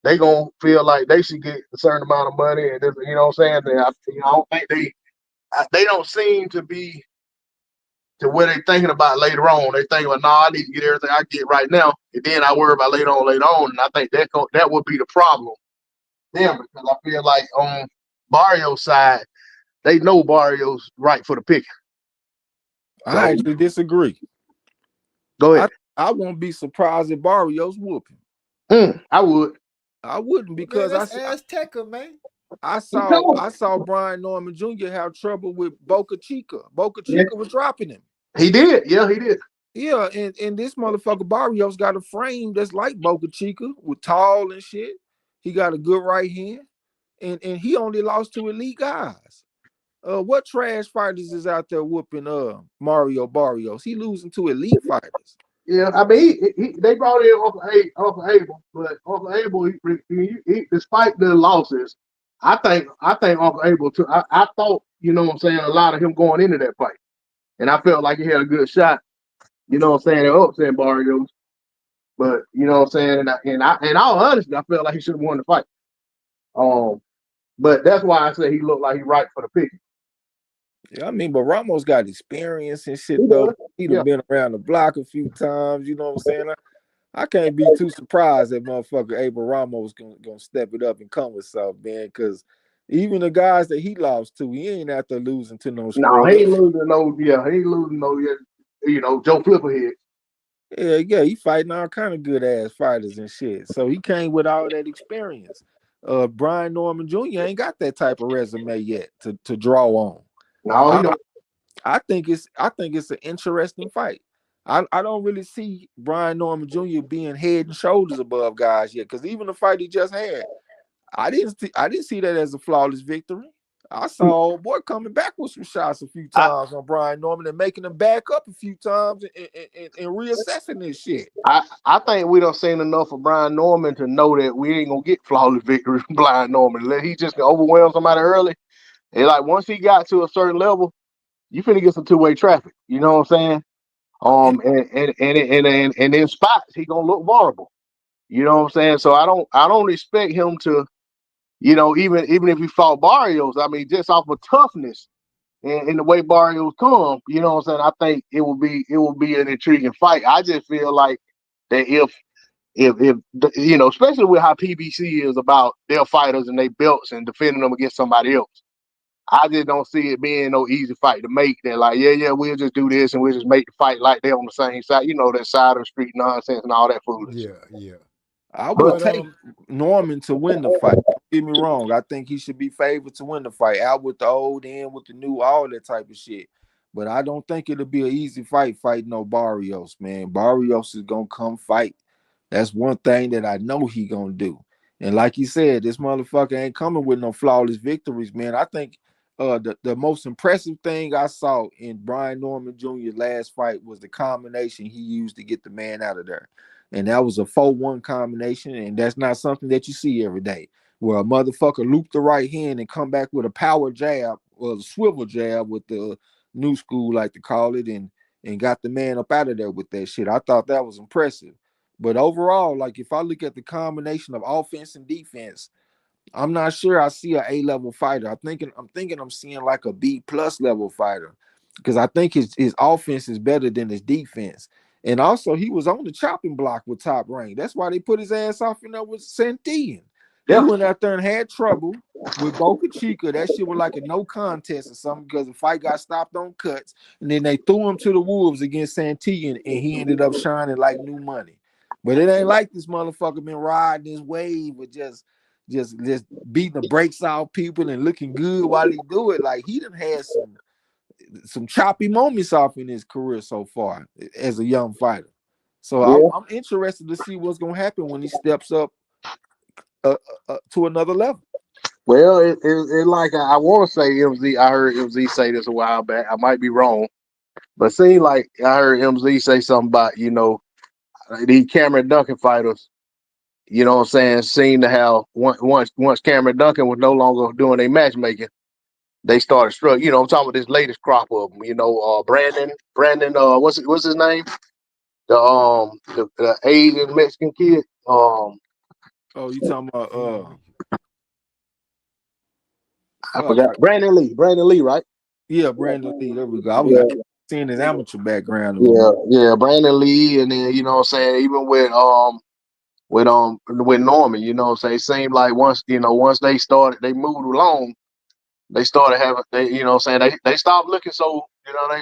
They gonna feel like they should get a certain amount of money, and you know what I'm saying? I don't think they don't seem to be to where they thinking about later on. They think, well, no, I need to get everything I get right now, and then I worry about later on. And I think that would be the problem there, because I feel like on Barrio's side, they know Barrio's right for the pick. So, I actually disagree. Go ahead. I won't be surprised if Barrios whooping. I would. I wouldn't, because man, that's Azteca, man. I saw Brian Norman Jr. have trouble with Boca Chica. Boca Chica was dropping him. He did. Yeah, he did. Yeah, and this motherfucker Barrios got a frame that's like Boca Chica, with tall and shit. He got a good right hand, and he only lost to elite guys. What trash fighters is out there whooping Mario Barrios? He losing to elite fighters. Yeah, I mean, they brought in Uncle Abel, but Uncle Abel, he despite the losses, I think Uncle Abel too. I thought, you know what I'm saying, a lot of him going into that fight, and I felt like he had a good shot. You know what I'm saying? They're upsetting Barrios, but you know what I'm saying. And all honesty, I felt like he should have won the fight. But that's why I say he looked like he right for the pick. Yeah, I mean, but Ramos got experience and shit though. He'd have been around the block a few times. You know what I'm saying? I can't be too surprised that motherfucker Abel Ramos gonna step it up and come with something, man. Because even the guys that he lost to, he ain't out there losing to no. No, he ain't losing no. Yeah, he ain't losing no. You know, Joe Flipperhead. Yeah, he fighting all kind of good ass fighters and shit. So he came with all that experience. Brian Norman Jr. ain't got that type of resume yet to draw on. No, he don't. I think it's an interesting fight. I don't really see Brian Norman Jr. being head and shoulders above guys yet, because even the fight he just had, I didn't see that as a flawless victory. I saw old boy coming back with some shots a few times on Brian Norman and making him back up a few times and reassessing this shit. I think we don't seen enough of Brian Norman to know that we ain't gonna get flawless victory from Brian Norman. He just gonna overwhelm somebody early. And like once he got to a certain level, you finna get some two-way traffic. You know what I'm saying? And in spots he gonna look vulnerable. You know what I'm saying? So I don't expect him to, you know, even if he fought Barrios, I mean, just off of toughness and the way Barrios come, you know what I'm saying? I think it will be an intriguing fight. I just feel like that if you know, especially with how PBC is about their fighters and their belts and defending them against somebody else, I just don't see it being no easy fight to make. That like, yeah, we'll just do this and we'll just make the fight like they're on the same side. You know, that side of the street nonsense and all that foolishness. Yeah. I would take Norman to win the fight. Don't get me wrong. I think he should be favored to win the fight. Out with the old, in with the new, all that type of shit. But I don't think it'll be an easy fight fighting no Barrios, man. Barrios is gonna come fight. That's one thing that I know he gonna do. And like you said, this motherfucker ain't coming with no flawless victories, man. I think the most impressive thing I saw in Brian Norman Jr.'s last fight was the combination he used to get the man out of there. And that was a 4-1 combination, and that's not something that you see every day, where a motherfucker loop the right hand and come back with a power jab or a swivel jab with the new school, like to call it, and got the man up out of there with that shit. I thought that was impressive. But overall, like if I look at the combination of offense and defense, I'm not sure I see an A-level fighter. I'm thinking I'm seeing like a B+ level fighter, because I think his offense is better than his defense. And also, he was on the chopping block with Top Rank. That's why they put his ass off in there with Santillan. He went out there and had trouble with Boca Chica. That shit was like a no contest or something, because the fight got stopped on cuts. And then they threw him to the wolves against Santillan, and he ended up shining like new money. But it ain't like this motherfucker been riding his wave with just beating the brakes off people and looking good while he do it. Like, he done had some choppy moments off in his career so far as a young fighter. So I'm interested to see what's gonna happen when he steps up to another level. Well, it like I want to say MZ. I heard MZ say this a while back. I might be wrong, but seemed like I heard MZ say something about these Cameron Duncan fighters. You know what I'm saying? Seemed to have once Cameron Duncan was no longer doing a matchmaking, they started struggling. You know, I'm talking about this latest crop of them. Brandon. What's his name? The Asian Mexican kid. Oh, you talking about I fuck. forgot. Brandon Lee. Brandon Lee, right? Yeah, Brandon Lee. There we go. Yeah, I kept seeing his amateur background a little yeah, more. yeah. Brandon Lee, and then you know what I'm saying, even with Norman, you know what I'm saying, it seemed like once they moved along, they started having you know what I'm saying, they stopped looking so,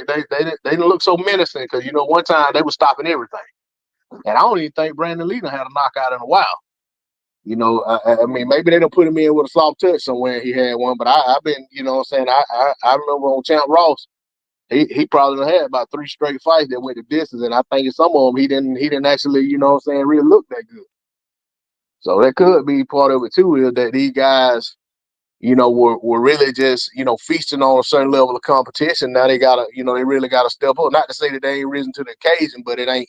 they didn't look so menacing, because one time they were stopping everything. And I don't even think Brandon Lee done had a knockout in a while. I mean, maybe they don't put him in with a soft touch somewhere. He had one, but I've been, you know what I'm saying, I remember on Champ Ross, he probably done had about 3 straight fights that went the distance, and I think in some of them he didn't actually, you know what I'm saying, really look that good. So that could be part of it too, is that these guys, were really just, feasting on a certain level of competition. Now they they really gotta step up. Not to say that they ain't risen to the occasion, but it ain't,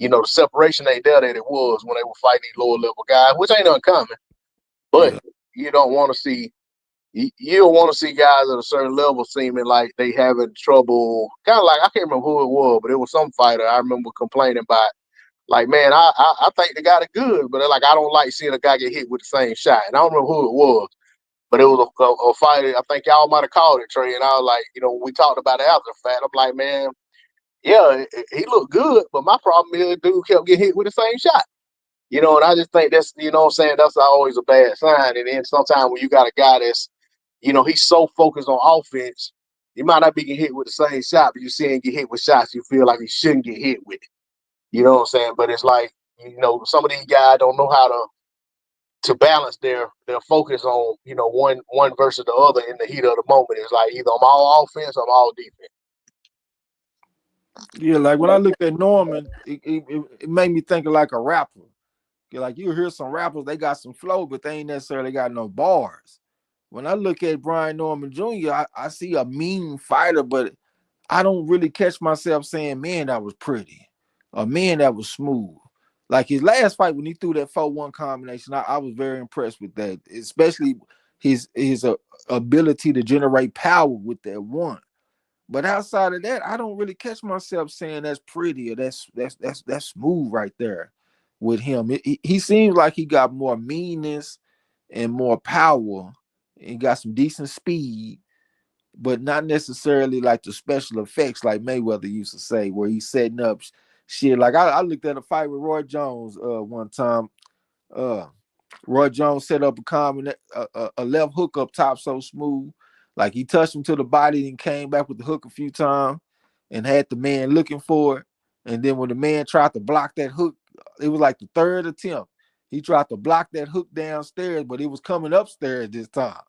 the separation ain't there that it was when they were fighting these lower level guys, which ain't uncommon. But Yeah. you don't want to see you don't want to see guys at a certain level seeming like they having trouble. Kind of like, I can't remember who it was, but it was some fighter I remember complaining about. Like, man, I think the guy is good, but like, I don't like seeing a guy get hit with the same shot. And I don't remember who it was, but it was a fighter. I think y'all might have called it, Trey. And I was like, we talked about it after the fact. I'm like, man, yeah, he looked good, but my problem is, dude kept getting hit with the same shot. And I just think that's, what I'm saying, that's always a bad sign. And then sometimes when you got a guy that's, he's so focused on offense, he might not be getting hit with the same shot, but you see him get hit with shots you feel like he shouldn't get hit with it. You know what I'm saying? But it's like, some of these guys don't know how to balance their focus on, one versus the other in the heat of the moment. It's like, either I'm all offense or I'm all defense. Yeah, like when I looked at Norman, it made me think of like a rapper. Like, you hear some rappers, they got some flow, but they ain't necessarily got no bars. When I look at Brian Norman Jr., I see a mean fighter, but I don't really catch myself saying, man, that was pretty, or man, that was smooth. Like his last fight when he threw that 4-1 combination, I was very impressed with that, especially his ability to generate power with that one. But outside of that, I don't really catch myself saying that's pretty or that's smooth right there with him. He seems like he got more meanness and more power, and got some decent speed, but not necessarily like the special effects like Mayweather used to say, where he's setting up shit. Like I looked at a fight with Roy Jones one time. Roy Jones set up a left hook up top so smooth. Like, he touched him to the body and came back with the hook a few times and had the man looking for it. And then when the man tried to block that hook, it was like the 3rd attempt. He tried to block that hook downstairs, but it was coming upstairs this time.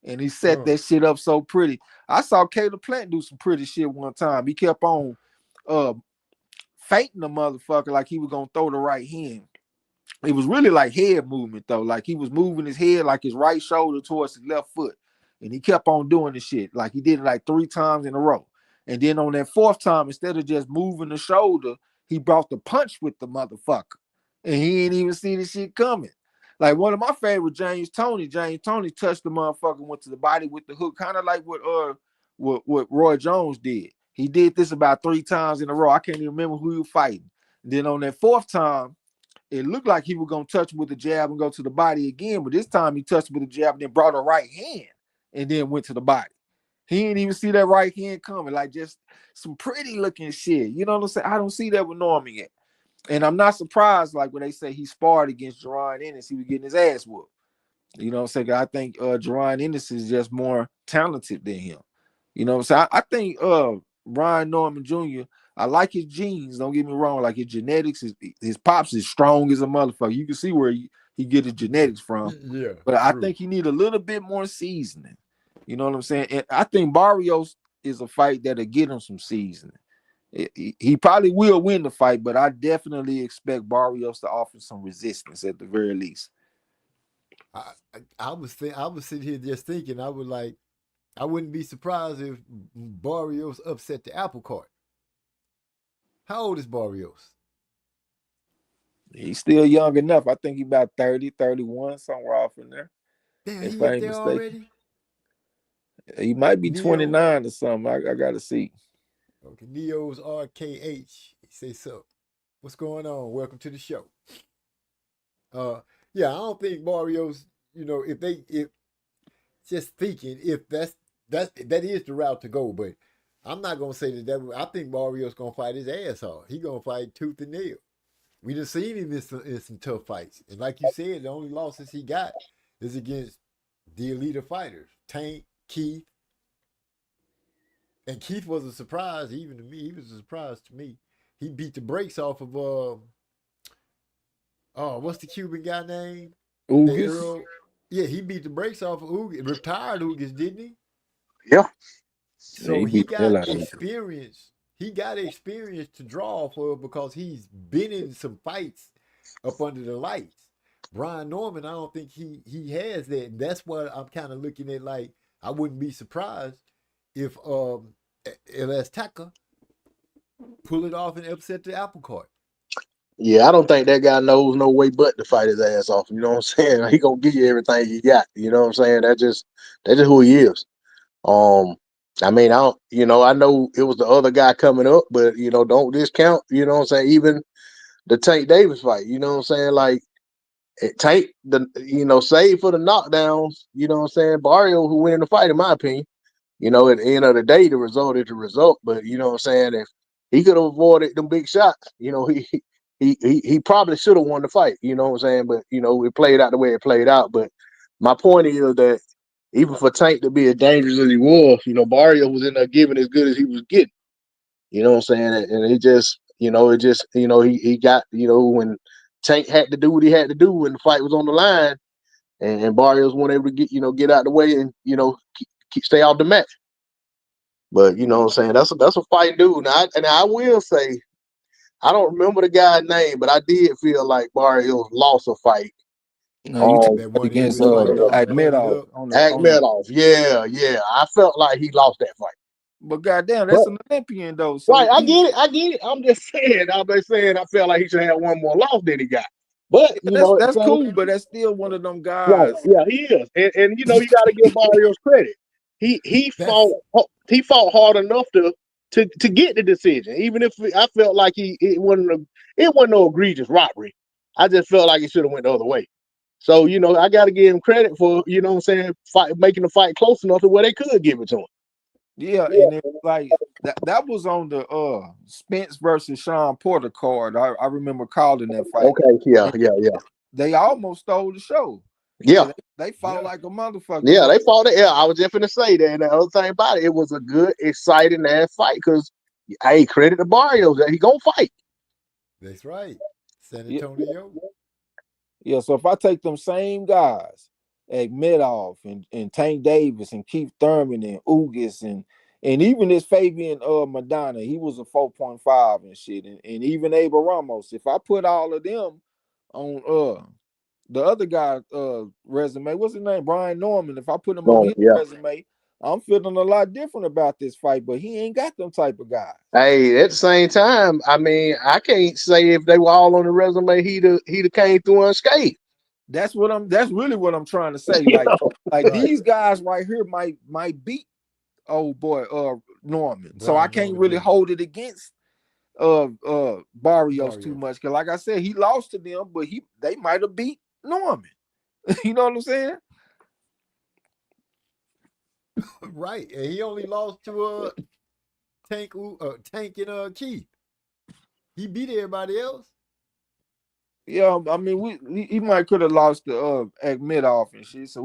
And he set that shit up so pretty. I saw Caleb Plant do some pretty shit one time. He kept on fainting the motherfucker like he was going to throw the right hand. It was really like head movement, though. Like, he was moving his head like his right shoulder towards his left foot. And he kept on doing the shit. Like, he did it like 3 times in a row. And then on that 4th time, instead of just moving the shoulder, he brought the punch with the motherfucker. And he ain't even see the shit coming. Like, one of my favorite, James Toney touched the motherfucker, went to the body with the hook, kind of like what Roy Jones did. He did this about 3 times in a row. I can't even remember who he was fighting. And then on that 4th time, it looked like he was going to touch him with the jab and go to the body again, but this time he touched him with the jab and then brought a right hand and then went to the body. He didn't even see that right hand coming. Like, just some pretty looking shit. You know what I'm saying? I don't see that with Norman yet. And I'm not surprised, like, when they say he sparred against Jerron Ennis, he was getting his ass whooped. You know what I'm saying? I think Jerron Ennis is just more talented than him. You know what I'm saying? I think Brian Norman Jr., I like his genes, don't get me wrong. Like, his genetics, his pops is strong as a motherfucker. You can see where he get his genetics from. Yeah. But I think he need a little bit more seasoning. You know what I'm saying? And I think Barrios is a fight that'll get him some seasoning. He probably will win the fight, but I definitely expect Barrios to offer some resistance at the very least. I was sitting here just thinking. I would like. I wouldn't be surprised if Barrios upset the apple cart. How old is Barrios? He's still young enough. I think he's about 30, 31, somewhere off in there. Damn, If he I up ain't there mistaken. already. He might be Neo. 29 or something. I gotta see. Okay, Neo's RKH. He says so. What's going on? Welcome to the show. Yeah, I don't think Barrios. If just thinking if that is the route to go, but I'm not gonna say that. I think Mario's gonna fight his ass off. He gonna fight tooth and nail. We just seen him in some tough fights, and like you said, the only losses he got is against the elite fighters, Tank, Keith, and Keith was a surprise even to me. He was a surprise to me. He beat the brakes off of what's the Cuban guy name? Ugas. Yeah, he beat the brakes off of Ugas, retired Ugas, didn't he? Yeah. Yeah, So he he beat the hell got out of him. experience. He got experience to draw for because he's been in some fights up under the lights. Brian Norman, I don't think he has that. And that's what I'm kind of looking at. Like, I wouldn't be surprised if El Azteca pull it off and upset the apple cart. Yeah, I don't think that guy knows no way but to fight his ass off. You know what I'm saying? He gonna give you everything he got. You know what I'm saying? That's just who he is. I mean, I know it was the other guy coming up, but don't discount, what I'm saying, even the Tank Davis fight, you know what I'm saying? Like Tank, save for the knockdowns, you know what I'm saying? Barrio who win the fight, in my opinion. At the end of the day, the result is the result. But you know what I'm saying? If he could have avoided them big shots, he probably should have won the fight, you know what I'm saying? But it played out the way it played out. But my point is that even for Tank to be as dangerous as he was, Barrio was in there giving as good as he was getting. You know what I'm saying? And he got, when Tank had to do what he had to do when the fight was on the line, and Barrios wasn't able to get out the way and stay off the match. But you know what I'm saying? That's a fight dude. Now, I will say, I don't remember the guy's name, but I did feel like Barrios lost a fight. No, you talking That about one he against was like running Akhmedov up. on the. Akhmedov. Yeah. I felt like he lost that fight. But goddamn, But that's an Olympian though. right, So I get it. I'm just saying. I felt like he should have one more loss than he got. But that's cool. But that's still one of them right, guys. yeah, he is. And you got to give Barrios credit. He That's fought hard enough to get the decision. Even if I felt like it wasn't no egregious robbery. I just felt like he should have went the other way. So I got to give him credit for making the fight close enough to where they could give it to him. Yeah, and then like that was on the Spence versus Sean Porter card. I remember calling that fight. Okay, yeah. They almost stole the show. Yeah. They fought like a motherfucker. Yeah, they fought it. Yeah, I was just gonna say that. And the other thing about it was a good, exciting ass fight because I credit to Barrios that he gonna fight. That's right. San Antonio. Yeah, so if I take them same guys, Akhmedov and Tank Davis and Keith Thurman and Ugas and even this Fabian Madonna, he was a 4.5 and shit, and even Abel Ramos. If I put all of them on the other guy resume, what's his name? Brian Norman. If I put him on his resume, I'm feeling a lot different about this fight, but he ain't got them type of guys. Hey, at the same time, I mean, I can't say if they were all on the resume, he'd have came through unscathed. That's really what I'm trying to say. Like these guys right here might beat old boy Norman. So I can't really hold it against Barrios too much. Cause like I said, he lost to them, but they might have beat Norman. You know what I'm saying? Right. And he only lost to Tank and Keith. He beat everybody else. Yeah, I mean, he might could have lost to Akhmedov and shit. So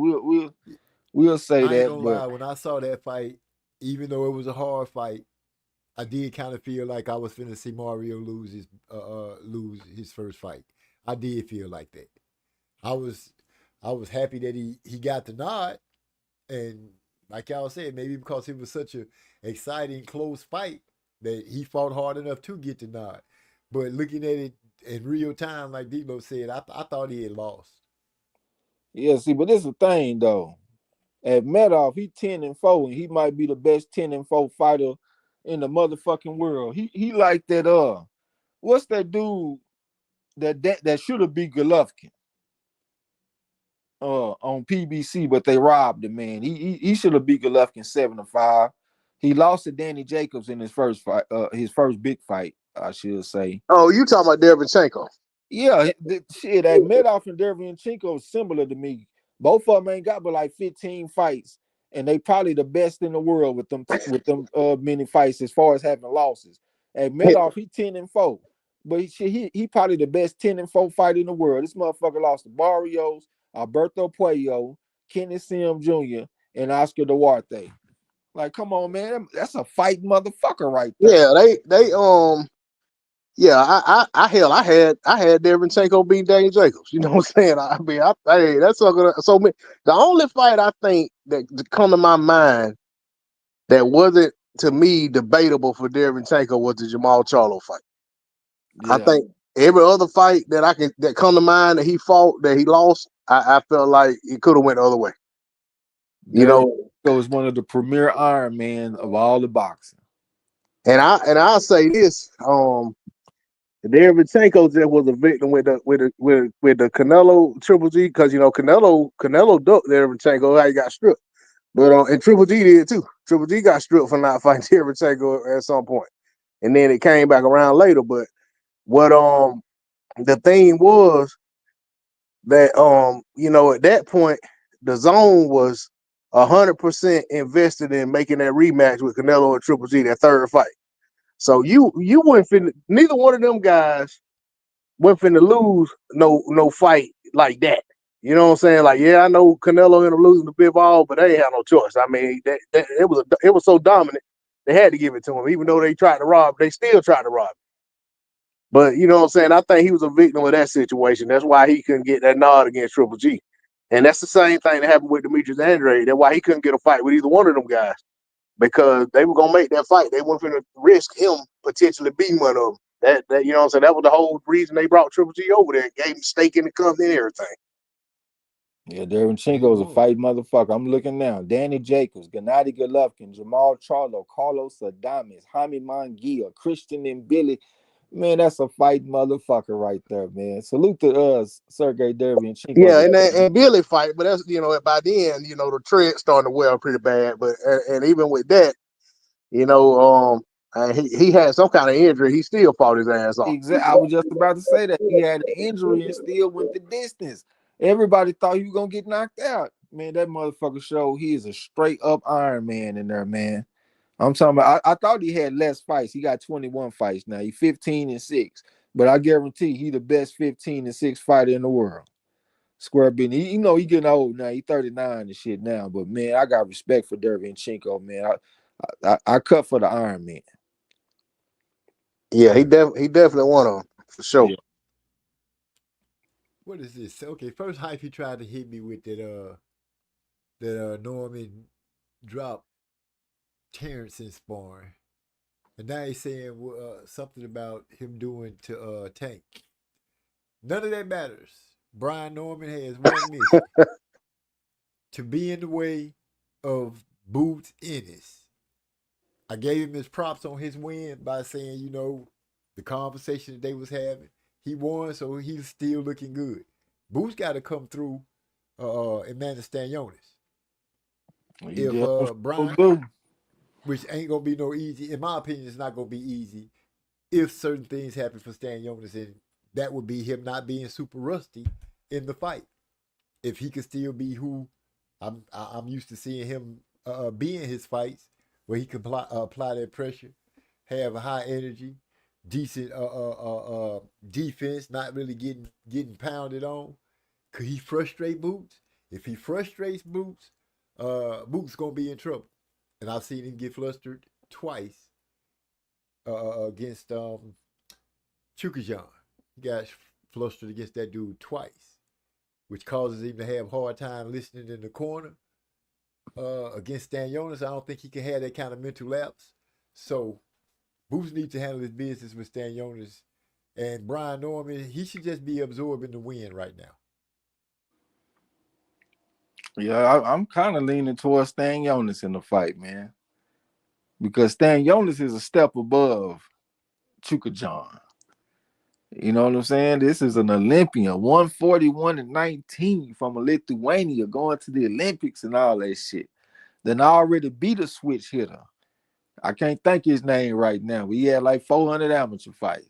we'll say I ain't that. gonna lie, when I saw that fight, even though it was a hard fight, I did kind of feel like I was finna see Mario lose his first fight. I did feel like that. I was happy that he got the nod, and like y'all said, maybe because it was such a exciting close fight that he fought hard enough to get the nod. But looking at it in real time, like Debo said, I thought he had lost. Yeah, see, but this is the thing though. At Madoff, he 10-4, and he might be the best 10-4 fighter in the motherfucking world. He like that. What's that dude that should have beat Golovkin on PBC, but they robbed him, man. He should have beat Golovkin 7-5. He lost to Danny Jacobs in his first fight, his first big fight, I should say. Oh, you talking about Derevchenko? Yeah, shit, that Madoff and Derevchenko is similar to me. Both of them ain't got but like 15 fights, and they probably the best in the world with them many fights as far as having losses. And Madoff, he 10-4, but he probably the best 10-4 fighter in the world. This motherfucker lost to Barrios, Alberto Puello, Kenny Sim Jr., and Oscar Duarte. Like, come on, man, that's a fight motherfucker right there. Yeah, they yeah, I had Derevchenko beat Danny Jacobs. You know what I'm saying? I mean, that's not gonna. So the only fight I think that come to my mind that wasn't to me debatable for Derevchenko was the Jamal Charlo fight. Yeah. I think every other fight that come to mind that he fought that he lost, I felt like it could have went the other way. You know, is one of the premier Iron Man of all the boxing. and I'll say this: Derevchenko just was a victim with the Canelo Triple G, because Canelo ducked Derevchenko how he got stripped, but and Triple G did too. Triple G got stripped for not fighting Derevchenko at some point, and then it came back around later. But what the thing was that at that point the zone was 100% invested in making that rematch with Canelo and Triple G, that third fight. So you wouldn't finna, neither one of them guys went finna lose no fight like that. You know what I'm saying? Like, yeah, I know Canelo ended up losing to Bivol, but they ain't had no choice. I mean, it was so dominant, they had to give it to him, even though they tried to rob. They still tried to rob him. But you know what I'm saying? I think he was a victim of that situation. That's why he couldn't get that nod against Triple G. And that's the same thing that happened with Demetrius Andrade. That's why he couldn't get a fight with either one of them guys, because they were gonna make that fight. They weren't gonna risk him potentially beating one of them. That you know what I'm saying? That was the whole reason they brought Triple G over there, gave him stake in the company and everything. Yeah, Derevchenko's a fight motherfucker. I'm looking now. Danny Jacobs, Gennady Golovkin, Jamal Charlo, Carlos Adames, Jaime Munguia, Christian and Billy. Man, that's a fight motherfucker right there, man. Salute to us, Sergey Derevchenko. Yeah, and Billy fight, but that's by then, the tread starting to wear pretty bad. But and even with that, he had some kind of injury. He still fought his ass off. Exactly. I was just about to say that he had an injury and still went the distance. Everybody thought he was gonna get knocked out. Man, that motherfucker showed he is a straight up Iron Man in there, man. I'm talking about. I thought he had less fights. He got 21 fights now. He 15-6, but I guarantee he the best 15-6 fighter in the world. Square business. He getting old now. He 39 and shit now. But man, I got respect for Derevchenko, man. I cut for the Iron Man. Yeah, he definitely won him for sure. Yeah. What is this? Okay, first hype he tried to hit me with that Norman dropped Terrence in sparring, and now he's saying something about him doing to Tank. None of that matters. Brian Norman has one mission: to be in the way of Boots Ennis. I gave him his props on his win by saying, the conversation that they was having. He won, so he's still looking good. Boots got to come through Amanda Stanionis. If Brian, which ain't gonna be no easy, in my opinion, it's not gonna be easy if certain things happen for Stanionis, and that would be him not being super rusty in the fight. If he could still be who I'm used to seeing him be in his fights, where he can apply that pressure, have a high energy, decent defense, not really getting pounded on. Could he frustrate Boots? If he frustrates Boots, Boots gonna be in trouble. And I've seen him get flustered twice against Chukajan. He got flustered against that dude twice, which causes him to have a hard time listening in the corner. Against Stanionis, I don't think he can have that kind of mental lapse. So Boots needs to handle his business with Stanionis. And Brian Norman, he should just be absorbing the win right now. Yeah, I'm kind of leaning towards Stan Jonas in the fight, man, because Stan Jonas is a step above Chuka John. You know what I'm saying? This is an Olympian, 141-19 from Lithuania, going to the Olympics and all that shit. Then I already beat a switch hitter. I can't think his name right now. We had like 400 amateur fights.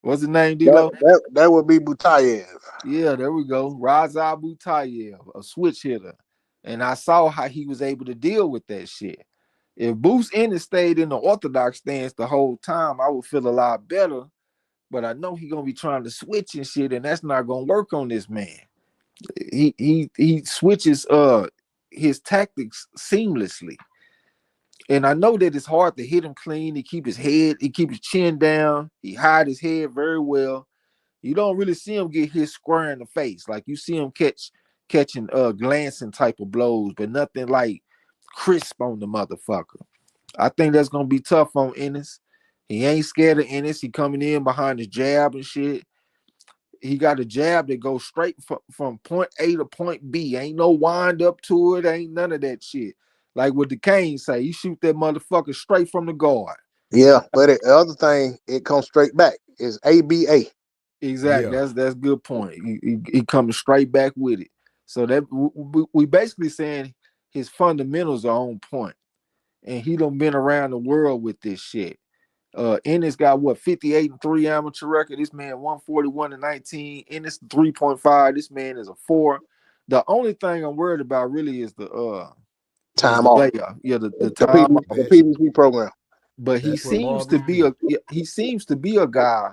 What's his name, D-Lo? That would be Butayev. Yeah, there we go. Raza Butayev, a switch hitter. And I saw how he was able to deal with that shit. If Boots Ennis stayed in the orthodox stance the whole time, I would feel a lot better. But I know he's gonna be trying to switch and shit, and that's not gonna work on this man. He switches his tactics seamlessly. And I know that it's hard to hit him clean. He keep his chin down, he hide his head very well. You don't really see him get hit square in the face. Like you see him catching glancing type of blows, but nothing like crisp on the motherfucker. I think that's gonna be tough on Ennis. He ain't scared of Ennis. He coming in behind his jab and shit. He got a jab that goes straight from point A to point B. Ain't no wind up to it. Ain't none of that shit. Like what the Kane say, you shoot that motherfucker straight from the guard. Yeah, but the other thing, it comes straight back. It's ABA. Exactly. Yeah. That's good point. He coming straight back with it. So that we basically saying his fundamentals are on point, and he done been around the world with this shit. Ennis got what 58-3 amateur record. This man 141-19. Ennis 3.5. This man is a 4. The only thing I'm worried about really is the Time off. layoff. Yeah, the time off. The PvP program. But he That's what seems Marvin to be a guy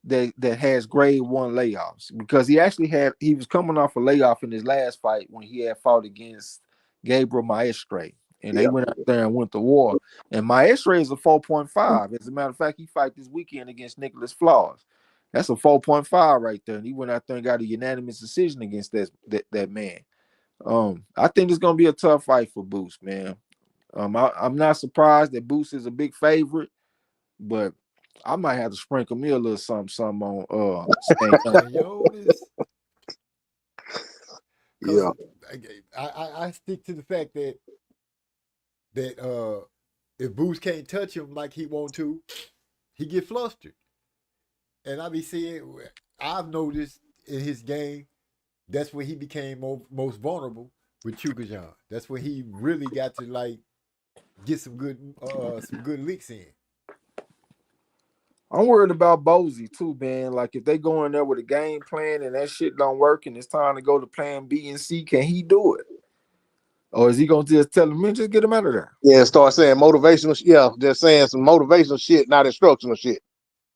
that has grade 1 layoffs, because he was coming off a layoff in his last fight when he had fought against Gabriel Maestre, and they went out there and went to war. And Maestre is a 4.5. As a matter of fact, he fight this weekend against Nicholas Flaws. That's a 4.5 right there. And he went out there and got a unanimous decision against that man. I think it's gonna be a tough fight for Boots, man. I'm not surprised that Boots is a big favorite, but I might have to sprinkle me a little something on Stan Jonas. Yeah. I stick to the fact that if Boots can't touch him like he want to, he get flustered. And I be seeing, I've noticed in his game, that's when he became most vulnerable with Chukajan. That's when he really got to like get some good licks in. I'm worried about Bozy too, man. Like if they go in there with a game plan and that shit don't work and it's time to go to plan B and C, can he do it? Or is he gonna just tell him, man, just get him out of there? Yeah, start saying motivational. Yeah, just saying some motivational shit, not instructional shit.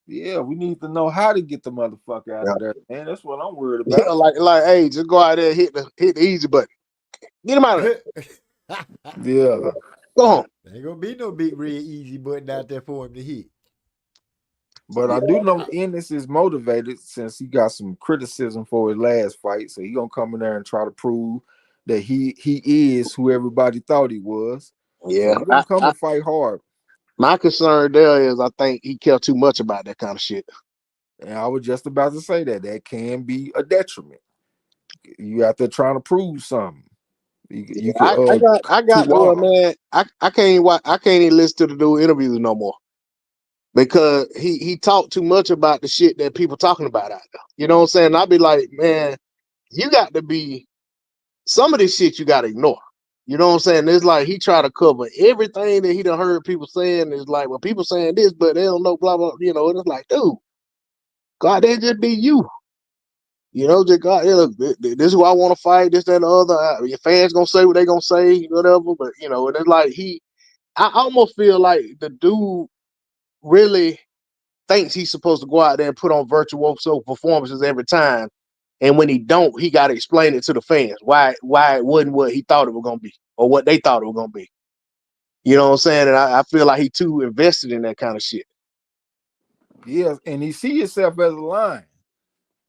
Yeah, we need to know how to get the motherfucker out of there, man. That's what I'm worried about. Yeah, like, hey, just go out there and hit the easy button. Get him out of there. Yeah. Go on. There ain't gonna be no big red easy button out there for him to hit. But I do know Ennis is motivated since he got some criticism for his last fight. So he gonna come in there and try to prove that he is who everybody thought he was. Yeah, so he gonna come and fight hard. My concern there is I think he cares too much about that kind of shit. And I was just about to say that can be a detriment. You out there trying to prove something. I got man. I can't even listen to the dude interviews no more. Because he talked too much about the shit that people talking about out there. You know what I'm saying? I'd be like, man, you got to be, some of this shit you got to ignore. You know what I'm saying? It's like he try to cover everything that he done heard people saying. It's like, well, people saying this, but they don't know, blah, blah, you know, and it's like, dude, God, they just be you. You know, just God, look, this is who I want to fight, this, that, and the other. Your fans gonna say what they gonna say, whatever. But, you know, and it's like I almost feel like the dude really thinks he's supposed to go out there and put on virtuoso performances every time, and when he don't, he got to explain it to the fans why it wasn't what he thought it was gonna be or what they thought it was gonna be. You know what I'm saying? And I feel like he too invested in that kind of shit. Yeah, and he see himself as a lion.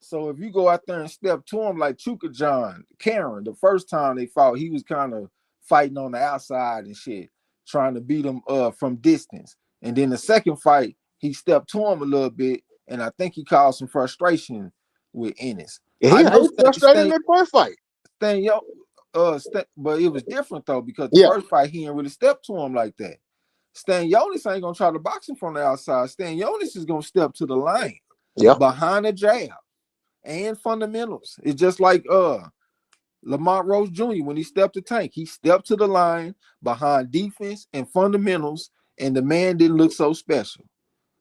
So if you go out there and step to him like Chuka John, Karen, the first time they fought, he was kind of fighting on the outside and shit, trying to beat him from distance. And then the second fight, he stepped to him a little bit, and I think he caused some frustration with Ennis. Yeah, he was frustrated in that first fight. But it was different though, because the Yeah. first fight he didn't really step to him like that. Stanionis ain't gonna try to box him from the outside. Stanionis is gonna step to the line Yeah. behind the jab and fundamentals. It's just like Lamont Rose Jr. when he stepped to Tank, he stepped to the line behind defense and fundamentals, and the man didn't look so special.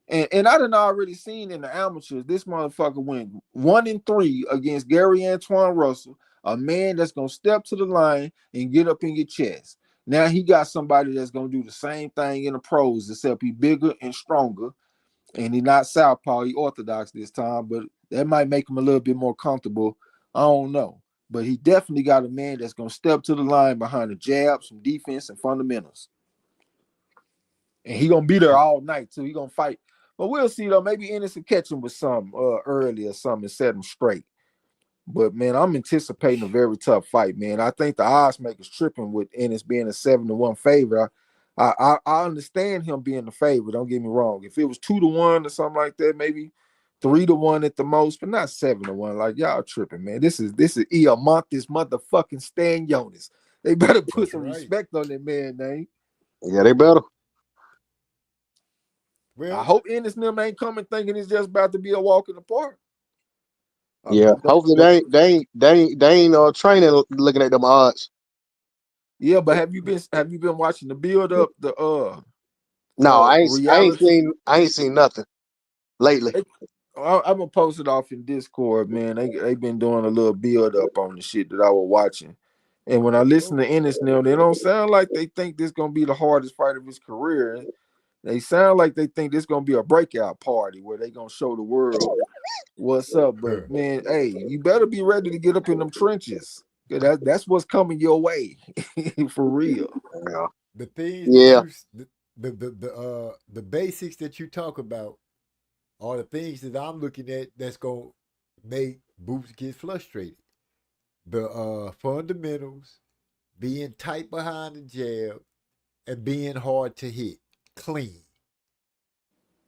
And I done already seen in the amateurs, this motherfucker went 1-3 against Gary Antoine Russell, a man that's gonna step to the line and get up in your chest. Now he got somebody that's gonna do the same thing in the pros, except he bigger and stronger, and he not southpaw, he orthodox this time, but that might make him a little bit more comfortable. I don't know. But he definitely got a man that's gonna step to the line behind the jabs, some defense, and fundamentals. And he gonna be there all night too. He gonna fight. But we'll see though. Maybe Ennis will catch him with some early or something and set him straight. But man, I'm anticipating a very tough fight, man. I think the odds makers tripping with Ennis being a 7-1 favorite. I understand him being the favorite. Don't get me wrong. If it was 2-1 or something like that, maybe 3-1 at the most, but not 7-1. Like y'all tripping, man. This is Iamontis motherfucking Stanionis. They better put That's some right. respect on that man name. Yeah, they better. Well, I hope Ennis and them ain't coming thinking it's just about to be a walk in the park. I Yeah. mean, Hopefully they ain't training looking at them odds. yeah, but have you been watching the build up, the No, I ain't reality? seen nothing lately. I'm gonna post it off in Discord, man. They been doing a little build up on the shit that I was watching, and when I listen to Ennis now, they don't sound like they think this gonna be the hardest fight of his career. They sound like they think this gonna be a breakout party where they gonna show the world what's up. But man, hey, you better be ready to get up in them trenches. That's what's coming your way, for real. Yeah. the things Yeah. that the basics that you talk about are the things that I'm looking at that's gonna make Boots get frustrated. The fundamentals, being tight behind the jab, and being hard to hit, clean.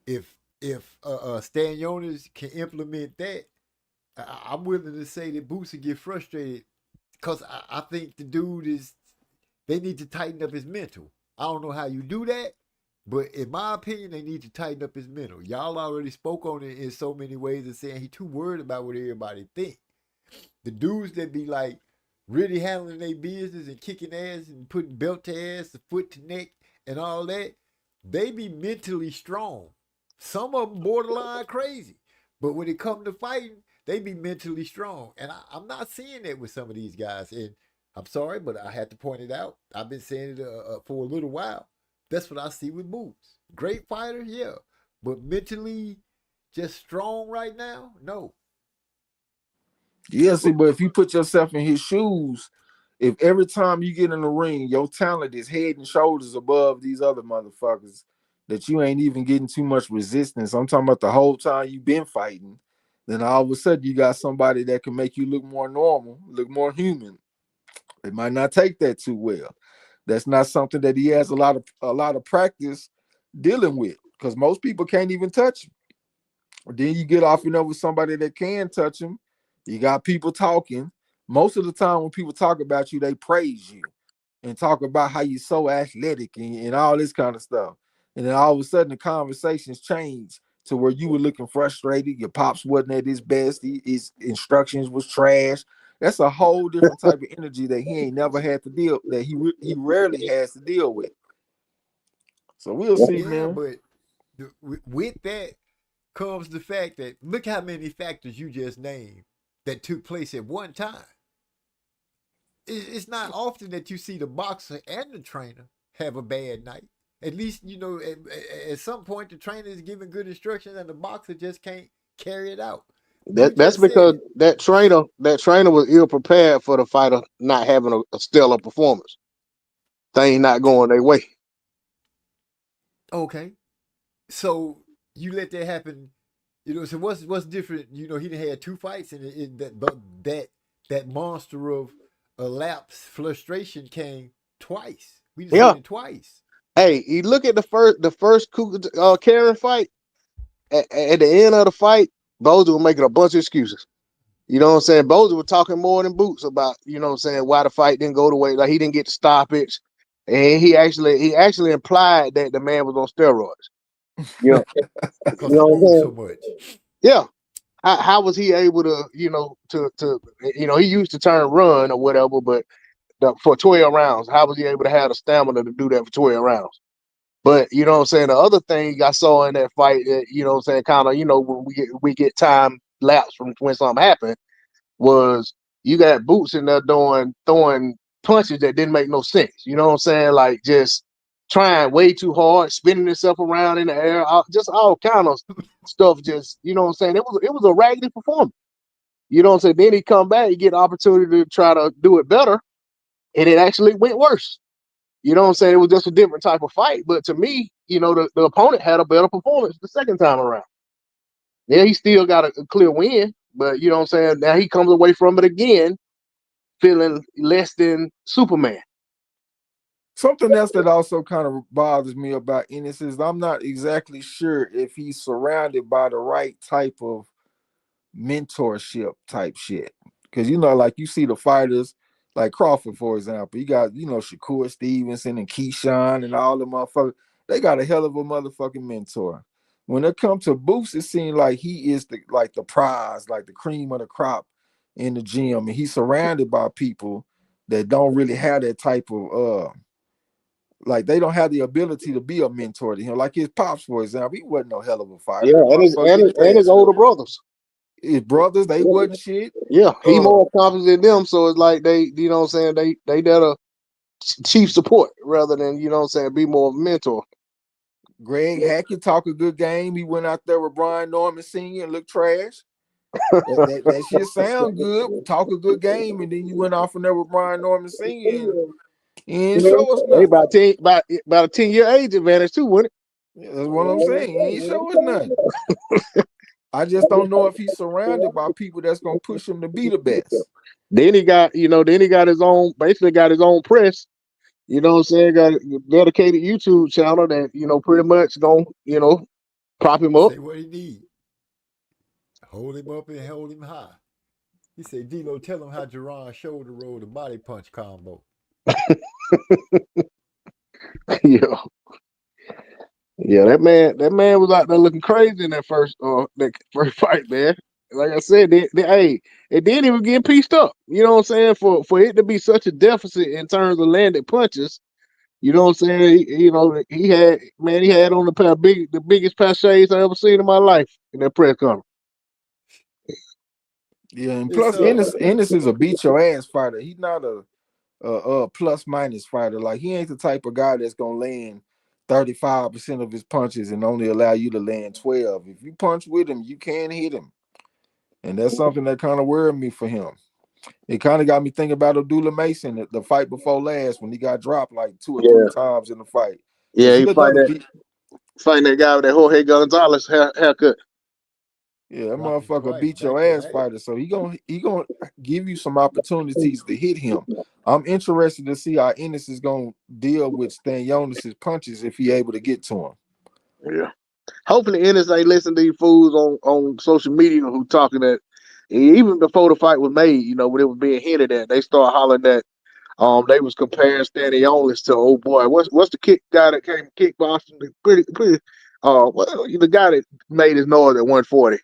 If Stanionis can implement that, I'm willing to say that Boots will get frustrated because I think the dude they need to tighten up his mental. I don't know how you do that, but in my opinion, they need to tighten up his mental. Y'all already spoke on it in so many ways and saying he too worried about what everybody think. The dudes that be like really handling their business and kicking ass and putting belt to ass, foot to neck, and all that, they be mentally strong. Some of them borderline crazy, but when it come to fighting, they be mentally strong. And I'm not seeing that with some of these guys. And I'm sorry, but I had to point it out. I've been saying it for a little while. That's what I see with Boots. Great fighter, yeah, but mentally just strong right now, no. Yeah, see, but if you put yourself in his shoes, if every time you get in the ring, your talent is head and shoulders above these other motherfuckers, that you ain't even getting too much resistance. I'm talking about the whole time you've been fighting, then all of a sudden you got somebody that can make you look more normal, look more human. It might not take that too well. That's not something that he has a lot of practice dealing with, because most people can't even touch him. Then you get off, with somebody that can touch him. You got people talking. Most of the time when people talk about you, they praise you and talk about how you're so athletic and all this kind of stuff. And then all of a sudden the conversations change to where you were looking frustrated. Your pops wasn't at his best. His instructions was trash. That's a whole different type of energy that he ain't never had to deal, that he rarely has to deal with. So we'll see, man. But with that comes the fact that look how many factors you just named that took place at one time. It's not often that you see the boxer and the trainer have a bad night. At least, at some point the trainer is giving good instructions and the boxer just can't carry it out. That's because that trainer was ill prepared for the fighter not having a stellar performance. Things not going their way. Okay. So you let that happen, so what's different? He done had two fights and that monster of elapsed frustration came twice. We just seen it twice. Hey, you look at the first Karen fight. At the end of the fight, Bozo was making a bunch of excuses. You know what I'm saying? Boza was talking more than Boots about, you know what I'm saying, why the fight didn't go the way, like he didn't get the stoppage. And he actually implied that the man was on steroids. You know, Because he moved so much. Yeah. How was he able to, he used to turn run or whatever, but for 12 rounds, how was he able to have the stamina to do that for 12 rounds? But you know what I'm saying, the other thing I saw in that fight, you know what I'm saying, kind of, when we get time lapse from when something happened, was you got Boots in there throwing punches that didn't make no sense. You know what I'm saying? Like just trying way too hard, spinning himself around in the air, just all kind of stuff. Just, you know what I'm saying? It was a raggedy performance. You know what I'm saying? Then he come back, he get an opportunity to try to do it better, and it actually went worse. You know what I'm saying? It was just a different type of fight. But to me, the opponent had a better performance the second time around. Yeah, he still got a clear win, but you know what I'm saying? Now he comes away from it again feeling less than Superman. Something else that also kind of bothers me about Ennis is I'm not exactly sure if he's surrounded by the right type of mentorship type shit. Because, like you see the fighters like Crawford, for example, you got, Shakur Stevenson and Keyshawn and all the motherfuckers. They got a hell of a motherfucking mentor. When it comes to Boots, it seems like he is the prize, like the cream of the crop in the gym. And he's surrounded by people that don't really have that type of they don't have the ability to be a mentor to him. Like his pops, for example, he wasn't no hell of a fighter. Yeah, and his older brothers. His brothers, they wasn't shit. Yeah, he more confident than them, so it's like they, you know what I'm saying, they did a chief support rather than, you know what I'm saying, be more of a mentor. Greg Hackett talk a good game. He went out there with Brian Norman Sr. and looked trash. that shit sound good. Talk a good game, and then you went off in there with Brian Norman Sr. and show us nothing. About a 10-year age advantage too, wouldn't it? Yeah, that's what I'm saying. He ain't show us nothing. I just don't know if he's surrounded by people that's gonna push him to be the best. Then he got his own press. You know what I'm saying? Got a dedicated YouTube channel that, pretty much gonna, prop him up. Say what he need. Hold him up and hold him high. He said, D-Lo, tell him how Jerron shoulder rolled the body punch combo. Yeah, that man was out there looking crazy in that first fight, man. Like I said, it didn't even get pieced up. You know what I'm saying? For it to be such a deficit in terms of landed punches, you know what I'm saying? He had on the biggest paches I ever seen in my life in that press conference. Yeah, and plus Ennis is a beat your ass fighter. He's not a plus minus fighter. Like he ain't the type of guy that's gonna land 35% of his punches and only allow you to land 12. If you punch with him, you can hit him. And that's something that kind of worried me for him. It kind of got me thinking about Abdullah Mason, the fight before last, when he got dropped like 2 or 3 times in the fight. Yeah, he fighting that guy with that Jorge Gonzalez haircut. Yeah, that motherfucker beat your ass fighter. So he gonna give you some opportunities to hit him. I'm interested to see how Ennis is gonna deal with Stanionis' punches if he able to get to him. Yeah. Hopefully Ennis ain't listening to these fools on social media who talking that even before the fight was made, when it was being hinted at, they start hollering that they was comparing Stanionis to old boy. What's the kick guy that came kickboxing? The guy that made his noise at 140.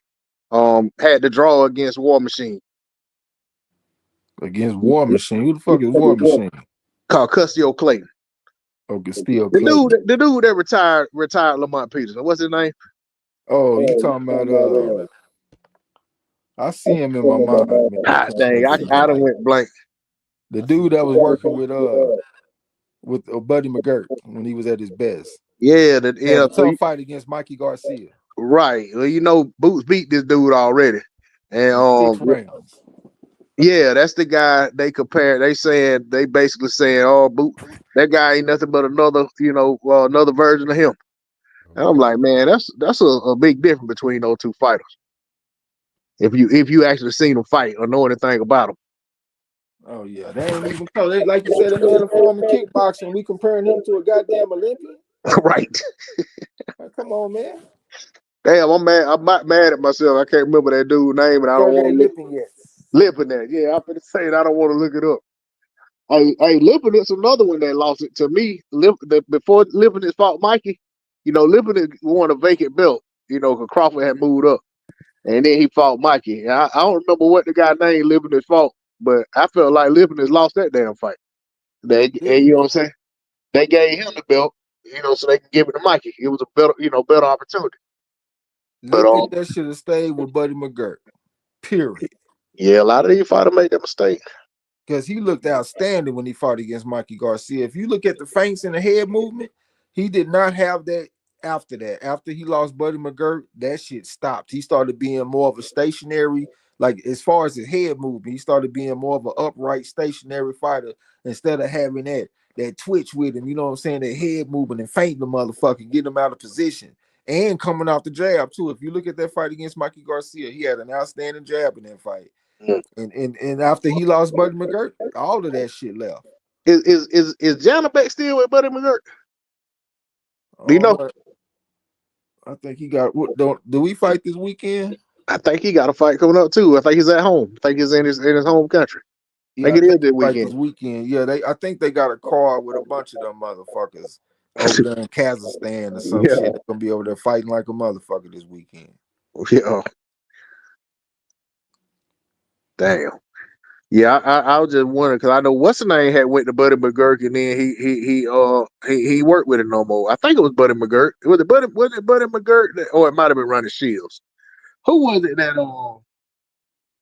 Had to draw against War Machine. Against War Machine? Who the fuck is War Machine? Called Custio Clayton. Oh, Custio Clayton. The dude that retired Lamont Peterson. What's his name? Oh, you talking about I see him in my mind. Man. Dang, I done went blank. The dude that was working with Buddy McGirt when he was at his best. Yeah, a tough fight against Mikey Garcia. Right. Well, Boots beat this dude already. And 6 rounds. Yeah, that's the guy they compare. They basically saying, oh, Boot, that guy ain't nothing but another, another version of him. And I'm like, man, that's a big difference between those two fighters. If you actually seen them fight or know anything about them. Oh yeah, they ain't even close. Like you said, a man of former kickboxing. We comparing him to a goddamn Olympian. Right. Come on, man. Damn, I'm mad. I'm not mad at myself. I can't remember that dude's name, and I don't want to. Lipinets. Yeah, I'm gonna say it. I don't want to look it up. Hey, Lipinets, another one that lost it to me. Before Lipinets fought Mikey, Lipinets won a vacant belt. Because Crawford had moved up, and then he fought Mikey. And I don't remember what the guy named Lipinets fought, but I felt like Lipinets lost that damn fight. And you know what I'm saying? They gave him the belt, so they can give it to Mikey. It was a better opportunity. But That should have stayed with Buddy McGirt. Period. Yeah, a lot of these fighters make that mistake. Because he looked outstanding when he fought against Mikey Garcia. If you look at the feints and the head movement, he did not have that after that. After he lost Buddy McGirt, that shit stopped. He started being more of a stationary, like as far as his head movement, he started being more of an upright, stationary fighter instead of having that twitch with him. You know what I'm saying? That head movement and fainting the motherfucker, getting him out of position. And coming off the jab, too. If you look at that fight against Mikey Garcia, he had an outstanding jab in that fight. And after he lost Buddy McGirt, all of that shit left. Is Janabek still with Buddy McGirt? Do you know? I think he got. Do we fight this weekend? I think he got a fight coming up too. I think he's at home. I think he's in his home country. Yeah, I think it is this weekend. Yeah, I think they got a card with a bunch of them motherfuckers over there in Kazakhstan or some shit. They're gonna be over there fighting like a motherfucker this weekend. Yeah. Damn. Yeah, I was just wondering because I know what's the name had went to Buddy McGirt and then he worked with it no more. I think it was Buddy McGirt. Was it Buddy McGirt or it might have been Ronnie Shields? Who was it that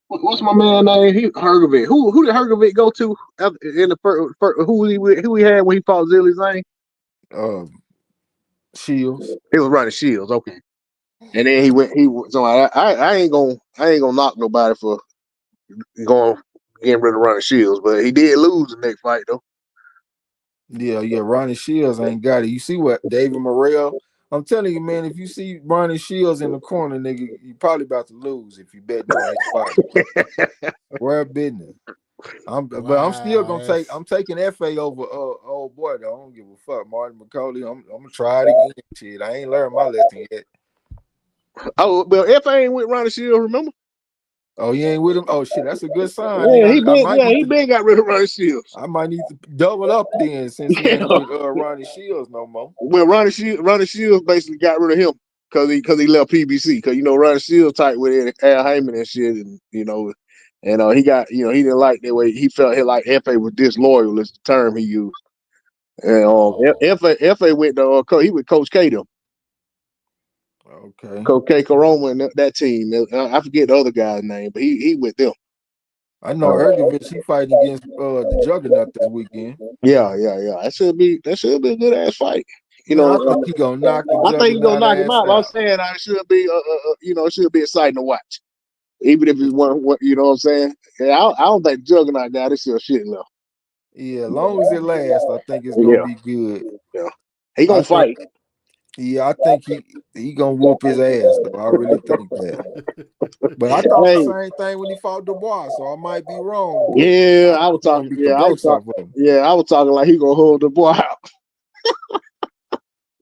what's my man name? Hergovic. Who did Hergovic go to in the first who he had when he fought Zilly Zane? Shields. It was Ronnie Shields. Okay. And then so I ain't gonna knock nobody for getting rid of Ronnie Shields, but he did lose the next fight though. Yeah, Ronnie Shields ain't got it. You see what David Morrell? I'm telling you, man, if you see Ronnie Shields in the corner, nigga, you probably about to lose if you bet on his fight. We're business. But I'm still gonna I'm taking FA over old boy though. I don't give a fuck. Martin McCauley. I'm gonna try it again. Shit, I ain't learned my lesson yet. Oh, well, FA ain't with Ronnie Shields, remember? Oh, you ain't with him? Oh shit, that's a good sign. Yeah, he been got rid of Ronnie Shields. I might need to double up then since he ain't with Ronnie Shields no more. Well, Ronnie Shields basically got rid of him because he left PBC because Ronnie Shields tight with Al Heyman and shit, and he got he didn't like that way. He felt like FA was disloyal is the term he used. And FA went to he with Coach K them. Okay. Coach K Coroma and that team. I forget the other guy's name, but he with them. I know Ergovich, he fighting against the Juggernaut this weekend. Yeah. That should be a good ass fight. I think he gonna knock him. I think he gonna knock him out. I'm saying it should be it should be exciting to watch. Even if it's one, you know what I'm saying? Yeah, I don't think Juggernaut got this shit left. Yeah, as long as it lasts, I think it's gonna be good. Yeah, he gonna fight. Yeah, I think he gonna whoop his ass though. I really think that. But I thought the same thing when he fought Dubois, so I might be wrong. Yeah, I was talking. Yeah, I was talking like he gonna hold Dubois out.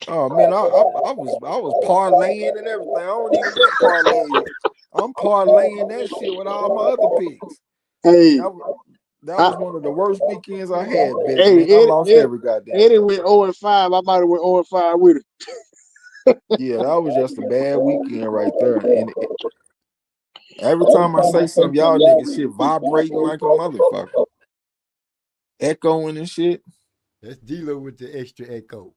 Oh man, I was parlaying and everything. I don't even get parlays. I'm parlaying that shit with all my other picks. Hey, that was one of the worst weekends I had. I lost every goddamn. Eddie went 0-5. I might have went 0-5 with it. Yeah, that was just a bad weekend right there. And every time I say something, y'all niggas shit vibrating like a motherfucker, echoing and shit. That's D-Lo with the extra echo.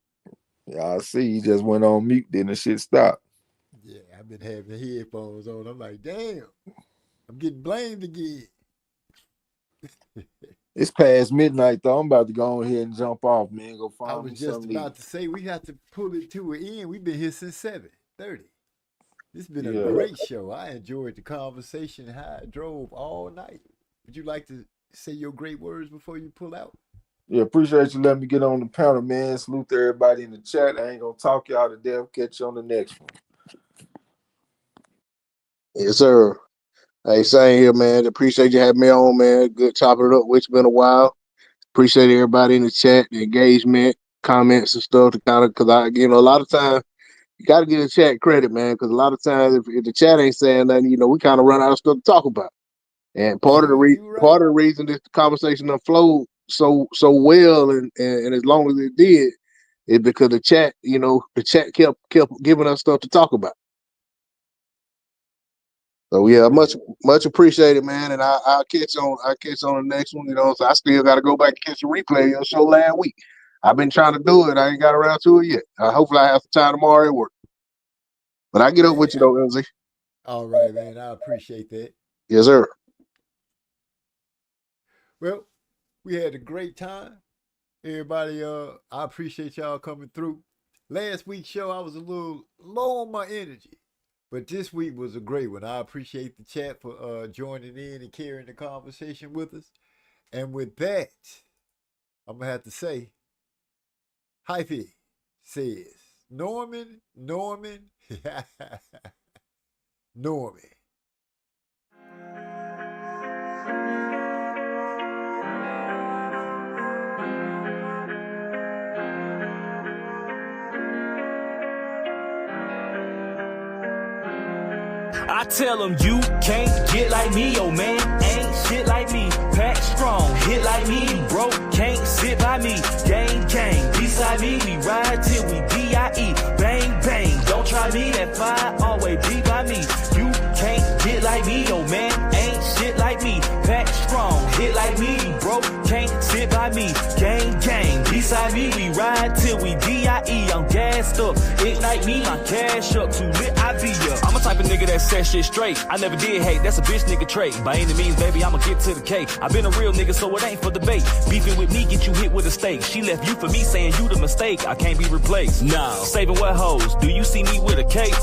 Yeah, I see. He just went on mute, then the shit stopped. Yeah, I've been having headphones on. I'm like, damn, I'm getting blamed again. It's past midnight though. I'm about to go ahead and jump off, man. Go find. I was just about to say we have to pull it to an end. We've been here since 7:30. This has been a great show. I enjoyed the conversation. How I drove all night. Would you like to say your great words before you pull out? Yeah, appreciate you letting me get on the panel, man. Salute to everybody in the chat. I ain't gonna talk y'all to death. Catch you on the next one. Yes, sir. Hey, same here, man. Appreciate you having me on, man. Good chopping it up, which been a while. Appreciate everybody in the chat, the engagement, comments and stuff to kind of, because a lot of times you got to give the chat credit, man, because a lot of times if the chat ain't saying nothing, we kind of run out of stuff to talk about. And part of the right. part of the reason this conversation flowed so well and as long as it did is because the chat, the chat kept giving us stuff to talk about. So yeah, much appreciated, man. And I'll catch on the next one. So I still got to go back and catch a replay of your show last week. I've been trying to do it. I ain't got around to it yet. Hopefully I have some time tomorrow at work. But I get up with you though, LZ. All right, man. I appreciate that. Yes, sir. Well, we had a great time. Everybody, I appreciate y'all coming through. Last week's show, I was a little low on my energy. But this week was a great one. I appreciate the chat for joining in and carrying the conversation with us. And with that, I'm going to have to say, Hyphy says, Norman. I tell them you can't get like me, yo man, ain't shit like me. Pack strong, hit like me, broke, can't sit by me. Gang, beside me, we ride till we D.I.E. Bang, bang, don't try me, that fire always be by me. You can't get like me, yo man, ain't shit like me. Pack strong, hit like me, broke, can't sit by me. Gang, beside me, we ride till we D.I.E. I'm gassed up, ignite me, my cash up, too lit, I be up. I'm a type of nigga that says shit straight. I never did hate, that's a bitch nigga trait. By any means, baby, I'ma get to the cake. I been a real nigga, so it ain't for debate. Beefing with me, get you hit with a stake. She left you for me, saying you the mistake. I can't be replaced. No. Saving what hoes? Do you see me with a cape?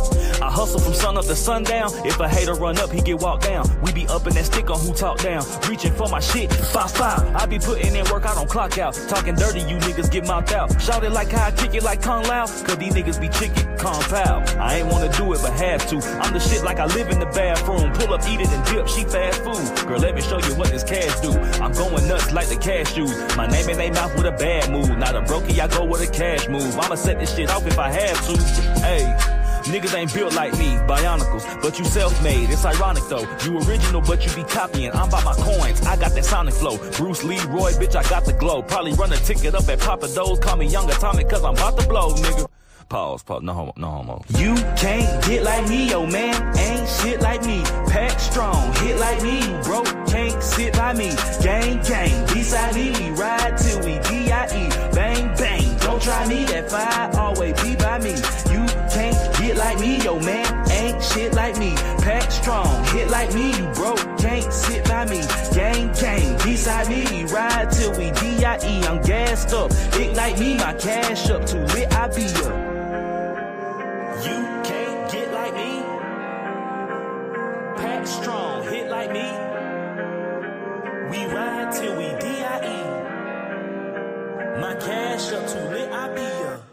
I hustle from sun up to sundown. If a hater run up, he get walked down. We be up in that stick on who talk down. Reaching for my shit, 5-5. I be putting in work, I don't clock out. Talking dirty, you niggas get mouthed out. Shout it like how I kick it like Kung Lao. Cause these niggas be chicken, compound. I ain't wanna do it, but have to. I'm the shit like I live in the bathroom. Pull up, eat it, and dip, she fast food. Girl, let me show you what this cash do. I'm going nuts like the cashews. My name in they mouth with a bad move. Not a brokey, I go with a cash move. I'ma set this shit off if I have to. Hey, niggas ain't built like me, Bionicles, but you self-made. It's ironic though, you original but you be copying. I'm by my coins, I got that sonic flow. Bruce Lee, Roy, bitch, I got the glow. Probably run a ticket up at Papa Do's. Call me Young Atomic cause I'm about to blow, nigga. Pause, no homo. You can't get like me, yo man, ain't shit like me. Pack strong, hit like me, you broke, can't sit by me. Gang, beside me, we ride till we D.I.E. Bang, bang, don't try me, that fire always be by me. You can't get like me, yo man, ain't shit like me. Pack strong, hit like me, you broke, can't sit by me. Gang, beside me, we ride till we D.I.E. I'm gassed up, ignite me, my cash up, too lit, I be up. You can't get like me. Pack strong, hit like me. We ride till we D.I.E. My cash up too lit, I be up.